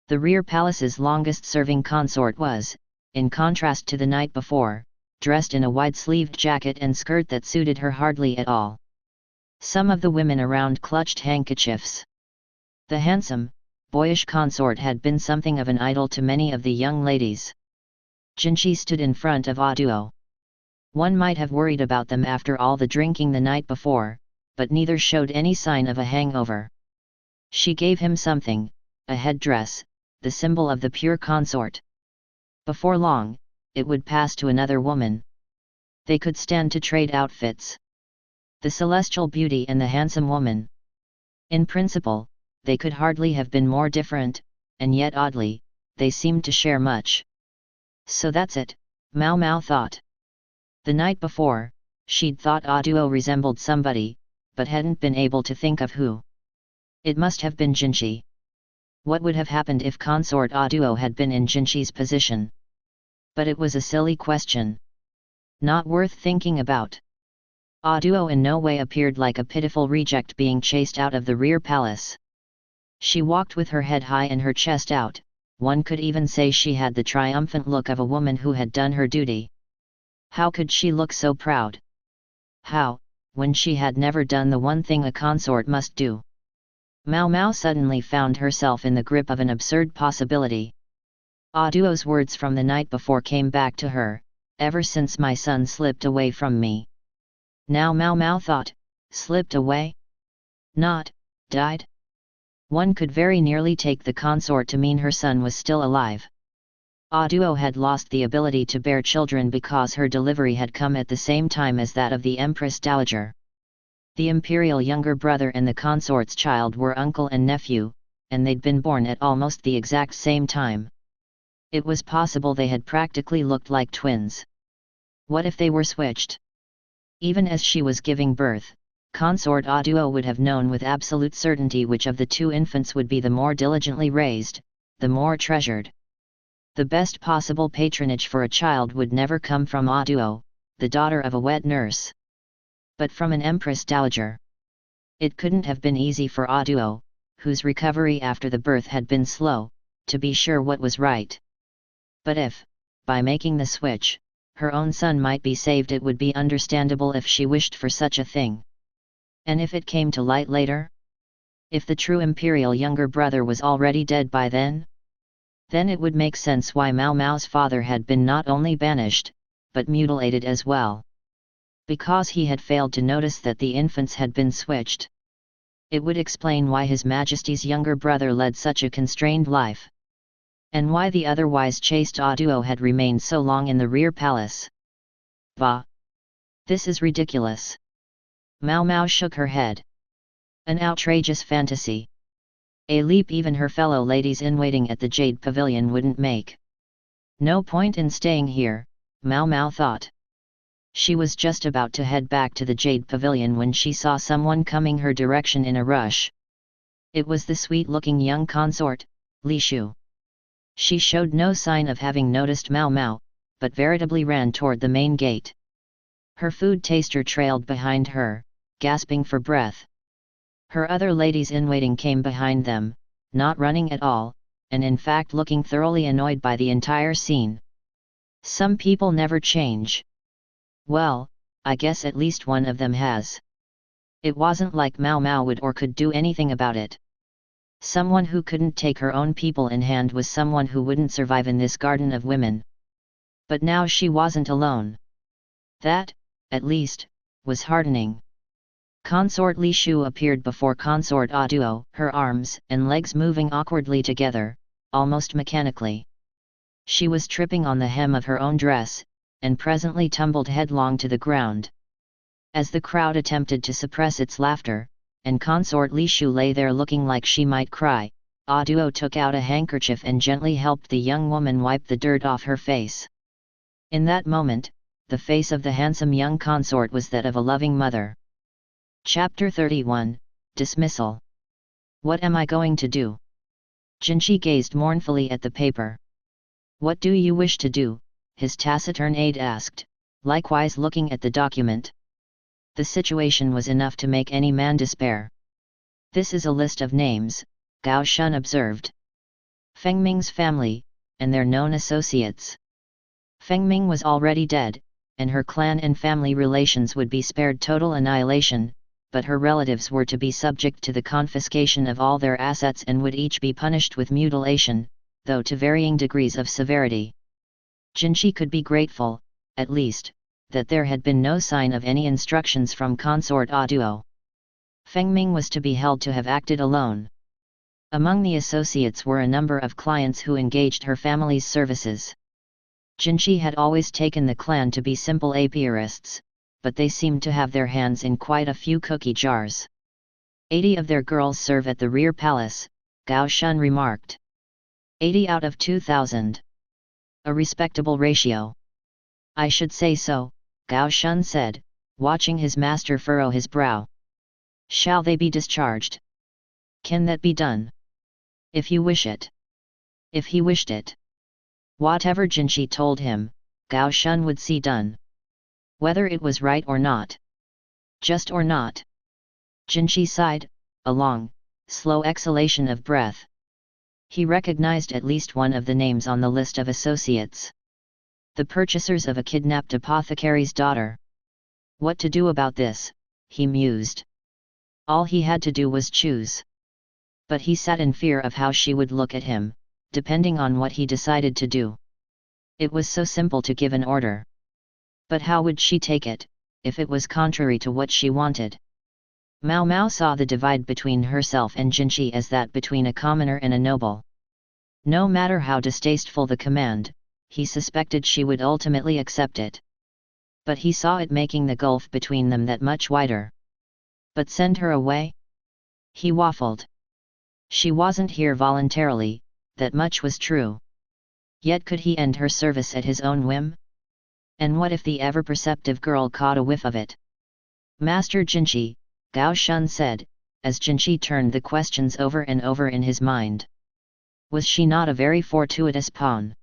The rear palace's longest-serving consort was, in contrast to the night before, dressed in a wide-sleeved jacket and skirt that suited her hardly at all. Some of the women around clutched handkerchiefs. The handsome, boyish consort had been something of an idol to many of the young ladies. Jinchi stood in front of Aduo. One might have worried about them after all the drinking the night before, but neither showed any sign of a hangover. She gave him something, a headdress, the symbol of the pure consort. Before long, it would pass to another woman. They could stand to trade outfits. The celestial beauty and the handsome woman. In principle, they could hardly have been more different, and yet oddly, they seemed to share much. So that's it, Mao Mao thought. The night before, she'd thought Aduo resembled somebody, but hadn't been able to think of who. It must have been Jinshi. What would have happened if consort Aduo had been in Jinshi's position? But it was a silly question. Not worth thinking about. Aduo in no way appeared like a pitiful reject being chased out of the rear palace. She walked with her head high and her chest out, one could even say she had the triumphant look of a woman who had done her duty. How could she look so proud? How, when she had never done the one thing a consort must do? Mao Mao suddenly found herself in the grip of an absurd possibility. Aduo's words from the night before came back to her, ever since my son slipped away from me. Now Mao Mao thought, slipped away? Not, died? One could very nearly take the consort to mean her son was still alive. Aduo had lost the ability to bear children because her delivery had come at the same time as that of the Empress Dowager. The imperial younger brother and the consort's child were uncle and nephew, and they'd been born at almost the exact same time. It was possible they had practically looked like twins. What if they were switched? Even as she was giving birth, consort Aduo would have known with absolute certainty which of the two infants would be the more diligently raised, the more treasured. The best possible patronage for a child would never come from Aduo, the daughter of a wet nurse, but from an Empress Dowager. It couldn't have been easy for Aduo, whose recovery after the birth had been slow, to be sure what was right. But if, by making the switch, her own son might be saved, it would be understandable if she wished for such a thing. And if it came to light later? If the true imperial younger brother was already dead by then? Then it would make sense why Mao Mao's father had been not only banished, but mutilated as well. Because he had failed to notice that the infants had been switched. It would explain why His Majesty's younger brother led such a constrained life. And why the otherwise chaste Aduo had remained so long in the rear palace. Bah! This is ridiculous. Mao Mao shook her head. An outrageous fantasy. A leap even her fellow ladies-in-waiting at the Jade Pavilion wouldn't make. No point in staying here, Mao Mao thought. She was just about to head back to the Jade Pavilion when she saw someone coming her direction in a rush. It was the sweet-looking young consort, Li Shu. She showed no sign of having noticed Mao Mao, but veritably ran toward the main gate. Her food taster trailed behind her, gasping for breath. Her other ladies-in-waiting came behind them, not running at all, and in fact looking thoroughly annoyed by the entire scene. Some people never change. Well, I guess at least one of them has. It wasn't like Mao Mao would or could do anything about it. Someone who couldn't take her own people in hand was someone who wouldn't survive in this garden of women. But now she wasn't alone. That, at least, was heartening. Consort Li Shu appeared before consort Aduo, her arms and legs moving awkwardly together, almost mechanically. She was tripping on the hem of her own dress, and presently tumbled headlong to the ground. As the crowd attempted to suppress its laughter, and consort Li Shu lay there looking like she might cry, Aduo took out a handkerchief and gently helped the young woman wipe the dirt off her face. In that moment, the face of the handsome young consort was that of a loving mother. Chapter 31, Dismissal. What am I going to do? Jinshi gazed mournfully at the paper. What do you wish to do? His taciturn aide asked, likewise looking at the document. The situation was enough to make any man despair. This is a list of names, Gao Shun observed. Feng Ming's family, and their known associates. Feng Ming was already dead, and her clan and family relations would be spared total annihilation, but her relatives were to be subject to the confiscation of all their assets and would each be punished with mutilation, though to varying degrees of severity. Jinshi could be grateful, at least, that there had been no sign of any instructions from consort Aduo. Feng Ming was to be held to have acted alone. Among the associates were a number of clients who engaged her family's services. Jinchi had always taken the clan to be simple apiarists, but they seemed to have their hands in quite a few cookie jars. 80 of their girls serve at the rear palace, Gao Shun remarked. 80 out of 2,000. A respectable ratio. I should say so, Gao Shun said, watching his master furrow his brow. Shall they be discharged? Can that be done? If you wish it. If he wished it. Whatever Jinchi told him, Gao Shun would see done. Whether it was right or not. Just or not. Jinchi sighed, a long, slow exhalation of breath. He recognized at least one of the names on the list of associates. The purchasers of a kidnapped apothecary's daughter. What to do about this, he mused. All he had to do was choose. But he sat in fear of how she would look at him, depending on what he decided to do. It was so simple to give an order. But how would she take it, if it was contrary to what she wanted? Mao Mao saw the divide between herself and Jinchi as that between a commoner and a noble. No matter how distasteful the command, he suspected she would ultimately accept it. But he saw it making the gulf between them that much wider. But send her away? He waffled. She wasn't here voluntarily, that much was true. Yet could he end her service at his own whim? And what if the ever-perceptive girl caught a whiff of it? Master Jinchi, Gao Shun said, as Jinchi turned the questions over and over in his mind. Was she not a very fortuitous pawn?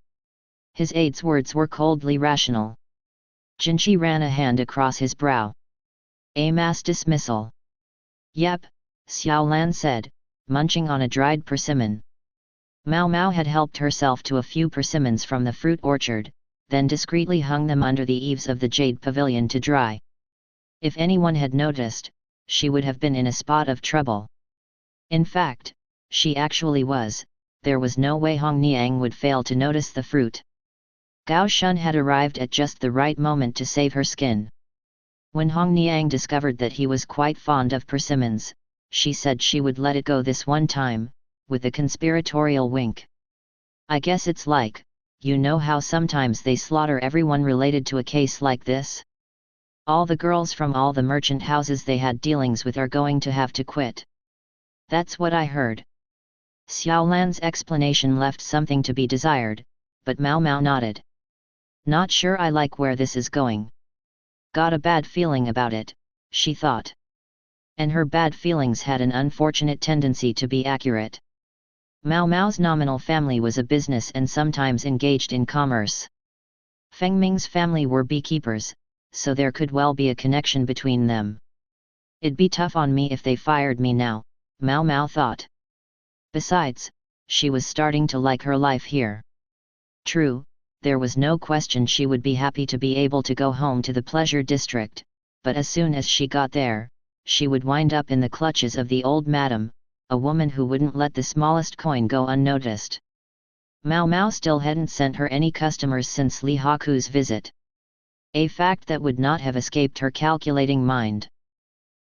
His aide's words were coldly rational. Jinchi ran a hand across his brow. A mass dismissal. Yep, Xiao Lan said, munching on a dried persimmon. Mao Mao had helped herself to a few persimmons from the fruit orchard, then discreetly hung them under the eaves of the jade pavilion to dry. If anyone had noticed, she would have been in a spot of trouble. In fact, she actually was. There was no way Hong Niang would fail to notice the fruit. Gao Shun had arrived at just the right moment to save her skin. When Hong Niang discovered that he was quite fond of persimmons, she said she would let it go this one time, with a conspiratorial wink. I guess it's like, you know how sometimes they slaughter everyone related to a case like this? All the girls from all the merchant houses they had dealings with are going to have to quit. That's what I heard. Xiao Lan's explanation left something to be desired, but Mao Mao nodded. Not sure I like where this is going. Got a bad feeling about it, she thought. And her bad feelings had an unfortunate tendency to be accurate. Mao Mao's nominal family was a business and sometimes engaged in commerce. Feng Ming's family were beekeepers, so there could well be a connection between them. It'd be tough on me if they fired me now, Mao Mao thought. Besides, she was starting to like her life here. True, there was no question she would be happy to be able to go home to the pleasure district, but as soon as she got there, she would wind up in the clutches of the old madam, a woman who wouldn't let the smallest coin go unnoticed. Mao Mao still hadn't sent her any customers since Li Haku's visit. A fact that would not have escaped her calculating mind.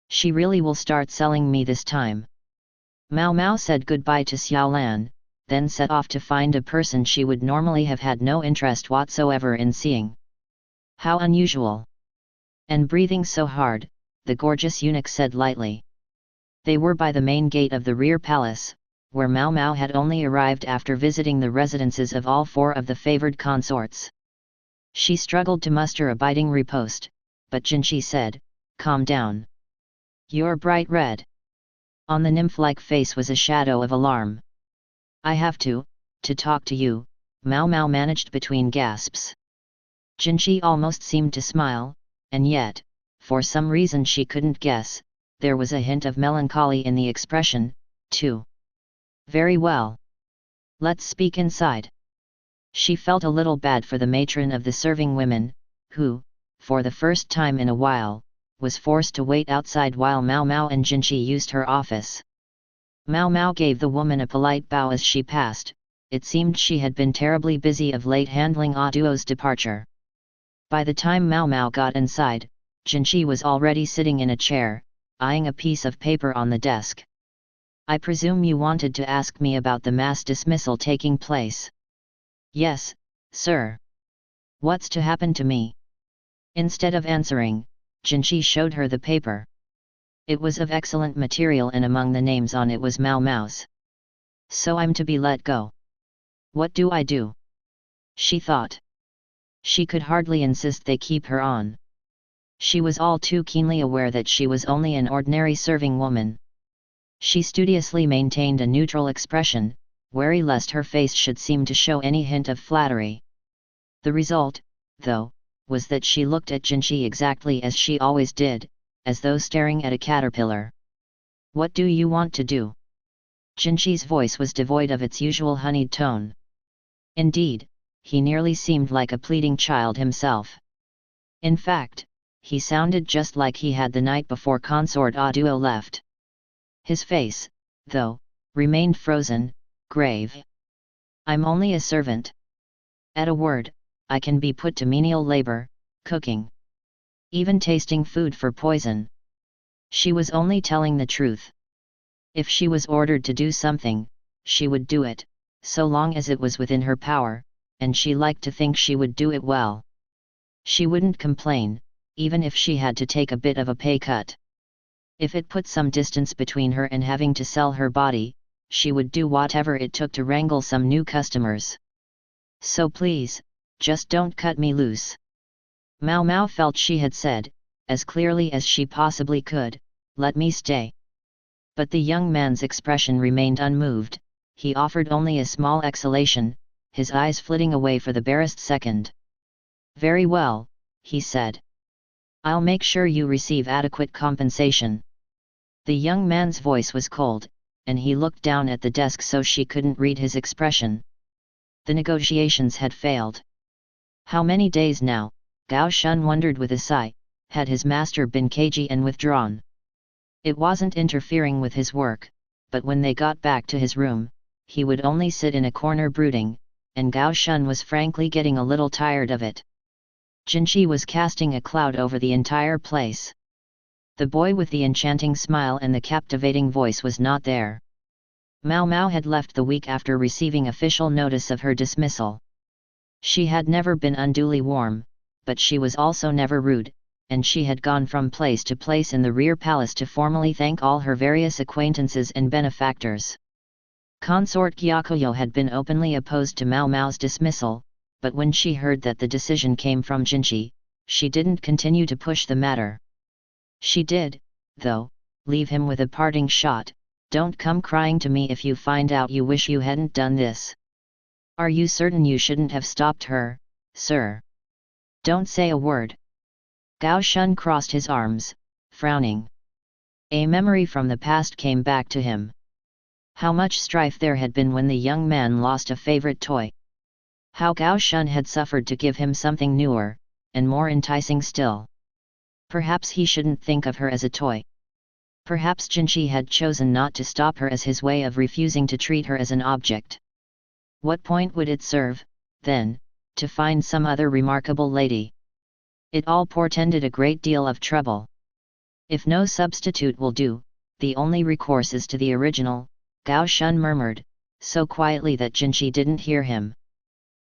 She really will start selling me this time. Mao Mao said goodbye to Xiao Lan, then set off to find a person she would normally have had no interest whatsoever in seeing. How unusual. And breathing so hard, the gorgeous eunuch said lightly. They were by the main gate of the rear palace, where Mao Mao had only arrived after visiting the residences of all four of the favored consorts. She struggled to muster a biting riposte, but Jinchi said, calm down. You're bright red. On the nymph-like face was a shadow of alarm. I have to talk to you, Mao Mao managed between gasps. Jinchi almost seemed to smile, and yet, for some reason she couldn't guess, there was a hint of melancholy in the expression, too. Very well. Let's speak inside. She felt a little bad for the matron of the serving women, who, for the first time in a while, was forced to wait outside while Mao Mao and Jinchi used her office. Mao Mao gave the woman a polite bow as she passed. It seemed she had been terribly busy of late handling Aduo's departure. By the time Mao Mao got inside, Jinchi was already sitting in a chair, eyeing a piece of paper on the desk. I presume you wanted to ask me about the mass dismissal taking place. Yes, sir. What's to happen to me? Instead of answering, Jinchi showed her the paper. It was of excellent material and among the names on it was Mao Mao's. So I'm to be let go. What do I do? She thought. She could hardly insist they keep her on. She was all too keenly aware that she was only an ordinary serving woman. She studiously maintained a neutral expression, wary lest her face should seem to show any hint of flattery. The result, though, was that she looked at Jinchi exactly as she always did, as though staring at a caterpillar. What do you want to do? Jinchi's voice was devoid of its usual honeyed tone. Indeed, he nearly seemed like a pleading child himself. In fact, he sounded just like he had the night before Consort Auduo left. His face, though, remained frozen, grave. I'm only a servant. At a word, I can be put to menial labor, cooking. Even tasting food for poison. She was only telling the truth. If she was ordered to do something, she would do it, so long as it was within her power, and she liked to think she would do it well. She wouldn't complain, even if she had to take a bit of a pay cut. If it put some distance between her and having to sell her body, she would do whatever it took to wrangle some new customers. So please, just don't cut me loose. Mao Mao felt she had said, as clearly as she possibly could, let me stay. But the young man's expression remained unmoved, he offered only a small exhalation, his eyes flitting away for the barest second. Very well, he said. I'll make sure you receive adequate compensation. The young man's voice was cold, and he looked down at the desk so she couldn't read his expression. The negotiations had failed. How many days now, Gao Shun wondered with a sigh, had his master been cagey and withdrawn? It wasn't interfering with his work, but when they got back to his room, he would only sit in a corner brooding, and Gao Shun was frankly getting a little tired of it. Jinchi was casting a cloud over the entire place. The boy with the enchanting smile and the captivating voice was not there. Mao Mao had left the week after receiving official notice of her dismissal. She had never been unduly warm, but she was also never rude, and she had gone from place to place in the rear palace to formally thank all her various acquaintances and benefactors. Consort Gyakuyo had been openly opposed to Mao Mao's dismissal, but when she heard that the decision came from Jinchi, she didn't continue to push the matter. She did, though, leave him with a parting shot, don't come crying to me if you find out you wish you hadn't done this. Are you certain you shouldn't have stopped her, sir? Don't say a word. Gao Shun crossed his arms, frowning. A memory from the past came back to him. How much strife there had been when the young man lost a favorite toy. How Gao Shun had suffered to give him something newer, and more enticing still. Perhaps he shouldn't think of her as a toy. Perhaps Jinchi had chosen not to stop her as his way of refusing to treat her as an object. What point would it serve, then, to find some other remarkable lady? It all portended a great deal of trouble. If no substitute will do, the only recourse is to the original, Gao Shun murmured, so quietly that Jinchi didn't hear him.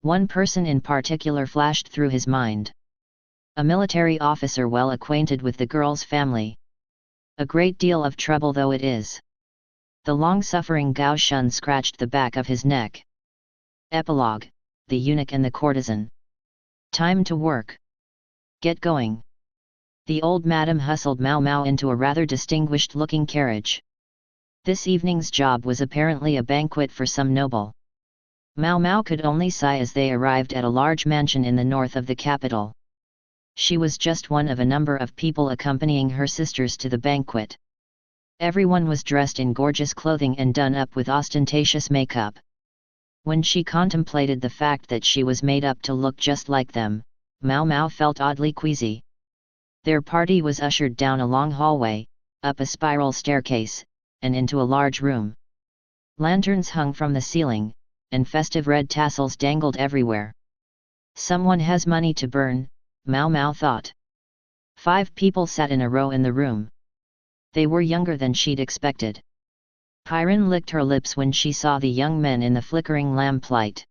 One person in particular flashed through his mind. A military officer well acquainted with the girl's family. A great deal of trouble though it is. The long-suffering Gao Shun scratched the back of his neck. Epilogue, the eunuch and the courtesan. Time to work. Get going. The old madam hustled Mao Mao into a rather distinguished-looking carriage. This evening's job was apparently a banquet for some noble. Mao Mao could only sigh as they arrived at a large mansion in the north of the capital. She was just one of a number of people accompanying her sisters to the banquet. Everyone was dressed in gorgeous clothing and done up with ostentatious makeup. When she contemplated the fact that she was made up to look just like them, Mao Mao felt oddly queasy. Their party was ushered down a long hallway, up a spiral staircase, and into a large room. Lanterns hung from the ceiling, and festive red tassels dangled everywhere. Someone has money to burn, Mao Mao thought. 5 people sat in a row in the room. They were younger than she'd expected. Piran licked her lips when she saw the young men in the flickering lamplight.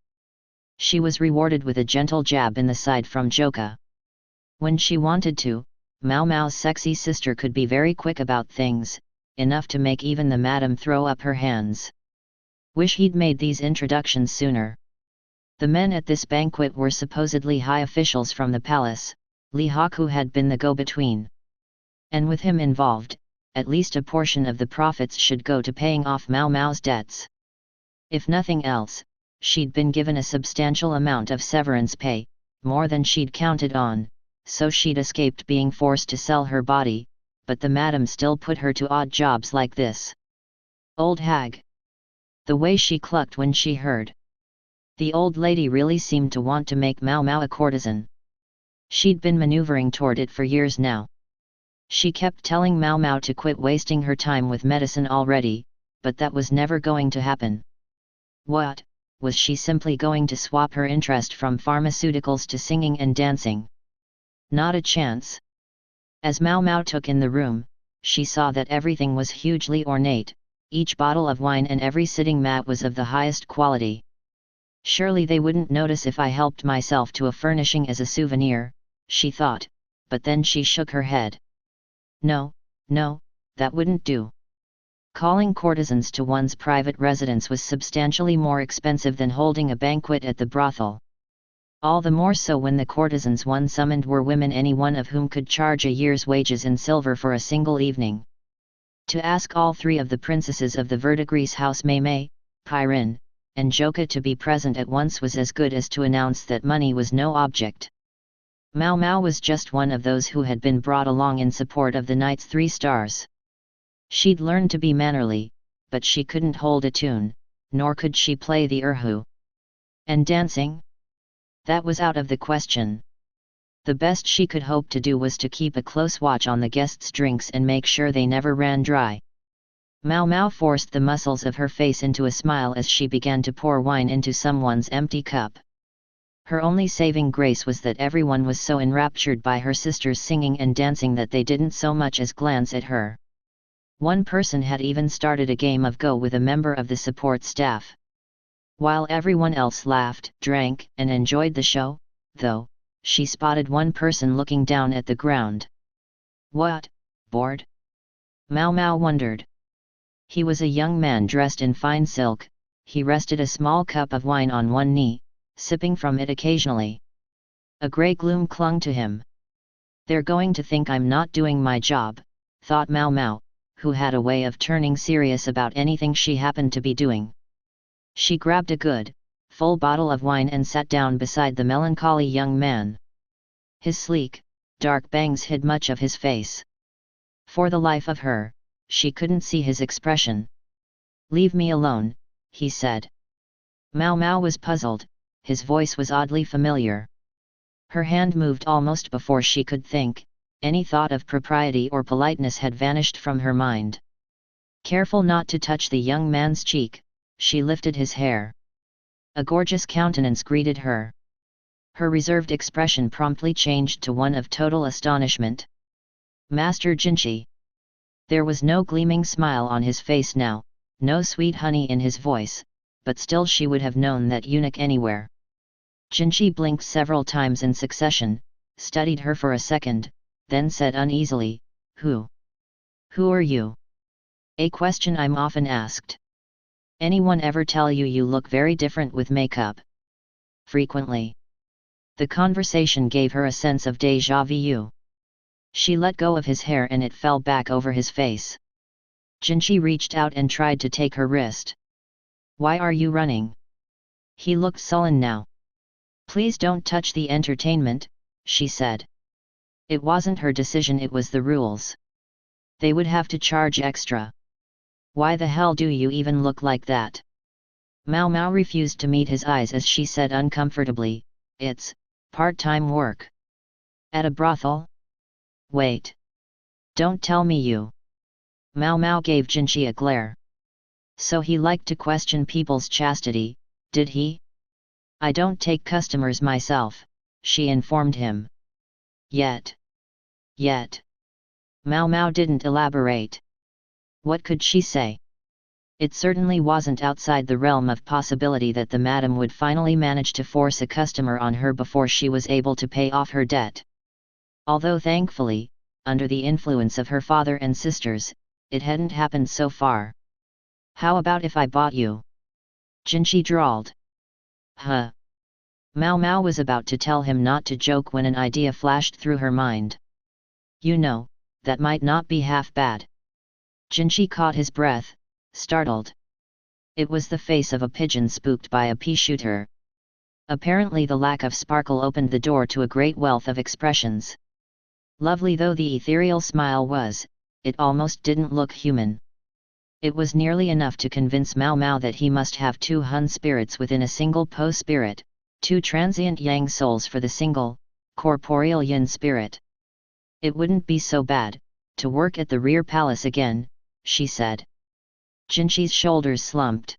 She was rewarded with a gentle jab in the side from Joka. When she wanted to, Mao Mao's sexy sister could be very quick about things, enough to make even the madam throw up her hands. Wish he'd made these introductions sooner. The men at this banquet were supposedly high officials from the palace. Li Haku had been the go-between. And with him involved, at least a portion of the profits should go to paying off Mao Mao's debts. If nothing else, she'd been given a substantial amount of severance pay, more than she'd counted on, so she'd escaped being forced to sell her body, but the madam still put her to odd jobs like this. Old hag! The way she clucked when she heard. The old lady really seemed to want to make Mao Mao a courtesan. She'd been maneuvering toward it for years now. She kept telling Mao Mao to quit wasting her time with medicine already, but that was never going to happen. What, was she simply going to swap her interest from pharmaceuticals to singing and dancing? Not a chance. As Mao Mao took in the room, she saw that everything was hugely ornate, each bottle of wine and every sitting mat was of the highest quality. Surely they wouldn't notice if I helped myself to a furnishing as a souvenir, she thought, but then she shook her head. No, that wouldn't do. Calling courtesans to one's private residence was substantially more expensive than holding a banquet at the brothel. All the more so when the courtesans one summoned were women, any one of whom could charge a year's wages in silver for a single evening. To ask all three of the princesses of the Verdigris house, Mei, Piran, and Joka, to be present at once was as good as to announce that money was no object. Mao Mao was just one of those who had been brought along in support of the Knight's 3 stars. She'd learned to be mannerly, but she couldn't hold a tune, nor could she play the erhu. And dancing? That was out of the question. The best she could hope to do was to keep a close watch on the guests' drinks and make sure they never ran dry. Mao Mao forced the muscles of her face into a smile as she began to pour wine into someone's empty cup. Her only saving grace was that everyone was so enraptured by her sister's singing and dancing that they didn't so much as glance at her. One person had even started a game of Go with a member of the support staff. While everyone else laughed, drank, and enjoyed the show, though, she spotted one person looking down at the ground. What, bored? Mao Mao wondered. He was a young man dressed in fine silk. He rested a small cup of wine on one knee, sipping from it occasionally. A grey gloom clung to him. They're going to think I'm not doing my job, thought Mao Mao, who had a way of turning serious about anything she happened to be doing. She grabbed a good, full bottle of wine and sat down beside the melancholy young man. His sleek, dark bangs hid much of his face. For the life of her, she couldn't see his expression. Leave me alone, he said. Mao Mao was puzzled, his voice was oddly familiar. Her hand moved almost before she could think, any thought of propriety or politeness had vanished from her mind. Careful not to touch the young man's cheek, she lifted his hair. A gorgeous countenance greeted her. Her reserved expression promptly changed to one of total astonishment. Master Jinchi. There was no gleaming smile on his face now, no sweet honey in his voice, but still she would have known that eunuch anywhere. Jinchi blinked several times in succession, studied her for a second, then said uneasily, Who are you? A question I'm often asked. Anyone ever tell you you look very different with makeup? Frequently. The conversation gave her a sense of déjà vu. She let go of his hair and it fell back over his face. Jinchi reached out and tried to take her wrist. Why are you running? He looked sullen now. Please don't touch the entertainment, she said. It wasn't her decision, it was the rules. They would have to charge extra. Why the hell do you even look like that? Mao Mao refused to meet his eyes as she said uncomfortably, It's part-time work. At a brothel? Wait. Don't tell me you. Mao Mao gave Jinchi a glare. So he liked to question people's chastity, did he? I don't take customers myself, she informed him. Yet. Mao Mao didn't elaborate. What could she say? It certainly wasn't outside the realm of possibility that the madam would finally manage to force a customer on her before she was able to pay off her debt. Although thankfully, under the influence of her father and sisters, it hadn't happened so far. "How about if I bought you?" Jinchi drawled. "Huh." Mao Mao was about to tell him not to joke when an idea flashed through her mind. "You know, that might not be half bad." Jinchi caught his breath, startled. It was the face of a pigeon spooked by a pea shooter. Apparently the lack of sparkle opened the door to a great wealth of expressions. Lovely though the ethereal smile was, it almost didn't look human. It was nearly enough to convince Mao Mao that he must have two Hun spirits within a single Po spirit, two transient Yang souls for the single, corporeal Yin spirit. "It wouldn't be so bad, to work at the rear palace again," she said. Jinchi's shoulders slumped.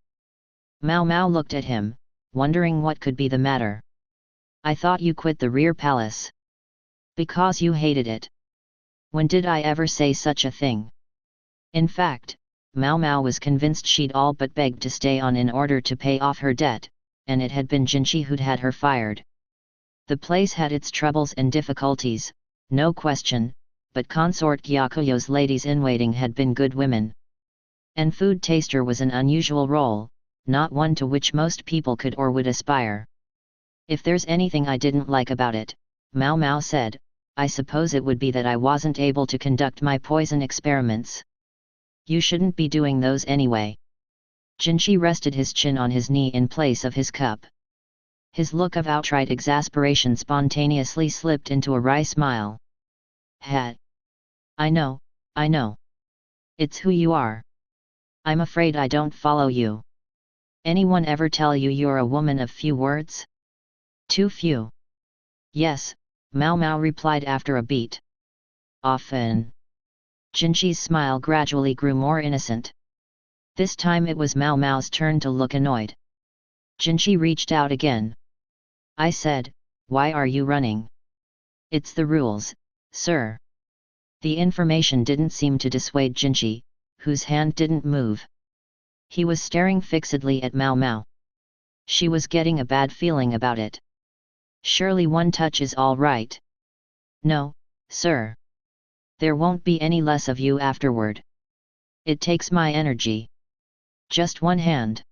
Mao Mao looked at him, wondering what could be the matter. "I thought you quit the rear palace. Because you hated it." "When did I ever say such a thing?" In fact, Mao Mao was convinced she'd all but begged to stay on in order to pay off her debt, and it had been Jinchi who'd had her fired. The place had its troubles and difficulties, no question, but Consort Gyakuyo's ladies-in-waiting had been good women. And food taster was an unusual role, not one to which most people could or would aspire. "If there's anything I didn't like about it," Mao Mao said, "I suppose it would be that I wasn't able to conduct my poison experiments." "You shouldn't be doing those anyway." Jinchi rested his chin on his knee in place of his cup. His look of outright exasperation spontaneously slipped into a wry smile. "Hat. I know. It's who you are. I'm afraid I don't follow you. Anyone ever tell you you're a woman of few words?" "Too few." "Yes," Mao Mao replied after a beat. "Often." Jinchi's smile gradually grew more innocent. This time it was Mao Mao's turn to look annoyed. Jinchi reached out again. "I said, why are you running?" "It's the rules, sir." The information didn't seem to dissuade Jinchi, whose hand didn't move. He was staring fixedly at Mao Mao. She was getting a bad feeling about it. "Surely one touch is all right." "No, sir. There won't be any less of you afterward. It takes my energy." "Just one hand.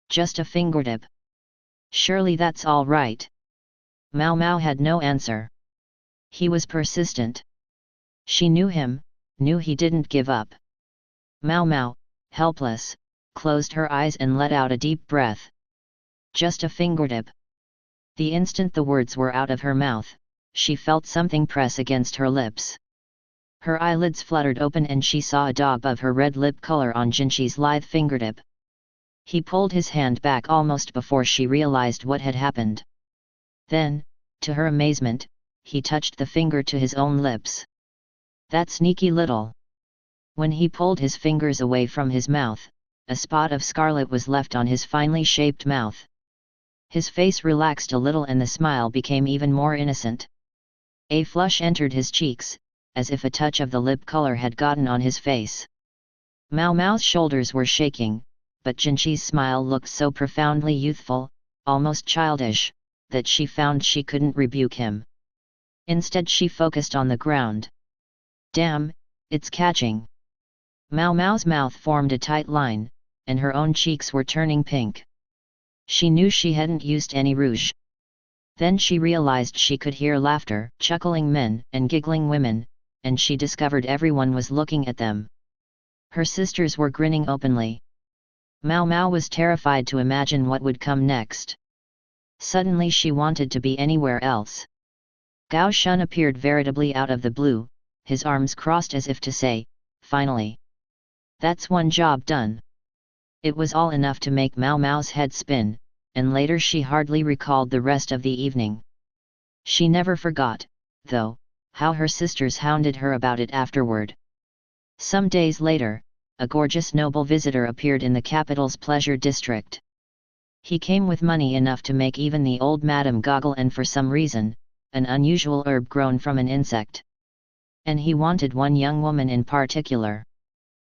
Just a fingertip. Surely that's all right." Mao Mao had no answer. He was persistent. She knew him, knew he didn't give up. Mao Mao, helpless, closed her eyes and let out a deep breath. "Just a fingertip." The instant the words were out of her mouth, she felt something press against her lips. Her eyelids fluttered open and she saw a daub of her red lip color on Jinchi's lithe fingertip. He pulled his hand back almost before she realized what had happened. Then, to her amazement, he touched the finger to his own lips. That sneaky little. When he pulled his fingers away from his mouth, a spot of scarlet was left on his finely shaped mouth. His face relaxed a little and the smile became even more innocent. A flush entered his cheeks, as if a touch of the lip color had gotten on his face. Mao Mao's shoulders were shaking, but Jinchi's smile looked so profoundly youthful, almost childish, that she found she couldn't rebuke him. Instead she focused on the ground. "Damn, it's catching." Mao Mao's mouth formed a tight line, and her own cheeks were turning pink. She knew she hadn't used any rouge. Then she realized she could hear laughter, chuckling men and giggling women, and she discovered everyone was looking at them. Her sisters were grinning openly. Mao Mao was terrified to imagine what would come next. Suddenly she wanted to be anywhere else. Gao Shun appeared veritably out of the blue, his arms crossed as if to say, "Finally. That's one job done." It was all enough to make Mao Mao's head spin, and later she hardly recalled the rest of the evening. She never forgot, though, how her sisters hounded her about it afterward. Some days later, a gorgeous noble visitor appeared in the capital's pleasure district. He came with money enough to make even the old madam goggle, and for some reason, an unusual herb grown from an insect. And he wanted one young woman in particular.